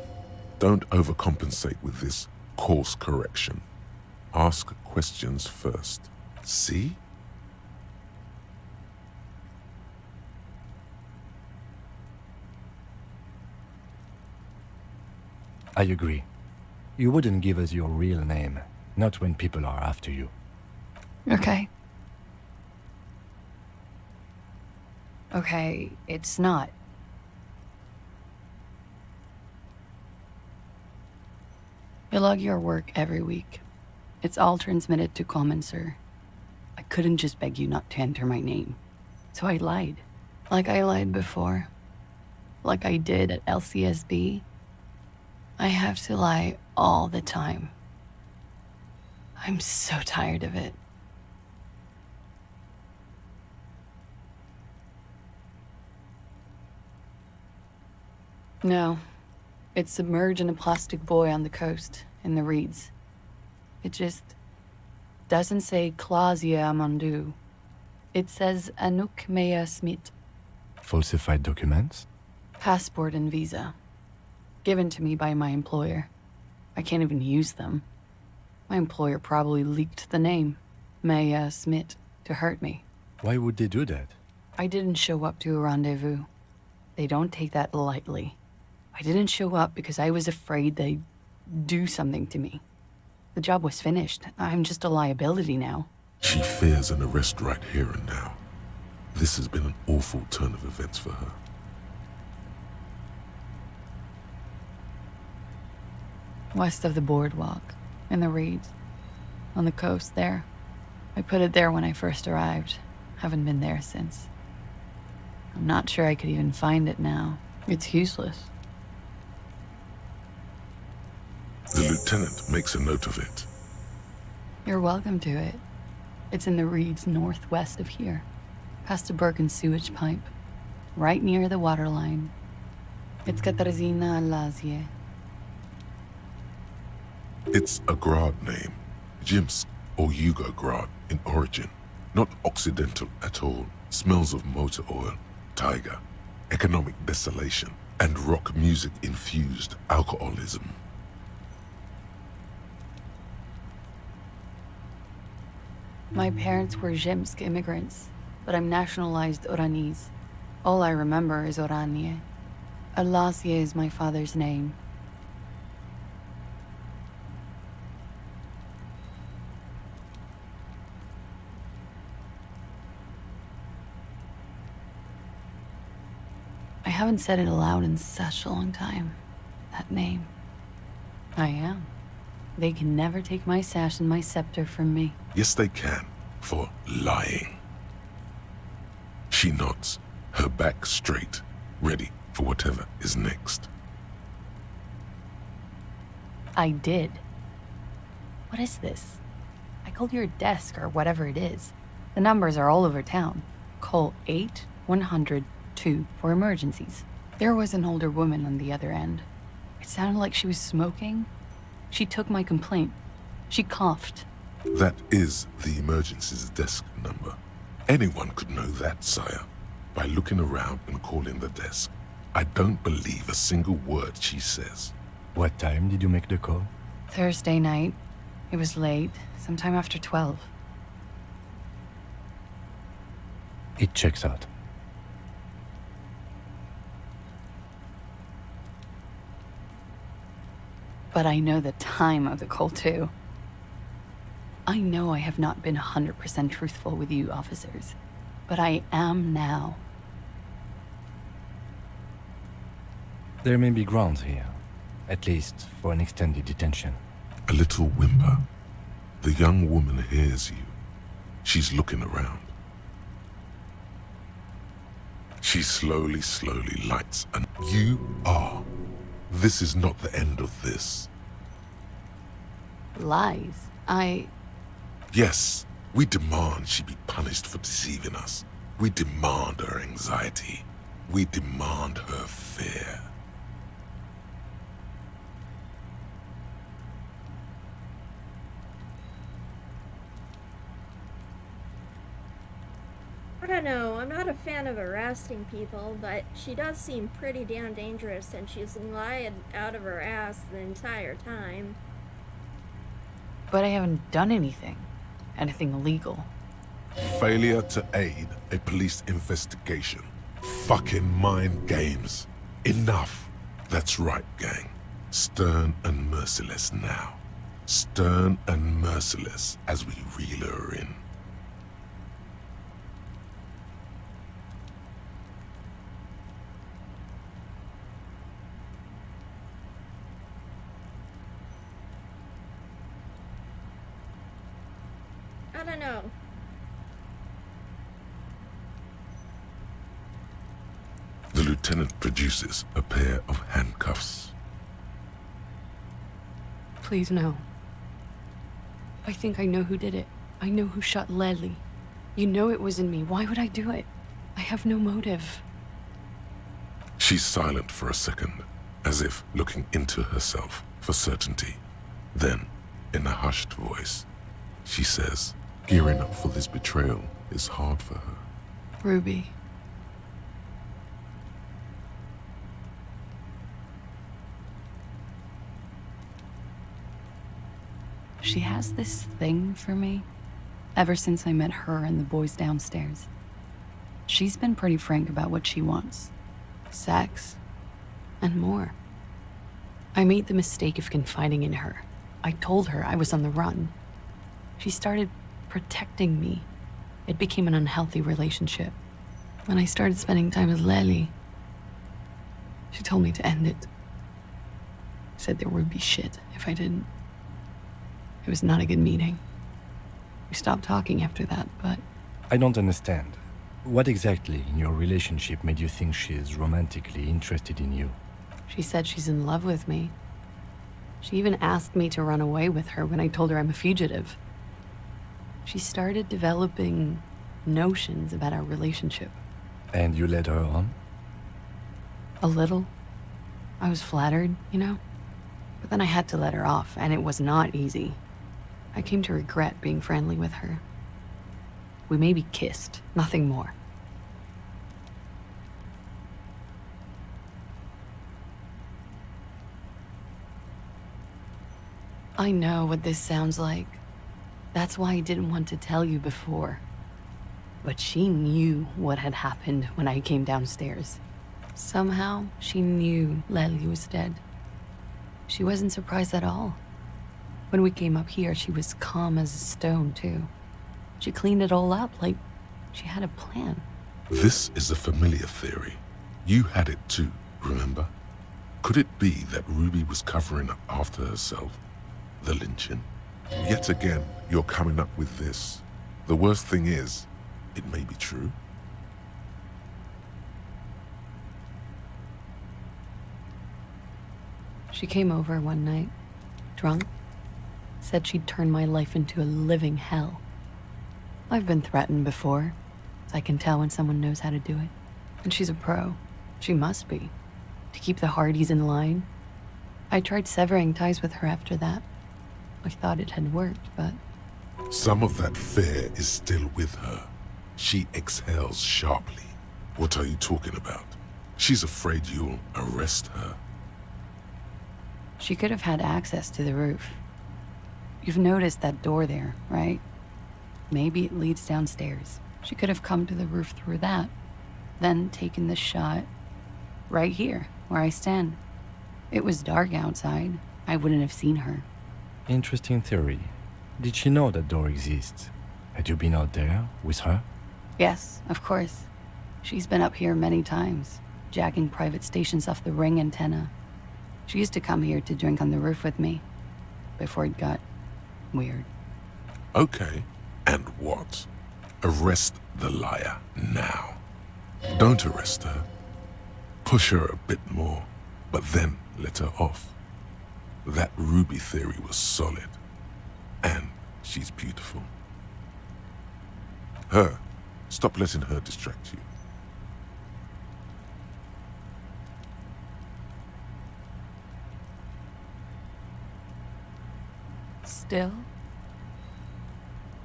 Don't overcompensate with this course correction. Ask questions first. See? I agree. You wouldn't give us your real name, not when people are after you. Okay. Okay, it's not. We log your work every week. It's all transmitted to Common, sir. I couldn't just beg you not to enter my name. So I lied. Like I lied before. Like I did at LCSB. I have to lie all the time. I'm so tired of it. No. It's submerged in a plastic buoy on the coast, in the reeds. It just doesn't say Clausia Amandu. It says Anouk Mea Smith. Falsified documents? Passport and visa. Given to me by my employer. I can't even use them. My employer probably leaked the name, Mea Smith, to hurt me. Why would they do that? I didn't show up to a rendezvous. They don't take that lightly. I didn't show up because I was afraid they'd do something to me. The job was finished. I'm just a liability now. She fears an arrest right here and now. This has been an awful turn of events for her. West of the boardwalk, in the reeds, on the coast there. I put it there when I first arrived. Haven't been there since. I'm not sure I could even find it now. It's useless. The lieutenant makes a note of it. You're welcome to it. It's in the reeds northwest of here, past a broken sewage pipe, right near the waterline. It's Katarzyna Lazie. It's a Grad name, Jimsk or Yugograd in origin. Not Occidental at all. Smells of motor oil, tiger, economic desolation, and rock music-infused alcoholism. My parents were Zhemsk immigrants, but I'm nationalized Oranese. All I remember is Oranie. Alasie is my father's name. I haven't said it aloud in such a long time. That name. I am. They can never take my sash and my scepter from me. Yes, they can, for lying. She nods, her back straight, ready for whatever is next. I did. What is this? I called your desk or whatever it is. The numbers are all over town. Call 8-100-2 for emergencies. There was an older woman on the other end. It sounded like she was smoking. She took my complaint. She coughed. That is the emergencies desk number. Anyone could know that, sire, by looking around and calling the desk. I don't believe a single word she says. What time did you make the call? Thursday night. It was late, sometime after 12. It checks out. But I know the time of the call, too. I know I have not been 100% truthful with you, officers, but I am now. There may be grounds here, at least for an extended detention. A little whimper. The young woman hears you. She's looking around. She slowly lights, and you are. This is not the end of this. Lies. Yes, we demand she be punished for deceiving us. We demand her anxiety. We demand her fear. I don't know, I'm not a fan of arresting people, but she does seem pretty damn dangerous and she's lying out of her ass the entire time. But I haven't done anything. Anything illegal. Failure to aid a police investigation. Fucking mind games. Enough. That's right, gang. Stern and merciless now. Stern and merciless as we reel her in. gotta know. The lieutenant produces a pair of handcuffs. Please, no. I think I know who did it. I know who shot Leslie. You know it wasn't me. Why would I do it? I have no motive. She's silent for a second, as if looking into herself for certainty. Then, in a hushed voice, she says, gearing up for this betrayal is hard for her. Ruby. She has this thing for me ever since I met her and the boys downstairs. She's been pretty frank about what she wants. Sex. And more. I made the mistake of confiding in her. I told her I was on the run. She started protecting me. It became an unhealthy relationship. When I started spending time with Lely, she told me to end it. Said there would be shit if I didn't. It was not a good meeting. We stopped talking after that, but... I don't understand. What exactly in your relationship made you think she is romantically interested in you? She said she's in love with me. She even asked me to run away with her when I told her I'm a fugitive. She started developing notions about our relationship. And you led her on? A little. I was flattered, you know? But then I had to let her off, and it was not easy. I came to regret being friendly with her. We maybe kissed, nothing more. I know what this sounds like. That's why I didn't want to tell you before. But she knew what had happened when I came downstairs. Somehow, she knew Lely was dead. She wasn't surprised at all. When we came up here, she was calm as a stone, too. She cleaned it all up like she had a plan. This is a familiar theory. You had it too, remember? Could it be that Ruby was covering up after herself? The lynching? Yet again, you're coming up with this. The worst thing is, it may be true. She came over one night, drunk, said she'd turn my life into a living hell. I've been threatened before, so I can tell when someone knows how to do it. And she's a pro. She must be. To keep the Hardys in line. I tried severing ties with her after that. I thought it had worked, but... Some of that fear is still with her. She exhales sharply. What are you talking about? She's afraid you'll arrest her. She could have had access to the roof. You've noticed that door there, right? Maybe it leads downstairs. She could have come to the roof through that, then taken the shot right here, where I stand. It was dark outside. I wouldn't have seen her. Interesting theory. Did she know that door exists? Had you been out there with her? Yes, of course. She's been up here many times, jacking private stations off the ring antenna. She used to come here to drink on the roof with me, before it got weird. Okay, and what? Arrest the liar now. Don't arrest her. Push her a bit more, but then let her off. That Ruby theory was solid, and she's beautiful. Her, stop letting her distract you. Still?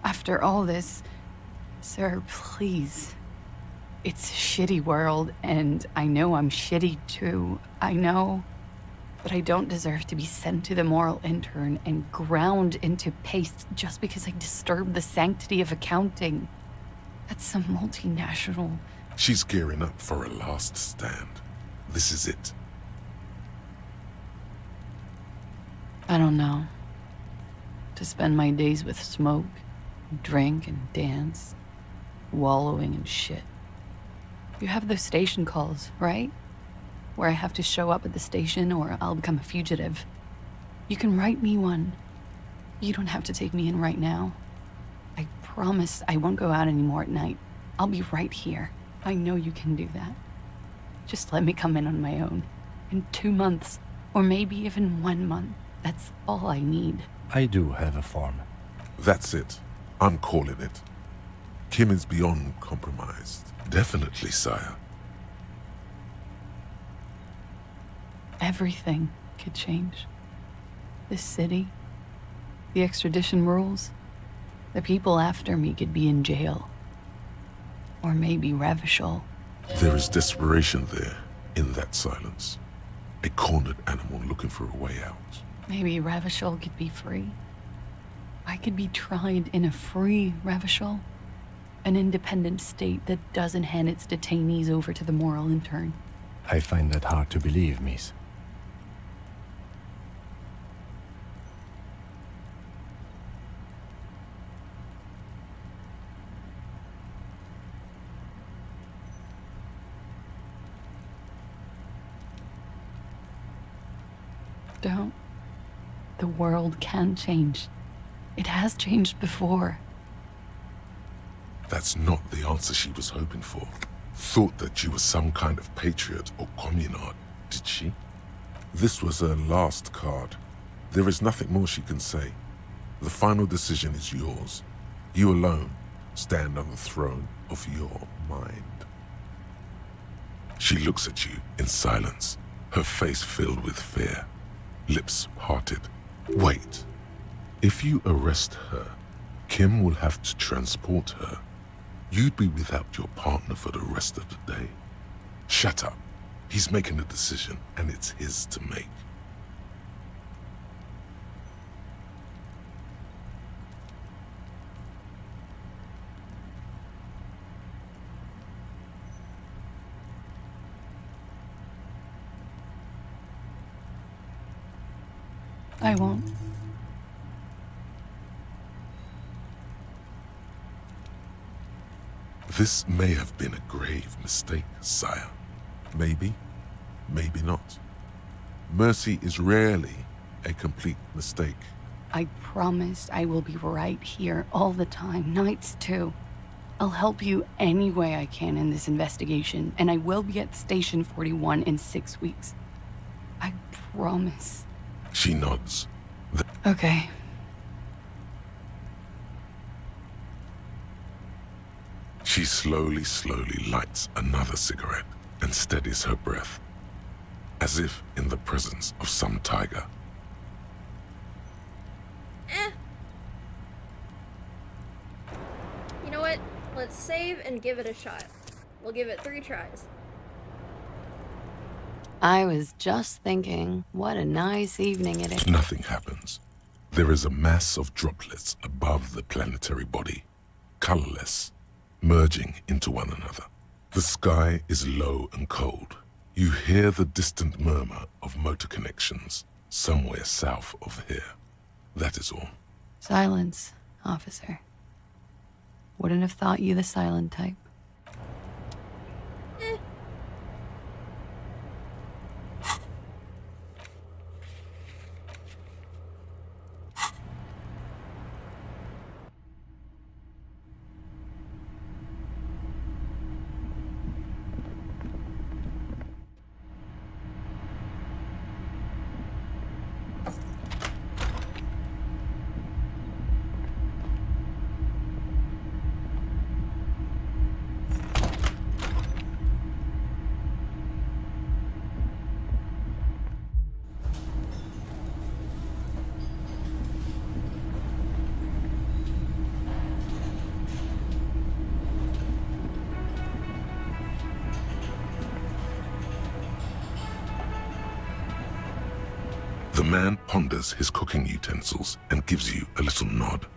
After all this, sir, please. It's a shitty world, and I know I'm shitty too. I know. But I don't deserve to be sent to the moral intern and ground into paste just because I disturbed the sanctity of accounting. That's some multinational... She's gearing up for a last stand. This is it. I don't know. To spend my days with smoke, drink and dance, wallowing in shit. You have those station calls, right? Where I have to show up at the station or I'll become a fugitive. You can write me one. You don't have to take me in right now. I promise I won't go out anymore at night. I'll be right here. I know you can do that. Just let me come in on my own. In 2 months, or maybe even 1 month. That's all I need. I do have a farm. That's it. I'm calling it. Kim is beyond compromised. Definitely, sire. Everything could change. This city, the extradition rules, the people after me could be in jail. Or maybe Revachol. There is desperation there, in that silence. A cornered animal looking for a way out. Maybe Revachol could be free. I could be tried in a free Revachol. An independent state that doesn't hand its detainees over to the moral intern. I find that hard to believe, miss. Don't. The world can change. It has changed before. That's not the answer she was hoping for. Thought that you were some kind of patriot or communard, did she? This was her last card. There is nothing more she can say. The final decision is yours. You alone stand on the throne of your mind. She looks at you in silence, her face filled with fear, lips parted. Wait. If you arrest her, Kim will have to transport her. You'd be without your partner for the rest of the day. Shut up. He's making a decision, and it's his to make. I won't. This may have been a grave mistake, sire. Maybe, maybe not. Mercy is rarely a complete mistake. I promise I will be right here all the time, nights too. I'll help you any way I can in this investigation, and I will be at Station 41 in 6 weeks. I promise. She nods. Okay. She slowly lights another cigarette and steadies her breath, as if in the presence of some tiger. You know what? Let's save and give it a shot. We'll give it 3 tries. I was just thinking, what a nice evening it is. Nothing happens. There is a mass of droplets above the planetary body, colorless, merging into one another. The sky is low and cold. You hear the distant murmur of motor connections somewhere south of here. That is all. Silence, officer. Wouldn't have thought you the silent type. The man ponders his cooking utensils and gives you a little nod,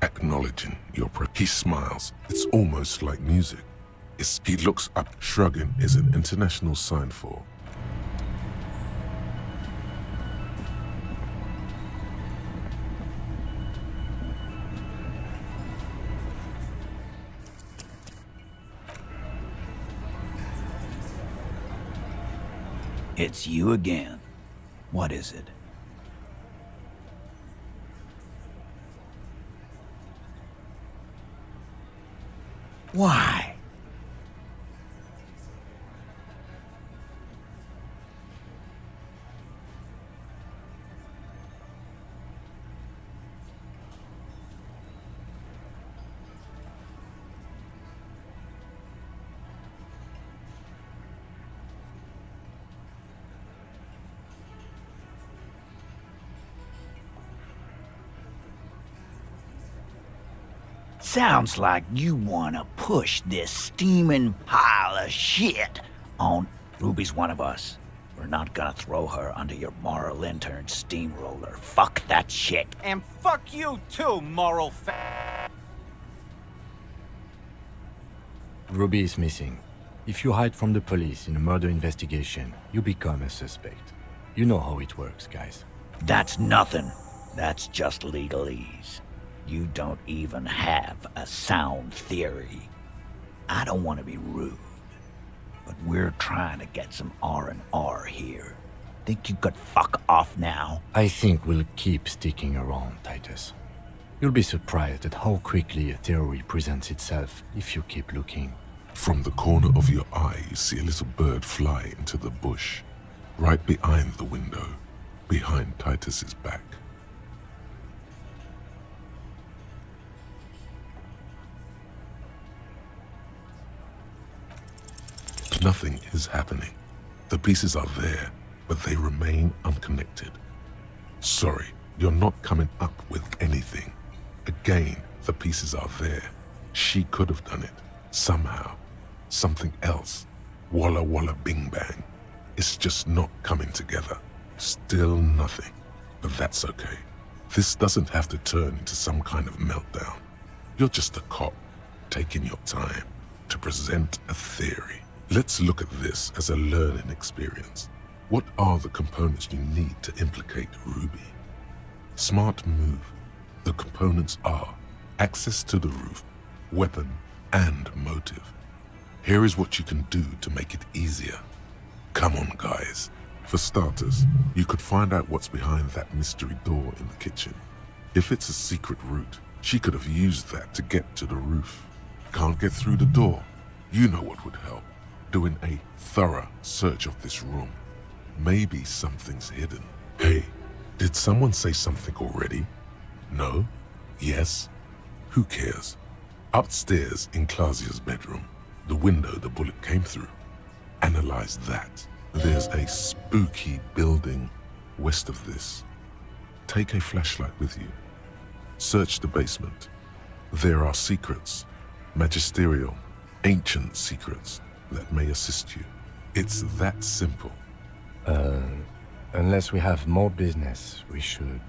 acknowledging your He smiles. It's almost like music. He looks up. Shrugging is an international sign for It's you again. What is it? Why? Sounds like you want to push this steaming pile of shit on... Ruby's one of us. We're not gonna throw her under your moral intern steamroller. Fuck that shit. And fuck you too, moral Ruby is missing. If you hide from the police in a murder investigation, you become a suspect. You know how it works, guys. That's nothing. That's just legalese. You don't even have a sound theory. I don't want to be rude, but we're trying to get some R&R here. Think you could fuck off now? I think we'll keep sticking around, Titus. You'll be surprised at how quickly a theory presents itself if you keep looking. From the corner of your eye, you see a little bird fly into the bush, right behind the window, behind Titus's back. Nothing is happening. The pieces are there, but they remain unconnected. Sorry, you're not coming up with anything. Again, the pieces are there. She could have done it. Somehow. Something else. Walla walla bing bang. It's just not coming together. Still nothing. But that's okay. This doesn't have to turn into some kind of meltdown. You're just a cop, taking your time to present a theory. Let's look at this as a learning experience. What are the components you need to implicate Ruby? Smart move. The components are access to the roof, weapon, and motive. Here is what you can do to make it easier. Come on, guys. For starters, you could find out what's behind that mystery door in the kitchen. If it's a secret route, she could have used that to get to the roof. Can't get through the door? You know what would help. Doing a thorough search of this room. Maybe something's hidden. Hey, did someone say something already? No? Yes? Who cares? Upstairs in Clausia's bedroom, the window the bullet came through. Analyze that. There's a spooky building west of this. Take a flashlight with you. Search the basement. There are secrets, magisterial, ancient secrets that may assist you. It's that simple. Unless we have more business, we should.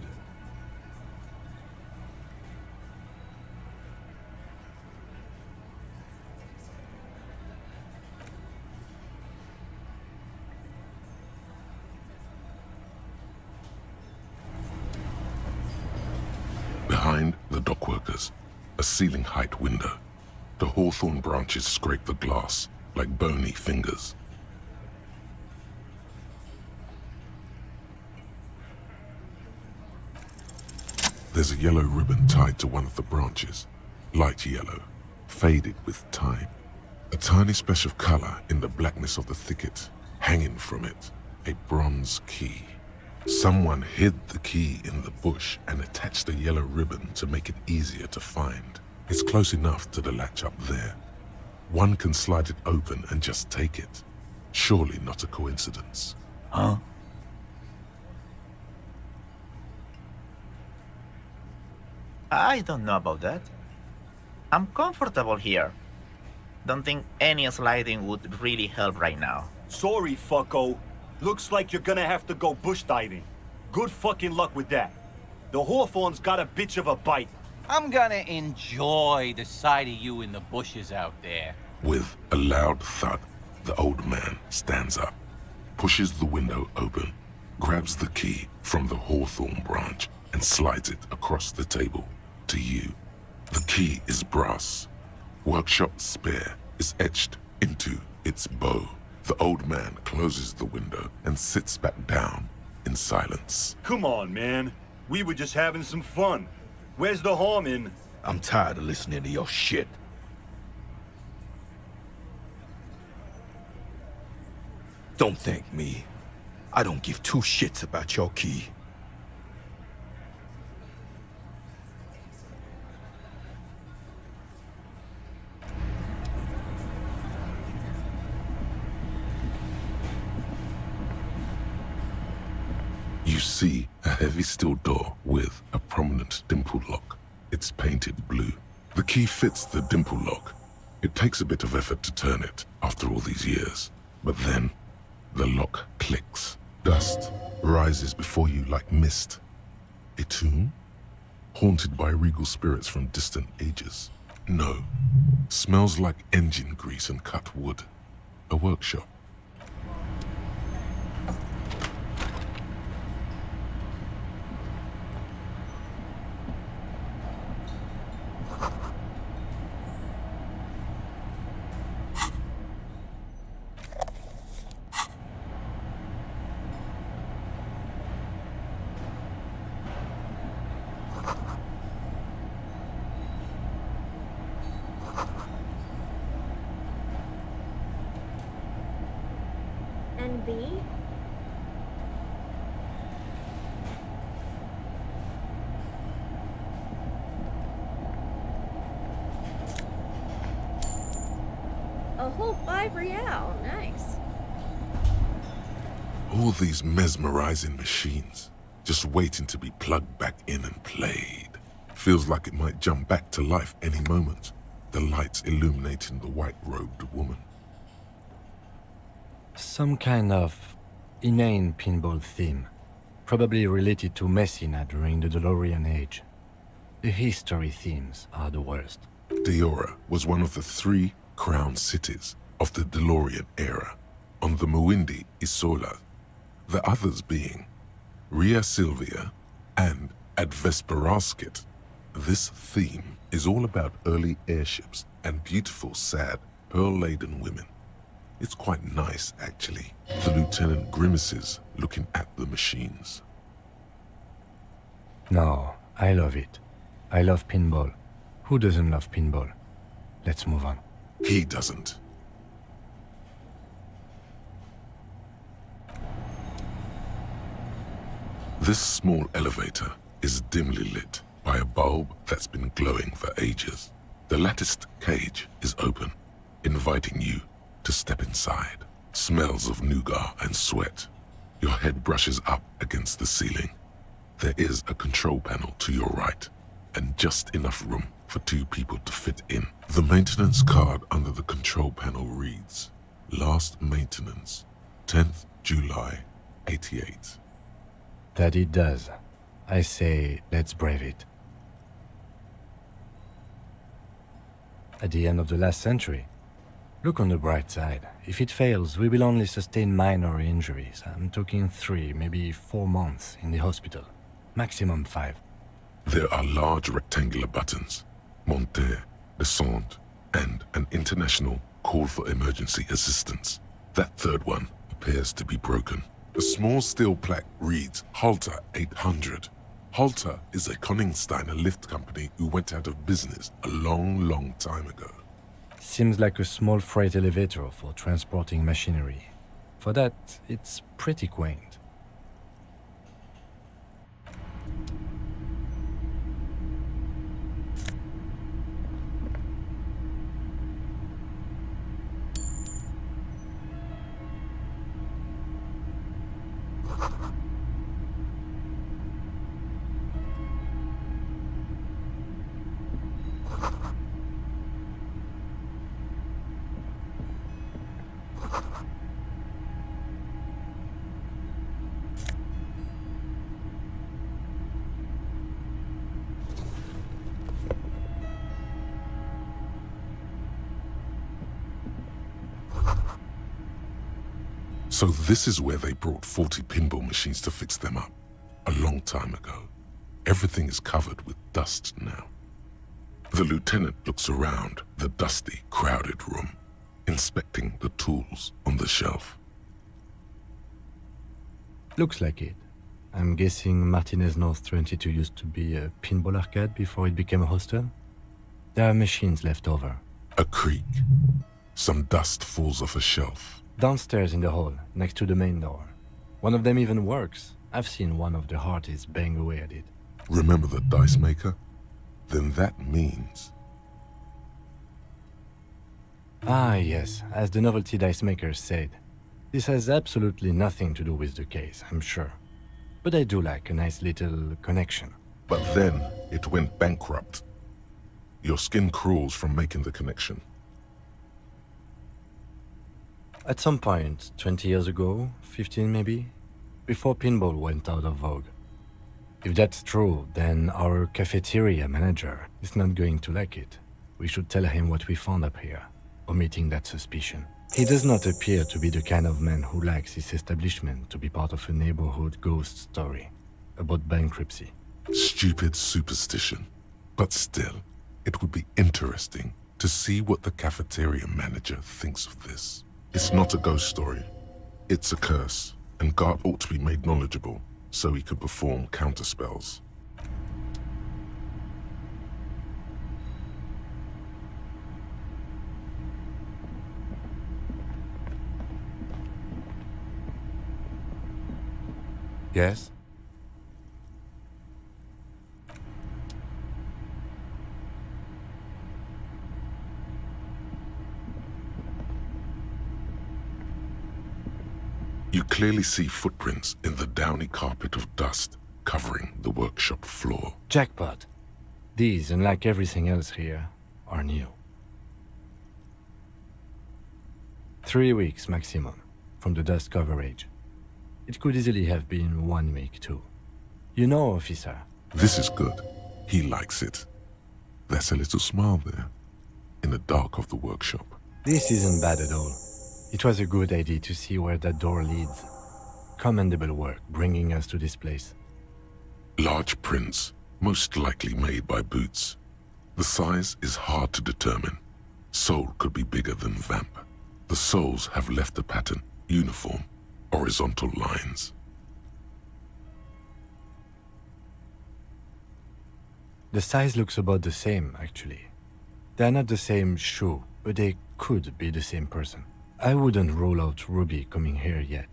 Behind the dockworkers, a ceiling height window. The hawthorn branches scrape the glass like bony fingers. There's a yellow ribbon tied to one of the branches, light yellow, faded with time. A tiny splash of color in the blackness of the thicket, hanging from it, a bronze key. Someone hid the key in the bush and attached the yellow ribbon to make it easier to find. It's close enough to the latch up there. One can slide it open and just take it. Surely not a coincidence. Huh? I don't know about that. I'm comfortable here. Don't think any sliding would really help right now. Sorry, fucko. Looks like you're gonna have to go bush diving. Good fucking luck with that. The hawthorn's got a bitch of a bite. I'm gonna enjoy the sight of you in the bushes out there. With a loud thud, the old man stands up, pushes the window open, grabs the key from the hawthorn branch, and slides it across the table to you. The key is brass. Workshop spare is etched into its bow. The old man closes the window and sits back down in silence. Come on, man. We were just having some fun. Where's the harm in... I'm tired of listening to your shit. Don't thank me. I don't give two shits about your key. You see a heavy steel door with a prominent dimple lock. It's painted blue. The key fits the dimple lock. It takes a bit of effort to turn it after all these years. But then, the lock clicks. Dust rises before you like mist. A tomb? Haunted by regal spirits from distant ages. No. Smells like engine grease and cut wood. A workshop. And B? A whole 5 real. Nice. All these mesmerizing machines, just waiting to be plugged back in and played. Feels like it might jump back to life any moment. The lights illuminating the white-robed woman. Some kind of inane pinball theme, probably related to Messina during the DeLorean age. The history themes are the worst. Diora was one of the 3 crown cities of the DeLorean era, on the Muindi Isola, the others being Ria Silvia and Advesperaskit. This theme is all about early airships and beautiful, sad, pearl-laden women. It's quite nice, actually. The lieutenant grimaces looking at the machines. No, I love it. I love pinball. Who doesn't love pinball? Let's move on. He doesn't. This small elevator is dimly lit by a bulb that's been glowing for ages. The latticed cage is open, inviting you to step inside. Smells of nougat and sweat. Your head brushes up against the ceiling. There is a control panel to your right, and just enough room for 2 people to fit in. The maintenance card under the control panel reads, Last maintenance, 10th July, 88. That it does. I say, let's brave it. At the end of the last century, look on the bright side. If it fails, we will only sustain minor injuries. I'm talking 3, maybe 4 months in the hospital. Maximum 5. There are large rectangular buttons, monter, descente, and an international call for emergency assistance. That 3rd one appears to be broken. A small steel plaque reads Halter 800. Halter is a Koningsteiner lift company who went out of business a long, long time ago. Seems like a small freight elevator for transporting machinery. For that, it's pretty quaint. So this is where they brought 40 pinball machines to fix them up, a long time ago. Everything is covered with dust now. The lieutenant looks around the dusty, crowded room, inspecting the tools on the shelf. Looks like it. I'm guessing Martinez North 22 used to be a pinball arcade before it became a hostel? There are machines left over. A creak. Some dust falls off a shelf. Downstairs in the hall, next to the main door. One of them even works. I've seen one of the artists bang away at it. Remember the dice maker? Then that means... Ah, yes, as the novelty dice maker said. This has absolutely nothing to do with the case, I'm sure. But I do like a nice little connection. But then it went bankrupt. Your skin crawls from making the connection. At some point, 20 years ago, 15 maybe, before pinball went out of vogue. If that's true, then our cafeteria manager is not going to like it. We should tell him what we found up here, omitting that suspicion. He does not appear to be the kind of man who likes his establishment to be part of a neighborhood ghost story about bankruptcy. Stupid superstition. But still, it would be interesting to see what the cafeteria manager thinks of this. It's not a ghost story. It's a curse, and Gart ought to be made knowledgeable so he can perform counterspells. Yes? You clearly see footprints in the downy carpet of dust covering the workshop floor. Jackpot. These, unlike everything else here, are new. 3 weeks maximum from the dust coverage. It could easily have been 1 week too. You know, officer. This is good. He likes it. There's a little smile there, in the dark of the workshop. This isn't bad at all. It was a good idea to see where that door leads. Commendable work bringing us to this place. Large prints, most likely made by Boots. The size is hard to determine. Soul could be bigger than Vamp. The soles have left the pattern, uniform, horizontal lines. The size looks about the same, actually. They're not the same shoe, but they could be the same person. I wouldn't rule out Ruby coming here yet.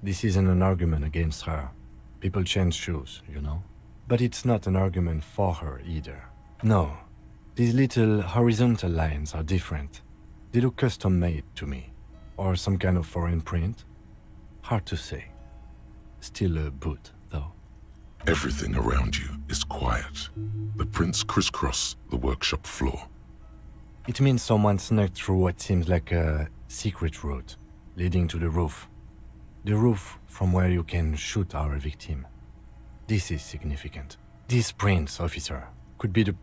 This isn't an argument against her. People change shoes, you know? But it's not an argument for her either. No, these little horizontal lines are different. They look custom-made to me. Or some kind of foreign print. Hard to say. Still a boot, though. Everything around you is quiet. The prints crisscross the workshop floor. It means someone snuck through what seems like a secret route leading to the roof. The roof from where you can shoot our victim. This is significant. These prints, officer, could be the...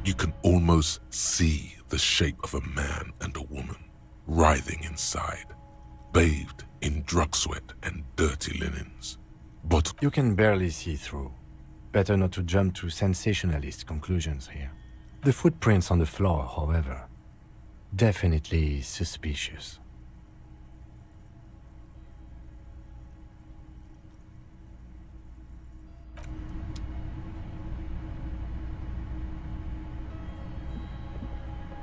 You can almost see the shape of a man and a woman writhing inside, bathed in drug sweat and dirty linens. But you can barely see through. Better not to jump to sensationalist conclusions here. The footprints on the floor, however, definitely suspicious.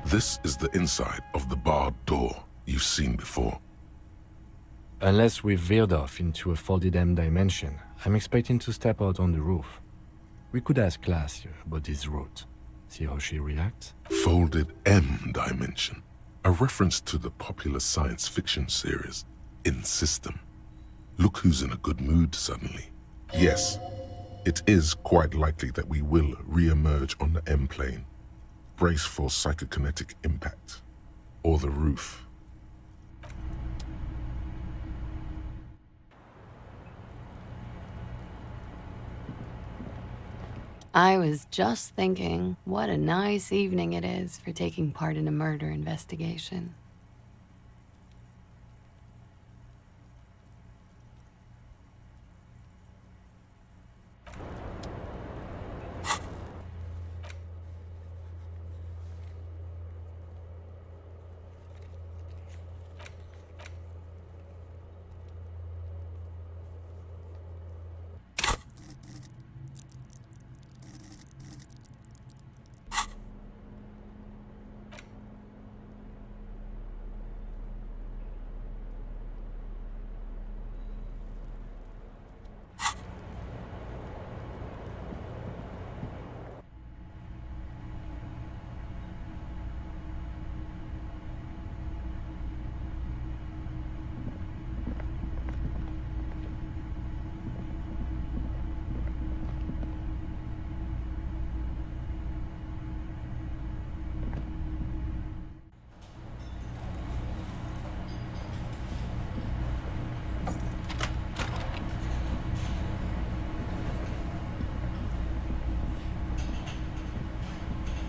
this is the inside of the barred door you've seen before. Unless we've veered off into a folded M dimension, I'm expecting to step out on the roof. We could ask Glacier about this route. See how she reacts? Folded M dimension. A reference to the popular science fiction series, In System. Look who's in a good mood suddenly. Yes, it is quite likely that we will re-emerge on the M plane. Brace for psychokinetic impact. Or the roof. I was just thinking, what a nice evening it is for taking part in a murder investigation.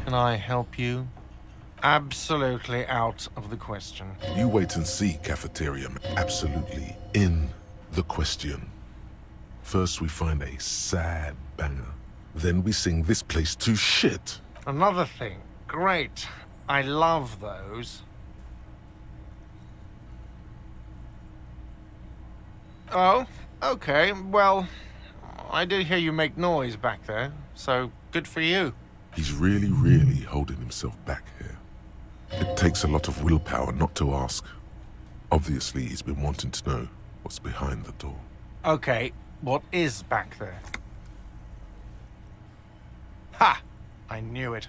Can I help you? Absolutely out of the question. You wait and see, Cafeteria. Absolutely in the question. First we find a sad banger. Then we sing this place to shit. Another thing. Great. I love those. Oh, okay. Well, I did hear you make noise back there, so good for you. He's really holding himself back here. It takes a lot of willpower not to ask. Obviously, he's been wanting to know what's behind the door. Okay, what is back there? Ha! I knew it.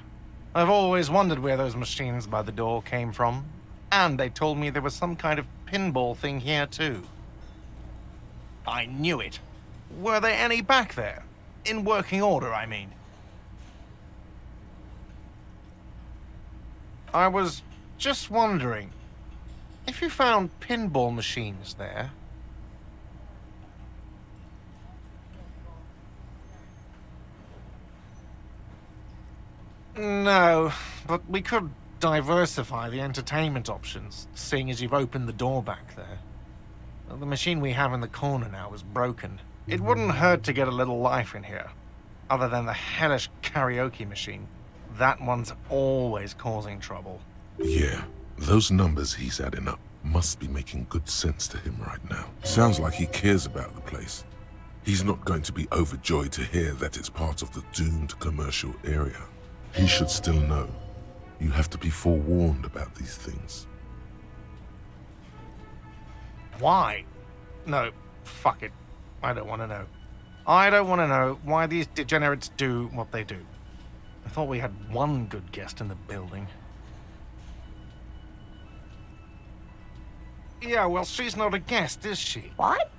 I've always wondered where those machines by the door came from. And they told me there was some kind of pinball thing here too. I knew it. Were there any back there? In working order, I mean. I was just wondering, if you found pinball machines there... No, but we could diversify the entertainment options, seeing as you've opened the door back there. The machine we have in the corner now is broken. It wouldn't hurt to get a little life in here, other than the hellish karaoke machine. That one's always causing trouble. Yeah, those numbers he's adding up must be making good sense to him right now. Sounds like he cares about the place. He's not going to be overjoyed to hear that it's part of the doomed commercial area. He should still know. You have to be forewarned about these things. Why? No, fuck it. I don't want to know. I don't want to know why these degenerates do what they do. I thought we had one good guest in the building. Yeah, well, she's not a guest, is she? What?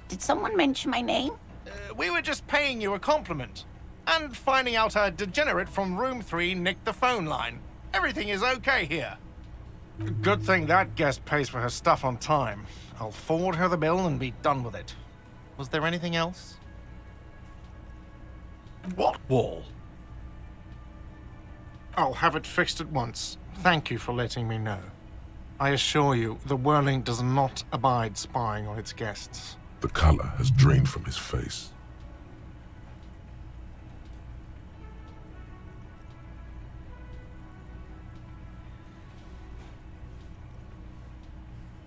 Did someone mention my name? We were just paying you a compliment. And finding out a degenerate from room 3 nicked the phone line. Everything is okay here. Good thing that guest pays for her stuff on time. I'll forward her the bill and be done with it. Was there anything else? What wall? I'll have it fixed at once. Thank you for letting me know. I assure you, the Whirling does not abide spying on its guests. The color has drained from his face.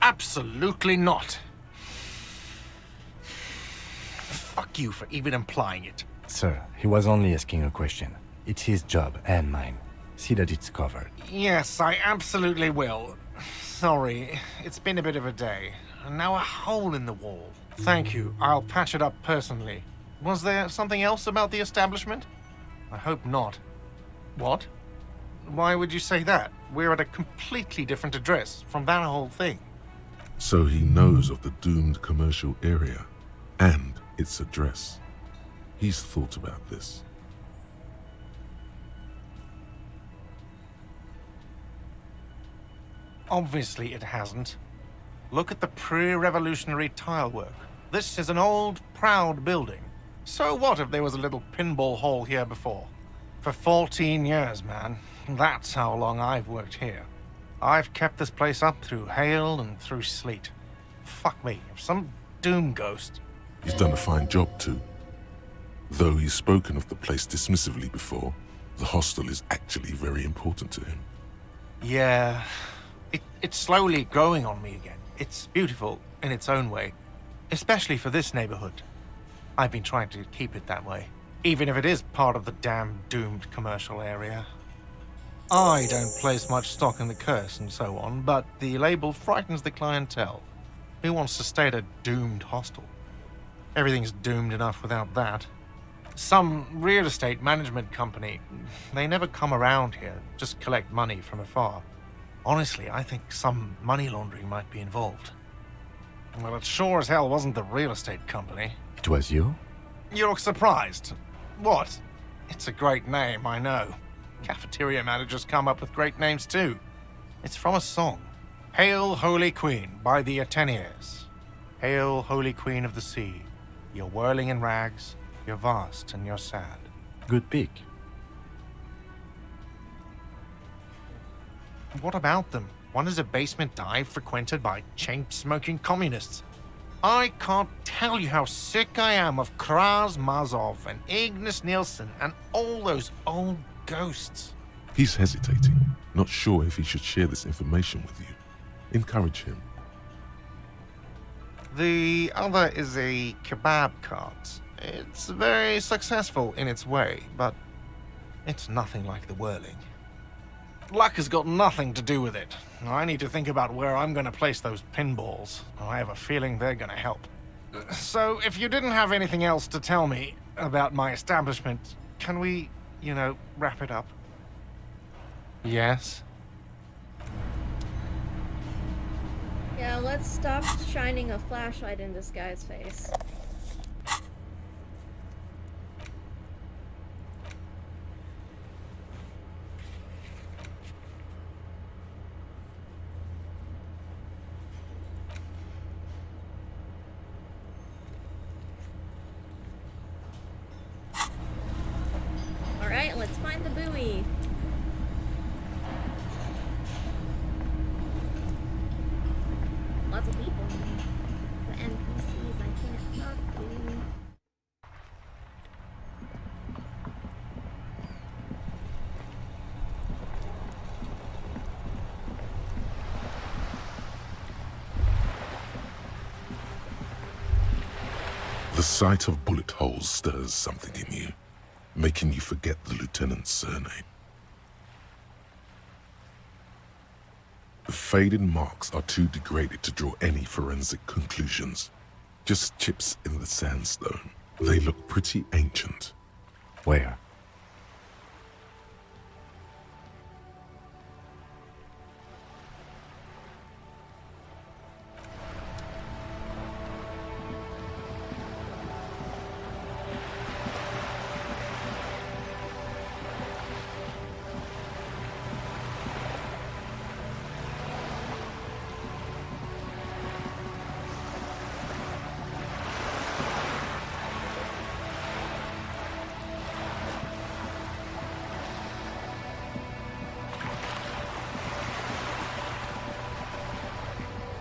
Absolutely not. Fuck you for even implying it. Sir, he was only asking a question. It's his job and mine. See that it's covered. Yes, I absolutely will. Sorry, it's been a bit of a day. And now a hole in the wall. Thank you, I'll patch it up personally. Was there something else about the establishment? I hope not. What? Why would you say that? We're at a completely different address from that whole thing. So he knows of the doomed commercial area and its address. He's thought about this. Obviously it hasn't. Look at the pre-revolutionary tile work. This is an old, proud building. So what if there was a little pinball hall here before? For 14 years, man. That's how long I've worked here. I've kept this place up through hail and through sleet. Fuck me, if some doom ghost... He's done a fine job too. Though he's spoken of the place dismissively before, the hostel is actually very important to him. Yeah, it's slowly growing on me again. It's beautiful in its own way, especially for this neighborhood. I've been trying to keep it that way, even if it is part of the damn doomed commercial area. I don't place much stock in the curse and so on, but the label frightens the clientele. Who wants to stay at a doomed hostel? Everything's doomed enough without that. Some real estate management company, they never come around here, just collect money from afar. Honestly, I think some money laundering might be involved. Well, it sure as hell wasn't the real estate company. It was you? You look surprised. What? It's a great name, I know. Cafeteria managers come up with great names too. It's from a song. Hail, Holy Queen, by the Ateniers. Hail, Holy Queen of the Sea. You're whirling in rags, you're vast and you're sad. Good pick. What about them? One is a basement dive frequented by chain-smoking communists. I can't tell you how sick I am of Kraz Mazov and Ignis Nielsen and all those old ghosts. He's hesitating, not sure if he should share this information with you. Encourage him. The other is a kebab cart. It's very successful in its way, but it's nothing like the whirling. Luck has got nothing to do with it. I need to think about where I'm going to place those pinballs. I have a feeling they're going to help. So, if you didn't have anything else to tell me about my establishment, can we, wrap it up? Yes? Yeah, let's stop shining a flashlight in this guy's face. Alright, let's find the buoy. Lots of people. The NPCs I can't talk to. The sight of bullet holes stirs something in you, making you forget the lieutenant's surname. The faded marks are too degraded to draw any forensic conclusions. Just chips in the sandstone. They look pretty ancient. Where?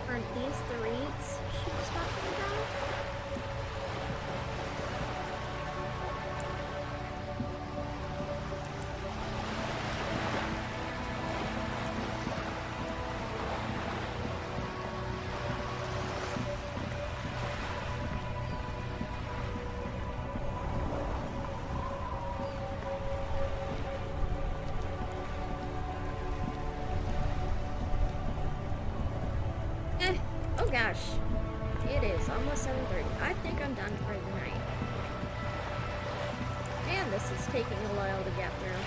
Aren't these the reeds she was talking about? Oh gosh, it is almost 7:30. I think I'm done for the night. Man, this is taking a while to get through.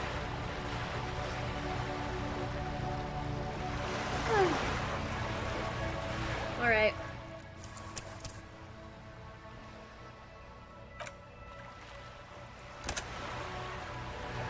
Alright.